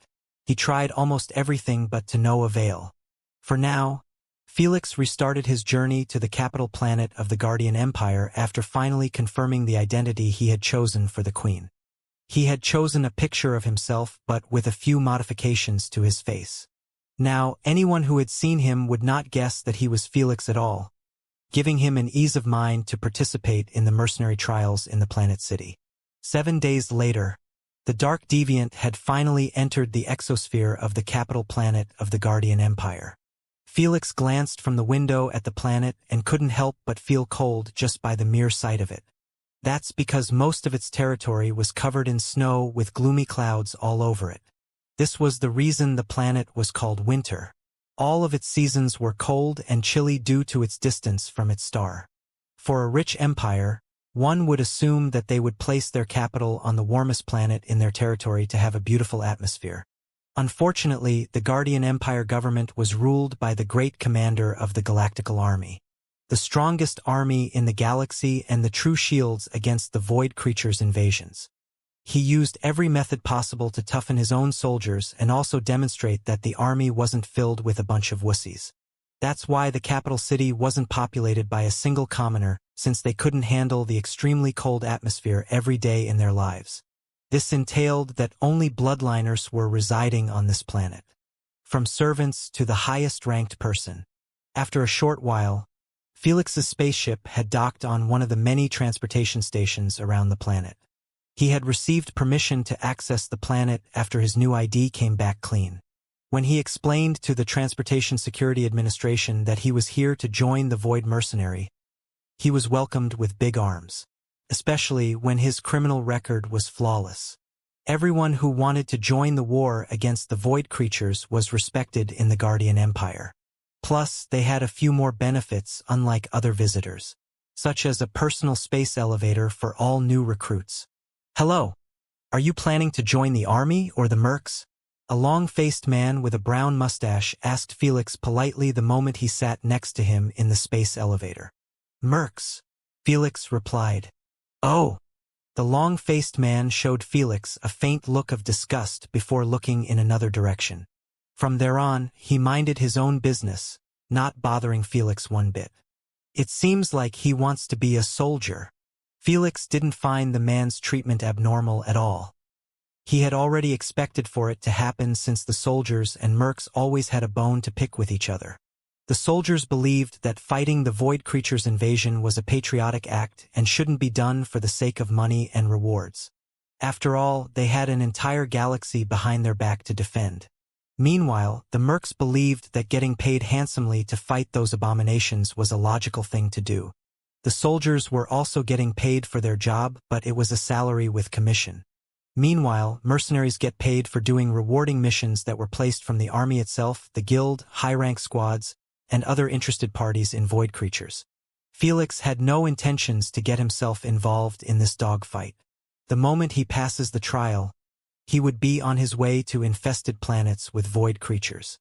[SPEAKER 1] He tried almost everything but to no avail. For now, Felix restarted his journey to the capital planet of the Guardian Empire after finally confirming the identity he had chosen for the Queen. He had chosen a picture of himself but with a few modifications to his face. Now, anyone who had seen him would not guess that he was Felix at all, giving him an ease of mind to participate in the mercenary trials in the planet city. 7 days later, the Dark Deviant had finally entered the exosphere of the capital planet of the Guardian Empire. Felix glanced from the window at the planet and couldn't help but feel cold just by the mere sight of it. That's because most of its territory was covered in snow with gloomy clouds all over it. This was the reason the planet was called winter. All of its seasons were cold and chilly due to its distance from its star. For a rich empire, one would assume that they would place their capital on the warmest planet in their territory to have a beautiful atmosphere. Unfortunately, the Guardian Empire government was ruled by the great commander of the Galactical Army, the strongest army in the galaxy and the true shields against the void creatures' invasions. He used every method possible to toughen his own soldiers and also demonstrate that the army wasn't filled with a bunch of wussies. That's why the capital city wasn't populated by a single commoner, since they couldn't handle the extremely cold atmosphere every day in their lives. This entailed that only bloodliners were residing on this planet, from servants to the highest-ranked person. After a short while, Felix's spaceship had docked on one of the many transportation stations around the planet. He had received permission to access the planet after his new ID came back clean. When he explained to the Transportation Security Administration that he was here to join the Void Mercenary, he was welcomed with big arms, especially when his criminal record was flawless. Everyone who wanted to join the war against the Void creatures was respected in the Guardian Empire. Plus, they had a few more benefits unlike other visitors, such as a personal space elevator for all new recruits. Hello, are you planning to join the army or the mercs? A long-faced man with a brown mustache asked Felix politely the moment he sat next to him in the space elevator. Mercs, Felix replied. Oh. The long-faced man showed Felix a faint look of disgust before looking in another direction. From there on, he minded his own business, not bothering Felix one bit. It seems like he wants to be a soldier. Felix didn't find the man's treatment abnormal at all. He had already expected for it to happen since the soldiers and mercs always had a bone to pick with each other. The soldiers believed that fighting the Void creatures' invasion was a patriotic act and shouldn't be done for the sake of money and rewards. After all, they had an entire galaxy behind their back to defend. Meanwhile, the mercs believed that getting paid handsomely to fight those abominations was a logical thing to do. The soldiers were also getting paid for their job, but it was a salary with commission. Meanwhile, mercenaries get paid for doing rewarding missions that were placed from the army itself, the guild, high-rank squads, and other interested parties in Void creatures. Felix had no intentions to get himself involved in this dogfight. The moment he passes the trial, he would be on his way to infested planets with Void creatures.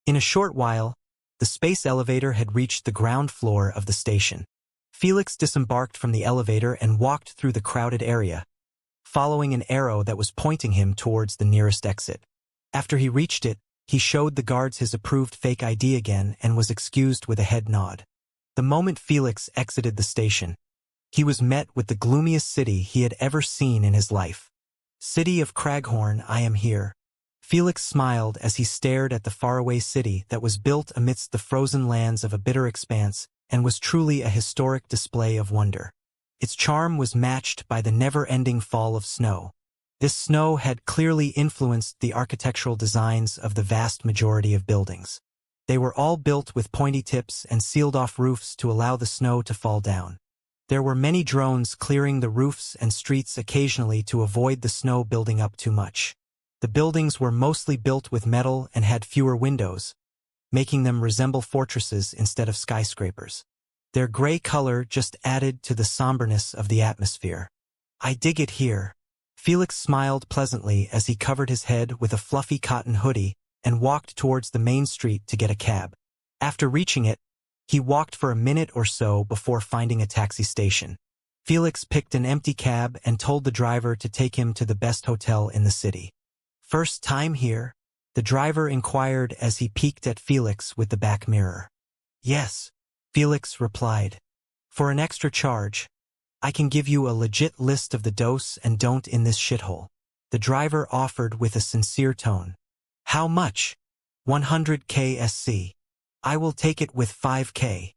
[SPEAKER 1] In a short while, the space elevator had reached the ground floor of the station. Felix disembarked from the elevator and walked through the crowded area, following an arrow that was pointing him towards the nearest exit. After he reached it, he showed the guards his approved fake ID again and was excused with a head nod. The moment Felix exited the station, he was met with the gloomiest city he had ever seen in his life. City of Craghorn, I am here. Felix smiled as he stared at the faraway city that was built amidst the frozen lands of a bitter expanse and was truly a historic display of wonder. Its charm was matched by the never-ending fall of snow. This snow had clearly influenced the architectural designs of the vast majority of buildings. They were all built with pointy tips and sealed-off roofs to allow the snow to fall down. There were many drones clearing the roofs and streets occasionally to avoid the snow building up too much. The buildings were mostly built with metal and had fewer windows, making them resemble fortresses instead of skyscrapers. Their gray color just added to the somberness of the atmosphere. I dig it here. Felix smiled pleasantly as he covered his head with a fluffy cotton hoodie and walked towards the main street to get a cab. After reaching it, he walked for a minute or so before finding a taxi station. Felix picked an empty cab and told the driver to take him to the best hotel in the city. First time here? The driver inquired as he peeked at Felix with the back mirror. Yes, Felix replied. For an extra charge, I can give you a legit list of the dos and don't in this shithole. The driver offered with a sincere tone. How much? 100k SC. I will take it with 5k.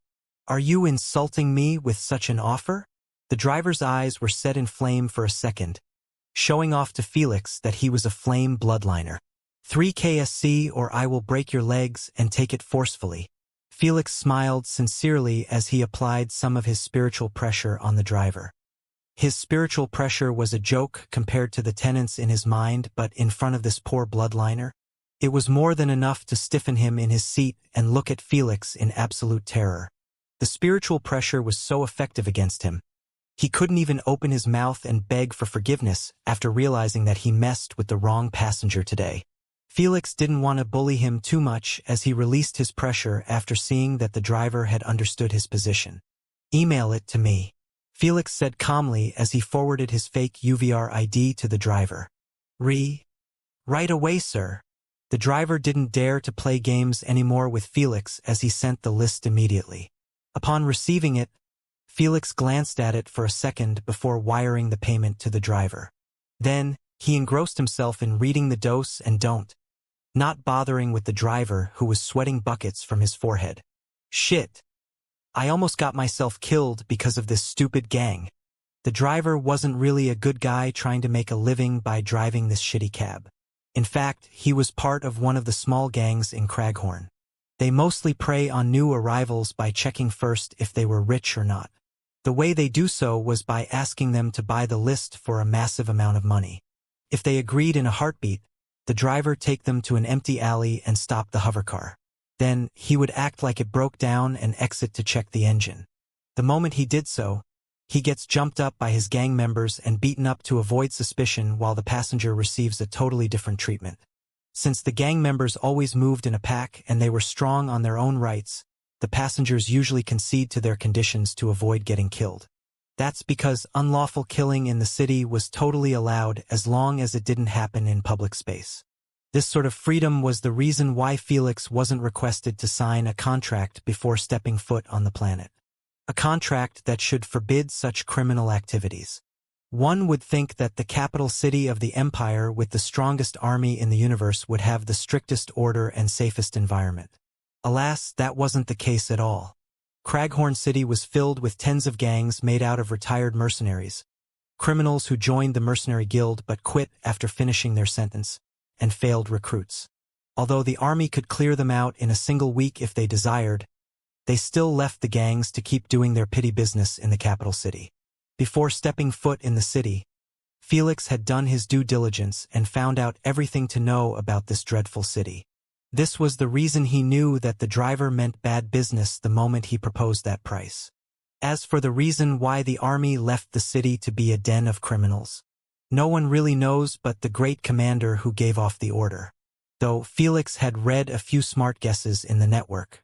[SPEAKER 1] Are you insulting me with such an offer? The driver's eyes were set in flame for a second, showing off to Felix that he was a flame bloodliner. 3k SC or I will break your legs and take it forcefully. Felix smiled sincerely as he applied some of his spiritual pressure on the driver. His spiritual pressure was a joke compared to the tenants in his mind, but in front of this poor bloodliner, it was more than enough to stiffen him in his seat and look at Felix in absolute terror. The spiritual pressure was so effective against him. He couldn't even open his mouth and beg for forgiveness after realizing that he messed with the wrong passenger today. Felix didn't want to bully him too much as he released his pressure after seeing that the driver had understood his position. Email it to me, Felix said calmly as he forwarded his fake UVR ID to the driver. Right away, sir. The driver didn't dare to play games anymore with Felix as he sent the list immediately. Upon receiving it, Felix glanced at it for a second before wiring the payment to the driver. Then, he engrossed himself in reading the do's and don'ts, not bothering with the driver who was sweating buckets from his forehead. Shit. I almost got myself killed because of this stupid gang. The driver wasn't really a good guy trying to make a living by driving this shitty cab. In fact, he was part of one of the small gangs in Craghorn. They mostly prey on new arrivals by checking first if they were rich or not. The way they do so was by asking them to buy the list for a massive amount of money. If they agreed in a heartbeat, the driver take them to an empty alley and stop the hovercar. Then, he would act like it broke down and exit to check the engine. The moment he did so, he gets jumped up by his gang members and beaten up to avoid suspicion while the passenger receives a totally different treatment. Since the gang members always moved in a pack and they were strong on their own rights, the passengers usually concede to their conditions to avoid getting killed. That's because unlawful killing in the city was totally allowed as long as it didn't happen in public space. This sort of freedom was the reason why Felix wasn't requested to sign a contract before stepping foot on the planet. A contract that should forbid such criminal activities. One would think that the capital city of the empire with the strongest army in the universe would have the strictest order and safest environment. Alas, that wasn't the case at all. Craghorn City was filled with tens of gangs made out of retired mercenaries, criminals who joined the mercenary guild but quit after finishing their sentence, and failed recruits. Although the army could clear them out in a single week if they desired, they still left the gangs to keep doing their petty business in the capital city. Before stepping foot in the city, Felix had done his due diligence and found out everything to know about this dreadful city. This was the reason he knew that the driver meant bad business the moment he proposed that price. As for the reason why the army left the city to be a den of criminals, no one really knows but the great commander who gave off the order. Though Felix had read a few smart guesses in the network.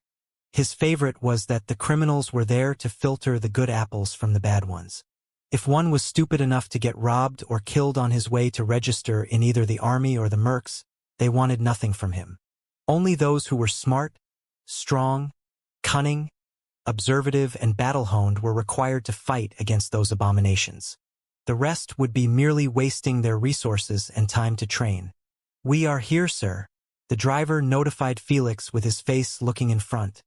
[SPEAKER 1] His favorite was that the criminals were there to filter the good apples from the bad ones. If one was stupid enough to get robbed or killed on his way to register in either the army or the mercs, they wanted nothing from him. Only those who were smart, strong, cunning, observative, and battle-honed were required to fight against those abominations. The rest would be merely wasting their resources and time to train. "We are here, sir," the driver notified Felix with his face looking in front,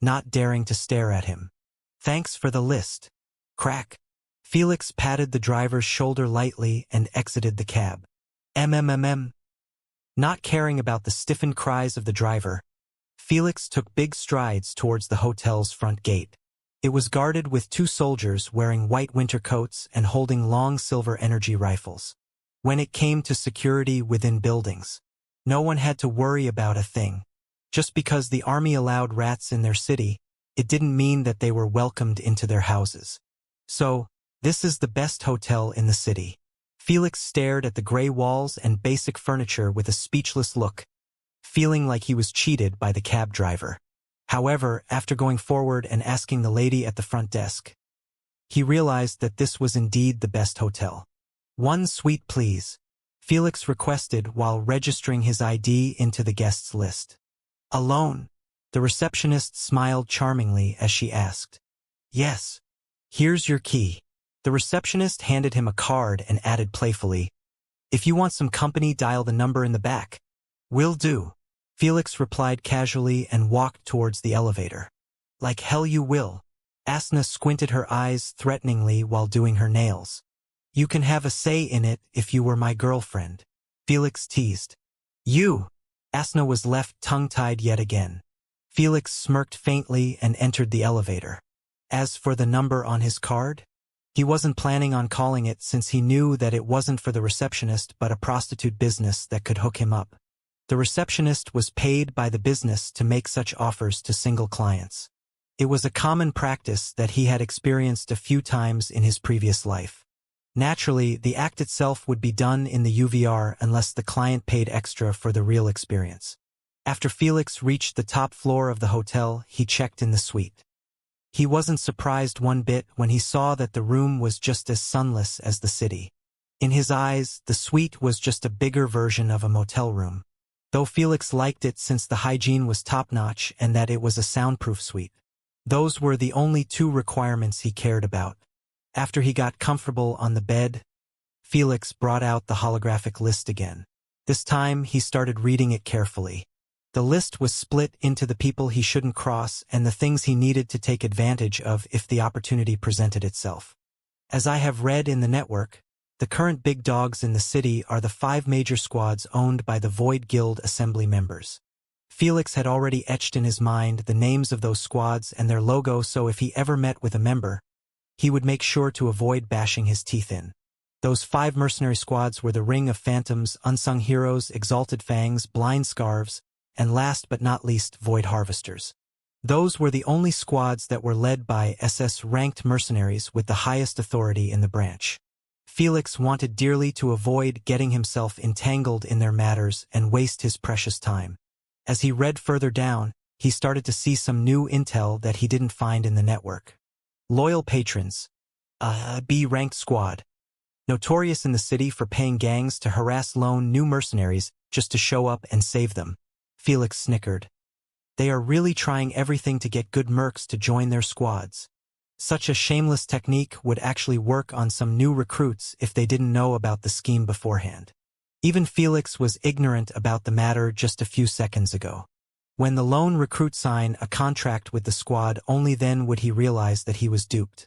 [SPEAKER 1] not daring to stare at him. "Thanks for the list." Crack. Felix patted the driver's shoulder lightly and exited the cab. MMMM. Not caring about the stiffened cries of the driver, Felix took big strides towards the hotel's front gate. It was guarded with 2 soldiers wearing white winter coats and holding long silver energy rifles. When it came to security within buildings, no one had to worry about a thing. Just because the army allowed rats in their city, it didn't mean that they were welcomed into their houses. So, this is the best hotel in the city. Felix stared at the gray walls and basic furniture with a speechless look, feeling like he was cheated by the cab driver. However, after going forward and asking the lady at the front desk, he realized that this was indeed the best hotel. "One suite, please," Felix requested while registering his ID into the guests list. "Alone?" The receptionist smiled charmingly as she asked. "Yes. Here's your key." The receptionist handed him a card and added playfully, "If you want some company, dial the number in the back." "Will do," Felix replied casually and walked towards the elevator. "Like hell you will." Asna squinted her eyes threateningly while doing her nails. "You can have a say in it if you were my girlfriend," Felix teased. "You!" Asna was left tongue-tied yet again. Felix smirked faintly and entered the elevator. As for the number on his card, he wasn't planning on calling it since he knew that it wasn't for the receptionist but a prostitute business that could hook him up. The receptionist was paid by the business to make such offers to single clients. It was a common practice that he had experienced a few times in his previous life. Naturally, the act itself would be done in the UVR unless the client paid extra for the real experience. After Felix reached the top floor of the hotel, he checked in the suite. He wasn't surprised one bit when he saw that the room was just as sunless as the city. In his eyes, the suite was just a bigger version of a motel room. though Felix liked it since the hygiene was top-notch and that it was a soundproof suite. Those were the only two requirements he cared about. After he got comfortable on the bed, Felix brought out the holographic list again. This time he started reading it carefully. The list was split into the people he shouldn't cross and the things he needed to take advantage of if the opportunity presented itself. As I have read in the network, the current big dogs in the city are the 5 major squads owned by the Void Guild Assembly members. Felix had already etched in his mind the names of those squads and their logo, so if he ever met with a member, he would make sure to avoid bashing his teeth in. Those 5 mercenary squads were the Ring of Phantoms, Unsung Heroes, Exalted Fangs, Blind Scarves, and last but not least, Void Harvesters. Those were the only squads that were led by SS-ranked mercenaries with the highest authority in the branch. Felix wanted dearly to avoid getting himself entangled in their matters and waste his precious time. As he read further down, he started to see some new intel that he didn't find in the network. Loyal patrons. A B-ranked squad. Notorious in the city for paying gangs to harass lone new mercenaries just to show up and save them. Felix snickered. They are really trying everything to get good mercs to join their squads. Such a shameless technique would actually work on some new recruits if they didn't know about the scheme beforehand. Even Felix was ignorant about the matter just a few seconds ago. When the lone recruit signed a contract with the squad, only then would he realize that he was duped.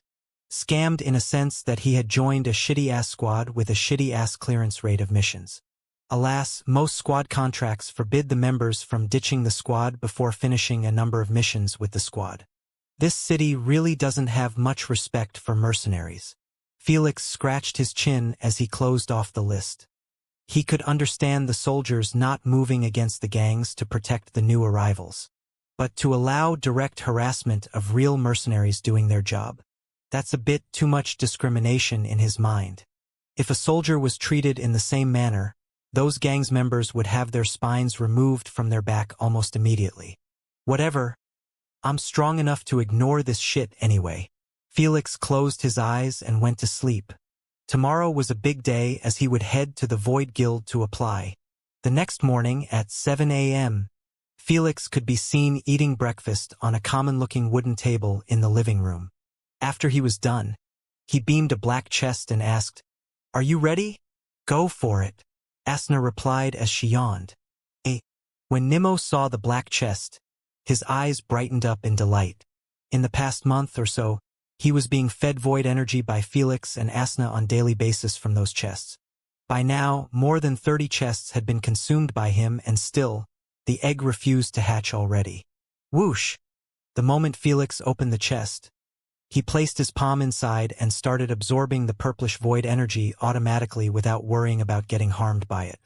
[SPEAKER 1] Scammed in a sense that he had joined a shitty-ass squad with a shitty-ass clearance rate of missions. Alas, most squad contracts forbid the members from ditching the squad before finishing a number of missions with the squad. This city really doesn't have much respect for mercenaries. Felix scratched his chin as he closed off the list. He could understand the soldiers not moving against the gangs to protect the new arrivals. But to allow direct harassment of real mercenaries doing their job, that's a bit too much discrimination in his mind. If a soldier was treated in the same manner, those gangs members would have their spines removed from their back almost immediately. Whatever. I'm strong enough to ignore this shit anyway. Felix closed his eyes and went to sleep. Tomorrow was a big day as he would head to the Void Guild to apply. The next morning at 7 a.m., Felix could be seen eating breakfast on a common-looking wooden table in the living room. After he was done, he beamed a black chest and asked, "Are you ready?" "Go for it," Asna replied as she yawned. When Nimmo saw the black chest, his eyes brightened up in delight. In the past month or so, he was being fed void energy by Felix and Asna on daily basis from those chests. By now, more than 30 chests had been consumed by him, and still, the egg refused to hatch already. Whoosh! The moment Felix opened the chest, he placed his palm inside and started absorbing the purplish void energy automatically without worrying about getting harmed by it.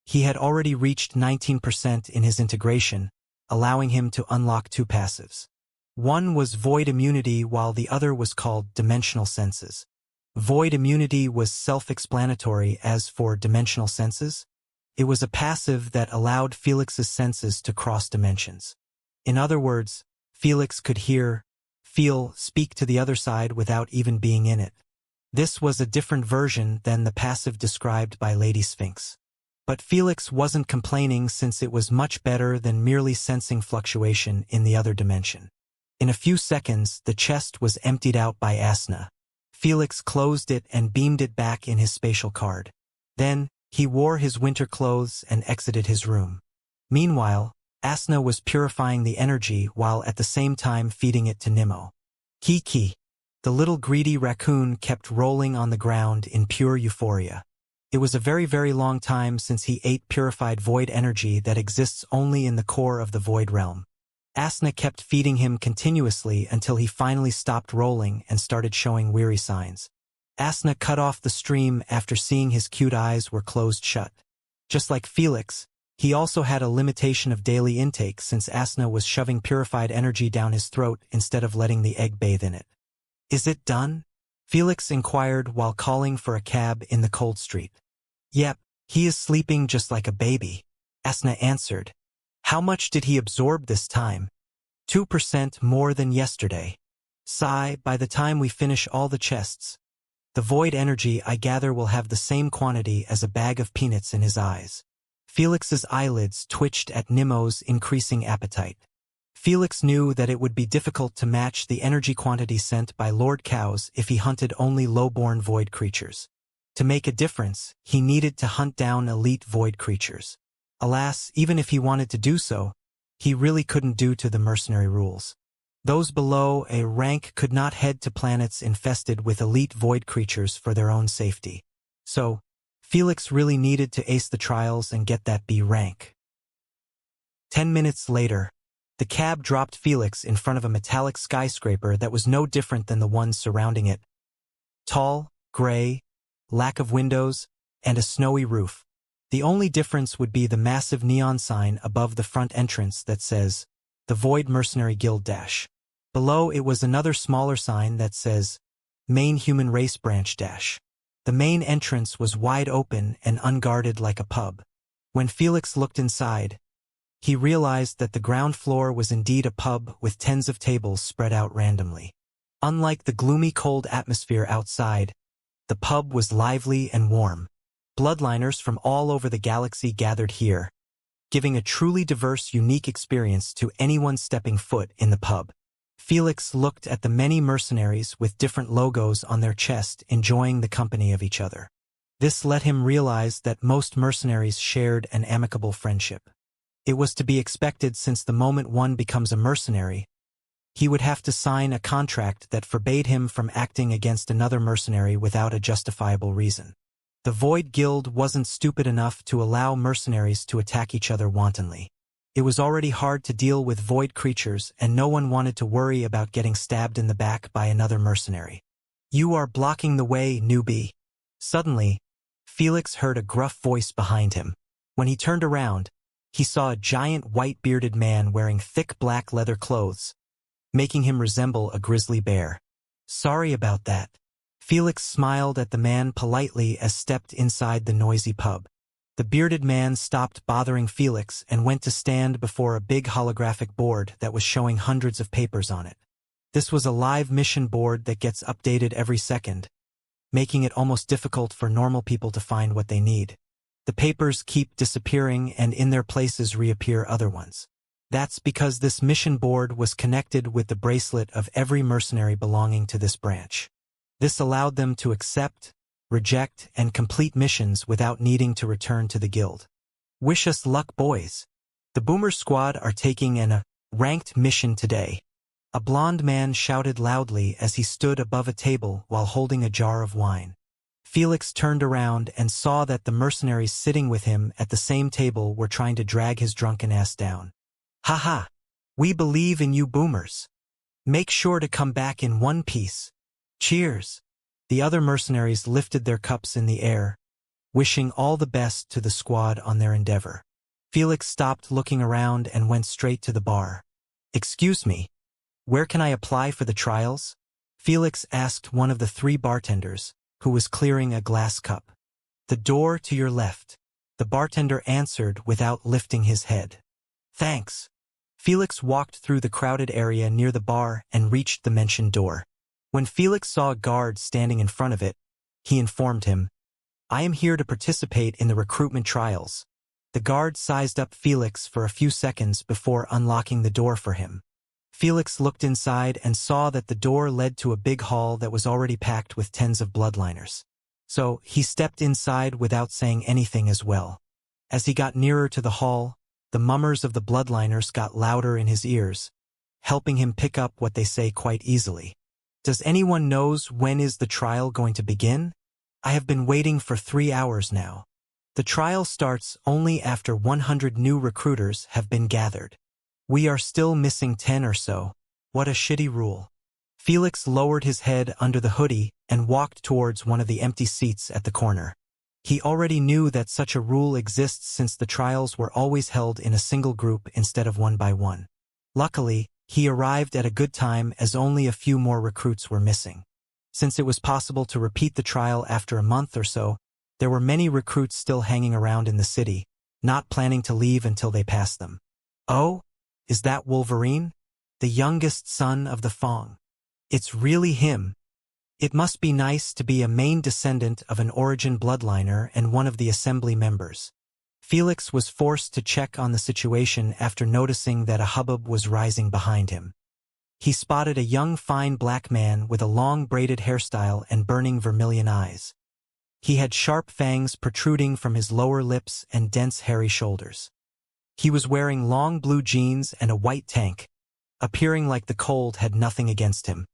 [SPEAKER 1] He had already reached 19% in his integration, allowing him to unlock 2 passives. One was Void Immunity while the other was called Dimensional Senses. Void Immunity was self-explanatory. As for Dimensional Senses, it was a passive that allowed Felix's senses to cross dimensions. In other words, Felix could hear, feel, speak to the other side without even being in it. This was a different version than the passive described by Lady Sphinx. But Felix wasn't complaining since it was much better than merely sensing fluctuation in the other dimension. In a few seconds, the chest was emptied out by Asna. Felix closed it and beamed it back in his spatial card. Then, he wore his winter clothes and exited his room. Meanwhile, Asna was purifying the energy while at the same time feeding it to Nimmo. Kiki. The little greedy raccoon kept rolling on the ground in pure euphoria. It was a very, very long time since he ate purified void energy that exists only in the core of the void realm. Asna kept feeding him continuously until he finally stopped rolling and started showing weary signs. Asna cut off the stream after seeing his cute eyes were closed shut. Just like Felix, he also had a limitation of daily intake since Asna was shoving purified energy down his throat instead of letting the egg bathe in it. "Is it done?" Felix inquired while calling for a cab in the cold street. "Yep, he is sleeping just like a baby," Asna answered. "How much did he absorb this time?" 2% more than yesterday. Sigh, by the time we finish all the chests, the void energy I gather will have the same quantity as a bag of peanuts in his eyes. Felix's eyelids twitched at Nemo's increasing appetite. Felix knew that it would be difficult to match the energy quantity sent by Lord Cows if he hunted only low-born void creatures. To make a difference, he needed to hunt down elite void creatures. Alas, even if he wanted to do so, he really couldn't due to the mercenary rules. Those below a rank could not head to planets infested with elite void creatures for their own safety. So, Felix really needed to ace the trials and get that B rank. 10 minutes later, the cab dropped Felix in front of a metallic skyscraper that was no different than the ones surrounding it. Tall, gray, lack of windows, and a snowy roof. The only difference would be the massive neon sign above the front entrance that says, The Void Mercenary Guild Dash. Below it was another smaller sign that says, Main Human Race Branch Dash. The main entrance was wide open and unguarded like a pub. When Felix looked inside, he realized that the ground floor was indeed a pub with tens of tables spread out randomly. Unlike the gloomy cold atmosphere outside, the pub was lively and warm. Bloodliners from all over the galaxy gathered here, giving a truly diverse, unique experience to anyone stepping foot in the pub. Felix looked at the many mercenaries with different logos on their chest enjoying the company of each other. This let him realize that most mercenaries shared an amicable friendship. It was to be expected since the moment one becomes a mercenary, he would have to sign a contract that forbade him from acting against another mercenary without a justifiable reason. The Void Guild wasn't stupid enough to allow mercenaries to attack each other wantonly. It was already hard to deal with void creatures, and no one wanted to worry about getting stabbed in the back by another mercenary. You are blocking the way, newbie. Suddenly, Felix heard a gruff voice behind him. When he turned around, he saw a giant white-bearded man wearing thick black leather clothes, making him resemble a grizzly bear. Sorry about that. Felix smiled at the man politely as stepped inside the noisy pub. The bearded man stopped bothering Felix and went to stand before a big holographic board that was showing hundreds of papers on it. This was a live mission board that gets updated every second, making it almost difficult for normal people to find what they need. The papers keep disappearing and in their places reappear other ones. That's because this mission board was connected with the bracelet of every mercenary belonging to this branch. This allowed them to accept, reject, and complete missions without needing to return to the guild. Wish us luck, boys. The Boomer Squad are taking an ranked mission today. A blond man shouted loudly as he stood above a table while holding a jar of wine. Felix turned around and saw that the mercenaries sitting with him at the same table were trying to drag his drunken ass down. Haha! We believe in you boomers. Make sure to come back in one piece. Cheers! The other mercenaries lifted their cups in the air, wishing all the best to the squad on their endeavor. Felix stopped looking around and went straight to the bar. Excuse me, where can I apply for the trials? Felix asked one of the 3 bartenders, who was clearing a glass cup. The door to your left. The bartender answered without lifting his head. Thanks. Felix walked through the crowded area near the bar and reached the mentioned door. When Felix saw a guard standing in front of it, he informed him, I am here to participate in the recruitment trials. The guard sized up Felix for a few seconds before unlocking the door for him. Felix looked inside and saw that the door led to a big hall that was already packed with tens of bloodliners. So he stepped inside without saying anything as well. As he got nearer to the hall, the mummers of the bloodliners got louder in his ears, helping him pick up what they say quite easily. Does anyone knows when is the trial going to begin? I have been waiting for 3 hours now. The trial starts only after 100 new recruiters have been gathered. We are still missing 10 or so. What a shitty rule. Felix lowered his head under the hoodie and walked towards one of the empty seats at the corner. He already knew that such a rule exists since the trials were always held in a single group instead of one by one. Luckily, he arrived at a good time as only a few more recruits were missing. Since it was possible to repeat the trial after a month or so, there were many recruits still hanging around in the city, not planning to leave until they passed them. Oh? Is that Wolverine? The youngest son of the Fong. It's really him. It must be nice to be a main descendant of an origin bloodliner and one of the assembly members. Felix was forced to check on the situation after noticing that a hubbub was rising behind him. He spotted a young fine black man with a long braided hairstyle and burning vermilion eyes. He had sharp fangs protruding from his lower lips and dense hairy shoulders. He was wearing long blue jeans and a white tank, appearing like the cold had nothing against him.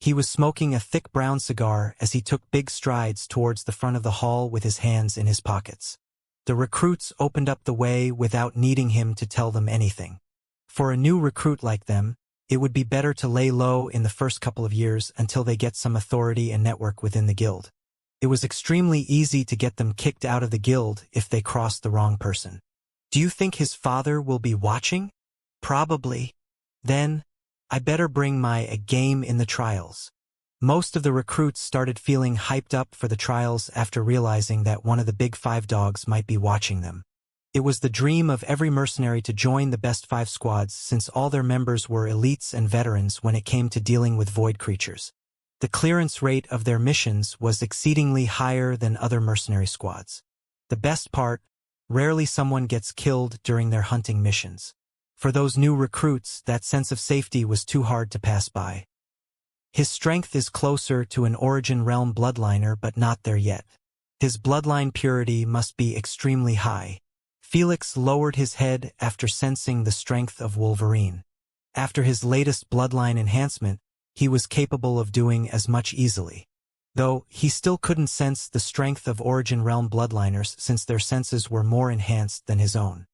[SPEAKER 1] He was smoking a thick brown cigar as he took big strides towards the front of the hall with his hands in his pockets. The recruits opened up the way without needing him to tell them anything. For a new recruit like them, it would be better to lay low in the first couple of years until they get some authority and network within the guild. It was extremely easy to get them kicked out of the guild if they crossed the wrong person. Do you think his father will be watching? Probably. Then, I better bring my A game in the trials. Most of the recruits started feeling hyped up for the trials after realizing that one of the big 5 dogs might be watching them. It was the dream of every mercenary to join the best 5 squads since all their members were elites and veterans when it came to dealing with void creatures. The clearance rate of their missions was exceedingly higher than other mercenary squads. The best part, rarely someone gets killed during their hunting missions. For those new recruits, that sense of safety was too hard to pass by. His strength is closer to an Origin Realm bloodliner but not there yet. His bloodline purity must be extremely high. Felix lowered his head after sensing the strength of Wolverine. After his latest bloodline enhancement, he was capable of doing as much easily. Though, he still couldn't sense the strength of Origin Realm bloodliners since their senses were more enhanced than his own.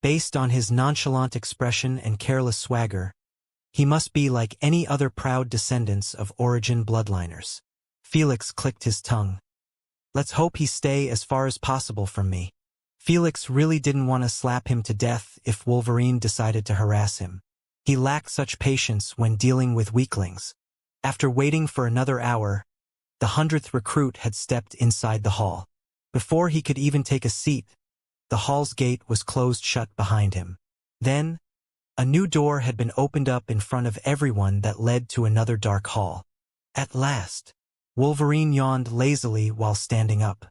[SPEAKER 1] Based on his nonchalant expression and careless swagger, he must be like any other proud descendants of Origin bloodliners. Felix clicked his tongue. Let's hope he stay as far as possible from me. Felix really didn't want to slap him to death if Wolverine decided to harass him. He lacked such patience when dealing with weaklings. After waiting for another hour, the 100th recruit had stepped inside the hall. Before he could even take a seat, the hall's gate was closed shut behind him. Then, a new door had been opened up in front of everyone that led to another dark hall. At last, Wolverine yawned lazily while standing up.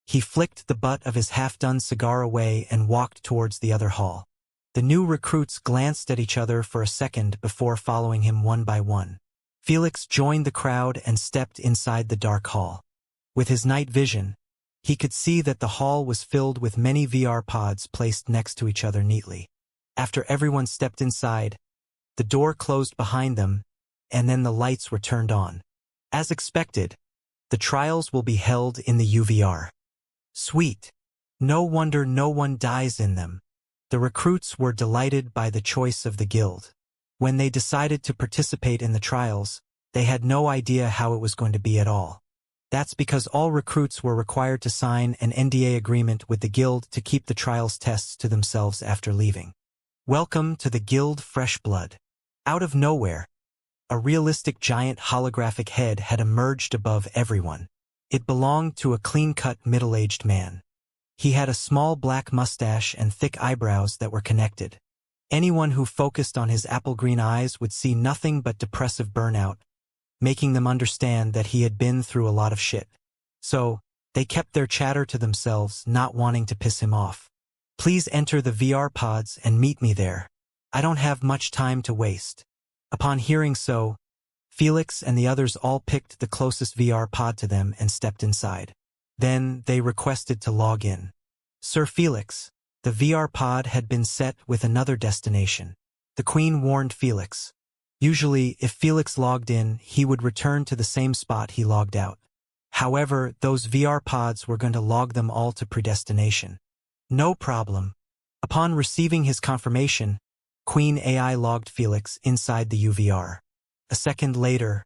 [SPEAKER 1] He flicked the butt of his half-done cigar away and walked towards the other hall. The new recruits glanced at each other for a second before following him one by one. Felix joined the crowd and stepped inside the dark hall. With his night vision, he could see that the hall was filled with many VR pods placed next to each other neatly. After everyone stepped inside, the door closed behind them, and then the lights were turned on. As expected, the trials will be held in the UVR. Sweet. No wonder no one dies in them. The recruits were delighted by the choice of the guild. When they decided to participate in the trials, they had no idea how it was going to be at all. That's because all recruits were required to sign an NDA agreement with the guild to keep the trials tests to themselves after leaving. Welcome to the Guild Fresh Blood. Out of nowhere, a realistic giant holographic head had emerged above everyone. It belonged to a clean-cut middle-aged man. He had a small black mustache and thick eyebrows that were connected. Anyone who focused on his apple-green eyes would see nothing but depressive burnout, making them understand that he had been through a lot of shit. So, they kept their chatter to themselves, not wanting to piss him off. Please enter the VR pods and meet me there. I don't have much time to waste. Upon hearing so, Felix and the others all picked the closest VR pod to them and stepped inside. Then they requested to log in. Sir Felix, the VR pod had been set with another destination. The Queen warned Felix. Usually, if Felix logged in, he would return to the same spot he logged out. However, those VR pods were going to log them all to predestination. No problem. Upon receiving his confirmation, Queen AI logged Felix inside the UVR. A second later,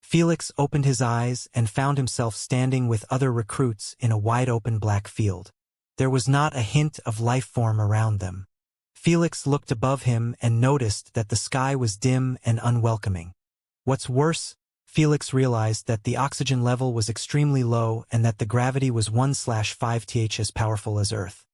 [SPEAKER 1] Felix opened his eyes and found himself standing with other recruits in a wide-open black field. There was not a hint of life form around them. Felix looked above him and noticed that the sky was dim and unwelcoming. What's worse, Felix realized that the oxygen level was extremely low and that the gravity was 1/5th as powerful as Earth.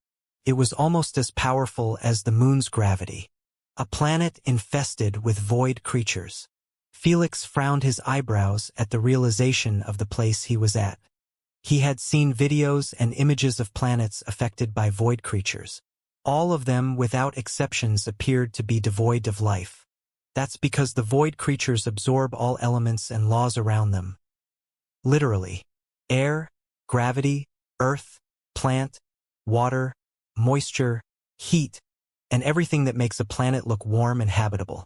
[SPEAKER 1] It was almost as powerful as the moon's gravity. A planet infested with void creatures. Felix frowned his eyebrows at the realization of the place he was at. He had seen videos and images of planets affected by void creatures. All of them, without exceptions, appeared to be devoid of life. That's because the void creatures absorb all elements and laws around them. Literally. Air, gravity, earth, plant, water, moisture, heat, and everything that makes a planet look warm and habitable.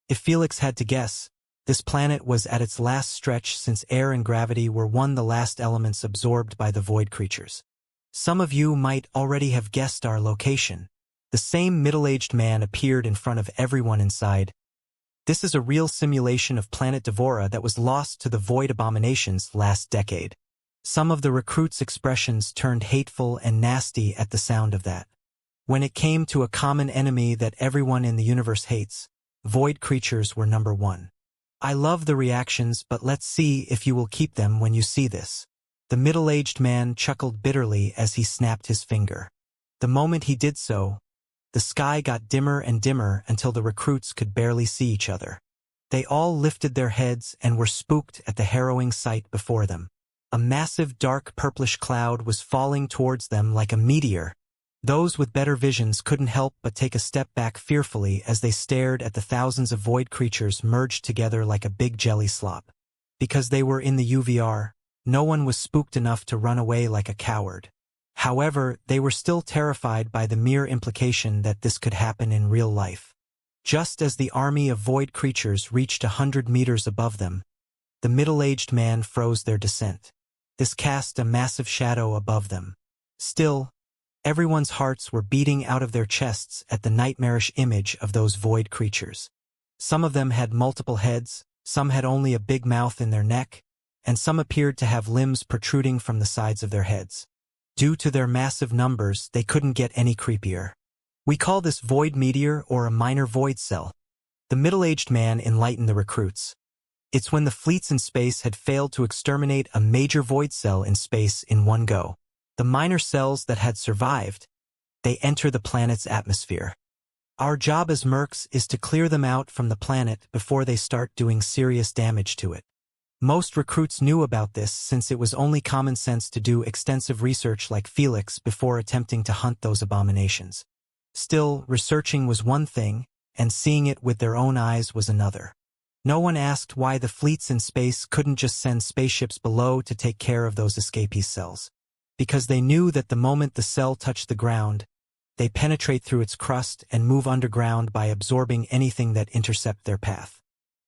[SPEAKER 1] If Felix had to guess, this planet was at its last stretch since air and gravity were the last elements absorbed by the void creatures. Some of you might already have guessed our location. The same middle-aged man appeared in front of everyone inside. This is a real simulation of Planet Devora that was lost to the void abominations last decade. Some of the recruits' expressions turned hateful and nasty at the sound of that. When it came to a common enemy that everyone in the universe hates, void creatures were number one. I love the reactions, but let's see if you will keep them when you see this. The middle-aged man chuckled bitterly as he snapped his finger. The moment he did so, the sky got dimmer and dimmer until the recruits could barely see each other. They all lifted their heads and were spooked at the harrowing sight before them. A massive dark purplish cloud was falling towards them like a meteor. Those with better visions couldn't help but take a step back fearfully as they stared at the thousands of void creatures merged together like a big jelly slop. Because they were in the UVR, no one was spooked enough to run away like a coward. However, they were still terrified by the mere implication that this could happen in real life. Just as the army of void creatures reached 100 meters above them, the middle-aged man froze their descent. This cast a massive shadow above them. Still, everyone's hearts were beating out of their chests at the nightmarish image of those void creatures. Some of them had multiple heads, some had only a big mouth in their neck, and some appeared to have limbs protruding from the sides of their heads. Due to their massive numbers, they couldn't get any creepier. We call this void meteor or a minor void cell. The middle-aged man enlightened the recruits. It's when the fleets in space had failed to exterminate a major void cell in space in one go. The minor cells that had survived, they enter the planet's atmosphere. Our job as mercs is to clear them out from the planet before they start doing serious damage to it. Most recruits knew about this since it was only common sense to do extensive research like Felix before attempting to hunt those abominations. Still, researching was one thing, and seeing it with their own eyes was another. No one asked why the fleets in space couldn't just send spaceships below to take care of those escapee cells. Because they knew that the moment the cell touched the ground, they penetrate through its crust and move underground by absorbing anything that intercepts their path.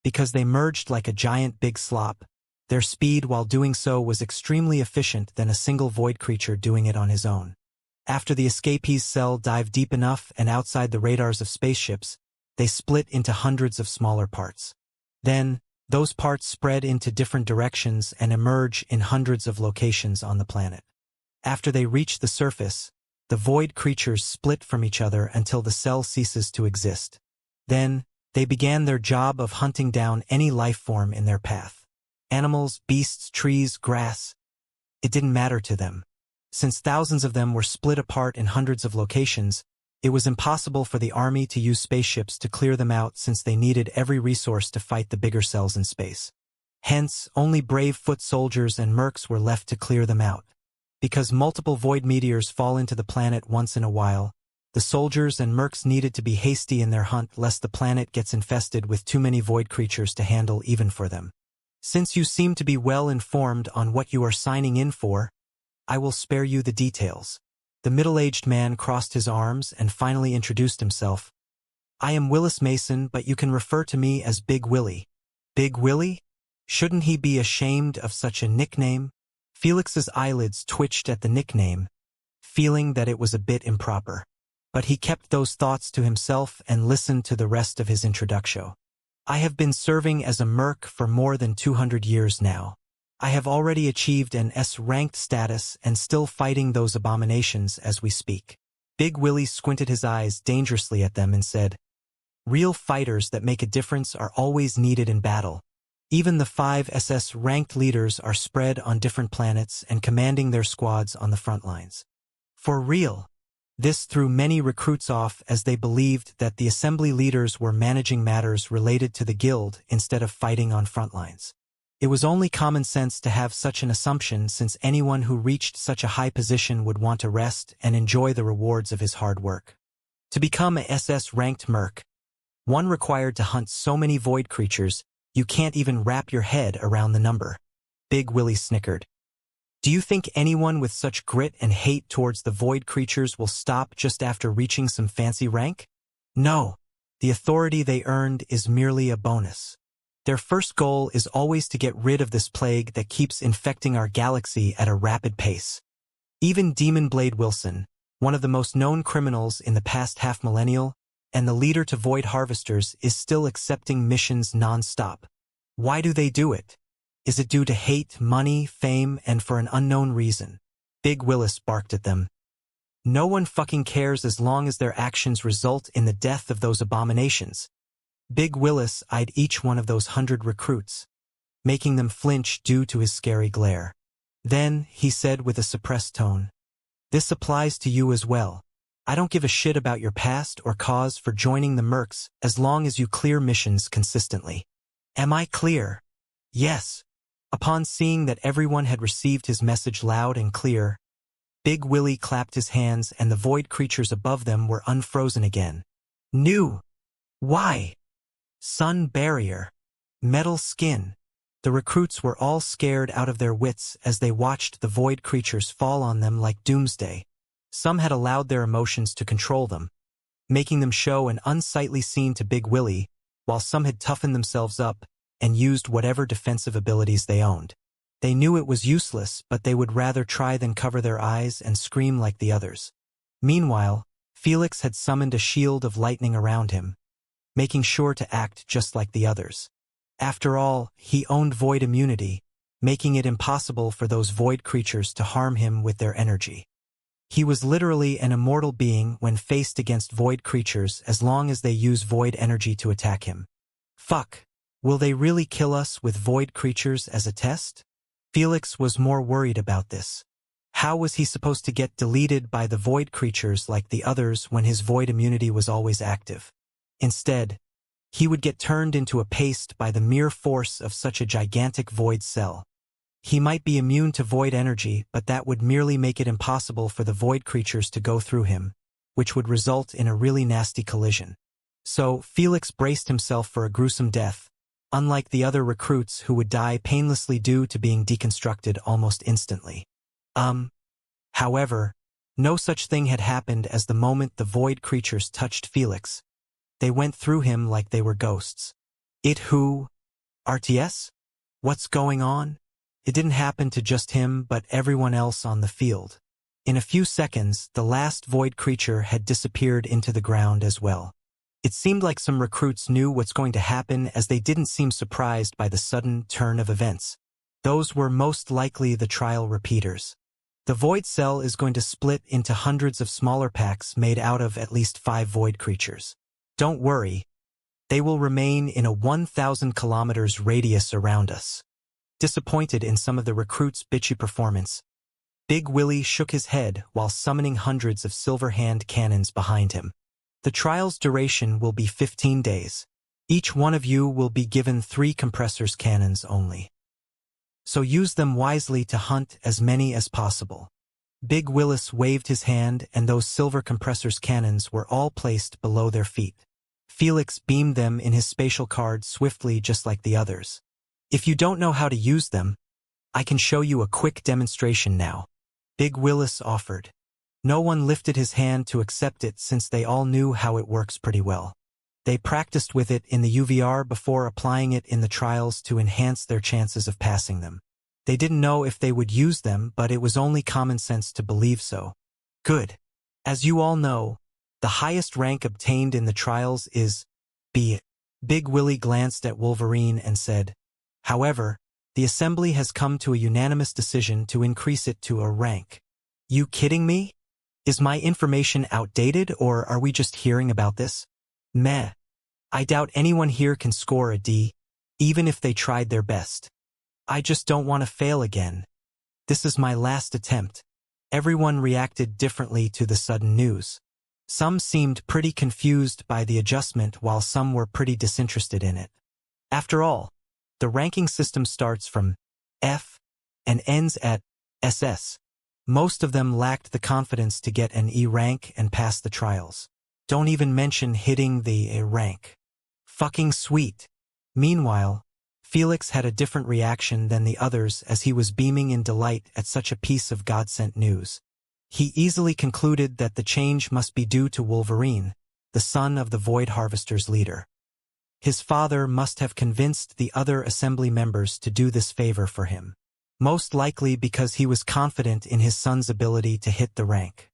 [SPEAKER 1] Because they merged like a giant big slop, their speed while doing so was extremely efficient than a single void creature doing it on his own. After the escapee's cell dived deep enough and outside the radars of spaceships, they split into hundreds of smaller parts. Then, those parts spread into different directions and emerge in hundreds of locations on the planet. After they reach the surface, the void creatures split from each other until the cell ceases to exist. Then, they began their job of hunting down any life form in their path. Animals, beasts, trees, grass. It didn't matter to them. Since thousands of them were split apart in hundreds of locations, it was impossible for the army to use spaceships to clear them out since they needed every resource to fight the bigger cells in space. Hence, only brave foot soldiers and mercs were left to clear them out. Because multiple void meteors fall into the planet once in a while, the soldiers and mercs needed to be hasty in their hunt lest the planet gets infested with too many void creatures to handle even for them. Since you seem to be well informed on what you are signing in for, I will spare you the details. The middle-aged man crossed his arms and finally introduced himself. I am Willis Mason, but you can refer to me as Big Willie. Big Willie? Shouldn't he be ashamed of such a nickname? Felix's eyelids twitched at the nickname, feeling that it was a bit improper. But he kept those thoughts to himself and listened to the rest of his introduction. I have been serving as a merc for more than 200 years now. I have already achieved an S-ranked status and still fighting those abominations as we speak. Big Willie squinted his eyes dangerously at them and said, real fighters that make a difference are always needed in battle. Even the 5 SS-ranked leaders are spread on different planets and commanding their squads on the front lines. For real. This threw many recruits off as they believed that the assembly leaders were managing matters related to the guild instead of fighting on front lines. It was only common sense to have such an assumption since anyone who reached such a high position would want to rest and enjoy the rewards of his hard work. To become a SS-ranked merc, one required to hunt so many void creatures, you can't even wrap your head around the number. Big Willie snickered. Do you think anyone with such grit and hate towards the void creatures will stop just after reaching some fancy rank? No. The authority they earned is merely a bonus. Their first goal is always to get rid of this plague that keeps infecting our galaxy at a rapid pace. Even Demon Blade Wilson, one of the most known criminals in the past half-millennial, and the leader to Void Harvesters, is still accepting missions non-stop. Why do they do it? Is it due to hate, money, fame, and for an unknown reason? Big Willis barked at them. No one fucking cares as long as their actions result in the death of those abominations. Big Willis eyed each one of those 100 recruits, making them flinch due to his scary glare. Then, he said with a suppressed tone, "This applies to you as well. I don't give a shit about your past or cause for joining the mercs as long as you clear missions consistently. Am I clear?" Yes. Upon seeing that everyone had received his message loud and clear, Big Willie clapped his hands and the void creatures above them were unfrozen again. New. Why? Sun barrier. Metal skin. The recruits were all scared out of their wits as they watched the void creatures fall on them like doomsday. Some had allowed their emotions to control them, making them show an unsightly scene to Big Willie, while some had toughened themselves up and used whatever defensive abilities they owned. They knew it was useless, but they would rather try than cover their eyes and scream like the others. Meanwhile, Felix had summoned a shield of lightning around him, making sure to act just like the others. After all, he owned void immunity, making it impossible for those void creatures to harm him with their energy. He was literally an immortal being when faced against void creatures as long as they use void energy to attack him. Fuck. Will they really kill us with void creatures as a test? Felix was more worried about this. How was he supposed to get deleted by the void creatures like the others when his void immunity was always active? Instead, he would get turned into a paste by the mere force of such a gigantic void cell. He might be immune to void energy, but that would merely make it impossible for the void creatures to go through him, which would result in a really nasty collision. So, Felix braced himself for a gruesome death, unlike the other recruits who would die painlessly due to being deconstructed almost instantly. However, no such thing had happened as the moment the void creatures touched Felix. They went through him like they were ghosts. It who? RTS? What's going on? It didn't happen to just him but everyone else on the field. In a few seconds, the last void creature had disappeared into the ground as well. It seemed like some recruits knew what's going to happen as they didn't seem surprised by the sudden turn of events. Those were most likely the trial repeaters. The void cell is going to split into hundreds of smaller packs made out of at least 5 void creatures. Don't worry. They will remain in a 1,000 kilometers radius around us. Disappointed in some of the recruits' bitchy performance, Big Willie shook his head while summoning hundreds of silver hand cannons behind him. The trial's duration will be 15 days. Each one of you will be given 3 compressors cannons only. So use them wisely to hunt as many as possible. Big Willis waved his hand and those silver compressors cannons were all placed below their feet. Felix beamed them in his spatial card swiftly just like the others. If you don't know how to use them, I can show you a quick demonstration now. Big Willis offered. No one lifted his hand to accept it since they all knew how it works pretty well. They practiced with it in the UVR before applying it in the trials to enhance their chances of passing them. They didn't know if they would use them, but it was only common sense to believe so. Good. As you all know, the highest rank obtained in the trials is B. Big Willie glanced at Wolverine and said, "However, the Assembly has come to a unanimous decision to increase it to a rank." You kidding me? Is my information outdated or are we just hearing about this? Meh. I doubt anyone here can score a D, even if they tried their best. I just don't want to fail again. This is my last attempt. Everyone reacted differently to the sudden news. Some seemed pretty confused by the adjustment while some were pretty disinterested in it. After all, The ranking system starts from F and ends at SS. Most of them lacked the confidence to get an E rank and pass the trials. Don't even mention hitting the A rank. Fucking sweet. Meanwhile, Felix had a different reaction than the others as he was beaming in delight at such a piece of God-sent news. He easily concluded that the change must be due to Wolverine, the son of the Void Harvester's leader. His father must have convinced the other assembly members to do this favor for him. Most likely because he was confident in his son's ability to hit the rank.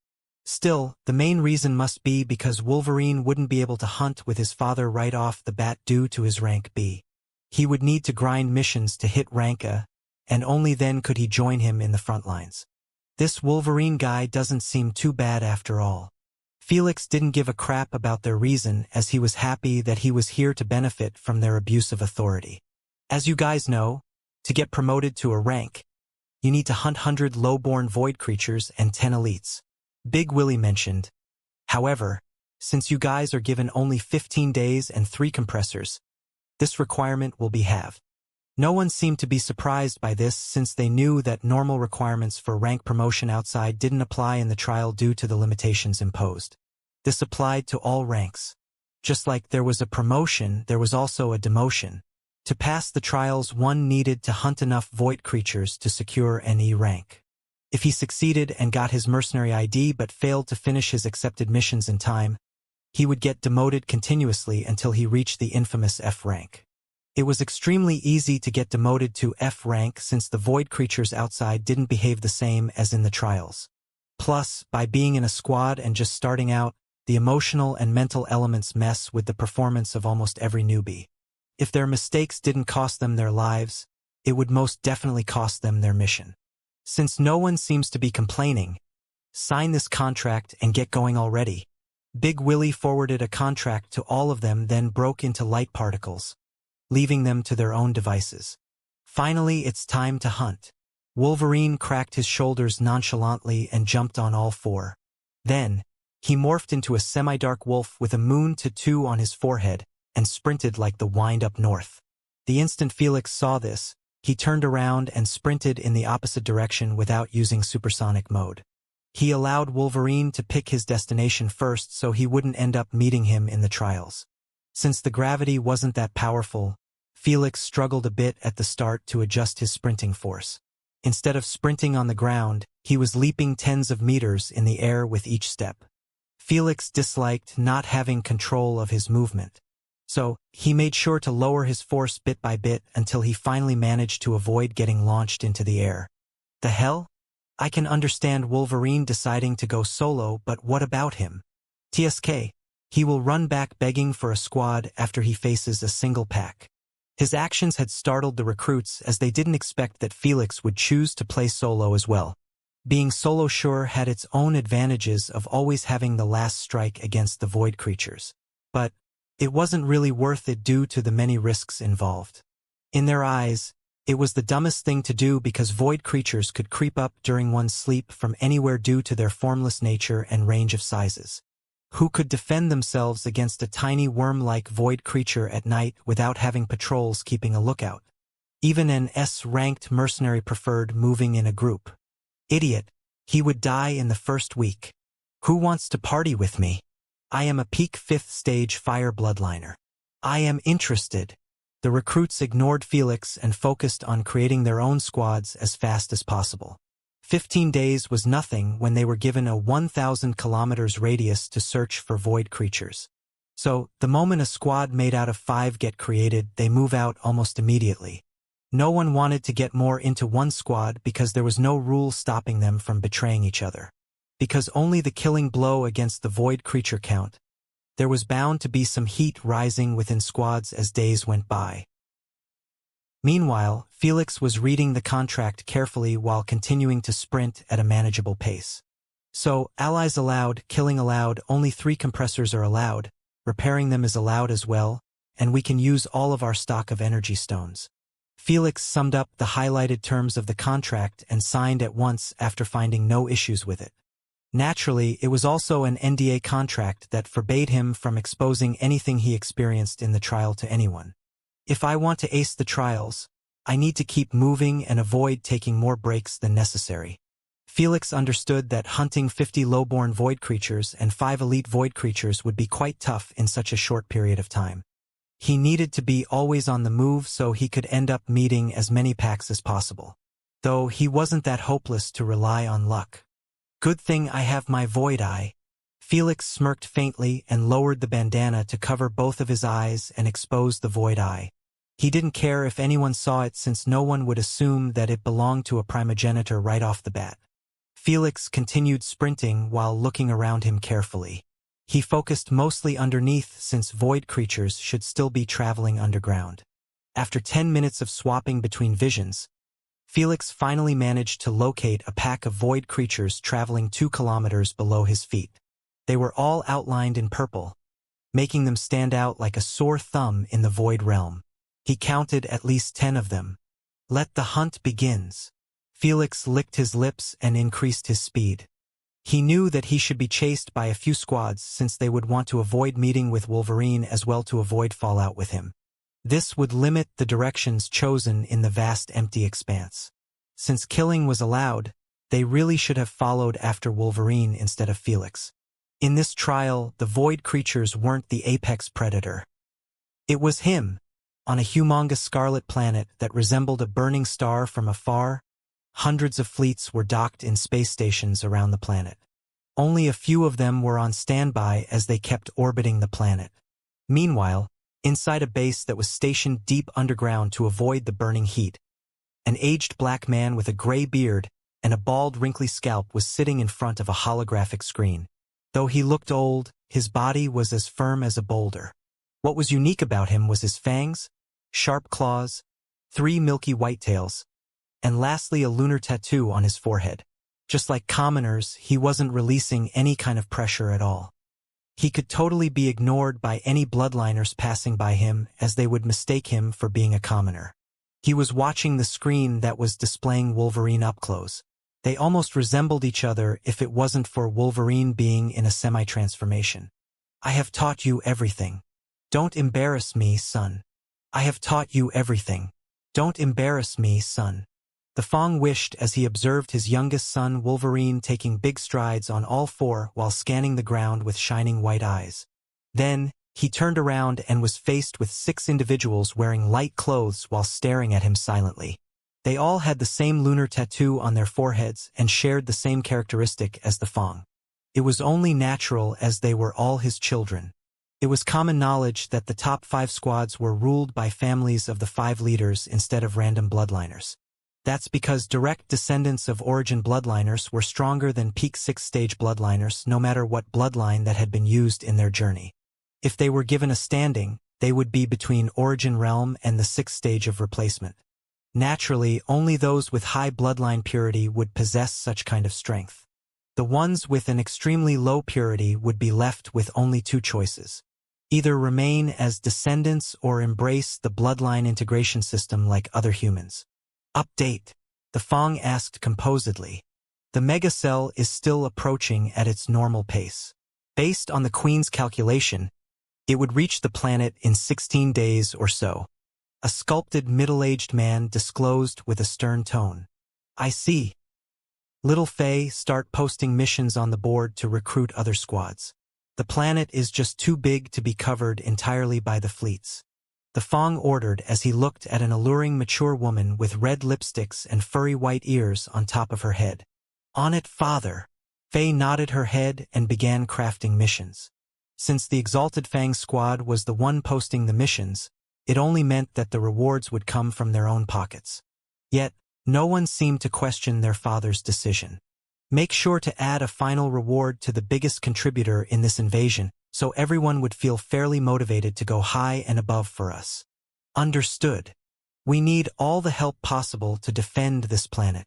[SPEAKER 1] Still, the main reason must be because Wolverine wouldn't be able to hunt with his father right off the bat due to his rank B. He would need to grind missions to hit rank A, and only then could he join him in the front lines. This Wolverine guy doesn't seem too bad after all. Felix didn't give a crap about their reason as he was happy that he was here to benefit from their abuse of authority. As you guys know, to get promoted to a rank, you need to hunt 100 low-born void creatures and 10 elites. Big Willie mentioned. However, since you guys are given only 15 days and 3 compressors, this requirement will be halved. No one seemed to be surprised by this since they knew that normal requirements for rank promotion outside didn't apply in the trial due to the limitations imposed. This applied to all ranks. Just like there was a promotion, there was also a demotion. To pass the trials, one needed to hunt enough void creatures to secure an E rank. If he succeeded and got his mercenary ID but failed to finish his accepted missions in time, he would get demoted continuously until he reached the infamous F rank. It was extremely easy to get demoted to F rank since the void creatures outside didn't behave the same as in the trials. Plus, by being in a squad and just starting out, the emotional and mental elements mess with the performance of almost every newbie. If their mistakes didn't cost them their lives, it would most definitely cost them their mission. Since no one seems to be complaining, sign this contract and get going already. Big Willie forwarded a contract to all of them, then broke into light particles, leaving them to their own devices. Finally, it's time to hunt. Wolverine cracked his shoulders nonchalantly and jumped on all 4. Then, he morphed into a semi-dark wolf with a moon tattoo on his forehead and sprinted like the wind up north. The instant Felix saw this, he turned around and sprinted in the opposite direction without using supersonic mode. He allowed Wolverine to pick his destination first so he wouldn't end up meeting him in the trials. Since the gravity wasn't that powerful, Felix struggled a bit at the start to adjust his sprinting force. Instead of sprinting on the ground, he was leaping tens of meters in the air with each step. Felix disliked not having control of his movement, so he made sure to lower his force bit by bit until he finally managed to avoid getting launched into the air. The hell? I can understand Wolverine deciding to go solo, but what about him? TSK. He will run back begging for a squad after he faces a single pack. His actions had startled the recruits as they didn't expect that Felix would choose to play solo as well. Being solo sure had its own advantages of always having the last strike against the void creatures. But it wasn't really worth it due to the many risks involved. In their eyes, it was the dumbest thing to do because void creatures could creep up during one's sleep from anywhere due to their formless nature and range of sizes. Who could defend themselves against a tiny worm-like void creature at night without having patrols keeping a lookout? Even an S-ranked mercenary preferred moving in a group. Idiot. He would die in the first week. Who wants to party with me? I am a peak 5th stage fire bloodliner. I am interested. The recruits ignored Felix and focused on creating their own squads as fast as possible. 15 days was nothing when they were given a 1,000 kilometers radius to search for void creatures. So, the moment a squad made out of 5 get created, they move out almost immediately. No one wanted to get more into one squad because there was no rule stopping them from betraying each other. Because only the killing blow against the void creature count, there was bound to be some heat rising within squads as days went by. Meanwhile, Felix was reading the contract carefully while continuing to sprint at a manageable pace. So, allies allowed, killing allowed, only 3 compressors are allowed, repairing them is allowed as well, and we can use all of our stock of energy stones. Felix summed up the highlighted terms of the contract and signed at once after finding no issues with it. Naturally, it was also an NDA contract that forbade him from exposing anything he experienced in the trial to anyone. If I want to ace the trials, I need to keep moving and avoid taking more breaks than necessary. Felix understood that hunting 50 lowborn void creatures and 5 elite void creatures would be quite tough in such a short period of time. He needed to be always on the move so he could end up meeting as many packs as possible. Though he wasn't that hopeless to rely on luck. Good thing I have my void eye. Felix smirked faintly and lowered the bandana to cover both of his eyes and expose the void eye. He didn't care if anyone saw it since no one would assume that it belonged to a primogenitor right off the bat. Felix continued sprinting while looking around him carefully. He focused mostly underneath since void creatures should still be traveling underground. After 10 minutes of swapping between visions, Felix finally managed to locate a pack of void creatures traveling 2 kilometers below his feet. They were all outlined in purple, making them stand out like a sore thumb in the void realm. He counted at least 10 of them. Let the hunt begins. Felix licked his lips and increased his speed. He knew that he should be chased by a few squads since they would want to avoid meeting with Wolverine as well to avoid fallout with him. This would limit the directions chosen in the vast empty expanse. Since killing was allowed, they really should have followed after Wolverine instead of Felix. In this trial, the void creatures weren't the apex predator. It was him. On a humongous scarlet planet that resembled a burning star from afar, hundreds of fleets were docked in space stations around the planet. Only a few of them were on standby as they kept orbiting the planet. Meanwhile, inside a base that was stationed deep underground to avoid the burning heat, an aged black man with a gray beard and a bald, wrinkly scalp was sitting in front of a holographic screen. Though he looked old, his body was as firm as a boulder. What was unique about him was his fangs, sharp claws, 3 milky whitetails, and lastly a lunar tattoo on his forehead. Just like commoners, he wasn't releasing any kind of pressure at all. He could totally be ignored by any bloodliners passing by him as they would mistake him for being a commoner. He was watching the screen that was displaying Wolverine up close. They almost resembled each other if it wasn't for Wolverine being in a semi-transformation. I have taught you everything. Don't embarrass me, son. I have taught you everything. Don't embarrass me, son. The Fong wished as he observed his youngest son Wolverine taking big strides on all 4 while scanning the ground with shining white eyes. Then, he turned around and was faced with 6 individuals wearing light clothes while staring at him silently. They all had the same lunar tattoo on their foreheads and shared the same characteristic as the Fong. It was only natural as they were all his children. It was common knowledge that the top 5 squads were ruled by families of the 5 leaders instead of random bloodliners. That's because direct descendants of origin bloodliners were stronger than peak 6th-stage bloodliners no matter what bloodline that had been used in their journey. If they were given a standing, they would be between origin realm and the 6th stage of replacement. Naturally, only those with high bloodline purity would possess such kind of strength. The ones with an extremely low purity would be left with only 2 choices. Either remain as descendants or embrace the bloodline integration system like other humans. Update. The Fong asked composedly. The megacell is still approaching at its normal pace. Based on the Queen's calculation, it would reach the planet in 16 days or so. A sculpted middle-aged man disclosed with a stern tone. I see. Little Faye, start posting missions on the board to recruit other squads. The planet is just too big to be covered entirely by the fleets. The Fong ordered as he looked at an alluring mature woman with red lipsticks and furry white ears on top of her head. On it, father. Faye nodded her head and began crafting missions. Since the Exalted Fang squad was the one posting the missions, it only meant that the rewards would come from their own pockets. Yet, no one seemed to question their father's decision. Make sure to add a final reward to the biggest contributor in this invasion, so everyone would feel fairly motivated to go high and above for us. Understood. We need all the help possible to defend this planet.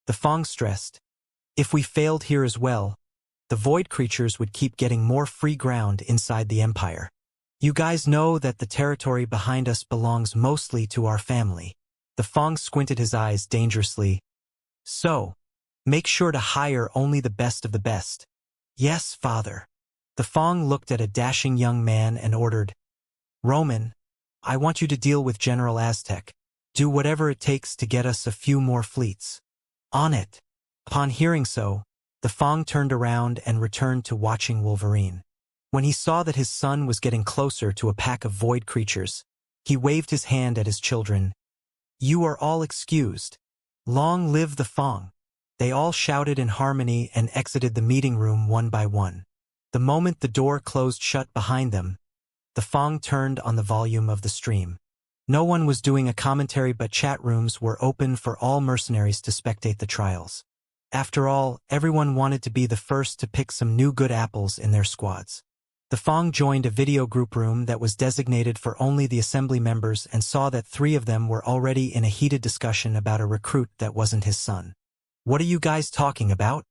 [SPEAKER 1] The Fong stressed. If we failed here as well, the void creatures would keep getting more free ground inside the Empire. You guys know that the territory behind us belongs mostly to our family. The Fong squinted his eyes dangerously. So, make sure to hire only the best of the best. Yes, father. The Fong looked at a dashing young man and ordered, Roman, I want you to deal with General Aztec. Do whatever it takes to get us a few more fleets. On it." Upon hearing so, the Fong turned around and returned to watching Wolverine. When he saw that his son was getting closer to a pack of void creatures, he waved his hand at his children. "You are all excused. Long live the Fong." They all shouted in harmony and exited the meeting room one by one. The moment the door closed shut behind them, the Fong turned on the volume of the stream. No one was doing a commentary, but chat rooms were open for all mercenaries to spectate the trials. After all, everyone wanted to be the first to pick some new good apples in their squads. The Fong joined a video group room that was designated for only the assembly members and saw that 3 of them were already in a heated discussion about a recruit that wasn't his son. "What are you guys talking about?"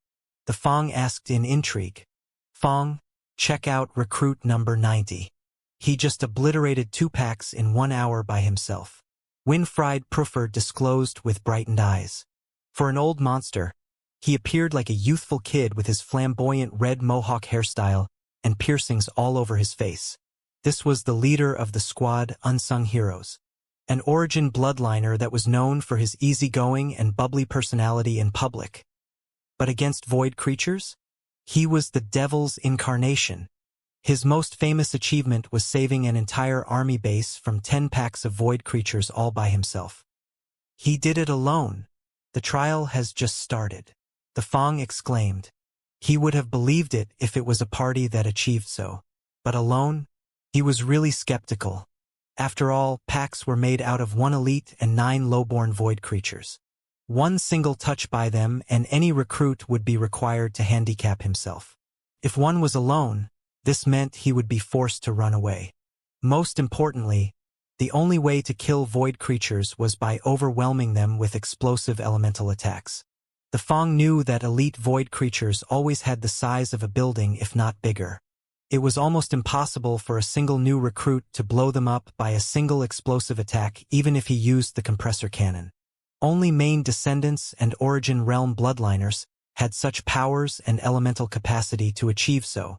[SPEAKER 1] the Fong asked in intrigue. "Fong, check out recruit number 90. He just obliterated 2 packs in 1 hour by himself," Winfried Pruffer disclosed with brightened eyes. For an old monster, he appeared like a youthful kid with his flamboyant red mohawk hairstyle and piercings all over his face. This was the leader of the squad Unsung Heroes, an origin bloodliner that was known for his easygoing and bubbly personality in public. But against void creatures, he was the devil's incarnation. His most famous achievement was saving an entire army base from 10 packs of void creatures all by himself. He did it alone. "The trial has just started," the Fong exclaimed. He would have believed it if it was a party that achieved so. But alone? He was really skeptical. After all, packs were made out of 1 elite and 9 lowborn void creatures. One single touch by them and any recruit would be required to handicap himself. If one was alone, this meant he would be forced to run away. Most importantly, the only way to kill void creatures was by overwhelming them with explosive elemental attacks. The Fong knew that elite void creatures always had the size of a building, if not bigger. It was almost impossible for a single new recruit to blow them up by a single explosive attack, even if he used the compressor cannon. Only main descendants and origin realm bloodliners had such powers and elemental capacity to achieve so.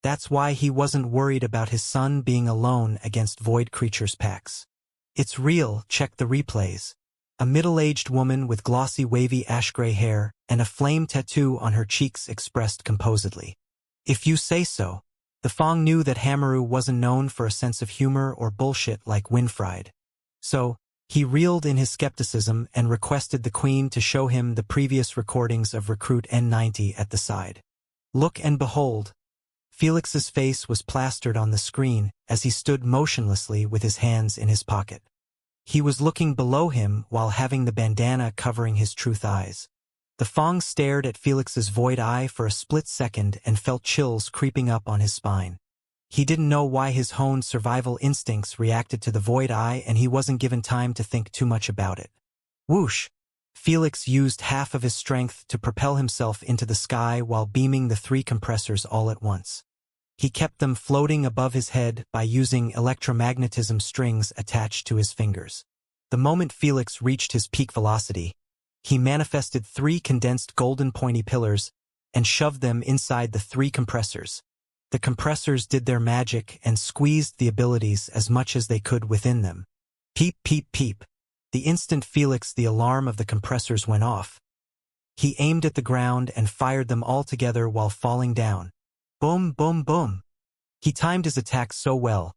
[SPEAKER 1] That's why he wasn't worried about his son being alone against void creatures packs. "It's real, check the replays." A middle-aged woman with glossy wavy ash-gray hair and a flame tattoo on her cheeks expressed composedly. "If you say so." The Fong knew that Hamaru wasn't known for a sense of humor or bullshit like Winfried. So, he reeled in his skepticism and requested the Queen to show him the previous recordings of Recruit N90 at the side. Look and behold. Felix's face was plastered on the screen as he stood motionlessly with his hands in his pocket. He was looking below him while having the bandana covering his truth eyes. The Fong stared at Felix's void eye for a split second and felt chills creeping up on his spine. He didn't know why his honed survival instincts reacted to the void eye, and he wasn't given time to think too much about it. Whoosh! Felix used half of his strength to propel himself into the sky while beaming the 3 compressors all at once. He kept them floating above his head by using electromagnetism strings attached to his fingers. The moment Felix reached his peak velocity, he manifested 3 condensed golden pointy pillars and shoved them inside the 3 compressors. The compressors did their magic and squeezed the abilities as much as they could within them. Peep, peep, peep. The instant the alarm of the compressors went off, he aimed at the ground and fired them all together while falling down. Boom, boom, boom. He timed his attack so well.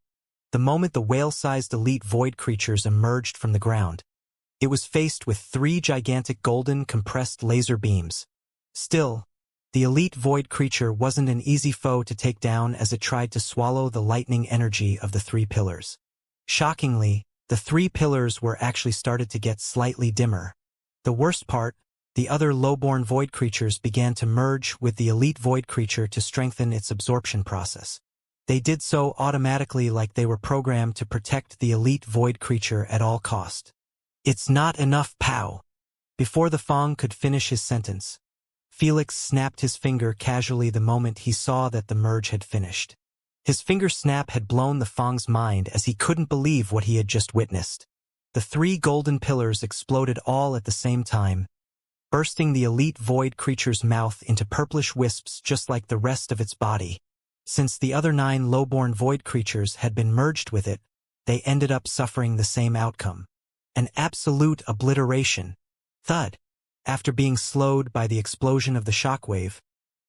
[SPEAKER 1] The moment the whale-sized elite void creatures emerged from the ground, it was faced with 3 gigantic golden compressed laser beams. Still, the elite void creature wasn't an easy foe to take down as it tried to swallow the lightning energy of the 3 pillars. Shockingly, the 3 pillars were actually started to get slightly dimmer. The worst part, the other lowborn void creatures began to merge with the elite void creature to strengthen its absorption process. They did so automatically, like they were programmed to protect the elite void creature at all cost. "It's not enough, pow!" Before the Fong could finish his sentence, Felix snapped his finger casually the moment he saw that the merge had finished. His finger snap had blown the Fong's mind as he couldn't believe what he had just witnessed. The 3 golden pillars exploded all at the same time, bursting the elite void creature's mouth into purplish wisps just like the rest of its body. Since the other 9 lowborn void creatures had been merged with it, they ended up suffering the same outcome. An absolute obliteration. Thud. After being slowed by the explosion of the shockwave,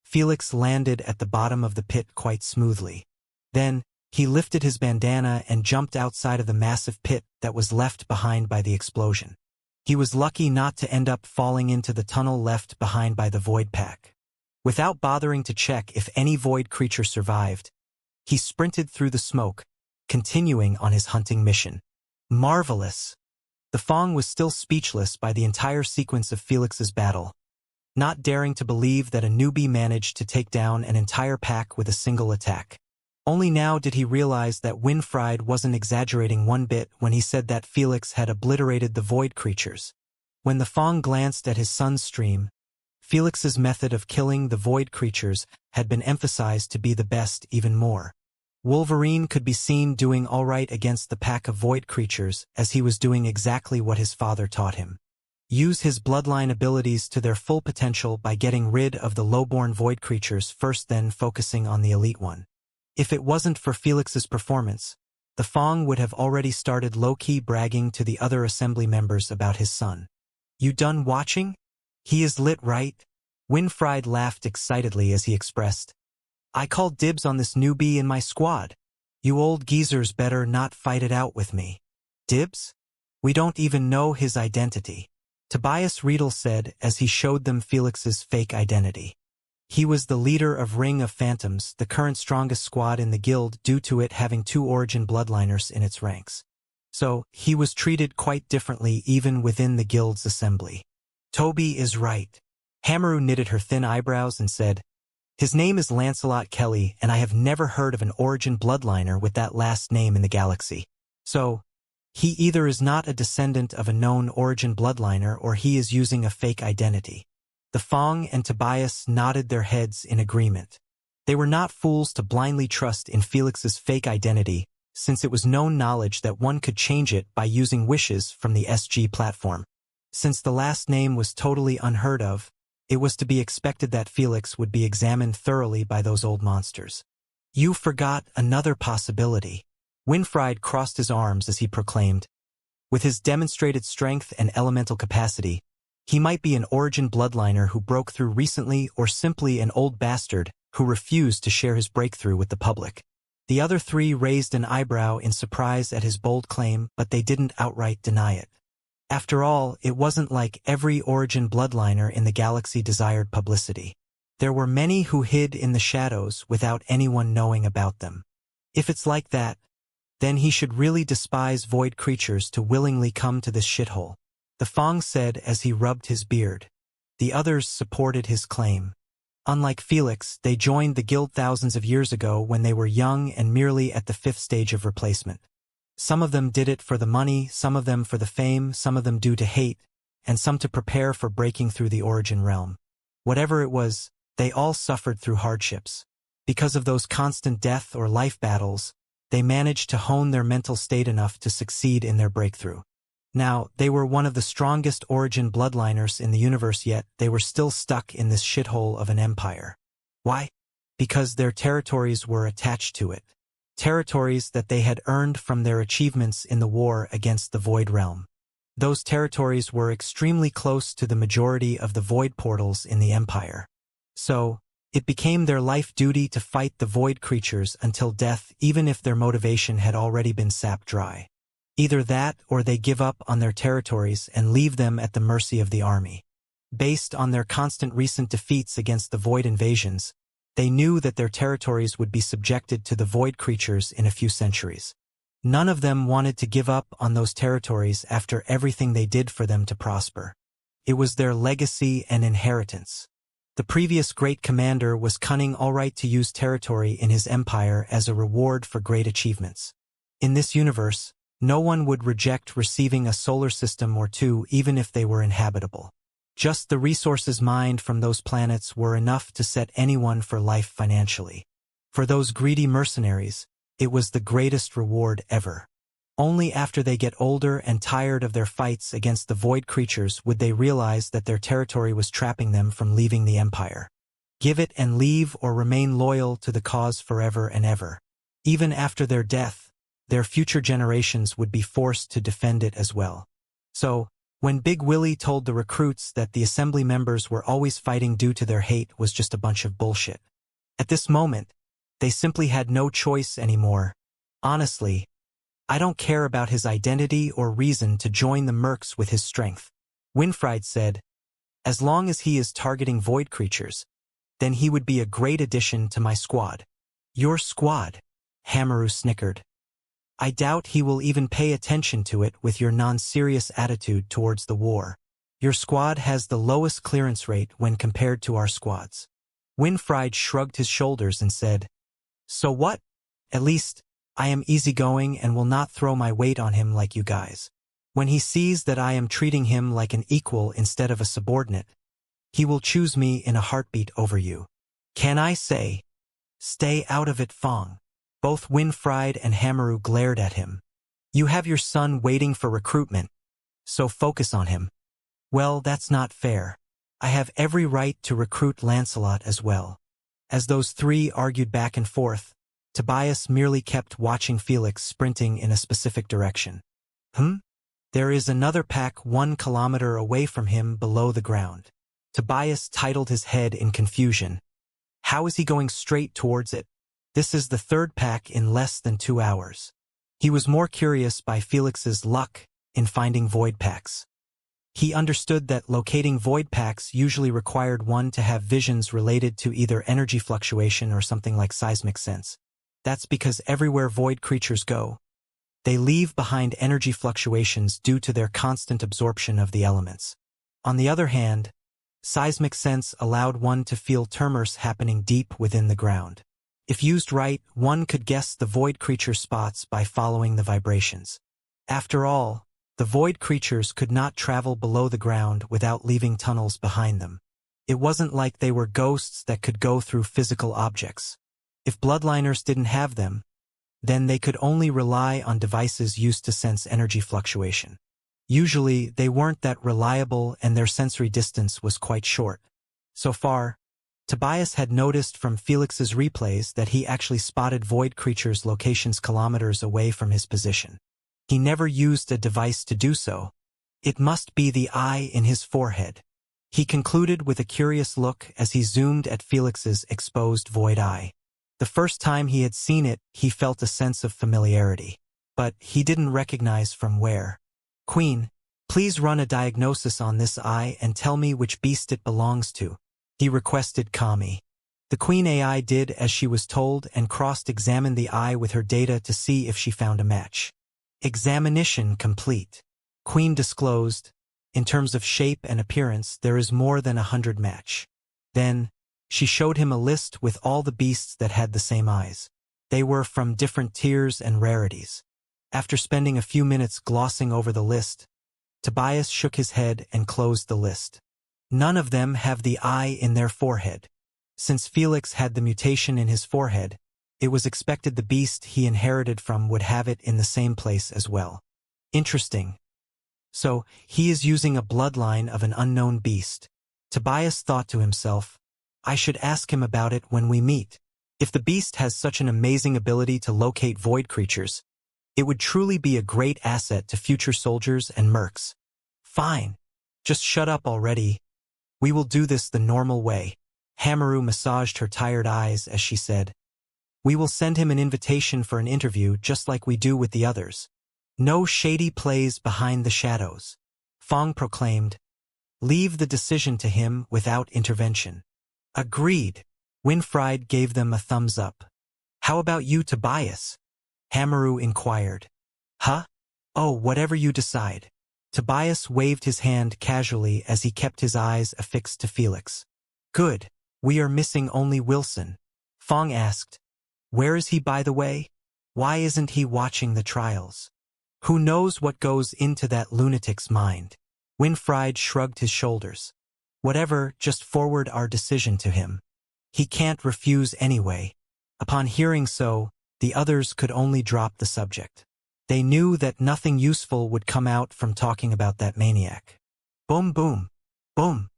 [SPEAKER 1] Felix landed at the bottom of the pit quite smoothly. Then, he lifted his bandana and jumped outside of the massive pit that was left behind by the explosion. He was lucky not to end up falling into the tunnel left behind by the void pack. Without bothering to check if any void creature survived, he sprinted through the smoke, continuing on his hunting mission. Marvelous! The Fong was still speechless by the entire sequence of Felix's battle, not daring to believe that a newbie managed to take down an entire pack with a single attack. Only now did he realize that Winfried wasn't exaggerating one bit when he said that Felix had obliterated the void creatures. When the Fong glanced at his son's stream, Felix's method of killing the void creatures had been emphasized to be the best even more. Wolverine could be seen doing all right against the pack of void creatures as he was doing exactly what his father taught him. Use his bloodline abilities to their full potential by getting rid of the lowborn void creatures first, then focusing on the elite one. If it wasn't for Felix's performance, the Fong would have already started low-key bragging to the other assembly members about his son. "You done watching? He is lit, right?" Winfried laughed excitedly as he expressed, "I called dibs on this newbie in my squad. You old geezers better not fight it out with me." "Dibs? We don't even know his identity," Tobias Riedel said as he showed them Felix's fake identity. He was the leader of Ring of Phantoms, the current strongest squad in the guild due to it having 2 origin bloodliners in its ranks. So, he was treated quite differently even within the guild's assembly. "Toby is right." Hamaru knitted her thin eyebrows and said, "His name is Lancelot Kelly, and I have never heard of an origin bloodliner with that last name in the galaxy. So, he either is not a descendant of a known origin bloodliner or he is using a fake identity." The Fong and Tobias nodded their heads in agreement. They were not fools to blindly trust in Felix's fake identity, since it was known knowledge that one could change it by using wishes from the SG platform. Since the last name was totally unheard of, it was to be expected that Felix would be examined thoroughly by those old monsters. "You forgot another possibility." Winfried crossed his arms as he proclaimed, "With his demonstrated strength and elemental capacity, he might be an origin bloodliner who broke through recently or simply an old bastard who refused to share his breakthrough with the public." The other 3 raised an eyebrow in surprise at his bold claim, but they didn't outright deny it. After all, it wasn't like every origin bloodliner in the galaxy desired publicity. There were many who hid in the shadows without anyone knowing about them. If it's like that, then he should really despise void creatures to willingly come to this shithole, the Fong said as he rubbed his beard. The others supported his claim. Unlike Felix, they joined the guild thousands of years ago when they were young and merely at the 5th stage of replacement. Some of them did it for the money, some of them for the fame, some of them due to hate, and some to prepare for breaking through the origin realm. Whatever it was, they all suffered through hardships. Because of those constant death or life battles, they managed to hone their mental state enough to succeed in their breakthrough. Now, they were one of the strongest origin bloodliners in the universe, yet they were still stuck in this shithole of an empire. Why? Because their territories were attached to it. Territories that they had earned from their achievements in the war against the Void Realm. Those territories were extremely close to the majority of the Void portals in the Empire. So, it became their life duty to fight the Void creatures until death, even if their motivation had already been sapped dry. Either that or they give up on their territories and leave them at the mercy of the army. Based on their constant recent defeats against the Void invasions, they knew that their territories would be subjected to the Void creatures in a few centuries. None of them wanted to give up on those territories after everything they did for them to prosper. It was their legacy and inheritance. The previous great commander was cunning all right to use territory in his empire as a reward for great achievements. In this universe, no one would reject receiving a solar system or 2 even if they were inhabitable. Just the resources mined from those planets were enough to set anyone for life financially. For those greedy mercenaries, it was the greatest reward ever. Only after they get older and tired of their fights against the Void creatures would they realize that their territory was trapping them from leaving the Empire. Give it and leave or remain loyal to the cause forever and ever. Even after their death, their future generations would be forced to defend it as well. So, when Big Willie told the recruits that the assembly members were always fighting due to their hate was just a bunch of bullshit. At this moment, they simply had no choice anymore. Honestly, I don't care about his identity or reason to join the mercs with his strength. Winfried said, as long as he is targeting void creatures, then he would be a great addition to my squad. Your squad? Hamaru snickered. I doubt he will even pay attention to it with your non-serious attitude towards the war. Your squad has the lowest clearance rate when compared to our squads. Winfried shrugged his shoulders and said, so what? At least, I am easygoing and will not throw my weight on him like you guys. When he sees that I am treating him like an equal instead of a subordinate, he will choose me in a heartbeat over you. Can I say, stay out of it, Fong? Both Winfried and Hamaru glared at him. You have your son waiting for recruitment, so focus on him. Well, that's not fair. I have every right to recruit Lancelot as well. As those three argued back and forth, Tobias merely kept watching Felix sprinting in a specific direction. There is another pack 1 kilometer away from him below the ground. Tobias titled his head in confusion. How is he going straight towards it? This is the third pack in less than 2 hours. He was more curious by Felix's luck in finding void packs. He understood that locating void packs usually required one to have visions related to either energy fluctuation or something like seismic sense. That's because everywhere void creatures go, they leave behind energy fluctuations due to their constant absorption of the elements. On the other hand, seismic sense allowed one to feel tremors happening deep within the ground. If used right, one could guess the void creature spots by following the vibrations. After all, the void creatures could not travel below the ground without leaving tunnels behind them. It wasn't like they were ghosts that could go through physical objects. If bloodliners didn't have them, then they could only rely on devices used to sense energy fluctuation. Usually, they weren't that reliable and their sensory distance was quite short. So far, Tobias had noticed from Felix's replays that he actually spotted void creatures' locations kilometers away from his position. He never used a device to do so. It must be the eye in his forehead. He concluded with a curious look as he zoomed at Felix's exposed void eye. The first time he had seen it, he felt a sense of familiarity. But he didn't recognize from where. Queen, please run a diagnosis on this eye and tell me which beast it belongs to, he requested calmly. The Queen AI did as she was told and cross-examined the eye with her data to see if she found a match. Examination complete. Queen disclosed, in terms of shape and appearance, there is more than 100 match. Then, she showed him a list with all the beasts that had the same eyes. They were from different tiers and rarities. After spending a few minutes glossing over the list, Tobias shook his head and closed the list. None of them have the eye in their forehead. Since Felix had the mutation in his forehead, it was expected the beast he inherited from would have it in the same place as well. Interesting. So, he is using a bloodline of an unknown beast. Tobias thought to himself, I should ask him about it when we meet. If the beast has such an amazing ability to locate void creatures, it would truly be a great asset to future soldiers and mercs. Fine. Just shut up already. We will do this the normal way. Hamaru massaged her tired eyes as she said, we will send him an invitation for an interview just like we do with the others. No shady plays behind the shadows. Fong proclaimed, leave the decision to him without intervention. Agreed. Winfried gave them a thumbs up. How about you, Tobias? Hamaru inquired. Huh? Oh, whatever you decide. Tobias waved his hand casually as he kept his eyes affixed to Felix. Good. We are missing only Wilson. Fong asked. Where is he, by the way? Why isn't he watching the trials? Who knows what goes into that lunatic's mind? Winfried shrugged his shoulders. Whatever, just forward our decision to him. He can't refuse anyway. Upon hearing so, the others could only drop the subject. They knew that nothing useful would come out from talking about that maniac. Boom, boom, boom.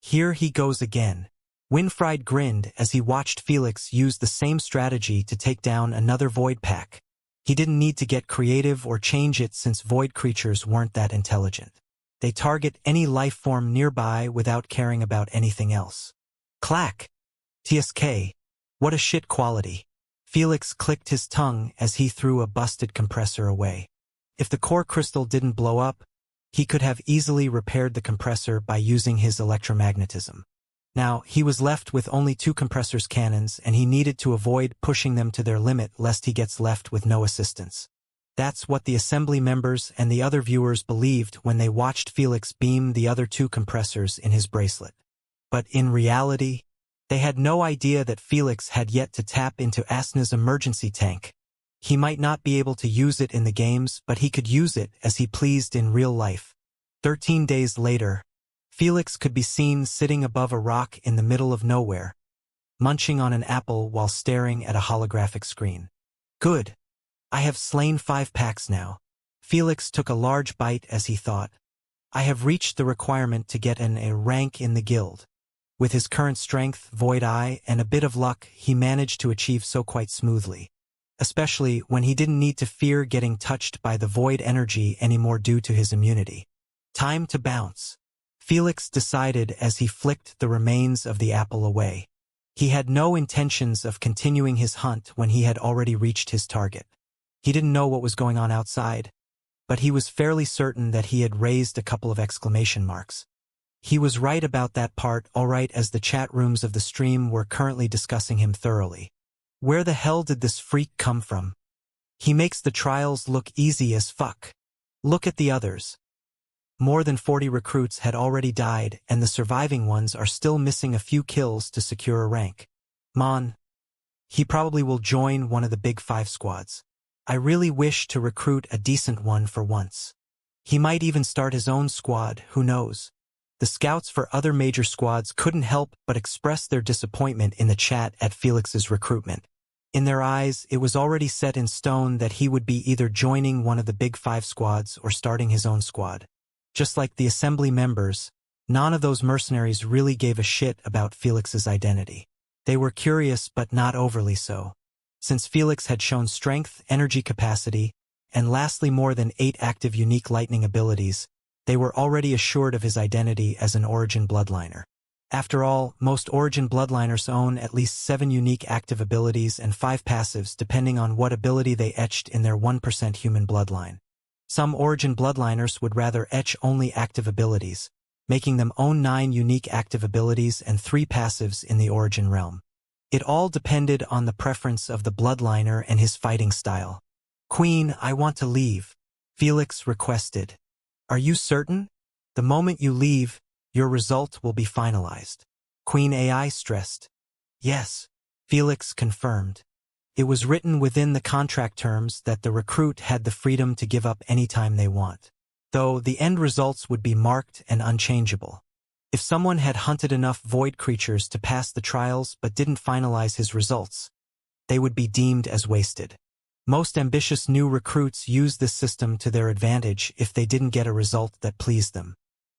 [SPEAKER 1] Here he goes again. Winfried grinned as he watched Felix use the same strategy to take down another void pack. He didn't need to get creative or change it since void creatures weren't that intelligent. They target any life form nearby without caring about anything else. Clack! TSK. What a shit quality. Felix clicked his tongue as he threw a busted compressor away. If the core crystal didn't blow up, he could have easily repaired the compressor by using his electromagnetism. Now, he was left with only 2 compressors cannons and he needed to avoid pushing them to their limit lest he gets left with no assistance. That's what the assembly members and the other viewers believed when they watched Felix beam the other 2 compressors in his bracelet. But in reality, they had no idea that Felix had yet to tap into Asna's emergency tank. He might not be able to use it in the games, but he could use it as he pleased in real life. 13 days later, Felix could be seen sitting above a rock in the middle of nowhere, munching on an apple while staring at a holographic screen. Good. I have slain 5 packs now. Felix took a large bite as he thought. I have reached the requirement to get an A rank in the guild. With his current strength, void eye, and a bit of luck, he managed to achieve so quite smoothly. Especially when he didn't need to fear getting touched by the void energy anymore due to his immunity. Time to bounce. Felix decided as he flicked the remains of the apple away. He had no intentions of continuing his hunt when he had already reached his target. He didn't know what was going on outside, but he was fairly certain that he had raised a couple of exclamation marks. He was right about that part, alright, as the chat rooms of the stream were currently discussing him thoroughly. Where the hell did this freak come from? He makes the trials look easy as fuck. Look at the others. More than 40 recruits had already died, and the surviving ones are still missing a few kills to secure a rank. He probably will join one of the big 5 squads. I really wish to recruit a decent one for once. He might even start his own squad, who knows. The scouts for other major squads couldn't help but express their disappointment in the chat at Felix's recruitment. In their eyes, it was already set in stone that he would be either joining one of the big 5 squads or starting his own squad. Just like the assembly members, none of those mercenaries really gave a shit about Felix's identity. They were curious but not overly so. Since Felix had shown strength, energy capacity, and lastly more than 8 active unique lightning abilities, they were already assured of his identity as an Origin bloodliner. After all, most Origin bloodliners own at least 7 unique active abilities and 5 passives depending on what ability they etched in their 1% human bloodline. Some Origin bloodliners would rather etch only active abilities, making them own 9 unique active abilities and 3 passives in the Origin realm. It all depended on the preference of the bloodliner and his fighting style. Queen, I want to leave, Felix requested. Are you certain? The moment you leave, your result will be finalized. Queen AI stressed. Yes, Felix confirmed. It was written within the contract terms that the recruit had the freedom to give up any time they want, though the end results would be marked and unchangeable. If someone had hunted enough void creatures to pass the trials but didn't finalize his results, they would be deemed as wasted. Most ambitious new recruits use this system to their advantage if they didn't get a result that pleased them.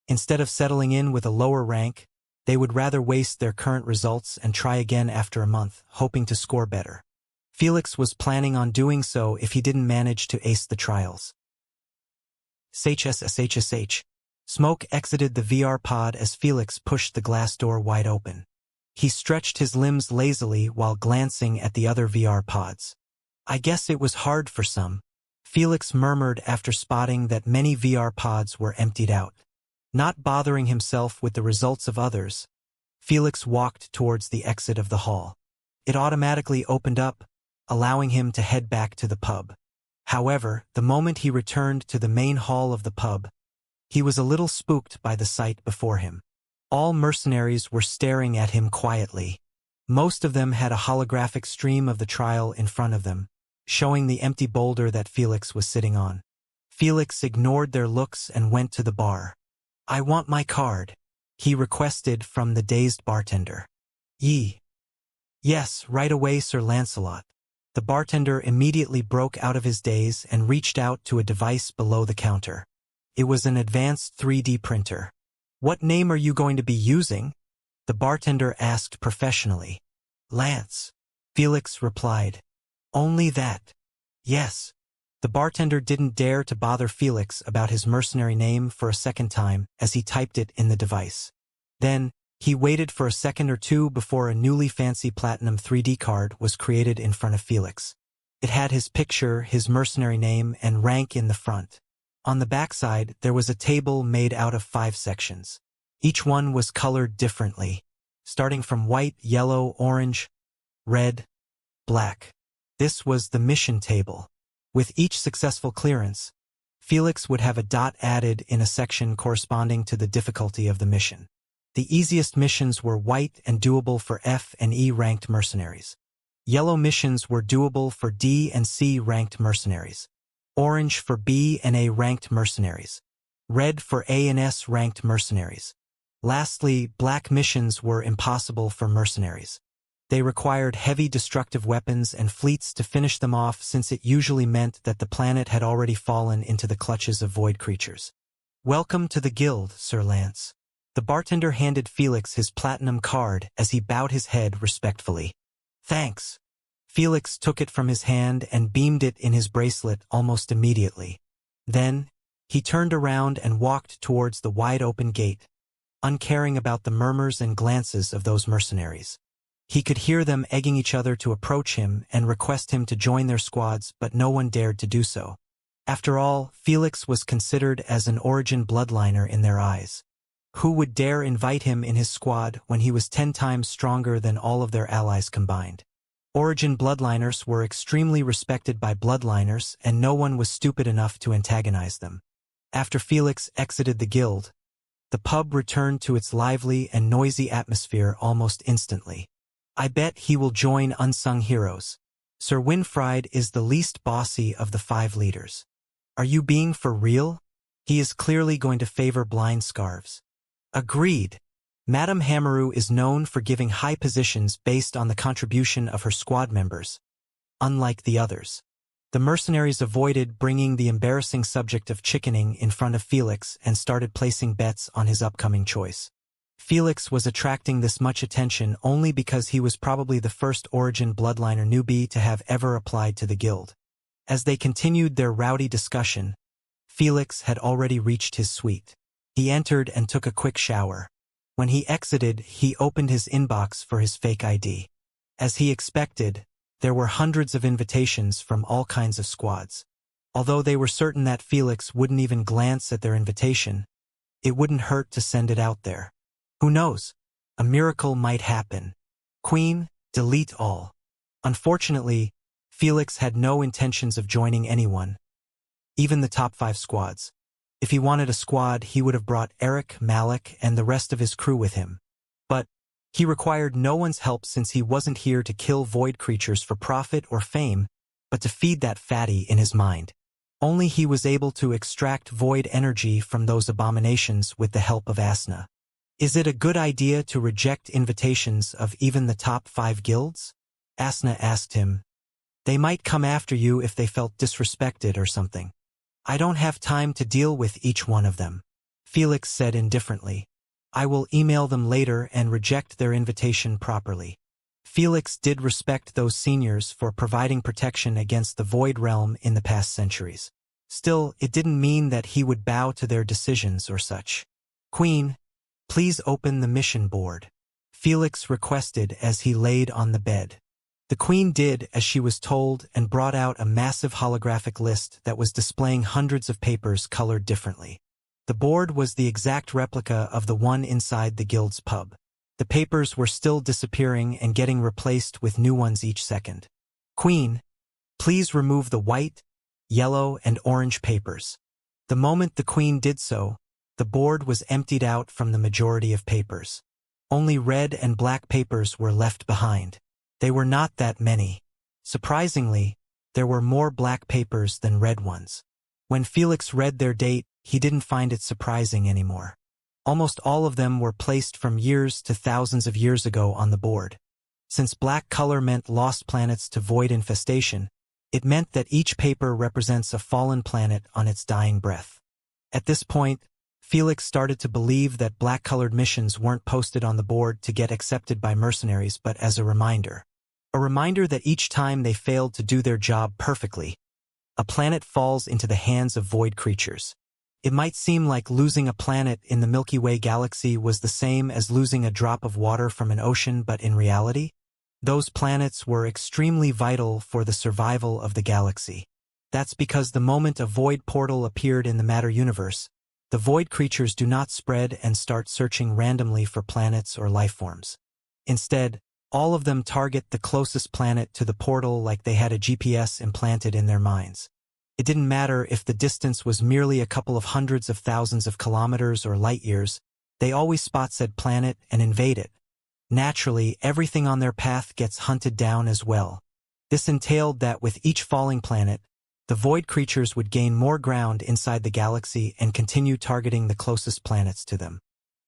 [SPEAKER 1] Instead of settling in with a lower rank, they would rather waste their current results and try again after a month, hoping to score better. Felix was planning on doing so if he didn't manage to ace the trials. SHSH. Smoke exited the VR pod as Felix pushed the glass door wide open. He stretched his limbs lazily while glancing at the other VR pods. I guess it was hard for some, Felix murmured after spotting that many VR pods were emptied out. Not bothering himself with the results of others, Felix walked towards the exit of the hall. It automatically opened up, allowing him to head back to the pub. However, the moment he returned to the main hall of the pub, he was a little spooked by the sight before him. All mercenaries were staring at him quietly. Most of them had a holographic stream of the trial in front of them, showing the empty boulder that Felix was sitting on. Felix ignored their looks and went to the bar. I want my card, he requested from the dazed bartender. Yes, right away, Sir Lancelot. The bartender immediately broke out of his daze and reached out to a device below the counter. It was an advanced 3D printer. What name are you going to be using? The bartender asked professionally. Lance, Felix replied. Only that. Yes. The bartender didn't dare to bother Felix about his mercenary name for a second time as he typed it in the device. Then, he waited for a second or two before a newly fancy platinum 3D card was created in front of Felix. It had his picture, his mercenary name, and rank in the front. On the backside, there was a table made out of 5 sections. Each one was colored differently, starting from white, yellow, orange, red, black. This was the mission table. With each successful clearance, Felix would have a dot added in a section corresponding to the difficulty of the mission. The easiest missions were white and doable for F and E ranked mercenaries. Yellow missions were doable for D and C ranked mercenaries. Orange for B and A ranked mercenaries. Red for A and S ranked mercenaries. Lastly, black missions were impossible for mercenaries. They required heavy destructive weapons and fleets to finish them off, since it usually meant that the planet had already fallen into the clutches of void creatures. "Welcome to the guild, Sir Lance." The bartender handed Felix his platinum card as he bowed his head respectfully. "Thanks." Felix took it from his hand and beamed it in his bracelet almost immediately. Then, he turned around and walked towards the wide-open gate, uncaring about the murmurs and glances of those mercenaries. He could hear them egging each other to approach him and request him to join their squads, but no one dared to do so. After all, Felix was considered as an origin bloodliner in their eyes. Who would dare invite him in his squad when he was 10 times stronger than all of their allies combined? Origin bloodliners were extremely respected by bloodliners, and no one was stupid enough to antagonize them. After Felix exited the guild, the pub returned to its lively and noisy atmosphere almost instantly. "I bet he will join Unsung Heroes. Sir Winfried is the least bossy of the 5 leaders. Are you being for real? He is clearly going to favor blind scarves." Agreed. Madame Hammeroo is known for giving high positions based on the contribution of her squad members, unlike the others. The mercenaries avoided bringing the embarrassing subject of chickening in front of Felix and started placing bets on his upcoming choice. Felix was attracting this much attention only because he was probably the first origin bloodliner newbie to have ever applied to the guild. As they continued their rowdy discussion, Felix had already reached his suite. He entered and took a quick shower. When he exited, he opened his inbox for his fake ID. As he expected, there were hundreds of invitations from all kinds of squads. Although they were certain that Felix wouldn't even glance at their invitation, it wouldn't hurt to send it out there. Who knows? A miracle might happen. Queen, delete all. Unfortunately, Felix had no intentions of joining anyone, even the top 5 squads. If he wanted a squad, he would have brought Eric, Malik, and the rest of his crew with him. But he required no one's help, since he wasn't here to kill void creatures for profit or fame, but to feed that fatty in his mind. Only he was able to extract void energy from those abominations with the help of Asna. Is it a good idea to reject invitations of even the top 5 guilds? Asna asked him. They might come after you if they felt disrespected or something. I don't have time to deal with each one of them, Felix said indifferently. I will email them later and reject their invitation properly. Felix did respect those seniors for providing protection against the void realm in the past centuries. Still, it didn't mean that he would bow to their decisions or such. Queen, please open the mission board, Felix requested as he laid on the bed. The queen did as she was told and brought out a massive holographic list that was displaying hundreds of papers colored differently. The board was the exact replica of the one inside the guild's pub. The papers were still disappearing and getting replaced with new ones each second. Queen, please remove the white, yellow, and orange papers. The moment the queen did so, the board was emptied out from the majority of papers. Only red and black papers were left behind. They were not that many. Surprisingly, there were more black papers than red ones. When Felix read their date, he didn't find it surprising anymore. Almost all of them were placed from years to thousands of years ago on the board. Since black color meant lost planets to void infestation, it meant that each paper represents a fallen planet on its dying breath. At this point, Felix started to believe that black-colored missions weren't posted on the board to get accepted by mercenaries, but as a reminder. A reminder that each time they failed to do their job perfectly, A planet falls into the hands of void creatures. It might seem like losing a planet in the Milky Way galaxy was the same as losing a drop of water from an ocean, but in reality, those planets were extremely vital for the survival of the galaxy. That's because the moment a void portal appeared in the matter universe, the void creatures do not spread and start searching randomly for planets or life forms. Instead, all of them target the closest planet to the portal like they had a GPS implanted in their minds. It didn't matter if the distance was merely a couple of hundreds of thousands of kilometers or light years, they always spot said planet and invade it. Naturally, everything on their path gets hunted down as well. This entailed that with each falling planet, the void creatures would gain more ground inside the galaxy and continue targeting the closest planets to them.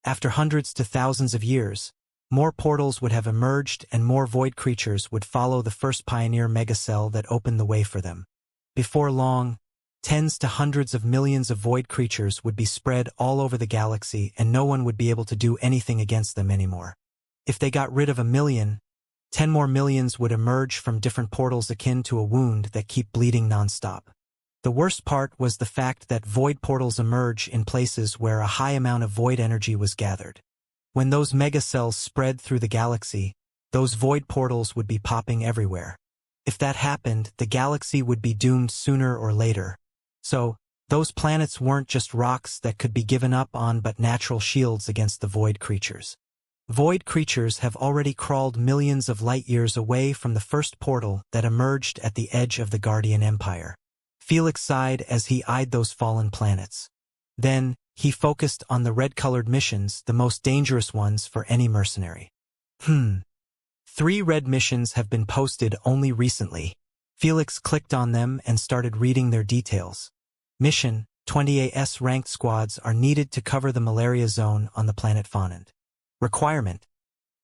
[SPEAKER 1] After hundreds to thousands of years, more portals would have emerged and more void creatures would follow the first pioneer megacell that opened the way for them. Before long, tens to hundreds of millions of void creatures would be spread all over the galaxy and no one would be able to do anything against them anymore. If they got rid of 1 million, 10 more millions would emerge from different portals akin to a wound that keep bleeding nonstop. The worst part was the fact that void portals emerge in places where a high amount of void energy was gathered. When those megacells spread through the galaxy, those void portals would be popping everywhere. If that happened, the galaxy would be doomed sooner or later. So, those planets weren't just rocks that could be given up on but natural shields against the void creatures. Void creatures have already crawled millions of light years away from the first portal that emerged at the edge of the Guardian Empire. Felix sighed as he eyed those fallen planets. Then, he focused on the red-colored missions, the most dangerous ones for any mercenary. 3 red missions have been posted only recently. Felix clicked on them and started reading their details. Mission: 28S ranked squads are needed to cover the malaria zone on the planet Fonand. Requirement: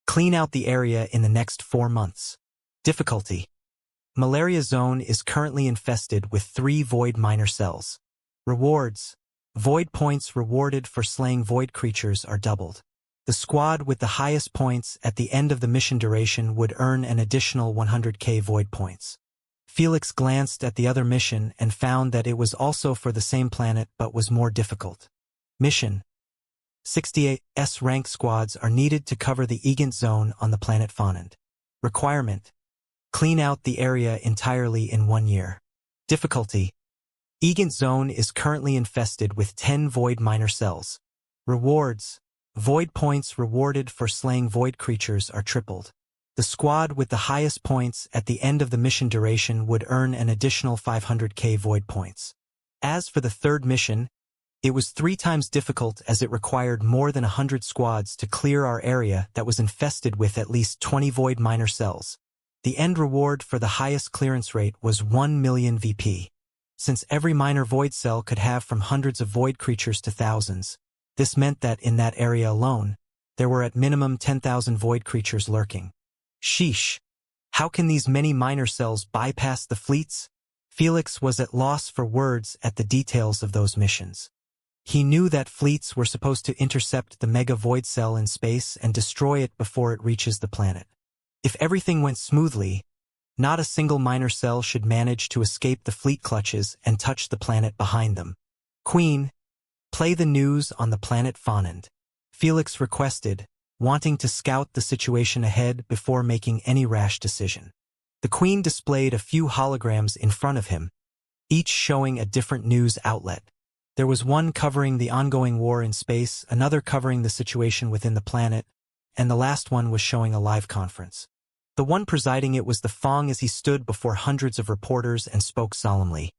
[SPEAKER 1] clean out the area in the next 4 months. Difficulty: malaria zone is currently infested with 3 void minor cells. Rewards: void points rewarded for slaying void creatures are doubled. The squad with the highest points at the end of the mission duration would earn an additional 100k void points. Felix glanced at the other mission and found that it was also for the same planet but was more difficult. Mission: 68S rank squads are needed to cover the Egant zone on the planet Fonand. Requirement: clean out the area entirely in 1 year. Difficulty: Egant zone is currently infested with 10 void minor cells. Rewards: void points rewarded for slaying void creatures are tripled. The squad with the highest points at the end of the mission duration would earn an additional 500k void points. As for the third mission, it was 3 times difficult as it required more than 100 squads to clear our area that was infested with at least 20 void minor cells. The end reward for the highest clearance rate was 1 million VP. Since every minor void cell could have from hundreds of void creatures to thousands, this meant that in that area alone, there were at minimum 10,000 void creatures lurking. Sheesh! How can these many minor cells bypass the fleets? Felix was at loss for words at the details of those missions. He knew that fleets were supposed to intercept the mega void cell in space and destroy it before it reaches the planet. If everything went smoothly, not a single minor cell should manage to escape the fleet clutches and touch the planet behind them. Queen, play the news on the planet Fonand, Felix requested, wanting to scout the situation ahead before making any rash decision. The Queen displayed a few holograms in front of him, each showing a different news outlet. There was one covering the ongoing war in space, another covering the situation within the planet, and the last one was showing a live conference. The one presiding it was the Fong as he stood before hundreds of reporters and spoke solemnly.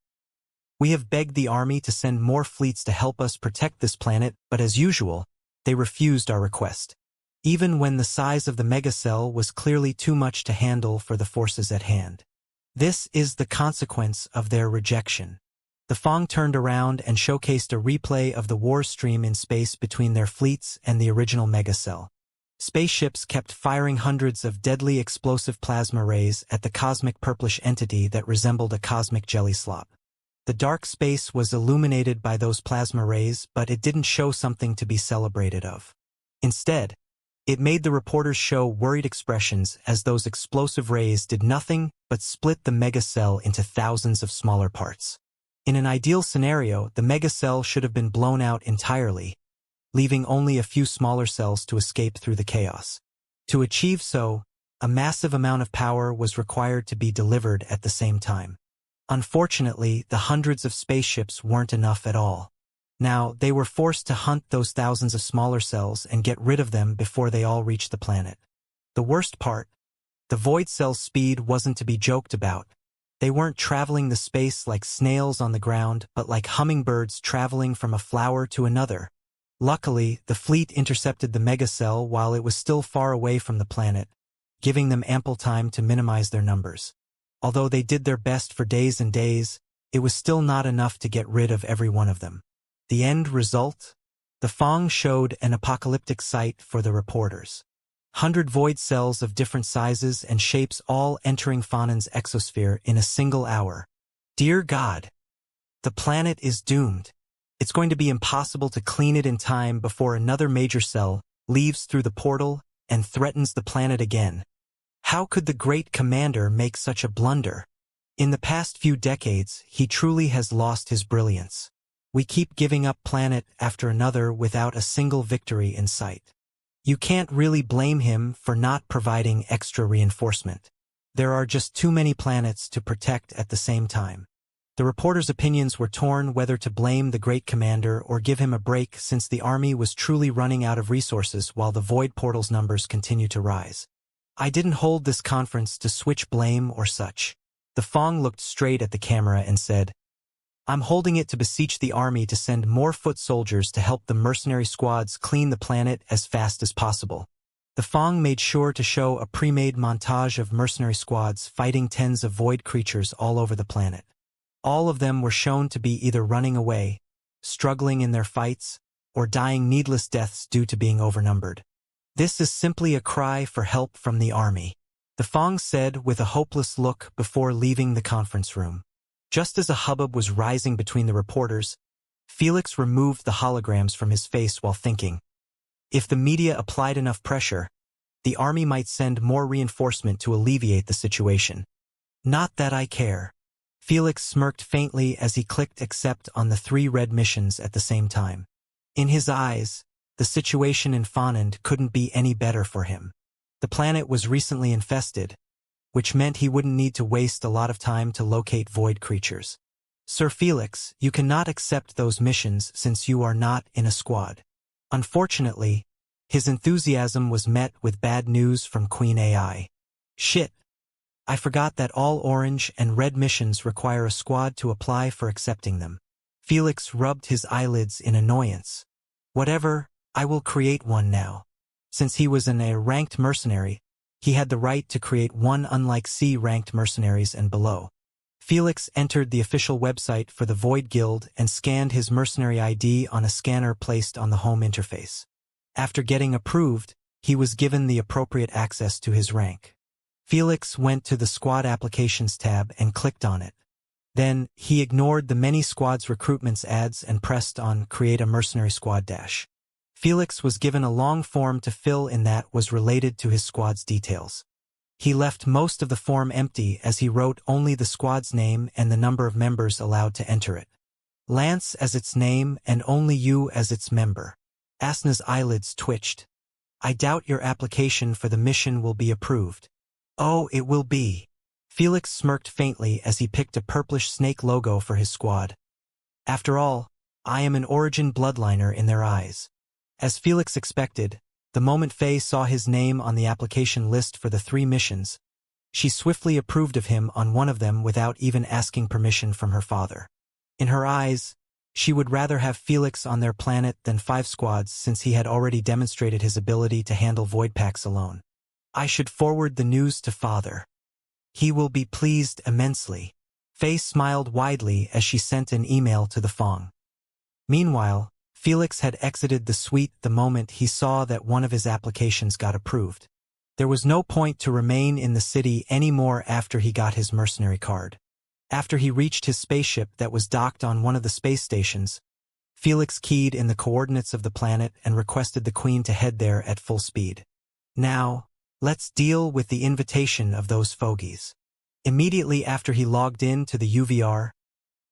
[SPEAKER 1] We have begged the army to send more fleets to help us protect this planet, but as usual, they refused our request. Even when the size of the megacell was clearly too much to handle for the forces at hand. This is the consequence of their rejection. The Fong turned around and showcased a replay of the war stream in space between their fleets and the original megacell. Spaceships kept firing hundreds of deadly explosive plasma rays at the cosmic purplish entity that resembled a cosmic jelly slop. The dark space was illuminated by those plasma rays, but it didn't show something to be celebrated of. Instead, It made the reporters show worried expressions as those explosive rays did nothing but split the megacell into thousands of smaller parts. In an ideal scenario, the megacell should have been blown out entirely, leaving only a few smaller cells to escape through the chaos. To achieve so, a massive amount of power was required to be delivered at the same time. Unfortunately, the hundreds of spaceships weren't enough at all. Now, they were forced to hunt those thousands of smaller cells and get rid of them before they all reached the planet. The worst part, the void cell's speed wasn't to be joked about. They weren't traveling the space like snails on the ground, but like hummingbirds traveling from a flower to another. Luckily, the fleet intercepted the megacell while it was still far away from the planet, giving them ample time to minimize their numbers. Although they did their best for days and days, it was still not enough to get rid of every one of them. The end result? The Fong showed an apocalyptic sight for the reporters. 100 void cells of different sizes and shapes all entering Fanon's exosphere in a single hour. Dear God! The planet is doomed. It's going to be impossible to clean it in time before another major cell leaves through the portal and threatens the planet again. How could the great commander make such a blunder? In the past few decades, he truly has lost his brilliance. We keep giving up planet after another without a single victory in sight. You can't really blame him for not providing extra reinforcement. There are just too many planets to protect at the same time. The reporters' opinions were torn whether to blame the great commander or give him a break since the army was truly running out of resources while the void portal's numbers continue to rise. I didn't hold this conference to switch blame or such. The Fong looked straight at the camera and said, I'm holding it to beseech the army to send more foot soldiers to help the mercenary squads clean the planet as fast as possible. The Fong made sure to show a pre-made montage of mercenary squads fighting tens of void creatures all over the planet. All of them were shown to be either running away, struggling in their fights, or dying needless deaths due to being overnumbered. This is simply a cry for help from the army, the Fong said with a hopeless look before leaving the conference room. Just as a hubbub was rising between the reporters, Felix removed the holograms from his face while thinking, if the media applied enough pressure, the army might send more reinforcement to alleviate the situation. Not that I care. Felix smirked faintly as he clicked accept on the 3 red missions at the same time. In his eyes, the situation in Fanond couldn't be any better for him. The planet was recently infested, which meant he wouldn't need to waste a lot of time to locate void creatures. Sir Felix, you cannot accept those missions since you are not in a squad. Unfortunately, his enthusiasm was met with bad news from Queen AI. Shit. I forgot that all orange and red missions require a squad to apply for accepting them. Felix rubbed his eyelids in annoyance. Whatever, I will create one now. Since he was an A-ranked mercenary, he had the right to create one unlike C-ranked mercenaries and below. Felix entered the official website for the Void Guild and scanned his mercenary ID on a scanner placed on the home interface. After getting approved, he was given the appropriate access to his rank. Felix went to the Squad Applications tab and clicked on it. Then, he ignored the many squads recruitments ads and pressed on Create a Mercenary Squad dash. Felix was given a long form to fill in that was related to his squad's details. He left most of the form empty as he wrote only the squad's name and the number of members allowed to enter it. Lance as its name and only you as its member. Asna's eyelids twitched. I doubt your application for the mission will be approved. Oh, it will be. Felix smirked faintly as he picked a purplish snake logo for his squad. After all, I am an origin bloodliner in their eyes. As Felix expected, the moment Faye saw his name on the application list for the 3 missions, she swiftly approved of him on one of them without even asking permission from her father. In her eyes, she would rather have Felix on their planet than 5 squads since he had already demonstrated his ability to handle void packs alone. I should forward the news to father. He will be pleased immensely. Faye smiled widely as she sent an email to the Fong. Meanwhile, Felix had exited the suite the moment he saw that one of his applications got approved. There was no point to remain in the city anymore after he got his mercenary card. After he reached his spaceship that was docked on one of the space stations, Felix keyed in the coordinates of the planet and requested the Queen to head there at full speed. Now, let's deal with the invitation of those fogies. Immediately after he logged in to the UVR,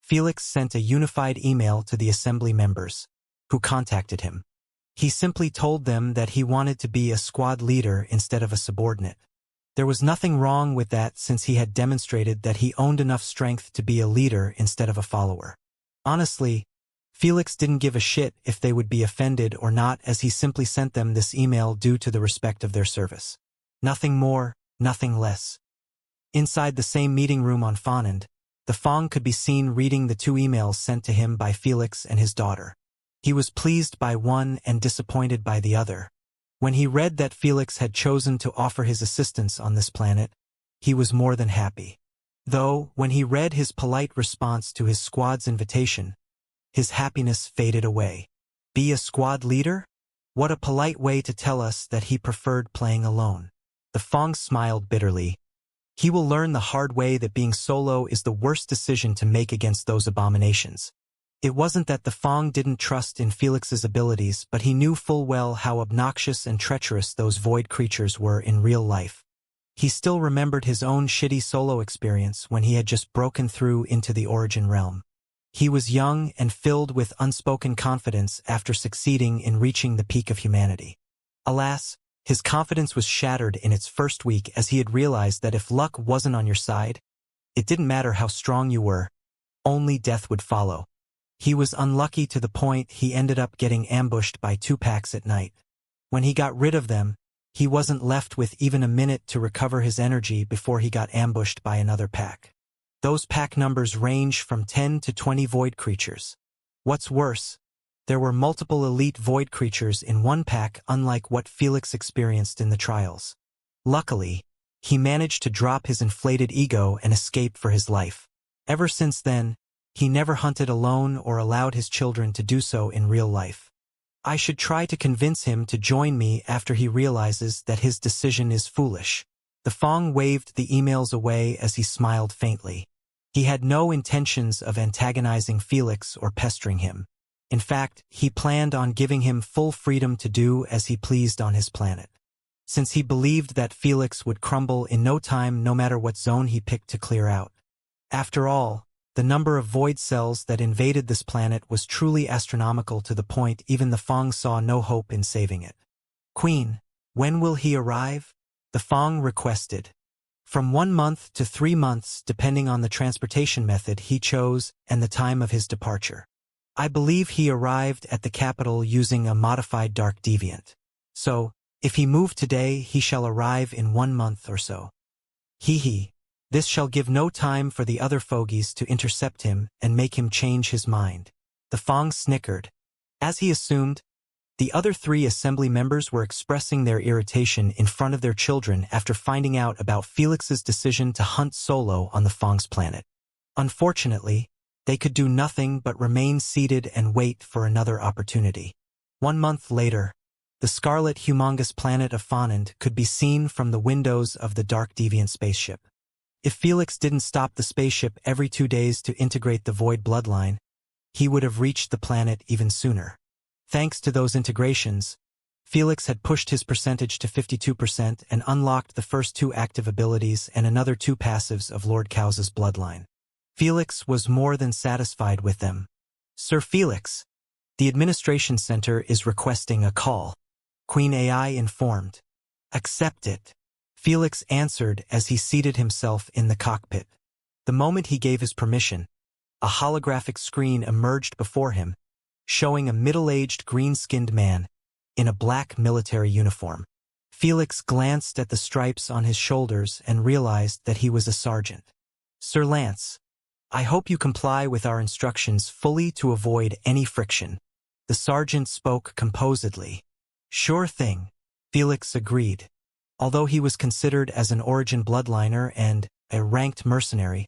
[SPEAKER 1] Felix sent a unified email to the assembly members, who contacted him. He simply told them that he wanted to be a squad leader instead of a subordinate. There was nothing wrong with that since he had demonstrated that he owned enough strength to be a leader instead of a follower. Honestly, Felix didn't give a shit if they would be offended or not, as he simply sent them this email due to the respect of their service. Nothing more, nothing less. Inside the same meeting room on Fonand, the Fong could be seen reading the two emails sent to him by Felix and his daughter. He was pleased by one and disappointed by the other. When he read that Felix had chosen to offer his assistance on this planet, he was more than happy. Though, when he read his polite response to his squad's invitation, his happiness faded away. Be a squad leader? What a polite way to tell us that he preferred playing alone. The Fong smiled bitterly. He will learn the hard way that being solo is the worst decision to make against those abominations. It wasn't that the Fong didn't trust in Felix's abilities, but he knew full well how obnoxious and treacherous those void creatures were in real life. He still remembered his own shitty solo experience when he had just broken through into the Origin realm. He was young and filled with unspoken confidence after succeeding in reaching the peak of humanity. Alas, his confidence was shattered in its first week as he had realized that if luck wasn't on your side, it didn't matter how strong you were, only death would follow. He was unlucky to the point he ended up getting ambushed by 2 packs at night. When he got rid of them, he wasn't left with even a minute to recover his energy before he got ambushed by another pack. Those pack numbers range from 10 to 20 void creatures. What's worse, there were multiple elite void creatures in one pack, unlike what Felix experienced in the trials. Luckily, he managed to drop his inflated ego and escape for his life. Ever since then, he never hunted alone or allowed his children to do so in real life. I should try to convince him to join me after he realizes that his decision is foolish. The Fong waved the emails away as he smiled faintly. He had no intentions of antagonizing Felix or pestering him. In fact, he planned on giving him full freedom to do as he pleased on his planet. Since he believed that Felix would crumble in no time no matter what zone he picked to clear out. After all, the number of void cells that invaded this planet was truly astronomical to the point even the Fong saw no hope in saving it. Queen, when will he arrive? The Fong requested. From 1 month to 3 months depending on the transportation method he chose and the time of his departure. I believe he arrived at the capital using a modified dark deviant. So, if he moved today he shall arrive in 1 month or so. Hee. This shall give no time for the other fogies to intercept him and make him change his mind. The Fong snickered. As he assumed, the other 3 assembly members were expressing their irritation in front of their children after finding out about Felix's decision to hunt solo on the Fong's planet. Unfortunately, they could do nothing but remain seated and wait for another opportunity. 1 month later, the scarlet humongous planet of Fonand could be seen from the windows of the Dark Deviant spaceship. If Felix didn't stop the spaceship every 2 days to integrate the Void bloodline, he would have reached the planet even sooner. Thanks to those integrations, Felix had pushed his percentage to 52% and unlocked the first 2 active abilities and another 2 passives of Lord Cows's bloodline. Felix was more than satisfied with them. Sir Felix, the administration center is requesting a call. Queen AI informed. Accept it. Felix answered as he seated himself in the cockpit. The moment he gave his permission, a holographic screen emerged before him, showing a middle-aged green-skinned man in a black military uniform. Felix glanced at the stripes on his shoulders and realized that he was a sergeant. Sir Lance, I hope you comply with our instructions fully to avoid any friction. The sergeant spoke composedly. Sure thing, Felix agreed. Although he was considered as an Origin bloodliner and a ranked mercenary,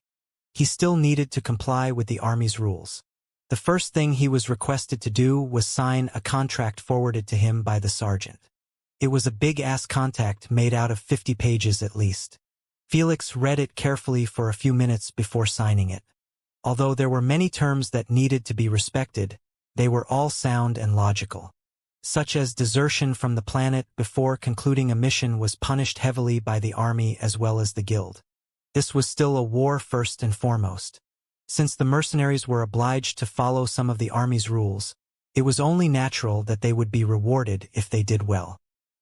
[SPEAKER 1] he still needed to comply with the Army's rules. The first thing he was requested to do was sign a contract forwarded to him by the sergeant. It was a big-ass contract made out of 50 pages at least. Felix read it carefully for a few minutes before signing it. Although there were many terms that needed to be respected, they were all sound and logical. such as desertion from the planet before concluding a mission, was punished heavily by the army as well as the guild. This was still a war first and foremost. Since the mercenaries were obliged to follow some of the army's rules, it was only natural that they would be rewarded if they did well.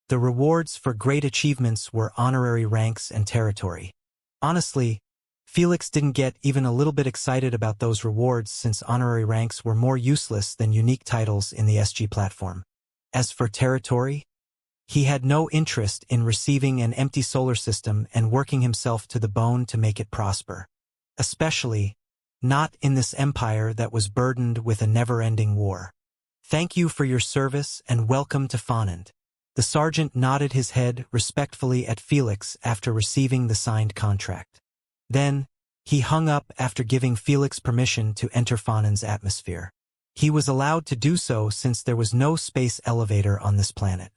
[SPEAKER 1] The rewards for great achievements were honorary ranks and territory. Honestly, Felix didn't get even a little bit excited about those rewards since honorary ranks were more useless than unique titles in the SG platform. As for territory, he had no interest in receiving an empty solar system and working himself to the bone to make it prosper. Especially, not in this empire that was burdened with a never-ending war. Thank you for your service and welcome to Fonand. The sergeant nodded his head respectfully at Felix after receiving the signed contract. Then, he hung up after giving Felix permission to enter Fonand's atmosphere. He was allowed to do so since there was no space elevator on this planet.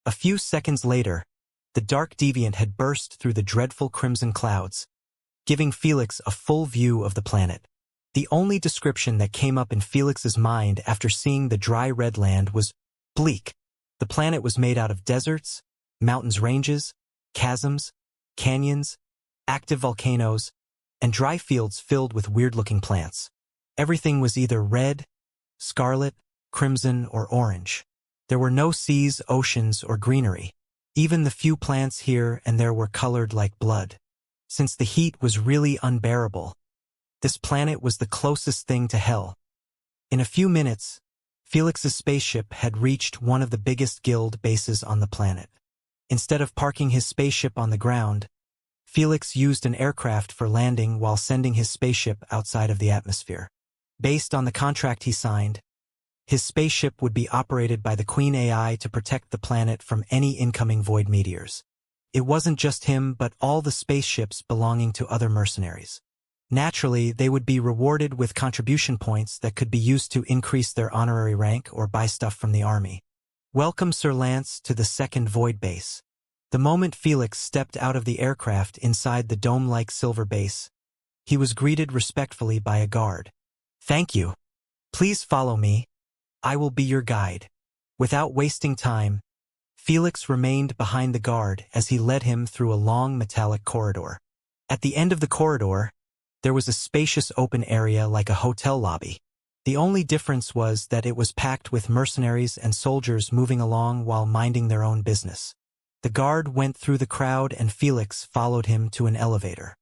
[SPEAKER 1] A few seconds later, the dark deviant had burst through the dreadful crimson clouds, giving Felix a full view of the planet. The only description that came up in Felix's mind after seeing the dry red land was bleak. The planet was made out of deserts, mountains ranges, chasms, canyons, active volcanoes, and dry fields filled with weird-looking plants. Everything was either red, scarlet, crimson, or orange. There were no seas, oceans, or greenery. Even the few plants here and there were colored like blood. Since the heat was really unbearable, this planet was the closest thing to hell. In a few minutes, Felix's spaceship had reached one of the biggest guild bases on the planet. Instead of parking his spaceship on the ground, Felix used an aircraft for landing while sending his spaceship outside of the atmosphere. Based on the contract he signed, his spaceship would be operated by the Queen AI to protect the planet from any incoming void meteors. It wasn't just him but all the spaceships belonging to other mercenaries. Naturally, they would be rewarded with contribution points that could be used to increase their honorary rank or buy stuff from the army. Welcome, Sir Lance, to the second void base. The moment Felix stepped out of the aircraft inside the dome-like silver base, he was greeted respectfully by a guard. Thank you. Please follow me. I will be your guide. Without wasting time, Felix remained behind the guard as he led him through a long metallic corridor. At the end of the corridor, there was a spacious open area like a hotel lobby. The only difference was that it was packed with mercenaries and soldiers moving along while minding their own business. The guard went through the crowd and Felix followed him to an elevator.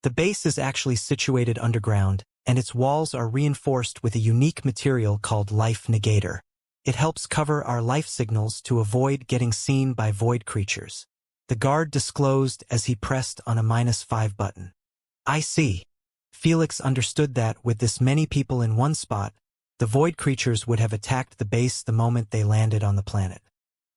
[SPEAKER 1] The base is actually situated underground, and its walls are reinforced with a unique material called life negator. It helps cover our life signals to avoid getting seen by void creatures. The guard disclosed as he pressed on a -5 button. I see. Felix understood that with this many people in one spot, the void creatures would have attacked the base the moment they landed on the planet.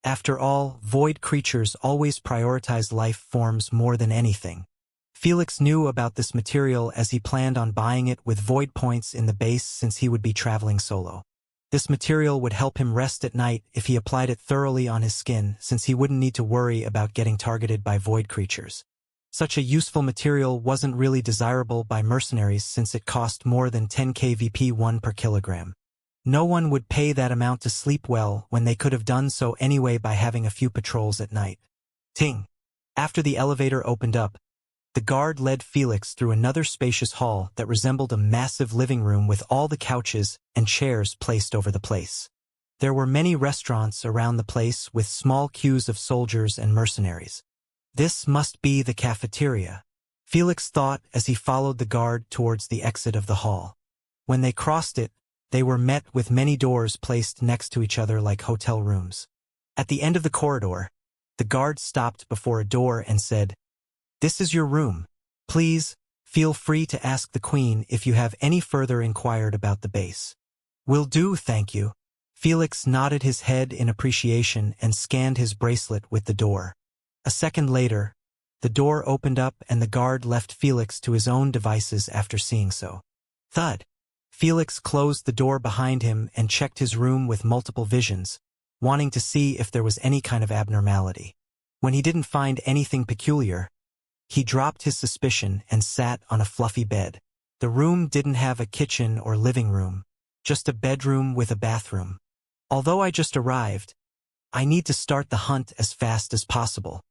[SPEAKER 1] After all, void creatures always prioritize life forms more than anything. Felix knew about this material as he planned on buying it with void points in the base since he would be traveling solo. This material would help him rest at night if he applied it thoroughly on his skin since he wouldn't need to worry about getting targeted by void creatures. Such a useful material wasn't really desirable by mercenaries since it cost more than 10 KVP1 per kilogram. No one would pay that amount to sleep well when they could have done so anyway by having a few patrols at night. Ting! After the elevator opened up, the guard led Felix through another spacious hall that resembled a massive living room with all the couches and chairs placed over the place. There were many restaurants around the place with small queues of soldiers and mercenaries. This must be the cafeteria, Felix thought as he followed the guard towards the exit of the hall. When they crossed it, they were met with many doors placed next to each other like hotel rooms. At the end of the corridor, the guard stopped before a door and said, "This is your room. Please, feel free to ask the Queen if you have any further inquired about the base." "Will do, thank you." Felix nodded his head in appreciation and scanned his bracelet with the door. A second later, the door opened up and the guard left Felix to his own devices after seeing so. Thud. Felix closed the door behind him and checked his room with multiple visions, wanting to see if there was any kind of abnormality. When he didn't find anything peculiar, he dropped his suspicion and sat on a fluffy bed. The room didn't have a kitchen or living room, just a bedroom with a bathroom. "Although I just arrived, I need to start the hunt as fast as possible.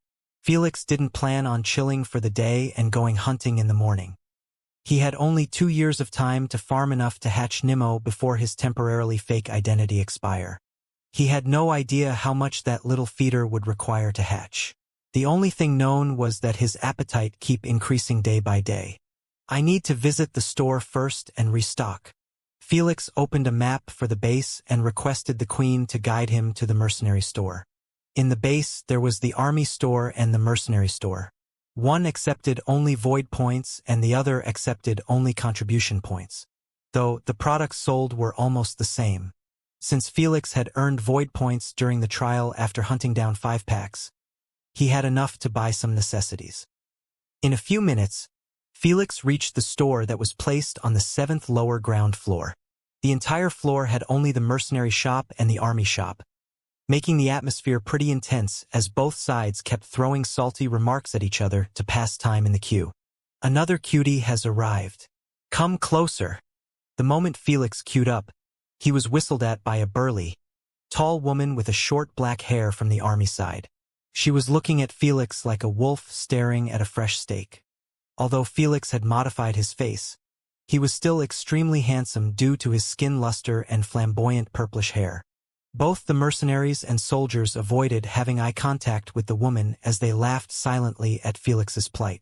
[SPEAKER 1] Felix didn't plan on chilling for the day and going hunting in the morning. He had only 2 years of time to farm enough to hatch Nemo before his temporarily fake identity expire. He had no idea how much that little feeder would require to hatch. The only thing known was that his appetite keep increasing day by day. I need to visit the store first and restock. Felix opened a map for the base and requested the Queen to guide him to the mercenary store. In the base, there was the army store and the mercenary store. One accepted only void points and the other accepted only contribution points, though the products sold were almost the same. Since Felix had earned void points during the trial after hunting down 5 packs, he had enough to buy some necessities. In a few minutes, Felix reached the store that was placed on the 7th lower ground floor. The entire floor had only the mercenary shop and the army shop, making the atmosphere pretty intense as both sides kept throwing salty remarks at each other to pass time in the queue. Another cutie has arrived. Come closer. The moment Felix queued up, he was whistled at by a burly, tall woman with a short black hair from the army side. She was looking at Felix like a wolf staring at a fresh steak. Although Felix had modified his face, he was still extremely handsome due to his skin luster and flamboyant purplish hair. Both the mercenaries and soldiers avoided having eye contact with the woman as they laughed silently at Felix's plight.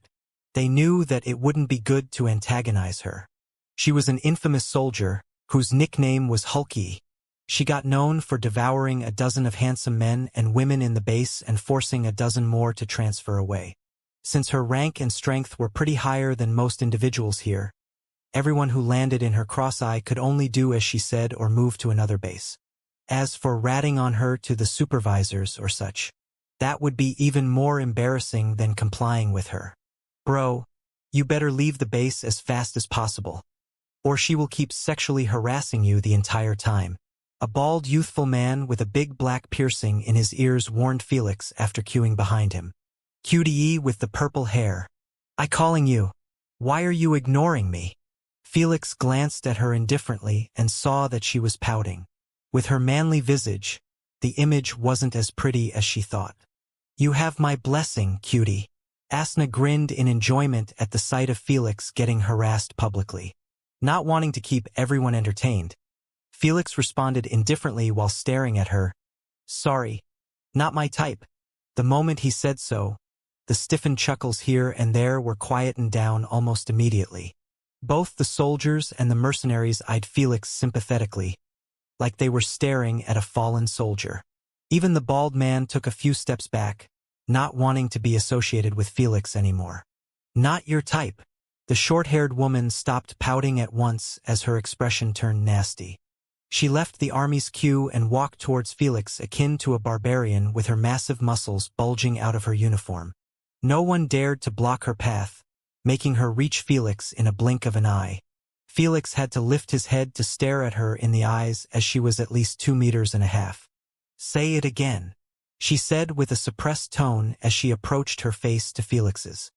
[SPEAKER 1] They knew that it wouldn't be good to antagonize her. She was an infamous soldier, whose nickname was Hulky. She got known for devouring a dozen of handsome men and women in the base and forcing a dozen more to transfer away. Since her rank and strength were pretty higher than most individuals here, everyone who landed in her cross-eye could only do as she said or move to another base. As for ratting on her to the supervisors or such, that would be even more embarrassing than complying with her. Bro, you better leave the base as fast as possible, or she will keep sexually harassing you the entire time. A bald, youthful man with a big black piercing in his ears warned Felix after queuing behind him. QTE with the purple hair. I calling you. Why are you ignoring me? Felix glanced at her indifferently and saw that she was pouting. With her manly visage, the image wasn't as pretty as she thought. You have my blessing, cutie. Asna grinned in enjoyment at the sight of Felix getting harassed publicly. Not wanting to keep everyone entertained, Felix responded indifferently while staring at her. Sorry, not my type. The moment he said so, the stiffened chuckles here and there were quietened down almost immediately. Both the soldiers and the mercenaries eyed Felix sympathetically, like they were staring at a fallen soldier. Even the bald man took a few steps back, not wanting to be associated with Felix anymore. Not your type. The short-haired woman stopped pouting at once as her expression turned nasty. She left the army's queue and walked towards Felix akin to a barbarian with her massive muscles bulging out of her uniform. No one dared to block her path, making her reach Felix in a blink of an eye. Felix had to lift his head to stare at her in the eyes as she was at least 2.5 meters. Say it again, she said with a suppressed tone as she approached her face to Felix's.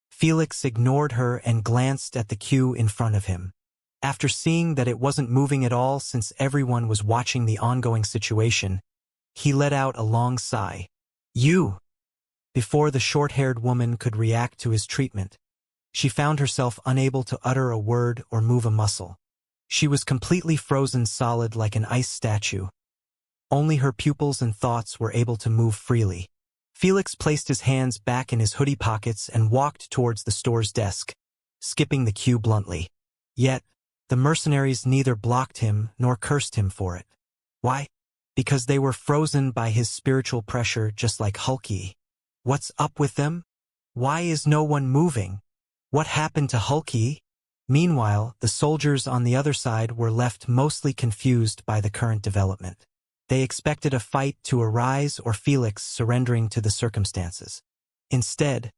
[SPEAKER 1] Felix ignored her and glanced at the queue in front of him. After seeing that it wasn't moving at all since everyone was watching the ongoing situation, he let out a long sigh. You! Before the short-haired woman could react to his treatment, she found herself unable to utter a word or move a muscle. She was completely frozen solid like an ice statue. Only her pupils and thoughts were able to move freely. Felix placed his hands back in his hoodie pockets and walked towards the store's desk, skipping the queue bluntly. Yet, the mercenaries neither blocked him nor cursed him for it. Why? Because they were frozen by his spiritual pressure just like Hulky. What's up with them? Why is no one moving? What happened to Hulky? Meanwhile, the soldiers on the other side were left mostly confused by the current development. They expected a fight to arise or Felix surrendering to the circumstances. Instead,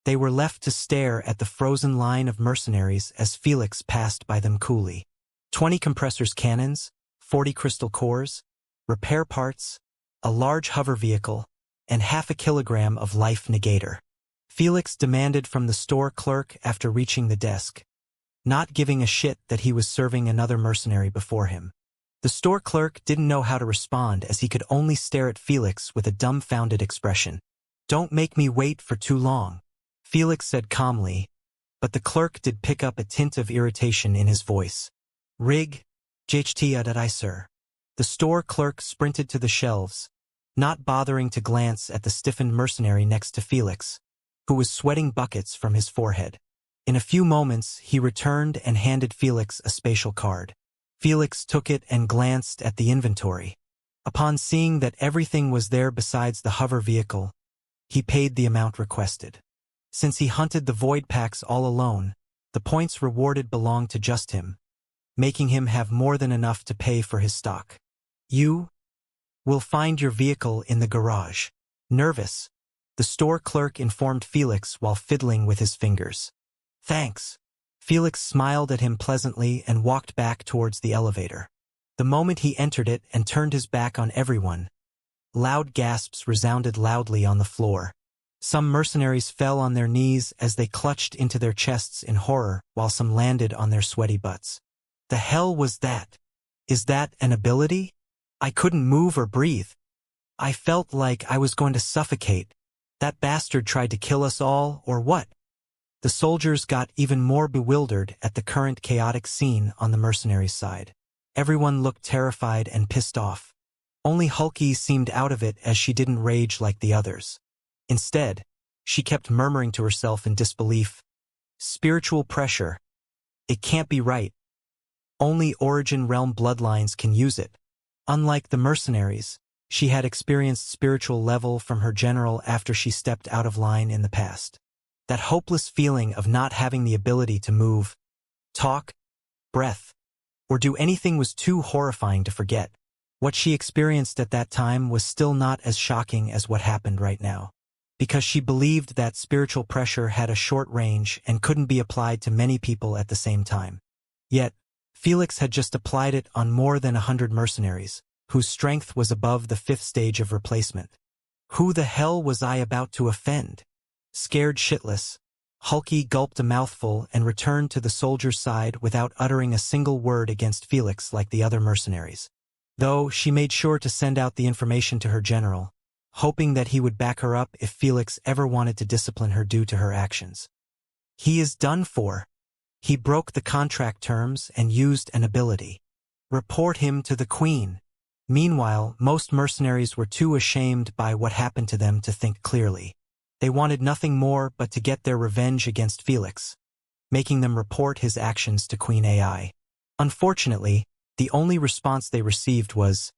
[SPEAKER 1] they were left to stare at the frozen line of mercenaries as Felix passed by them coolly. 20 compressors cannons, 40 crystal cores, repair parts, a large hover vehicle, and 0.5 kilogram of life negator. Felix demanded from the store clerk after reaching the desk, not giving a shit that he was serving another mercenary before him. The store clerk didn't know how to respond as he could only stare at Felix with a dumbfounded expression. "Don't make me wait for too long," Felix said calmly, but the clerk did pick up a tint of irritation in his voice. "Rig, JHT sir." The store clerk sprinted to the shelves, not bothering to glance at the stiffened mercenary next to Felix, who was sweating buckets from his forehead. In a few moments, he returned and handed Felix a spatial card. Felix took it and glanced at the inventory. Upon seeing that everything was there besides the hover vehicle, he paid the amount requested. Since he hunted the void packs all alone, the points rewarded belonged to just him, making him have more than enough to pay for his stock. "You will find your vehicle in the garage." Nervous, the store clerk informed Felix while fiddling with his fingers. "Thanks." Felix smiled at him pleasantly and walked back towards the elevator. The moment he entered it and turned his back on everyone, loud gasps resounded loudly on the floor. Some mercenaries fell on their knees as they clutched into their chests in horror, while some landed on their sweaty butts. "The hell was that? Is that an ability?" I couldn't move or breathe. I felt like I was going to suffocate. That bastard tried to kill us all, or what? The soldiers got even more bewildered at the current chaotic scene on the mercenaries' side. Everyone looked terrified and pissed off. Only Hulky seemed out of it as she didn't rage like the others. Instead, she kept murmuring to herself in disbelief. "Spiritual pressure. It can't be right. Only Origin Realm bloodlines can use it." Unlike the mercenaries, she had experienced spiritual level from her general after she stepped out of line in the past. That hopeless feeling of not having the ability to move, talk, breath, or do anything was too horrifying to forget. What she experienced at that time was still not as shocking as what happened right now, because she believed that spiritual pressure had a short range and couldn't be applied to many people at the same time. Yet, Felix had just applied it on more than 100 mercenaries, whose strength was above the 5th stage of replacement. Who the hell was I about to offend? Scared shitless, Hulky gulped a mouthful and returned to the soldier's side without uttering a single word against Felix like the other mercenaries. Though she made sure to send out the information to her general, hoping that he would back her up if Felix ever wanted to discipline her due to her actions. He is done for. He broke the contract terms and used an ability. Report him to the Queen. Meanwhile, most mercenaries were too ashamed by what happened to them to think clearly. They wanted nothing more but to get their revenge against Felix, making them report his actions to Queen AI. Unfortunately, the only response they received was,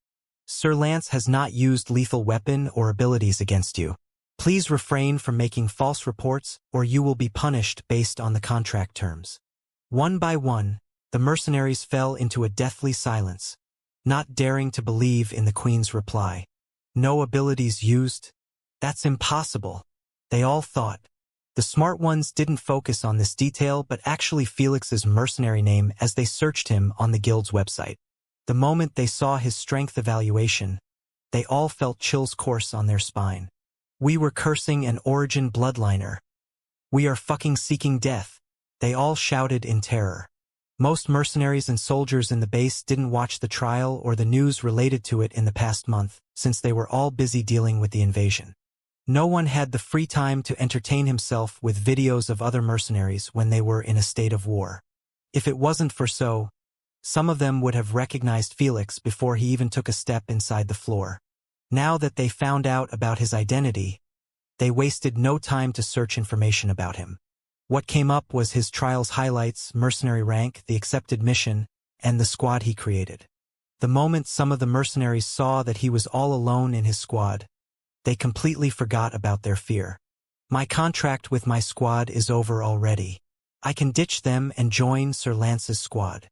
[SPEAKER 1] "Sir Lance has not used lethal weapon or abilities against you. Please refrain from making false reports or you will be punished based on the contract terms." One by one, the mercenaries fell into a deathly silence, not daring to believe in the Queen's reply. "No abilities used? That's impossible," they all thought. The smart ones didn't focus on this detail but actually Felix's mercenary name as they searched him on the guild's website. The moment they saw his strength evaluation, they all felt chills course on their spine. "We were cursing an Origin bloodliner. We are fucking seeking death," they all shouted in terror. Most mercenaries and soldiers in the base didn't watch the trial or the news related to it in the past month, since they were all busy dealing with the invasion. No one had the free time to entertain himself with videos of other mercenaries when they were in a state of war. If it wasn't for so, some of them would have recognized Felix before he even took a step inside the floor. Now that they found out about his identity, they wasted no time to search information about him. What came up was his trial's highlights, mercenary rank, the accepted mission, and the squad he created. The moment some of the mercenaries saw that he was all alone in his squad, they completely forgot about their fear. "My contract with my squad is over already. I can ditch them and join Sir Lance's squad.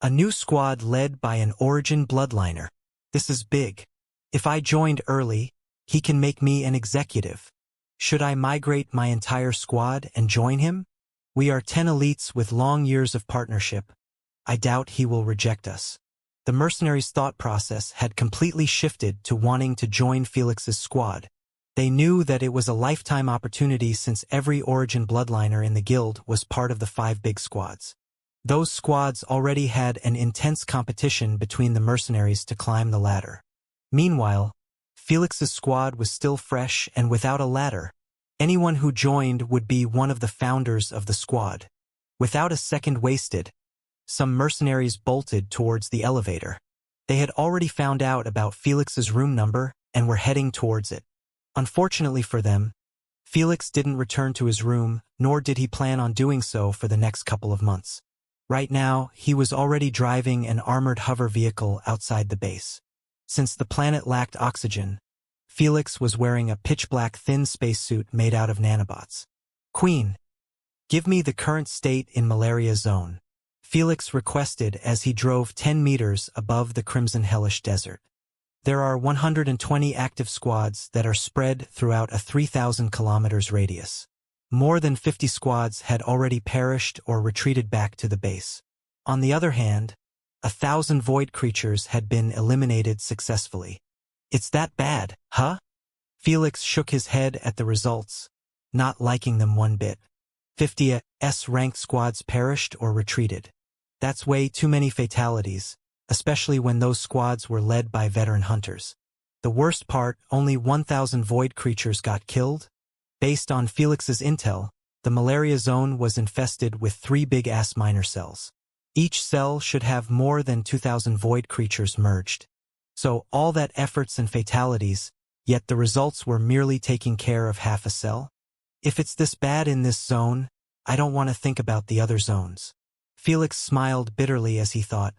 [SPEAKER 1] A new squad led by an Origin bloodliner. This is big. If I joined early, he can make me an executive. Should I migrate my entire squad and join him? We are 10 elites with long years of partnership. I doubt he will reject us." The mercenaries' thought process had completely shifted to wanting to join Felix's squad. They knew that it was a lifetime opportunity since every Origin bloodliner in the guild was part of the 5 big squads. Those squads already had an intense competition between the mercenaries to climb the ladder. Meanwhile, Felix's squad was still fresh and without a ladder. Anyone who joined would be one of the founders of the squad. Without a second wasted, some mercenaries bolted towards the elevator. They had already found out about Felix's room number and were heading towards it. Unfortunately for them, Felix didn't return to his room, nor did he plan on doing so for the next couple of months. Right now, he was already driving an armored hover vehicle outside the base. Since the planet lacked oxygen, Felix was wearing a pitch-black thin spacesuit made out of nanobots. "Queen, give me the current state in malaria zone," Felix requested as he drove 10 meters above the Crimson Hellish Desert. There are 120 active squads that are spread throughout a 3,000 kilometers radius. More than 50 squads had already perished or retreated back to the base. On the other hand, 1,000 void creatures had been eliminated successfully. "It's that bad, huh?" Felix shook his head at the results, not liking them one bit. 50 S-ranked squads perished or retreated. That's way too many fatalities, especially when those squads were led by veteran hunters. The worst part, only 1,000 void creatures got killed. Based on Felix's intel, the malaria zone was infested with 3 big-ass minor cells. Each cell should have more than 2,000 void creatures merged. So all that efforts and fatalities, yet the results were merely taking care of half a cell? If it's this bad in this zone, I don't want to think about the other zones. Felix smiled bitterly as he thought,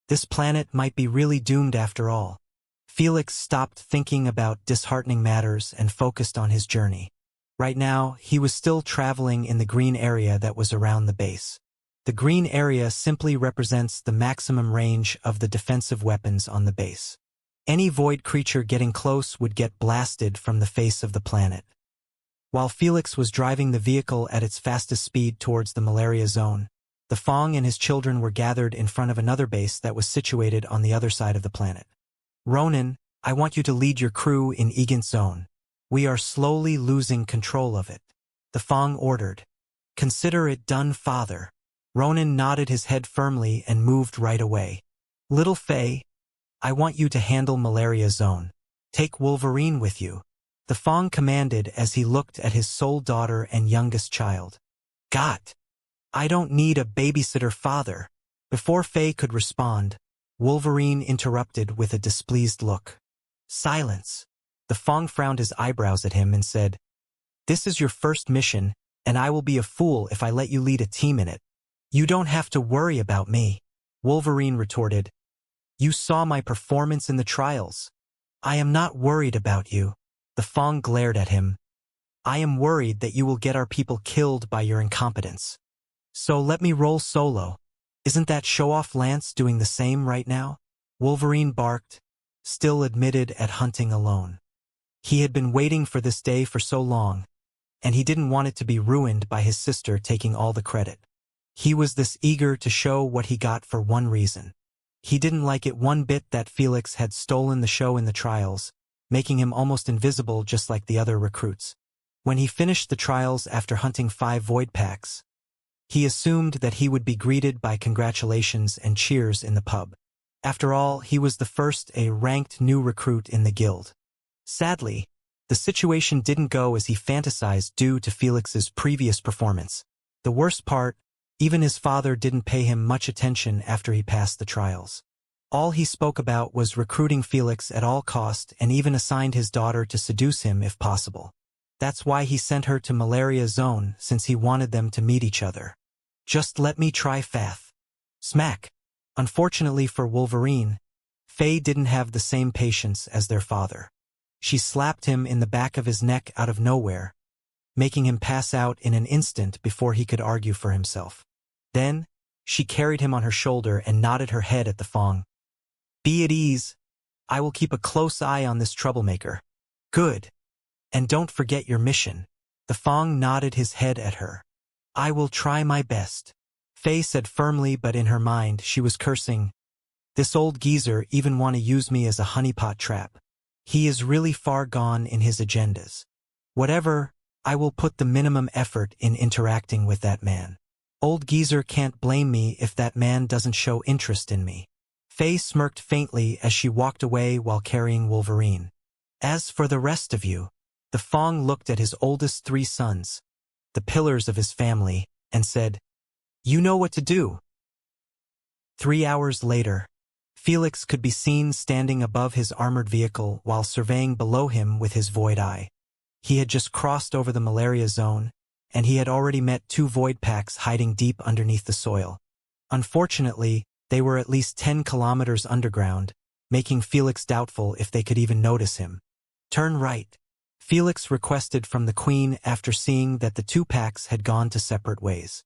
[SPEAKER 1] this planet might be really doomed after all. Felix stopped thinking about disheartening matters and focused on his journey. Right now, he was still traveling in the green area that was around the base. The green area simply represents the maximum range of the defensive weapons on the base. Any void creature getting close would get blasted from the face of the planet. While Felix was driving the vehicle at its fastest speed towards the malaria zone, the Fong and his children were gathered in front of another base that was situated on the other side of the planet. "Ronan, I want you to lead your crew in Egant's zone. We are slowly losing control of it," the Fong ordered. "Consider it done, father." Ronan nodded his head firmly and moved right away. "Little Faye, I want you to handle malaria zone. Take Wolverine with you," the Fong commanded as he looked at his sole daughter and youngest child. "Got. I don't need a babysitter, father." Before Faye could respond, Wolverine interrupted with a displeased look. "Silence." The Fong frowned his eyebrows at him and said, "This is your first mission, and I will be a fool if I let you lead a team in it." "You don't have to worry about me," Wolverine retorted. "You saw my performance in the trials. I am not worried about you." The Fong glared at him. "I am worried that you will get our people killed by your incompetence. So let me roll solo. Isn't that show-off Lance doing the same right now?" Wolverine barked, still admitted at hunting alone. He had been waiting for this day for so long, and he didn't want it to be ruined by his sister taking all the credit. He was this eager to show what he got for one reason. He didn't like it one bit that Felix had stolen the show in the trials, making him almost invisible just like the other recruits. When he finished the trials after hunting 5 void packs, he assumed that he would be greeted by congratulations and cheers in the pub. After all, he was the first ranked new recruit in the guild. Sadly, the situation didn't go as he fantasized due to Felix's previous performance. The worst part, even his father didn't pay him much attention after he passed the trials. All he spoke about was recruiting Felix at all cost and even assigned his daughter to seduce him if possible. That's why he sent her to Malaria Zone, since he wanted them to meet each other. "Just let me try Fath." Smack. Unfortunately for Wolverine, Faye didn't have the same patience as their father. She slapped him in the back of his neck out of nowhere, making him pass out in an instant before he could argue for himself. Then, she carried him on her shoulder and nodded her head at the Fong. "Be at ease. I will keep a close eye on this troublemaker." "Good. And don't forget your mission." The Fong nodded his head at her. "I will try my best," Faye said firmly, but in her mind she was cursing. "This old geezer even want to use me as a honeypot trap. He is really far gone in his agendas. Whatever, I will put the minimum effort in interacting with that man." Old geezer can't blame me if that man doesn't show interest in me. Faye smirked faintly as she walked away while carrying Wolverine. As for the rest of you, the Fong looked at his oldest 3 sons, the pillars of his family, and said, "You know what to do." 3 hours later, Felix could be seen standing above his armored vehicle while surveying below him with his void eye. He had just crossed over the malaria zone, and he had already met 2 void packs hiding deep underneath the soil. Unfortunately, they were at least 10 kilometers underground, making Felix doubtful if they could even notice him. "Turn right," Felix requested from the Queen after seeing that the 2 packs had gone to separate ways.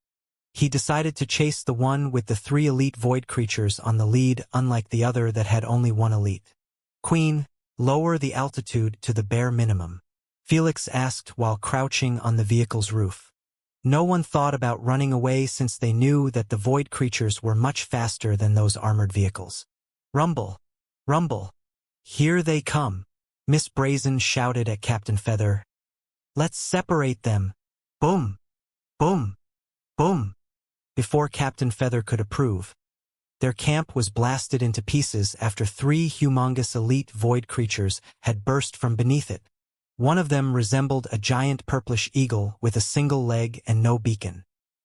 [SPEAKER 1] He decided to chase the one with the 3 elite void creatures on the lead, unlike the other that had only 1 elite. "Queen, lower the altitude to the bare minimum," Felix asked while crouching on the vehicle's roof. No one thought about running away since they knew that the void creatures were much faster than those armored vehicles. "Rumble! Rumble! Here they come!" Miss Brazen shouted at Captain Feather. "Let's separate them! Boom! Boom! Boom!" Before Captain Feather could approve, their camp was blasted into pieces after 3 humongous elite void creatures had burst from beneath it. One of them resembled a giant purplish eagle with a single leg and no beacon.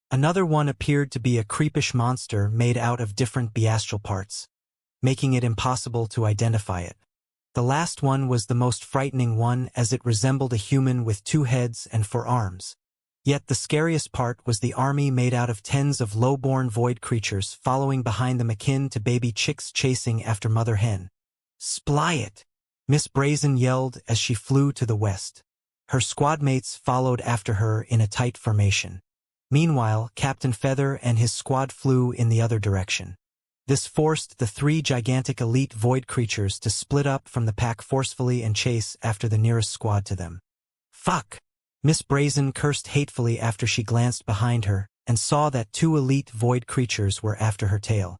[SPEAKER 1] Another one appeared to be a creepish monster made out of different bestial parts, making it impossible to identify it. The last one was the most frightening one, as it resembled a human with 2 heads and 4 arms. Yet the scariest part was the army made out of tens of low-born void creatures following behind them, akin to baby chicks chasing after mother hen. "Sply it!" Miss Brazen yelled as she flew to the west. Her squadmates followed after her in a tight formation. Meanwhile, Captain Feather and his squad flew in the other direction. This forced the 3 gigantic elite void creatures to split up from the pack forcefully and chase after the nearest squad to them. "Fuck!" Miss Brazen cursed hatefully after she glanced behind her and saw that 2 elite void creatures were after her tail.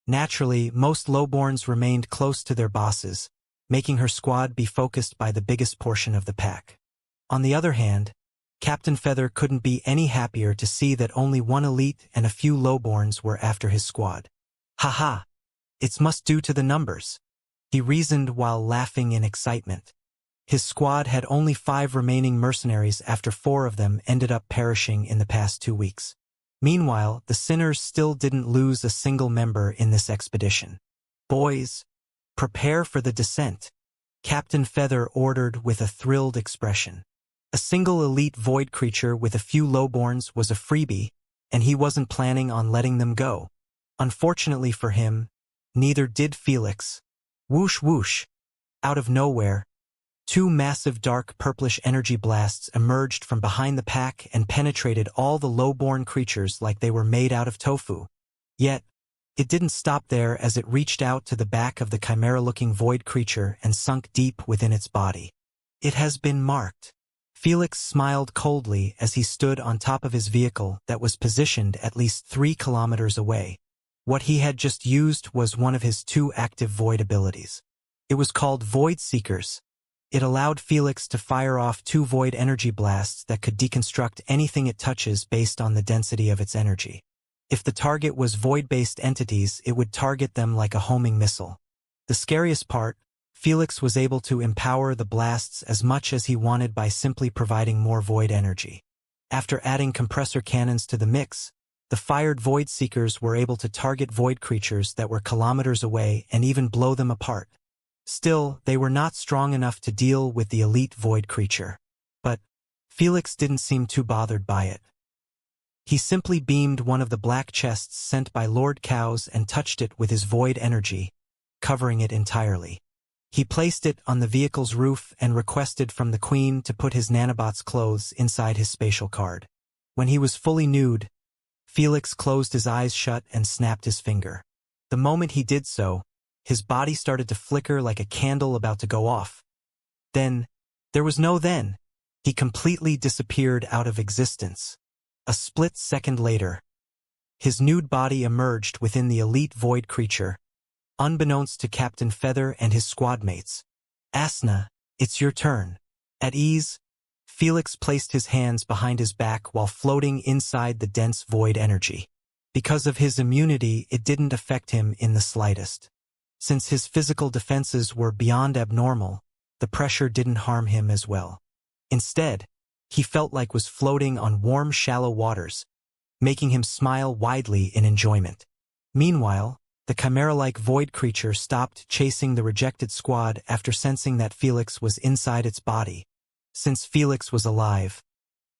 [SPEAKER 1] Naturally, most lowborns remained close to their bosses, making her squad be focused by the biggest portion of the pack. On the other hand, Captain Feather couldn't be any happier to see that only 1 elite and a few lowborns were after his squad. "Haha! It's must due to the numbers," he reasoned while laughing in excitement. His squad had only 5 remaining mercenaries after 4 of them ended up perishing in the past 2 weeks. Meanwhile, the Sinners still didn't lose a single member in this expedition. "Boys, prepare for the descent," Captain Feather ordered with a thrilled expression. A single elite void creature with a few lowborns was a freebie, and he wasn't planning on letting them go. Unfortunately for him, neither did Felix. Whoosh whoosh! Out of nowhere, 2 massive dark purplish energy blasts emerged from behind the pack and penetrated all the lowborn creatures like they were made out of tofu. Yet, it didn't stop there, as it reached out to the back of the chimera-looking void creature and sunk deep within its body. "It has been marked." Felix smiled coldly as he stood on top of his vehicle that was positioned at least 3 kilometers away. What he had just used was one of his 2 active void abilities. It was called Void Seekers. It allowed Felix to fire off 2 void energy blasts that could deconstruct anything it touches based on the density of its energy. If the target was void-based entities, it would target them like a homing missile. The scariest part, Felix was able to empower the blasts as much as he wanted by simply providing more void energy. After adding compressor cannons to the mix, the fired Void Seekers were able to target void creatures that were kilometers away and even blow them apart. Still, they were not strong enough to deal with the elite void creature. But Felix didn't seem too bothered by it. He simply beamed one of the black chests sent by Lord Cows and touched it with his void energy, covering it entirely. He placed it on the vehicle's roof and requested from the Queen to put his nanobot's clothes inside his spatial card. When he was fully nude, Felix closed his eyes shut and snapped his finger. The moment he did so, his body started to flicker like a candle about to go off. Then, there was no then. He completely disappeared out of existence. A split second later, his nude body emerged within the elite void creature, unbeknownst to Captain Feather and his squadmates. "Asna, it's your turn." At ease, Felix placed his hands behind his back while floating inside the dense void energy. Because of his immunity, it didn't affect him in the slightest. Since his physical defenses were beyond abnormal, the pressure didn't harm him as well. Instead, he felt like was floating on warm, shallow waters, making him smile widely in enjoyment. Meanwhile, the chimera-like void creature stopped chasing the rejected squad after sensing that Felix was inside its body. Since Felix was alive,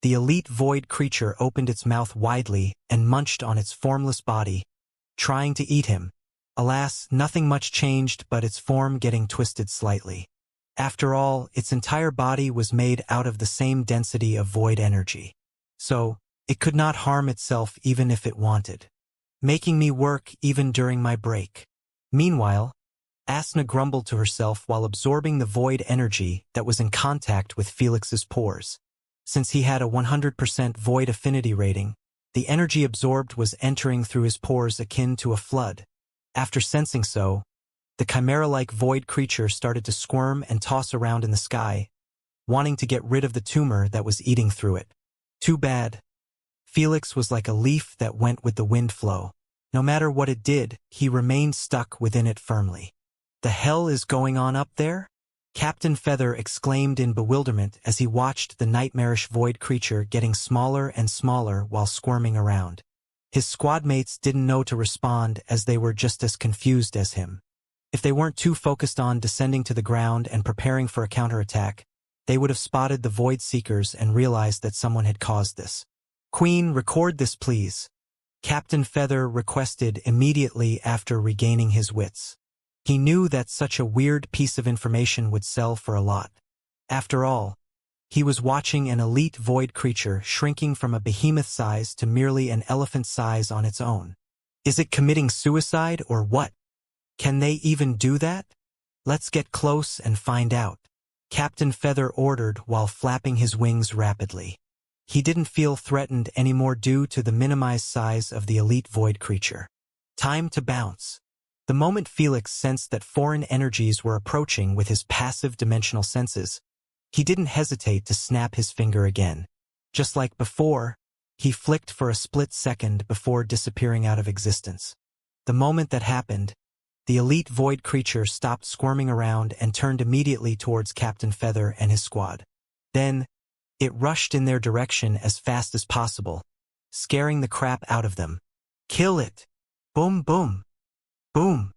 [SPEAKER 1] the elite void creature opened its mouth widely and munched on its formless body, trying to eat him. Alas, nothing much changed but its form getting twisted slightly. After all, its entire body was made out of the same density of void energy. So, it could not harm itself even if it wanted, making me work even during my break. Meanwhile, Asna grumbled to herself while absorbing the void energy that was in contact with Felix's pores. Since he had a 100% void affinity rating, the energy absorbed was entering through his pores akin to a flood. After sensing so, the chimera-like void creature started to squirm and toss around in the sky, wanting to get rid of the tumor that was eating through it. Too bad. Felix was like a leaf that went with the wind flow. No matter what it did, he remained stuck within it firmly. "The hell is going on up there?" Captain Feather exclaimed in bewilderment as he watched the nightmarish void creature getting smaller and smaller while squirming around. His squadmates didn't know to respond as they were just as confused as him. If they weren't too focused on descending to the ground and preparing for a counterattack, they would have spotted the void seekers and realized that someone had caused this. "Queen, record this please," Captain Feather requested immediately after regaining his wits. He knew that such a weird piece of information would sell for a lot. After all, he was watching an elite void creature shrinking from a behemoth size to merely an elephant size on its own. Is it committing suicide or what? Can they even do that? Let's get close and find out, Captain Feather ordered while flapping his wings rapidly. He didn't feel threatened anymore due to the minimized size of the elite void creature. Time to bounce. The moment Felix sensed that foreign energies were approaching with his passive dimensional senses, he didn't hesitate to snap his finger again. Just like before, he flicked for a split second before disappearing out of existence. The moment that happened, the elite void creature stopped squirming around and turned immediately towards Captain Feather and his squad. Then, it rushed in their direction as fast as possible, scaring the crap out of them. "Kill it! Boom, boom! Boom!"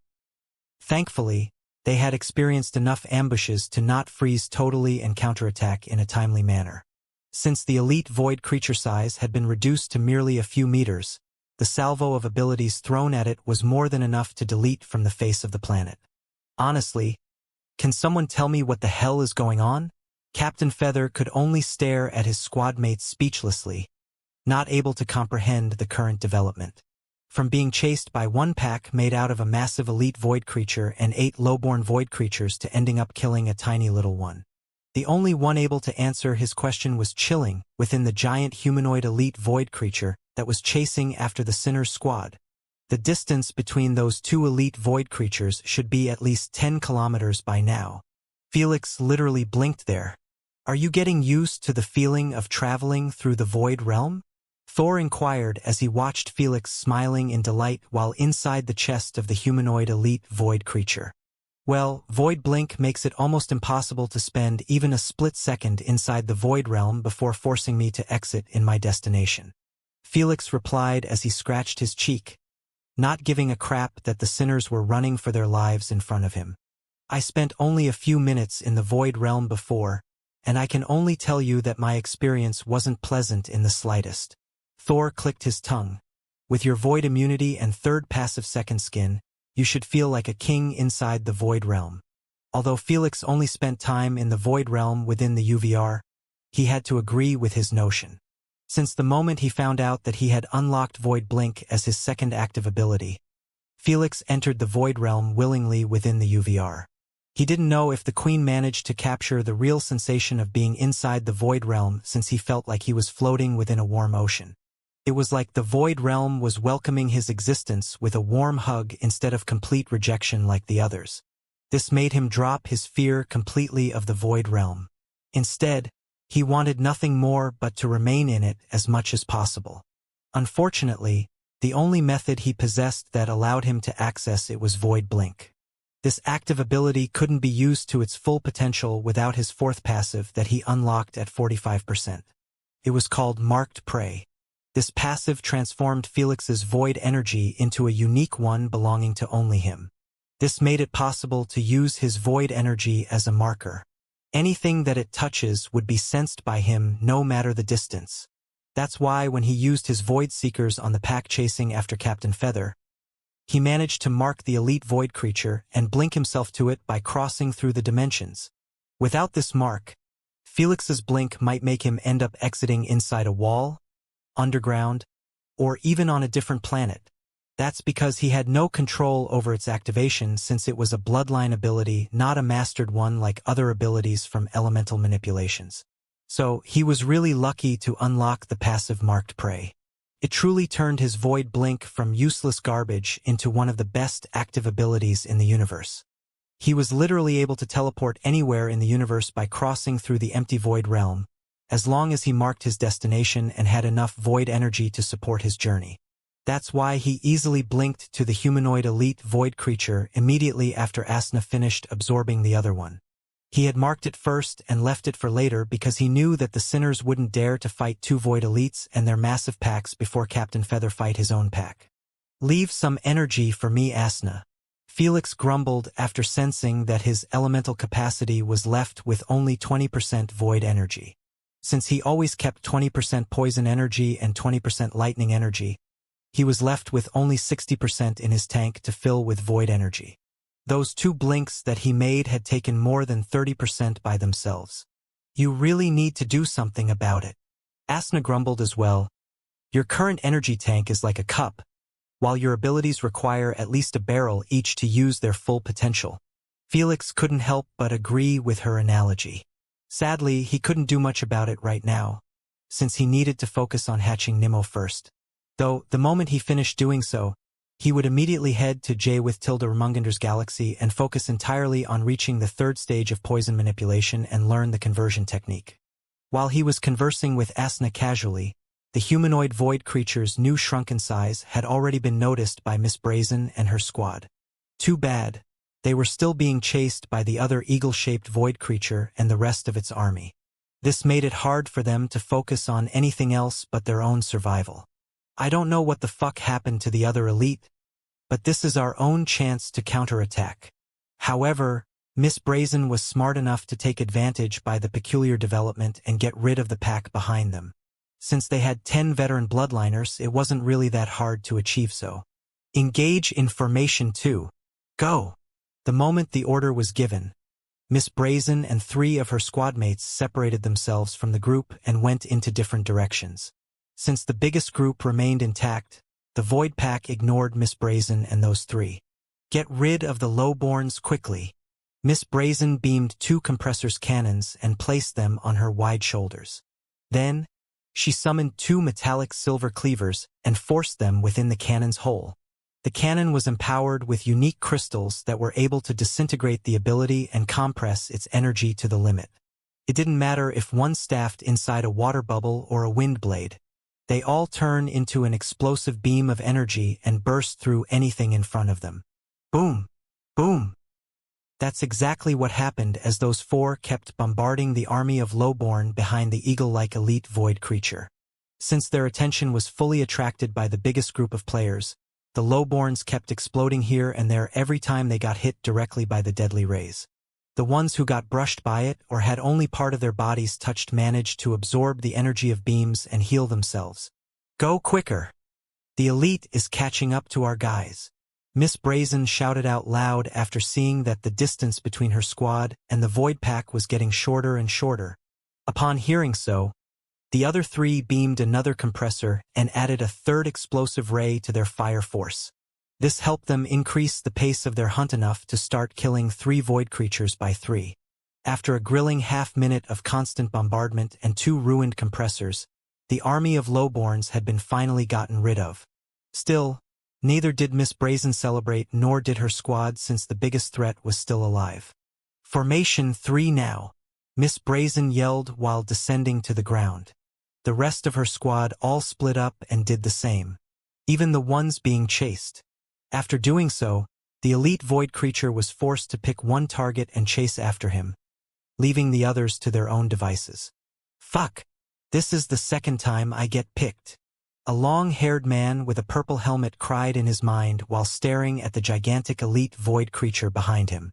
[SPEAKER 1] Thankfully, they had experienced enough ambushes to not freeze totally and counterattack in a timely manner. Since the elite void creature size had been reduced to merely a few meters, the salvo of abilities thrown at it was more than enough to delete from the face of the planet. Honestly, can someone tell me what the hell is going on? Captain Feather could only stare at his squadmates speechlessly, not able to comprehend the current development. From being chased by one pack made out of a massive elite void creature and 8 lowborn void creatures to ending up killing a tiny little one. The only one able to answer his question was chilling within the giant humanoid elite void creature that was chasing after the Sinner's squad. The distance between those two elite void creatures should be at least 10 kilometers by now. Felix literally blinked there. "Are you getting used to the feeling of traveling through the void realm?" Thor inquired as he watched Felix smiling in delight while inside the chest of the humanoid elite void creature. "Well, void blink makes it almost impossible to spend even a split second inside the void realm before forcing me to exit in my destination," Felix replied as he scratched his cheek, not giving a crap that the Sinners were running for their lives in front of him. "I spent only a few minutes in the void realm before, and I can only tell you that my experience wasn't pleasant in the slightest." Thor clicked his tongue. "With your void immunity and third passive second skin, you should feel like a king inside the void realm." Although Felix only spent time in the void realm within the UVR, he had to agree with his notion. Since the moment he found out that he had unlocked Void Blink as his second active ability, Felix entered the void realm willingly within the UVR. He didn't know if the Queen managed to capture the real sensation of being inside the void realm since he felt like he was floating within a warm ocean. It was like the void realm was welcoming his existence with a warm hug instead of complete rejection like the others. This made him drop his fear completely of the void realm. Instead, He wanted nothing more but to remain in it as much as possible. Unfortunately, the only method he possessed that allowed him to access it was Void Blink. This active ability couldn't be used to its full potential without his fourth passive that he unlocked at 45%. It was called Marked Prey. This passive transformed Felix's void energy into a unique one belonging to only him. This made it possible to use his void energy as a marker. Anything that it touches would be sensed by him no matter the distance. That's why when he used his Void Seekers on the pack chasing after Captain Feather, he managed to mark the elite void creature and blink himself to it by crossing through the dimensions. Without this mark, Felix's blink might make him end up exiting inside a wall, underground, or even on a different planet. That's because he had no control over its activation since it was a bloodline ability, not a mastered one like other abilities from elemental manipulations. So, he was really lucky to unlock the passive Marked Prey. It truly turned his Void Blink from useless garbage into one of the best active abilities in the universe. He was literally able to teleport anywhere in the universe by crossing through the empty void realm, as long as he marked his destination and had enough void energy to support his journey. That's why he easily blinked to the humanoid elite void creature immediately after Asna finished absorbing the other one. He had marked it first and left it for later because he knew that the sinners wouldn't dare to fight two void elites and their massive packs before Captain Feather fight his own pack. "Leave some energy for me, Asna," Felix grumbled after sensing that his elemental capacity was left with only 20% void energy. Since he always kept 20% poison energy and 20% lightning energy, he was left with only 60% in his tank to fill with void energy. Those two blinks that he made had taken more than 30% by themselves. "You really need to do something about it," Asna grumbled as well. "Your current energy tank is like a cup, while your abilities require at least a barrel each to use their full potential." Felix couldn't help but agree with her analogy. Sadly, he couldn't do much about it right now, since he needed to focus on hatching Nemo first. Though, the moment he finished doing so, he would immediately head to J with Tilda Ramungander's galaxy and focus entirely on reaching the third stage of poison manipulation and learn the conversion technique. While he was conversing with Asna casually, the humanoid void creature's new shrunken size had already been noticed by Miss Brazen and her squad. Too bad, they were still being chased by the other eagle-shaped void creature and the rest of its army. This made it hard for them to focus on anything else but their own survival. "I don't know what the fuck happened to the other elite, but this is our own chance to counterattack." However, Miss Brazen was smart enough to take advantage by the peculiar development and get rid of the pack behind them. Since they had 10 veteran bloodliners, it wasn't really that hard to achieve so. "Engage in formation 2. Go!" The moment the order was given, Miss Brazen and 3 of her squadmates separated themselves from the group and went into different directions. Since the biggest group remained intact, the Void Pack ignored Miss Brazen and those 3. "Get rid of the lowborns quickly." Miss Brazen beamed 2 compressors cannons and placed them on her wide shoulders. Then, she summoned 2 metallic silver cleavers and forced them within the cannon's hole. The cannon was empowered with unique crystals that were able to disintegrate the ability and compress its energy to the limit. It didn't matter if one staffed inside a water bubble or a wind blade. They all turn into an explosive beam of energy and burst through anything in front of them. Boom! Boom! That's exactly what happened as those 4 kept bombarding the army of Lowborn behind the eagle-like elite void creature. Since their attention was fully attracted by the biggest group of players, the Lowborns kept exploding here and there every time they got hit directly by the deadly rays. The ones who got brushed by it or had only part of their bodies touched managed to absorb the energy of beams and heal themselves. "Go quicker! The elite is catching up to our guys," Miss Brazen shouted out loud after seeing that the distance between her squad and the Void Pack was getting shorter and shorter. Upon hearing so, the other 3 beamed another compressor and added a 3rd explosive ray to their fire force. This helped them increase the pace of their hunt enough to start killing 3 void creatures by 3. After a grilling half-minute of constant bombardment and 2 ruined compressors, the army of Lowborns had been finally gotten rid of. Still, neither did Miss Brazen celebrate nor did her squad since the biggest threat was still alive. "Formation 3 now. Miss Brazen yelled while descending to the ground. The rest of her squad all split up and did the same. Even the ones being chased. After doing so, the elite void creature was forced to pick one target and chase after him, leaving the others to their own devices. Fuck! This is the second time I get picked. A long-haired man with a purple helmet cried in his mind while staring at the gigantic elite void creature behind him.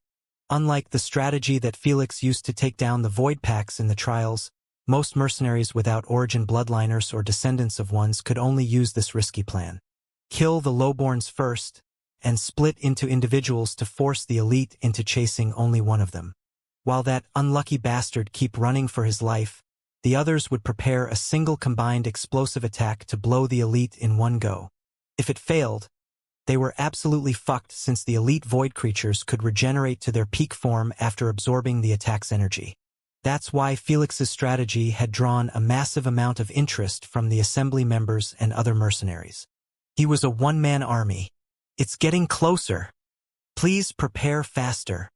[SPEAKER 1] Unlike the strategy that Felix used to take down the void packs in the trials, most mercenaries without origin bloodliners or descendants of ones could only use this risky plan. Kill the lowborns first, and split into individuals to force the elite into chasing only one of them. While that unlucky bastard keep running for his life, the others would prepare a single combined explosive attack to blow the elite in one go. If it failed, they were absolutely fucked since the elite void creatures could regenerate to their peak form after absorbing the attack's energy. That's why Felix's strategy had drawn a massive amount of interest from the assembly members and other mercenaries. He was a one-man army. It's getting closer. Please prepare faster.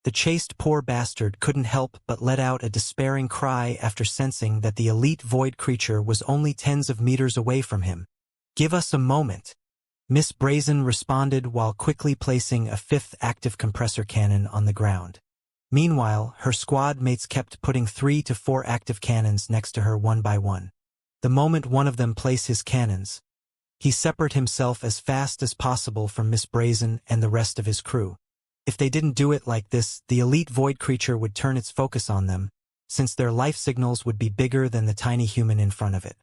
[SPEAKER 1] The chased poor bastard couldn't help but let out a despairing cry after sensing that the elite void creature was only tens of meters away from him. Give us a moment. Miss Brazen responded while quickly placing a fifth active compressor cannon on the ground. Meanwhile, her squad mates kept putting 3 to 4 active cannons next to her one by one. The moment one of them placed his cannons, he separated himself as fast as possible from Miss Brazen and the rest of his crew. If they didn't do it like this, the elite void creature would turn its focus on them, since their life signals would be bigger than the tiny human in front of it.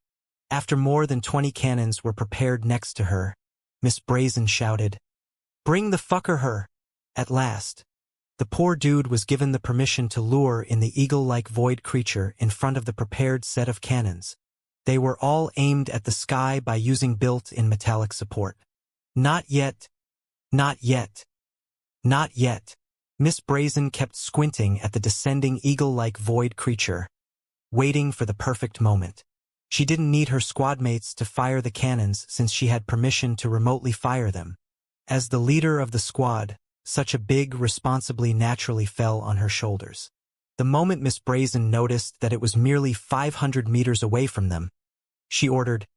[SPEAKER 1] After more than 20 cannons were prepared next to her, Miss Brazen shouted, "Bring the fucker her!" At last, the poor dude was given the permission to lure in the eagle-like void creature in front of the prepared set of cannons. They were all aimed at the sky by using built-in metallic support. Not yet. Not yet. Not yet. Miss Brazen kept squinting at the descending eagle-like void creature, waiting for the perfect moment. She didn't need her squad mates to fire the cannons since she had permission to remotely fire them. As the leader of the squad, such a big responsibility naturally fell on her shoulders. The moment Miss Brazen noticed that it was merely 500 meters away from them, she ordered,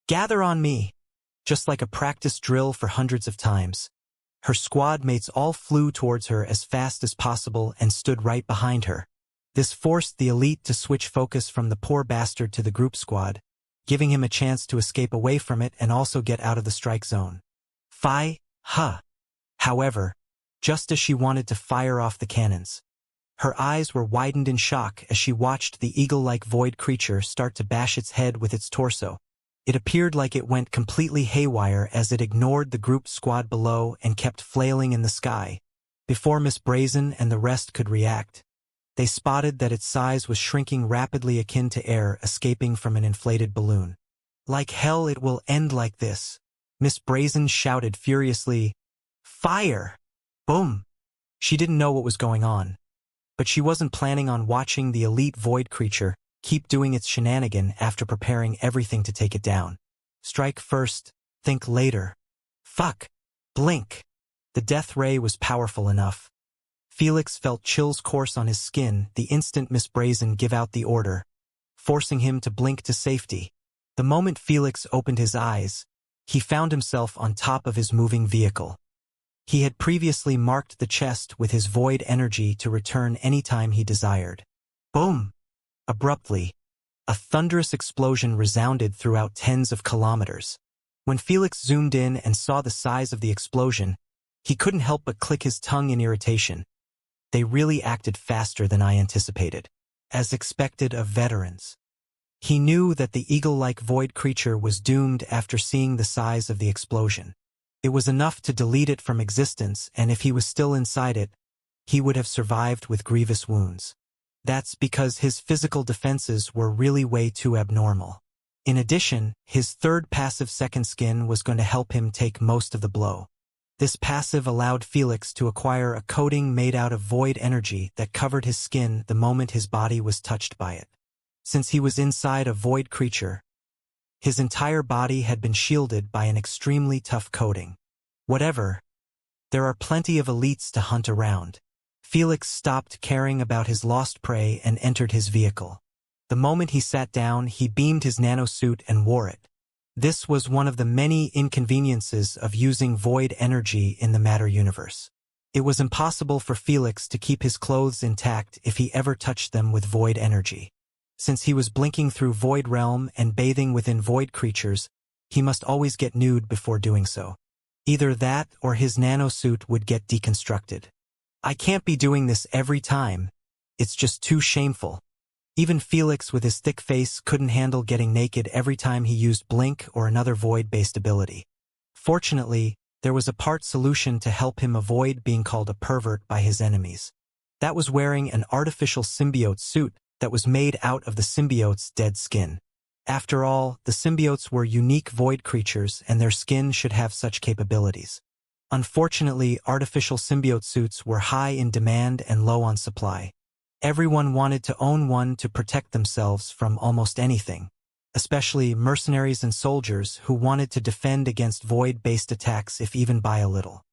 [SPEAKER 1] "Gather on me!" Just like a practice drill for hundreds of times. Her squad mates all flew towards her as fast as possible and stood right behind her. This forced the elite to switch focus from the poor bastard to the group squad, giving him a chance to escape away from it and also get out of the strike zone. However, just as she wanted to fire off the cannons, her eyes were widened in shock as she watched the eagle-like void creature start to bash its head with its torso. It appeared like it went completely haywire as it ignored the group squad below and kept flailing in the sky. Before Miss Brazen and the rest could react, they spotted that its size was shrinking rapidly akin to air escaping from an inflated balloon. Like hell it will end like this. Miss Brazen shouted furiously, "Fire!" Boom! She didn't know what was going on, but she wasn't planning on watching the elite void creature keep doing its shenanigan after preparing everything to take it down. Strike first, think later. Fuck! Blink! The death ray was powerful enough. Felix felt chills course on his skin the instant Miss Brazen gave out the order, forcing him to blink to safety. The moment Felix opened his eyes, he found himself on top of his moving vehicle. He had previously marked the chest with his void energy to return anytime he desired. Boom! Abruptly, a thunderous explosion resounded throughout tens of kilometers. When Felix zoomed in and saw the size of the explosion, he couldn't help but click his tongue in irritation. They really acted faster than I anticipated, as expected of veterans. He knew that the eagle-like void creature was doomed after seeing the size of the explosion. It was enough to delete it from existence, and if he was still inside it, he would have survived with grievous wounds. That's because his physical defenses were really way too abnormal. In addition, his third passive second skin was going to help him take most of the blow. This passive allowed Felix to acquire a coating made out of void energy that covered his skin the moment his body was touched by it. Since he was inside a void creature, his entire body had been shielded by an extremely tough coating. Whatever, there are plenty of elites to hunt around. Felix stopped caring about his lost prey and entered his vehicle. The moment he sat down, he beamed his nanosuit and wore it. This was one of the many inconveniences of using void energy in the matter universe. It was impossible for Felix to keep his clothes intact if he ever touched them with void energy. Since he was blinking through void realm and bathing within void creatures, he must always get nude before doing so. Either that or his nanosuit would get deconstructed. I can't be doing this every time. It's just too shameful. Even Felix with his thick face couldn't handle getting naked every time he used blink or another void-based ability. Fortunately, there was a part solution to help him avoid being called a pervert by his enemies. That was wearing an artificial symbiote suit that was made out of the symbiote's dead skin. After all, the symbiotes were unique void creatures and their skin should have such capabilities. Unfortunately, artificial symbiote suits were high in demand and low on supply. Everyone wanted to own one to protect themselves from almost anything, especially mercenaries and soldiers who wanted to defend against void-based attacks if even by a little.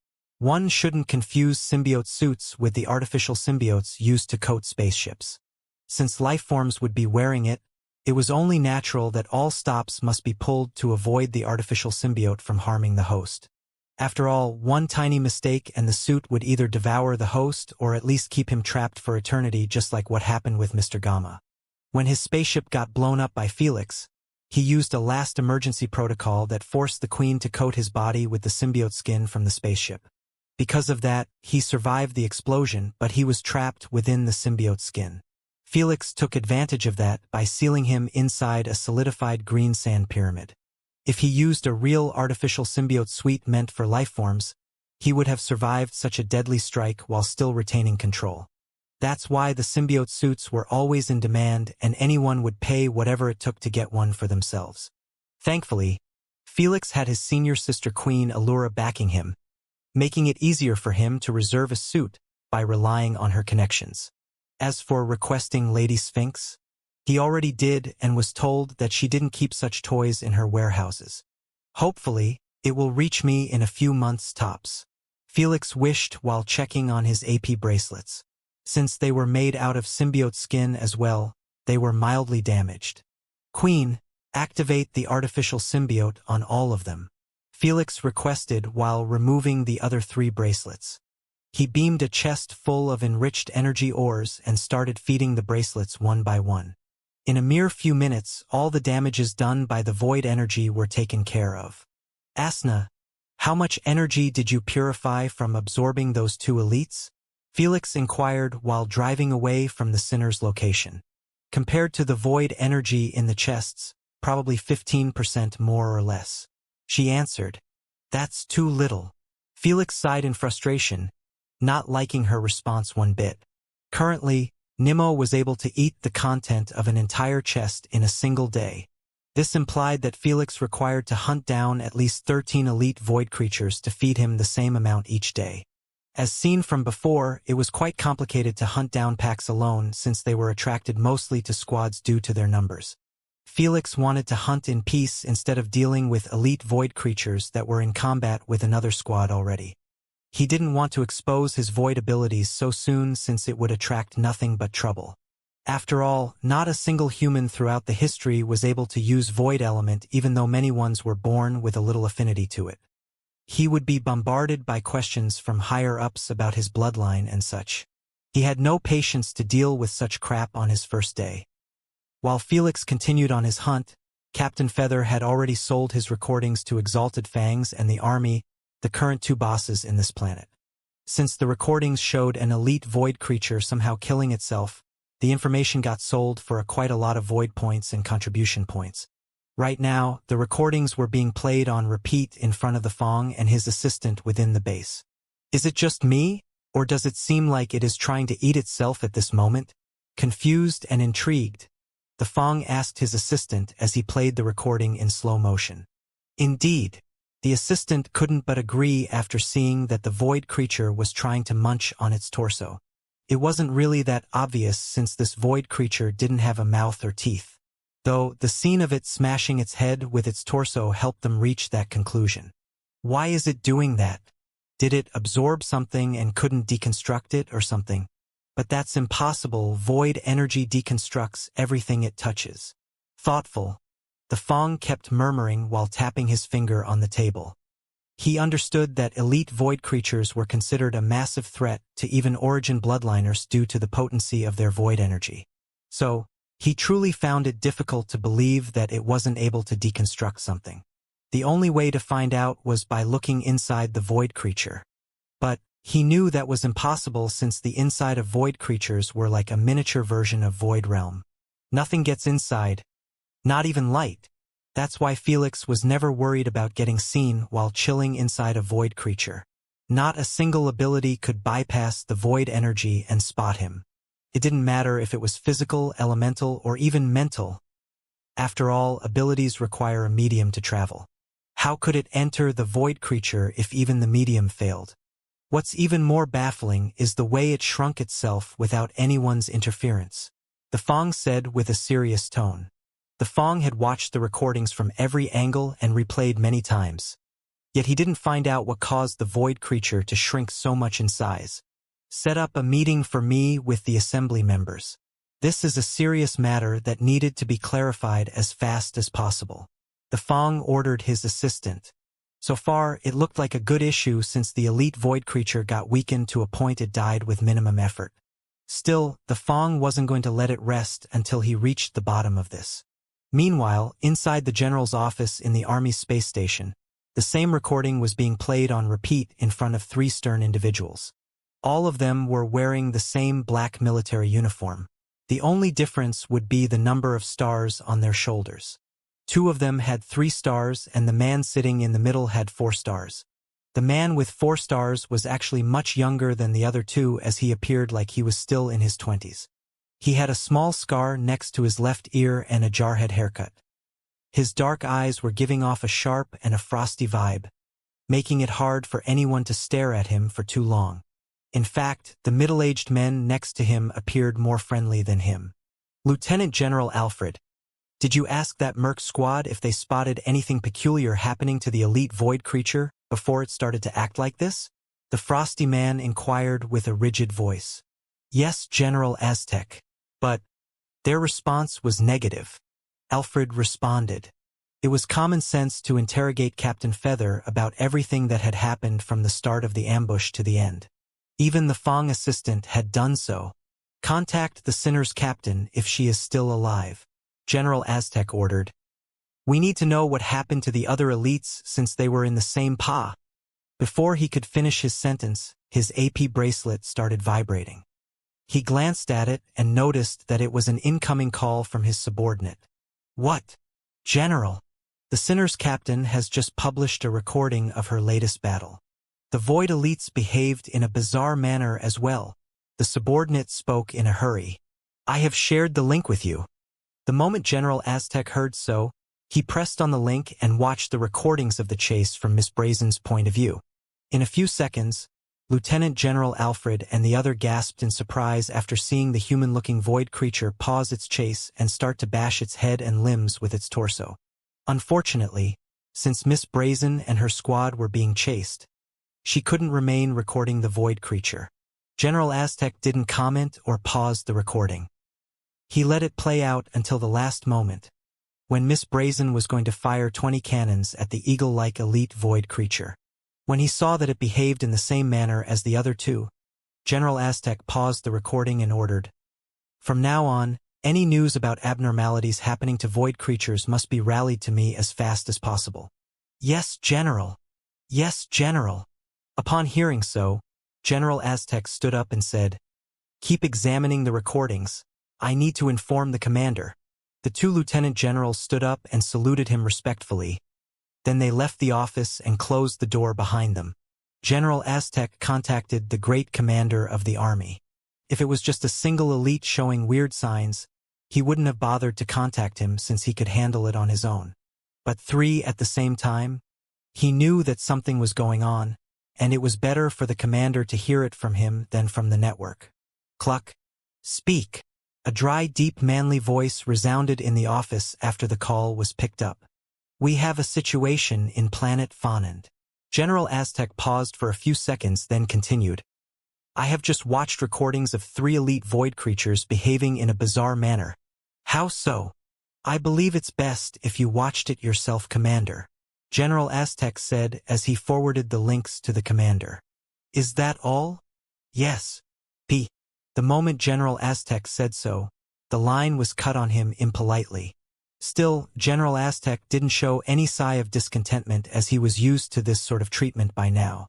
[SPEAKER 1] One shouldn't confuse symbiote suits with the artificial symbiotes used to coat spaceships. Since lifeforms would be wearing it, it was only natural that all stops must be pulled to avoid the artificial symbiote from harming the host. After all, one tiny mistake and the suit would either devour the host or at least keep him trapped for eternity, just like what happened with Mr. Gamma. When his spaceship got blown up by Felix, he used a last emergency protocol that forced the Queen to coat his body with the symbiote skin from the spaceship. Because of that, he survived the explosion, but he was trapped within the symbiote skin. Felix took advantage of that by sealing him inside a solidified green sand pyramid. If he used a real artificial symbiote suite meant for lifeforms, he would have survived such a deadly strike while still retaining control. That's why the symbiote suits were always in demand and anyone would pay whatever it took to get one for themselves. Thankfully, Felix had his senior sister Queen Allura backing him, making it easier for him to reserve a suit by relying on her connections. As for requesting Lady Sphinx, he already did and was told that she didn't keep such toys in her warehouses. Hopefully, it will reach me in a few months tops. Felix wished while checking on his AP bracelets. Since they were made out of symbiote skin as well, they were mildly damaged. Queen, activate the artificial symbiote on all of them, Felix requested while removing the other 3 bracelets. He beamed a chest full of enriched energy ores and started feeding the bracelets one by one. In a mere few minutes, all the damages done by the void energy were taken care of. Asna, how much energy did you purify from absorbing those 2 elites? Felix inquired while driving away from the sinner's location. Compared to the void energy in the chests, probably 15% more or less. She answered, "That's too little." Felix sighed in frustration, not liking her response one bit. Currently, Nimmo was able to eat the content of an entire chest in a single day. This implied that Felix required to hunt down at least 13 elite void creatures to feed him the same amount each day. As seen from before, it was quite complicated to hunt down packs alone since they were attracted mostly to squads due to their numbers. Felix wanted to hunt in peace instead of dealing with elite void creatures that were in combat with another squad already. He didn't want to expose his void abilities so soon since it would attract nothing but trouble. After all, not a single human throughout the history was able to use void element even though many ones were born with a little affinity to it. He would be bombarded by questions from higher-ups about his bloodline and such. He had no patience to deal with such crap on his first day. While Felix continued on his hunt, Captain Feather had already sold his recordings to Exalted Fangs and the Army, the current 2 bosses in this planet. Since the recordings showed an elite void creature somehow killing itself, the information got sold for quite a lot of void points and contribution points. Right now, the recordings were being played on repeat in front of the Fong and his assistant within the base. Is it just me, or does it seem like it is trying to eat itself at this moment? Confused and intrigued, the Fong asked his assistant as he played the recording in slow motion. Indeed, the assistant couldn't but agree after seeing that the void creature was trying to munch on its torso. It wasn't really that obvious since this void creature didn't have a mouth or teeth, though the scene of it smashing its head with its torso helped them reach that conclusion. Why is it doing that? Did it absorb something and couldn't deconstruct it or something? But that's impossible. Void energy deconstructs everything it touches. Thoughtful, the Fong kept murmuring while tapping his finger on the table. He understood that elite void creatures were considered a massive threat to even origin bloodliners due to the potency of their void energy. So, he truly found it difficult to believe that it wasn't able to deconstruct something. The only way to find out was by looking inside the void creature. But he knew that was impossible since the inside of void creatures were like a miniature version of void realm. Nothing gets inside, not even light. That's why Felix was never worried about getting seen while chilling inside a void creature. Not a single ability could bypass the void energy and spot him. It didn't matter if it was physical, elemental, or even mental. After all, abilities require a medium to travel. How could it enter the void creature if even the medium failed? What's even more baffling is the way it shrunk itself without anyone's interference. The Fong said with a serious tone. The Fong had watched the recordings from every angle and replayed many times. Yet he didn't find out what caused the void creature to shrink so much in size. Set up a meeting for me with the assembly members. This is a serious matter that needed to be clarified as fast as possible. The Fong ordered his assistant. So far, it looked like a good issue since the elite void creature got weakened to a point it died with minimum effort. Still, the Fong wasn't going to let it rest until he reached the bottom of this. Meanwhile, inside the general's office in the Army space station, the same recording was being played on repeat in front of 3 stern individuals. All of them were wearing the same black military uniform. The only difference would be the number of stars on their shoulders. 2 of them had 3 stars and the man sitting in the middle had 4 stars. The man with 4 stars was actually much younger than the other 2 as he appeared like he was still in his 20s. He had a small scar next to his left ear and a jarhead haircut. His dark eyes were giving off a sharp and a frosty vibe, making it hard for anyone to stare at him for too long. In fact, the middle-aged men next to him appeared more friendly than him. Lieutenant General Alfred, did you ask that Merc squad if they spotted anything peculiar happening to the elite void creature before it started to act like this? The frosty man inquired with a rigid voice. Yes, General Aztec. But their response was negative. Alfred responded. It was common sense to interrogate Captain Feather about everything that had happened from the start of the ambush to the end. Even the Fong assistant had done so. Contact the Sinner's captain if she is still alive. General Aztec ordered. We need to know what happened to the other elites since they were in the same PA. Before he could finish his sentence, his AP bracelet started vibrating. He glanced at it and noticed that it was an incoming call from his subordinate. What? General. The Sinner's captain has just published a recording of her latest battle. The Void elites behaved in a bizarre manner as well. The subordinate spoke in a hurry. I have shared the link with you. The moment General Aztec heard so, he pressed on the link and watched the recordings of the chase from Miss Brazen's point of view. In a few seconds, Lieutenant General Alfred and the other gasped in surprise after seeing the human-looking void creature pause its chase and start to bash its head and limbs with its torso. Unfortunately, since Miss Brazen and her squad were being chased, she couldn't remain recording the void creature. General Aztec didn't comment or pause the recording. He let it play out until the last moment, when Miss Brazen was going to fire 20 cannons at the eagle-like elite void creature. When he saw that it behaved in the same manner as the other 2, General Aztec paused the recording and ordered, from now on, any news about abnormalities happening to void creatures must be rallied to me as fast as possible. Yes, General. Yes, General. Upon hearing so, General Aztec stood up and said, keep examining the recordings. I need to inform the commander. The 2 lieutenant generals stood up and saluted him respectfully. Then they left the office and closed the door behind them. General Aztec contacted the great commander of the army. If it was just a single elite showing weird signs, he wouldn't have bothered to contact him since he could handle it on his own. But 3 at the same time? He knew that something was going on, and it was better for the commander to hear it from him than from the network. Cluck. Speak. A dry, deep, manly voice resounded in the office after the call was picked up. We have a situation in planet Fonand. General Aztec paused for a few seconds, then continued. I have just watched recordings of 3 elite void creatures behaving in a bizarre manner. How so? I believe it's best if you watched it yourself, Commander, General Aztec said as he forwarded the links to the commander. Is that all? Yes. P. The moment General Aztec said so, the line was cut on him impolitely. Still, General Aztec didn't show any sigh of discontentment as he was used to this sort of treatment by now.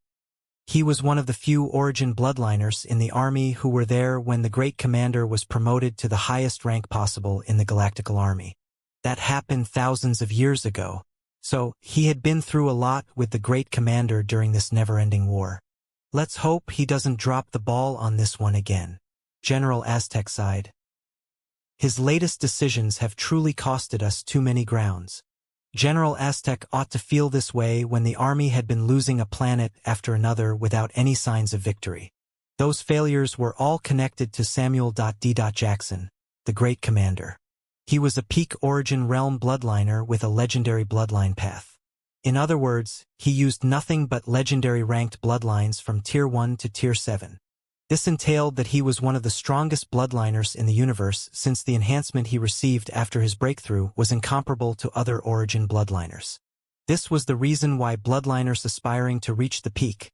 [SPEAKER 1] He was one of the few origin bloodliners in the army who were there when the great commander was promoted to the highest rank possible in the galactical army. That happened thousands of years ago, so he had been through a lot with the great commander during this never-ending war. Let's hope he doesn't drop the ball on this one again, General Aztec sighed. His latest decisions have truly costed us too many grounds. General Aztec ought to feel this way when the army had been losing a planet after another without any signs of victory. Those failures were all connected to Samuel D. Jackson, the great commander. He was a peak origin realm bloodliner with a legendary bloodline path. In other words, he used nothing but legendary ranked bloodlines from Tier 1 to Tier 7. This entailed that he was one of the strongest bloodliners in the universe since the enhancement he received after his breakthrough was incomparable to other origin bloodliners. This was the reason why bloodliners aspiring to reach the peak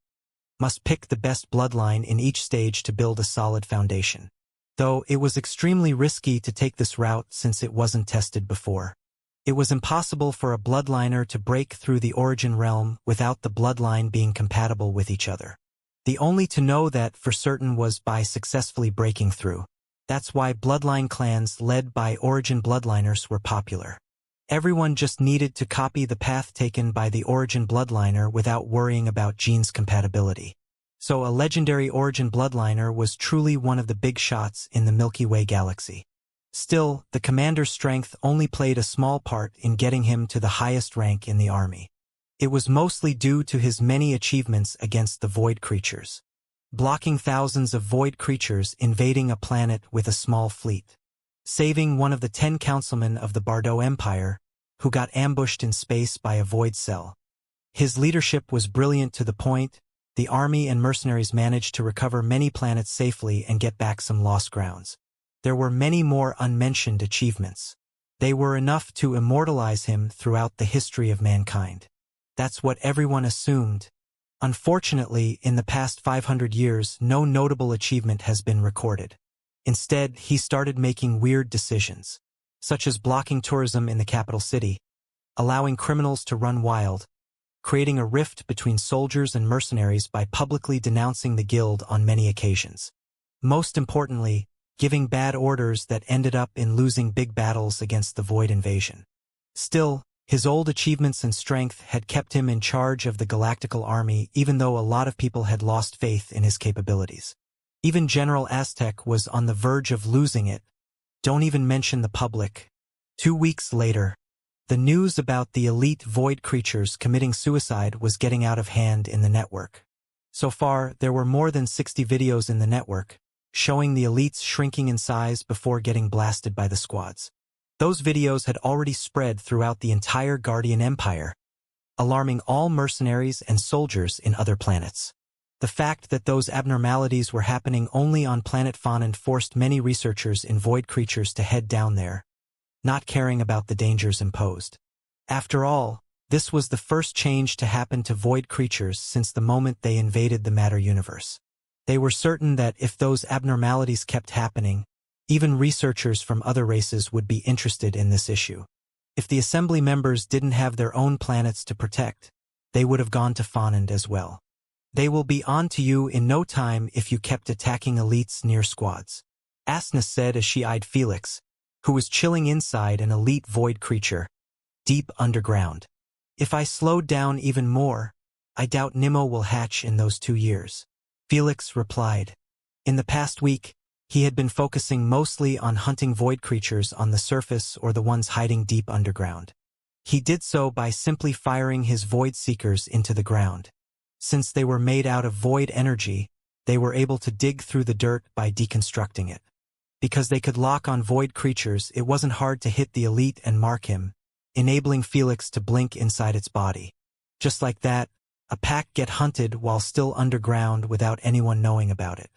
[SPEAKER 1] must pick the best bloodline in each stage to build a solid foundation. Though it was extremely risky to take this route since it wasn't tested before. It was impossible for a bloodliner to break through the origin realm without the bloodline being compatible with each other. The only to know that for certain was by successfully breaking through. That's why bloodline clans led by origin bloodliners were popular. Everyone just needed to copy the path taken by the origin bloodliner without worrying about genes compatibility. So a legendary origin bloodliner was truly one of the big shots in the Milky Way galaxy. Still, the commander's strength only played a small part in getting him to the highest rank in the army. It was mostly due to his many achievements against the void creatures. Blocking thousands of void creatures invading a planet with a small fleet. Saving one of the 10 councilmen of the Bardo Empire, who got ambushed in space by a void cell. His leadership was brilliant to the point the army and mercenaries managed to recover many planets safely and get back some lost grounds. There were many more unmentioned achievements. They were enough to immortalize him throughout the history of mankind. That's what everyone assumed. Unfortunately, in the past 500 years, no notable achievement has been recorded. Instead, he started making weird decisions, such as blocking tourism in the capital city, allowing criminals to run wild, creating a rift between soldiers and mercenaries by publicly denouncing the guild on many occasions. Most importantly, giving bad orders that ended up in losing big battles against the Void invasion. Still, his old achievements and strength had kept him in charge of the galactical army even though a lot of people had lost faith in his capabilities. Even General Aztec was on the verge of losing it. Don't even mention the public. 2 weeks later, the news about the elite void creatures committing suicide was getting out of hand in the network. So far, there were more than 60 videos in the network, showing the elites shrinking in size before getting blasted by the squads. Those videos had already spread throughout the entire Guardian Empire, alarming all mercenaries and soldiers in other planets. The fact that those abnormalities were happening only on planet Fonand forced many researchers in void creatures to head down there, not caring about the dangers imposed. After all, this was the first change to happen to void creatures since the moment they invaded the matter universe. They were certain that if those abnormalities kept happening, even researchers from other races would be interested in this issue. If the assembly members didn't have their own planets to protect, they would have gone to Fonand as well. They will be on to you in no time if you kept attacking elites near squads, Asna said as she eyed Felix, who was chilling inside an elite void creature, deep underground. If I slowed down even more, I doubt Nimmo will hatch in those 2 years. Felix replied. In the past week, he had been focusing mostly on hunting void creatures on the surface or the ones hiding deep underground. He did so by simply firing his void seekers into the ground. Since they were made out of void energy, they were able to dig through the dirt by deconstructing it. Because they could lock on void creatures, it wasn't hard to hit the elite and mark him, enabling Felix to blink inside its body. Just like that, A pack get hunted while still underground without anyone knowing about it.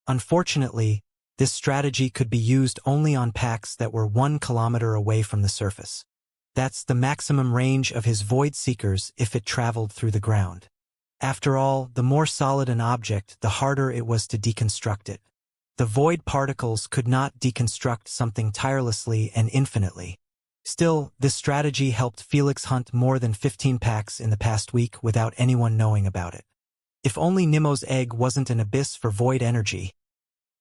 [SPEAKER 1] Unfortunately, this strategy could be used only on packs that were 1 kilometer away from the surface. That's the maximum range of his void seekers if it traveled through the ground. After all, the more solid an object, the harder it was to deconstruct it. The void particles could not deconstruct something tirelessly and infinitely. Still, this strategy helped Felix hunt more than 15 packs in the past week without anyone knowing about it. If only Nemo's egg wasn't an abyss for void energy,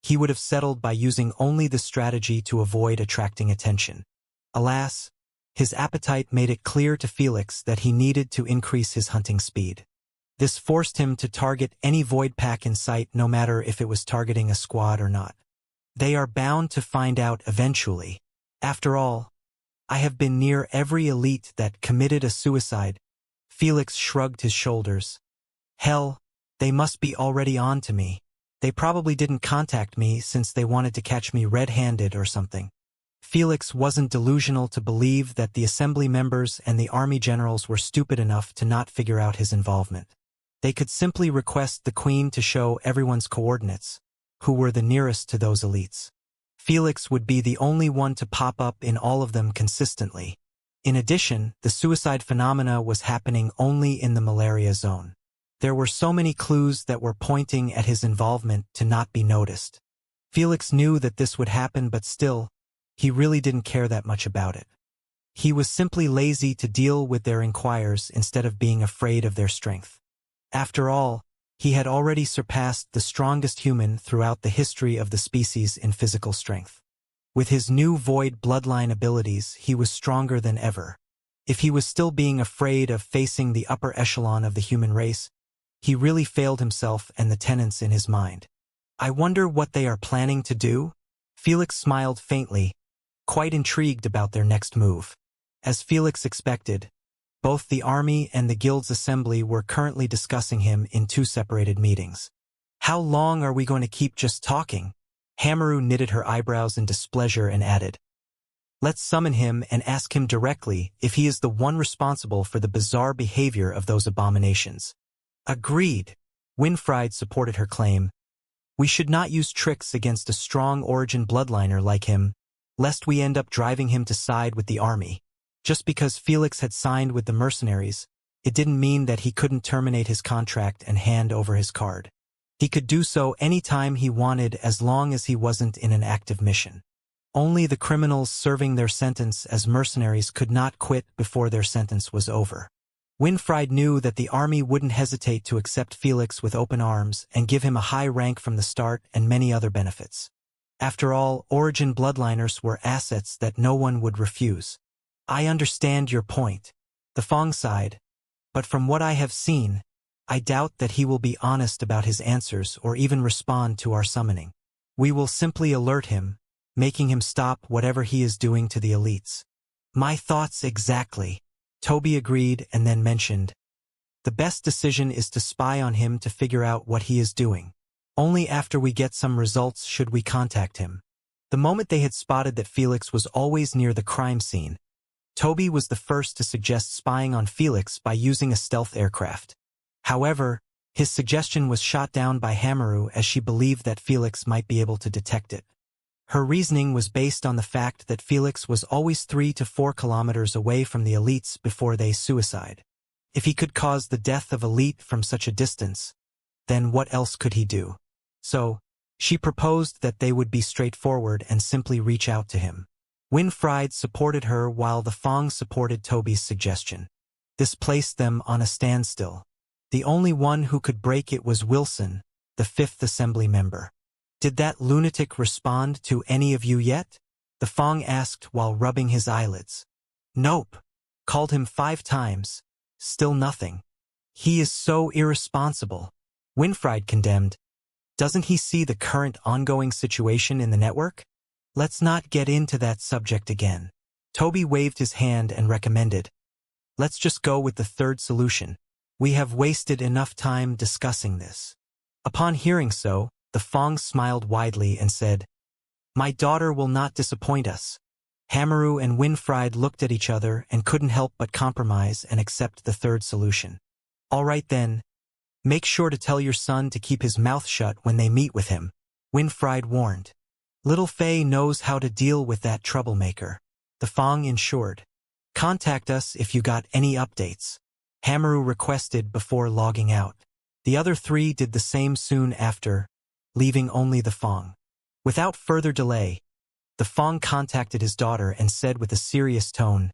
[SPEAKER 1] he would have settled by using only the strategy to avoid attracting attention. Alas, his appetite made it clear to Felix that he needed to increase his hunting speed. This forced him to target any void pack in sight, no matter if it was targeting a squad or not. They are bound to find out eventually. After all, I have been near every elite that committed a suicide. Felix shrugged his shoulders. Hell, they must be already on to me. They probably didn't contact me since they wanted to catch me red-handed or something. Felix wasn't delusional to believe that the assembly members and the army generals were stupid enough to not figure out his involvement. They could simply request the Queen to show everyone's coordinates, who were the nearest to those elites. Felix would be the only one to pop up in all of them consistently. In addition, the suicide phenomena was happening only in the malaria zone. There were so many clues that were pointing at his involvement to not be noticed. Felix knew that this would happen, but still, he really didn't care that much about it. He was simply lazy to deal with their inquires instead of being afraid of their strength. After all, he had already surpassed the strongest human throughout the history of the species in physical strength. With his new void bloodline abilities, he was stronger than ever. If he was still being afraid of facing the upper echelon of the human race, he really failed himself and the tenants in his mind. I wonder what they are planning to do? Felix smiled faintly, quite intrigued about their next move. As Felix expected, both the army and the guild's assembly were currently discussing him in 2 separated meetings. How long are we going to keep just talking? Hamaru knitted her eyebrows in displeasure and added, let's summon him and ask him directly if he is the one responsible for the bizarre behavior of those abominations. Agreed. Winfried supported her claim. We should not use tricks against a strong origin bloodliner like him, lest we end up driving him to side with the army. Just because Felix had signed with the mercenaries, it didn't mean that he couldn't terminate his contract and hand over his card. He could do so any time he wanted as long as he wasn't in an active mission. Only the criminals serving their sentence as mercenaries could not quit before their sentence was over. Winfried knew that the army wouldn't hesitate to accept Felix with open arms and give him a high rank from the start and many other benefits. After all, origin bloodliners were assets that no one would refuse. I understand your point, the Fong sighed, but from what I have seen, I doubt that he will be honest about his answers or even respond to our summoning. We will simply alert him, making him stop whatever he is doing to the elites. My thoughts exactly. Toby agreed and then mentioned, the best decision is to spy on him to figure out what he is doing. Only after we get some results should we contact him. The moment they had spotted that Felix was always near the crime scene, Toby was the first to suggest spying on Felix by using a stealth aircraft. However, his suggestion was shot down by Hamaru as she believed that Felix might be able to detect it. Her reasoning was based on the fact that Felix was always 3 to 4 kilometers away from the elites before they suicide. If he could cause the death of elite from such a distance, then what else could he do? So, she proposed that they would be straightforward and simply reach out to him. Winfried supported her while the Fong supported Toby's suggestion. This placed them on a standstill. The only one who could break it was Wilson, the 5th Assembly member. Did that lunatic respond to any of you yet? The Fong asked while rubbing his eyelids. Nope. Called him 5 times. Still nothing. He is so irresponsible. Winfried condemned. Doesn't he see the current ongoing situation in the network? Let's not get into that subject again. Toby waved his hand and recommended. Let's just go with the 3rd solution. We have wasted enough time discussing this. Upon hearing so, the Fong smiled widely and said, My daughter will not disappoint us. Hamaru and Winfried looked at each other and couldn't help but compromise and accept the 3rd solution. All right then. Make sure to tell your son to keep his mouth shut when they meet with him, Winfried warned. Little Faye knows how to deal with that troublemaker, the Fong ensured. Contact us if you got any updates, Hamaru requested before logging out. The other three did the same soon after, leaving only the Fong. Without further delay, the Fong contacted his daughter and said with a serious tone,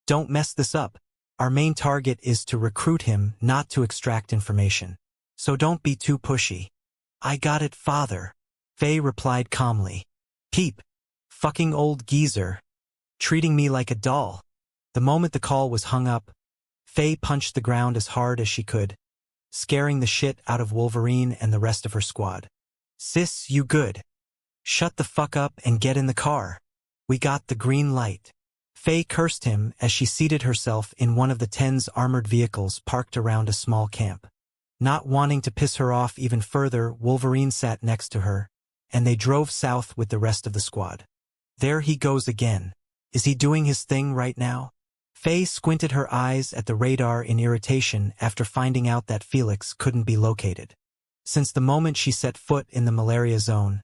[SPEAKER 1] "Don't mess this up. Our main target is to recruit him, not to extract information. So don't be too pushy." "I got it, father," Faye replied calmly. "Peep. Fucking old geezer. Treating me like a doll." The moment the call was hung up, Faye punched the ground as hard as she could, scaring the shit out of Wolverine and the rest of her squad. "Sis, you good? Shut the fuck up and get in the car. We got the green light." Faye cursed him as she seated herself in one of the 10's armored vehicles parked around a small camp. Not wanting to piss her off even further, Wolverine sat next to her, and they drove south with the rest of the squad. There he goes again. Is he doing his thing right now? Faye squinted her eyes at the radar in irritation after finding out that Felix couldn't be located. Since the moment she set foot in the malaria zone,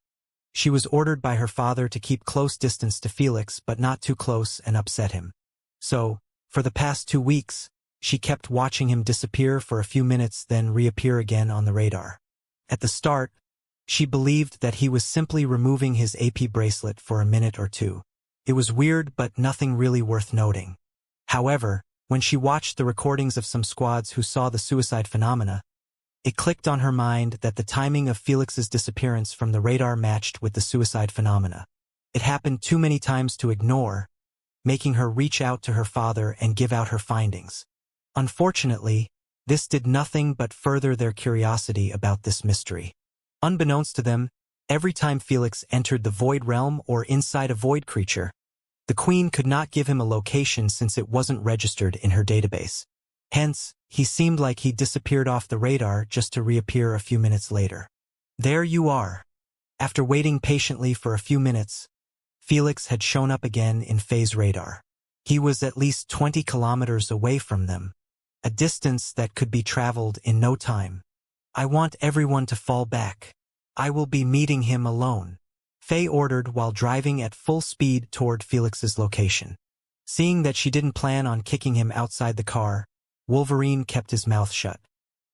[SPEAKER 1] she was ordered by her father to keep close distance to Felix but not too close and upset him. So, for the past 2 weeks, she kept watching him disappear for a few minutes then reappear again on the radar. At the start, she believed that he was simply removing his AP bracelet for a minute or two. It was weird but nothing really worth noting. However, when she watched the recordings of some squads who saw the suicide phenomena, it clicked on her mind that the timing of Felix's disappearance from the radar matched with the suicide phenomena. It happened too many times to ignore, making her reach out to her father and give out her findings. Unfortunately, this did nothing but further their curiosity about this mystery. Unbeknownst to them, every time Felix entered the Void Realm or inside a Void creature, the Queen could not give him a location since it wasn't registered in her database. Hence, he seemed like he disappeared off the radar just to reappear a few minutes later. There you are. After waiting patiently for a few minutes, Felix had shown up again in Faye's radar. He was at least 20 kilometers away from them, a distance that could be traveled in no time. "I want everyone to fall back. I will be meeting him alone," Faye ordered while driving at full speed toward Felix's location. Seeing that she didn't plan on kicking him outside the car, Wolverine kept his mouth shut.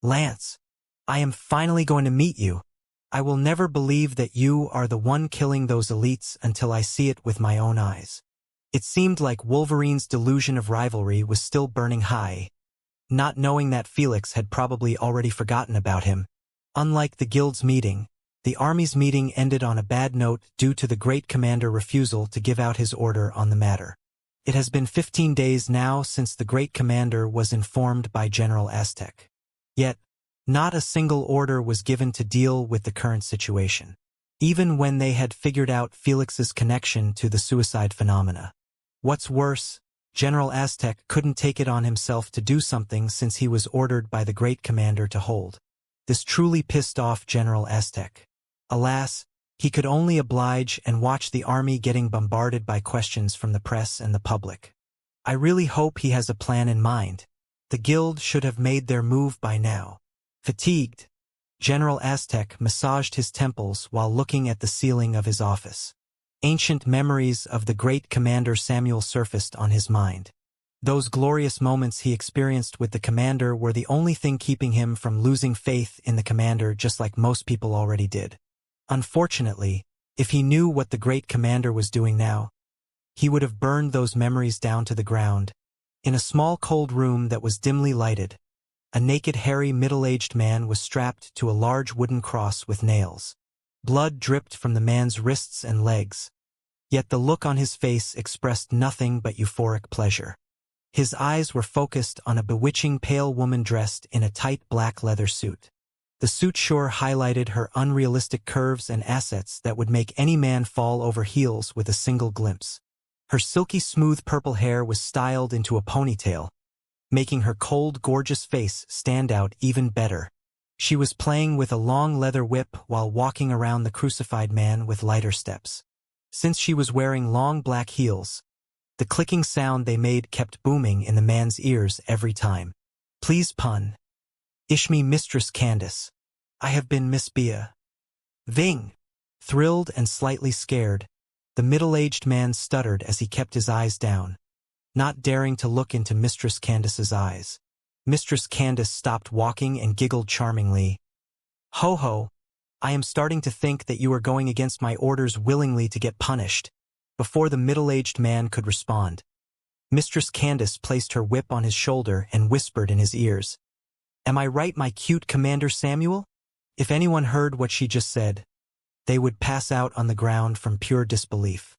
[SPEAKER 1] "Lance, I am finally going to meet you. I will never believe that you are the one killing those elites until I see it with my own eyes." It seemed like Wolverine's delusion of rivalry was still burning high, not knowing that Felix had probably already forgotten about him. Unlike the guild's meeting, the army's meeting ended on a bad note due to the Great Commander refusal to give out his order on the matter. It has been 15 days now since the Great Commander was informed by General Aztec. Yet, not a single order was given to deal with the current situation, even when they had figured out Felix's connection to the suicide phenomena. What's worse, General Aztec couldn't take it on himself to do something since he was ordered by the Great Commander to hold. This truly pissed off General Aztec. Alas, he could only oblige and watch the army getting bombarded by questions from the press and the public. I really hope he has a plan in mind. The guild should have made their move by now. Fatigued, General Aztec massaged his temples while looking at the ceiling of his office. Ancient memories of the great Commander Samuel surfaced on his mind. Those glorious moments he experienced with the commander were the only thing keeping him from losing faith in the commander, just like most people already did. Unfortunately, if he knew what the great commander was doing now, he would have burned those memories down to the ground. In a small cold room that was dimly lighted, a naked hairy middle-aged man was strapped to a large wooden cross with nails. Blood dripped from the man's wrists and legs, yet the look on his face expressed nothing but euphoric pleasure. His eyes were focused on a bewitching pale woman dressed in a tight black leather suit. The suit sure highlighted her unrealistic curves and assets that would make any man fall over heels with a single glimpse. Her silky smooth purple hair was styled into a ponytail, making her cold, gorgeous face stand out even better. She was playing with a long leather whip while walking around the crucified man with lighter steps. Since she was wearing long black heels, the clicking sound they made kept booming in the man's ears every time. "Please, pun. Ishmi Mistress Candace. I have been Miss Bia. Ving. Thrilled and slightly scared, the middle-aged man stuttered as he kept his eyes down, not daring to look into Mistress Candace's eyes. Mistress Candace stopped walking and giggled charmingly. Ho ho, I am starting to think that you are going against my orders willingly to get punished. Before the middle-aged man could respond, Mistress Candace placed her whip on his shoulder and whispered in his ears. Am I right, my cute Commander Samuel? If anyone heard what she just said, they would pass out on the ground from pure disbelief.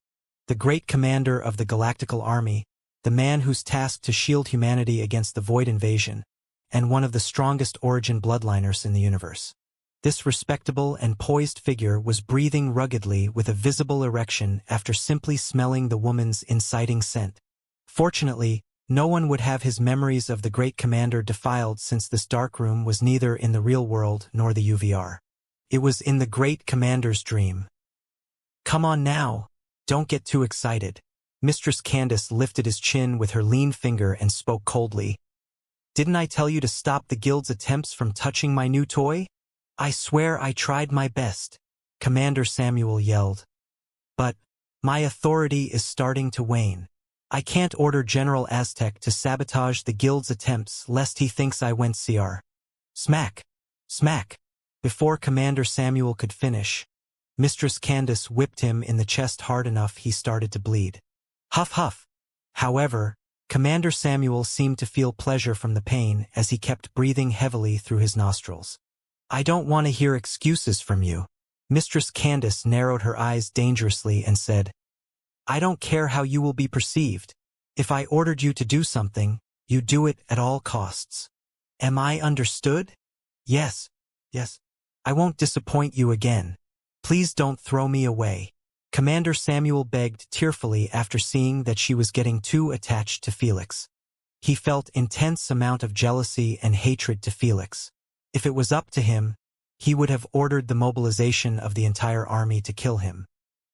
[SPEAKER 1] The great commander of the Galactical Army, the man who's tasked to shield humanity against the Void invasion, and one of the strongest origin bloodliners in the universe. This respectable and poised figure was breathing ruggedly with a visible erection after simply smelling the woman's inciting scent. Fortunately, no one would have his memories of the great commander defiled, since this darkroom was neither in the real world nor the UVR. It was in the great commander's dream. Come on now, don't get too excited. Mistress Candace lifted his chin with her lean finger and spoke coldly. Didn't I tell you to stop the guild's attempts from touching my new toy? I swear I tried my best, Commander Samuel yelled. But my authority is starting to wane. I can't order General Aztec to sabotage the guild's attempts lest he thinks I went CR. Smack! Smack! Before Commander Samuel could finish, Mistress Candace whipped him in the chest hard enough he started to bleed. Huff huff! However, Commander Samuel seemed to feel pleasure from the pain as he kept breathing heavily through his nostrils. I don't want to hear excuses from you. Mistress Candace narrowed her eyes dangerously and said, I don't care how you will be perceived. If I ordered you to do something, you do it at all costs. Am I understood? Yes. Yes. I won't disappoint you again. Please don't throw me away. Commander Samuel begged tearfully after seeing that she was getting too attached to Felix. He felt intense amount of jealousy and hatred to Felix. If it was up to him, he would have ordered the mobilization of the entire army to kill him.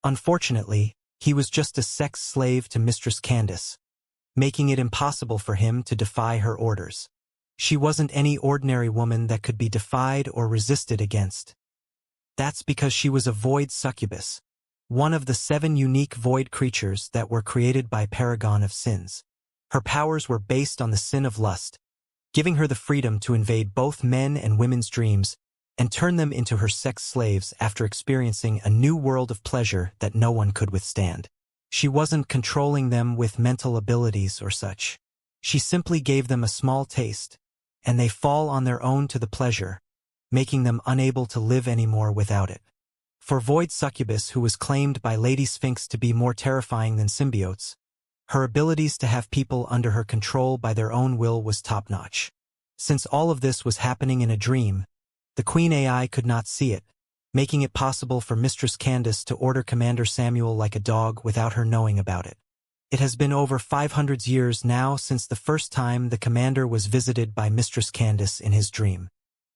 [SPEAKER 1] Unfortunately, he was just a sex slave to Mistress Candace, making it impossible for him to defy her orders. She wasn't any ordinary woman that could be defied or resisted against. That's because she was a void succubus, one of the 7 unique void creatures that were created by Paragon of Sins. Her powers were based on the sin of lust, giving her the freedom to invade both men and women's dreams and turn them into her sex slaves after experiencing a new world of pleasure that no one could withstand. She wasn't controlling them with mental abilities or such. She simply gave them a small taste, and they fall on their own to the pleasure, making them unable to live anymore without it. For Void Succubus, who was claimed by Lady Sphinx to be more terrifying than symbiotes, her abilities to have people under her control by their own will was top-notch. Since all of this was happening in a dream, the Queen AI could not see it, making it possible for Mistress Candace to order Commander Samuel like a dog without her knowing about it. It has been over 500 years now since the first time the commander was visited by Mistress Candace in his dream.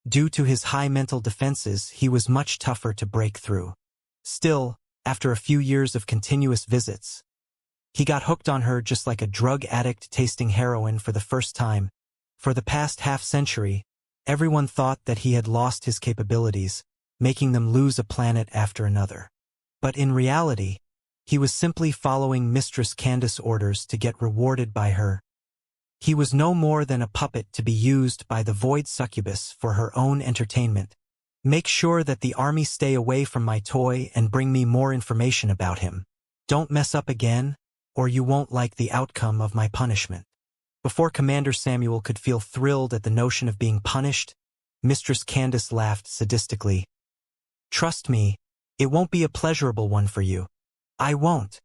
[SPEAKER 1] Due to his high mental defenses, he was much tougher to break through. Still, after a few years of continuous visits, he got hooked on her just like a drug addict tasting heroin for the first time. For the past half-century, everyone thought that he had lost his capabilities, making them lose a planet after another. But in reality, he was simply following Mistress Candace's orders to get rewarded by her. He was no more than a puppet to be used by the Void Succubus for her own entertainment. Make sure that the army stay away from my toy and bring me more information about him. Don't mess up again, or you won't like the outcome of my punishment. Before Commander Samuel could feel thrilled at the notion of being punished, Mistress Candace laughed sadistically. Trust me, it won't be a pleasurable one for you. I won't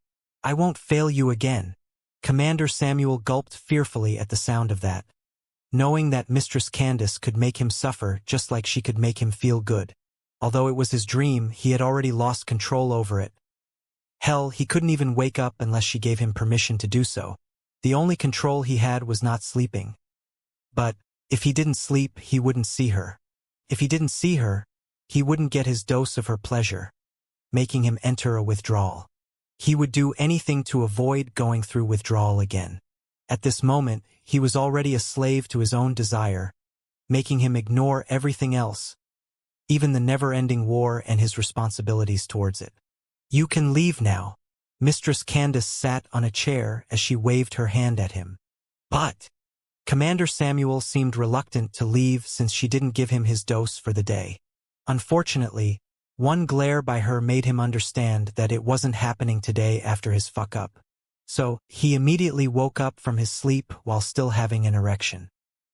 [SPEAKER 1] fail you again. Commander Samuel gulped fearfully at the sound of that, knowing that Mistress Candace could make him suffer just like she could make him feel good. Although it was his dream, he had already lost control over it. Hell, he couldn't even wake up unless she gave him permission to do so. The only control he had was not sleeping. But if he didn't sleep, he wouldn't see her. If he didn't see her, he wouldn't get his dose of her pleasure, making him enter a withdrawal. He would do anything to avoid going through withdrawal again. At this moment, he was already a slave to his own desire, making him ignore everything else, even the never-ending war and his responsibilities towards it. "You can leave now." Mistress Candace sat on a chair as she waved her hand at him. But Commander Samuel seemed reluctant to leave since she didn't give him his dose for the day. Unfortunately, one glare by her made him understand that it wasn't happening today after his fuck-up. So, he immediately woke up from his sleep while still having an erection.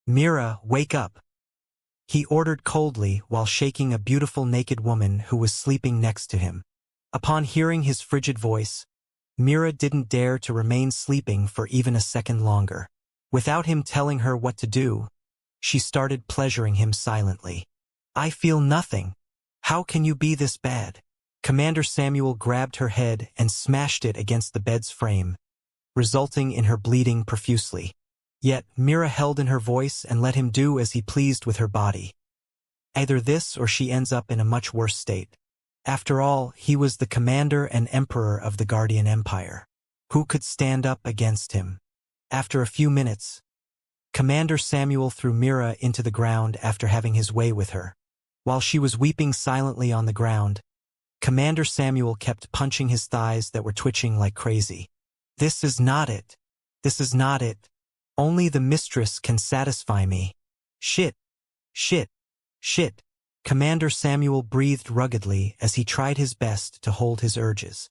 [SPEAKER 1] "Mira, wake up," he ordered coldly while shaking a beautiful naked woman who was sleeping next to him. Upon hearing his frigid voice, Mira didn't dare to remain sleeping for even a second longer. Without him telling her what to do, she started pleasuring him silently. "I feel nothing. How can you be this bad?" Commander Samuel grabbed her head and smashed it against the bed's frame, resulting in her bleeding profusely. Yet Mira held in her voice and let him do as he pleased with her body. Either this or she ends up in a much worse state. After all, he was the commander and emperor of the Guardian Empire. Who could stand up against him? After a few minutes, Commander Samuel threw Mira into the ground after having his way with her. While she was weeping silently on the ground, Commander Samuel kept punching his thighs that were twitching like crazy. "This is not it. This is not it. Only the mistress can satisfy me. Shit. Shit. Shit." Commander Samuel breathed ruggedly as he tried his best to hold his urges.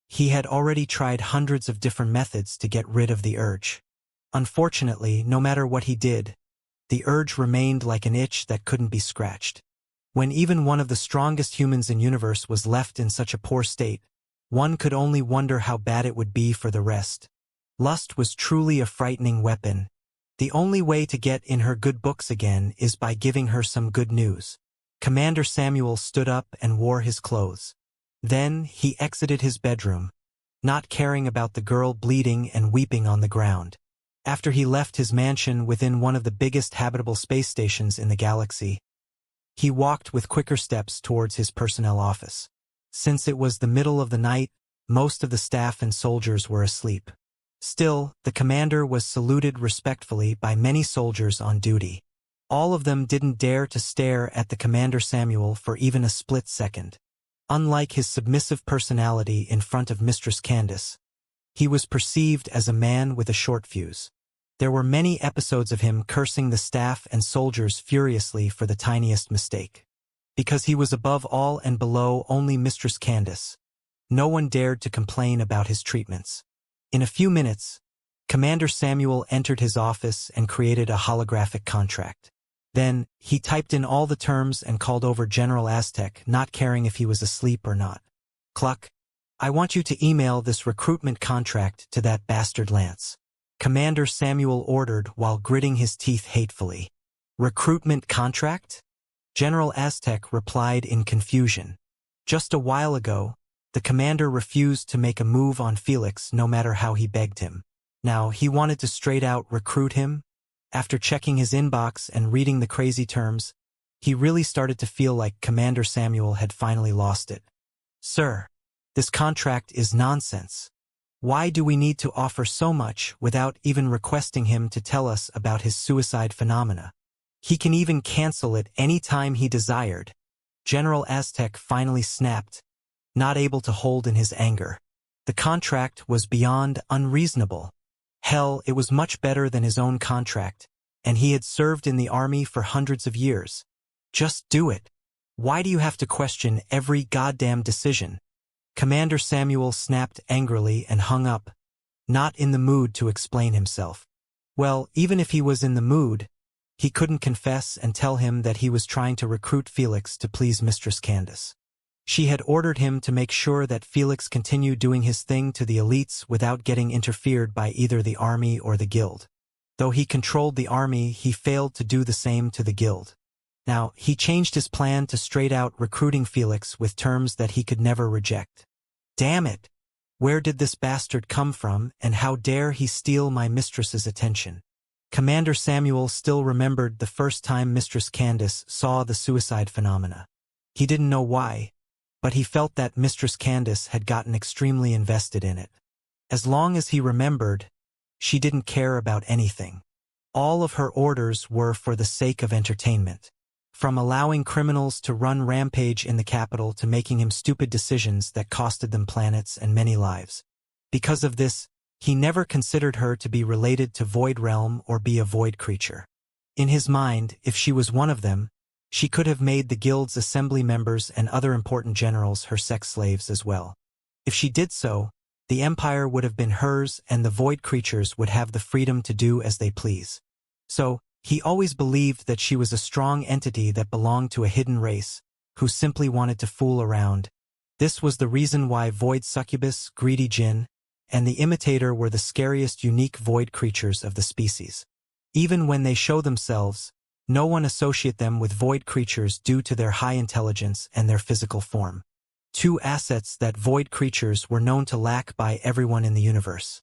[SPEAKER 1] He had already tried hundreds of different methods to get rid of the urge. Unfortunately, no matter what he did, the urge remained like an itch that couldn't be scratched. When even one of the strongest humans in the universe was left in such a poor state, one could only wonder how bad it would be for the rest. Lust was truly a frightening weapon. The only way to get in her good books again is by giving her some good news. Commander Samuel stood up and wore his clothes. Then he exited his bedroom, not caring about the girl bleeding and weeping on the ground. After he left his mansion within one of the biggest habitable space stations in the galaxy, he walked with quicker steps towards his personnel office. Since it was the middle of the night, most of the staff and soldiers were asleep. Still, the commander was saluted respectfully by many soldiers on duty. All of them didn't dare to stare at the Commander Samuel for even a split second. Unlike his submissive personality in front of Mistress Candace, he was perceived as a man with a short fuse. There were many episodes of him cursing the staff and soldiers furiously for the tiniest mistake. Because he was above all and below only Mistress Candace, no one dared to complain about his treatments. In a few minutes, Commander Samuel entered his office and created a holographic contract. Then, he typed in all the terms and called over General Aztec, not caring if he was asleep or not. "Cluck, I want you to email this recruitment contract to that bastard Lance," Commander Samuel ordered while gritting his teeth hatefully. "Recruitment contract?" General Aztec replied in confusion. Just a while ago, the commander refused to make a move on Felix no matter how he begged him. Now, he wanted to straight out recruit him? After checking his inbox and reading the crazy terms, he really started to feel like Commander Samuel had finally lost it. "Sir, this contract is nonsense. Why do we need to offer so much without even requesting him to tell us about his suicide phenomena? He can even cancel it any time he desired." General Aztec finally snapped, not able to hold in his anger. The contract was beyond unreasonable. Hell, it was much better than his own contract, and he had served in the army for hundreds of years. Just do it. Why do you have to question every goddamn decision? Commander Samuel snapped angrily and hung up, not in the mood to explain himself. Well, even if he was in the mood, he couldn't confess and tell him that he was trying to recruit Felix to please Mistress Candace. She had ordered him to make sure that Felix continued doing his thing to the elites without getting interfered by either the army or the guild. Though he controlled the army, he failed to do the same to the guild. Now, he changed his plan to straight out recruiting Felix with terms that he could never reject. Damn it! Where did this bastard come from, and how dare he steal my mistress's attention? Commander Samuel still remembered the first time Mistress Candace saw the suicide phenomena. He didn't know why, but he felt that Mistress Candace had gotten extremely invested in it. As long as he remembered, she didn't care about anything. All of her orders were for the sake of entertainment. From allowing criminals to run rampage in the capital to making him stupid decisions that costed them planets and many lives. Because of this, he never considered her to be related to Void Realm or be a void creature. In his mind, if she was one of them, she could have made the guild's assembly members and other important generals her sex slaves as well. If she did so, the empire would have been hers and the void creatures would have the freedom to do as they please. So, he always believed that she was a strong entity that belonged to a hidden race, who simply wanted to fool around. This was the reason why Void Succubus, Greedy Jinn, and the Imitator were the scariest unique void creatures of the species. Even when they show themselves, no one associate them with void creatures due to their high intelligence and their physical form. Two assets that void creatures were known to lack by everyone in the universe.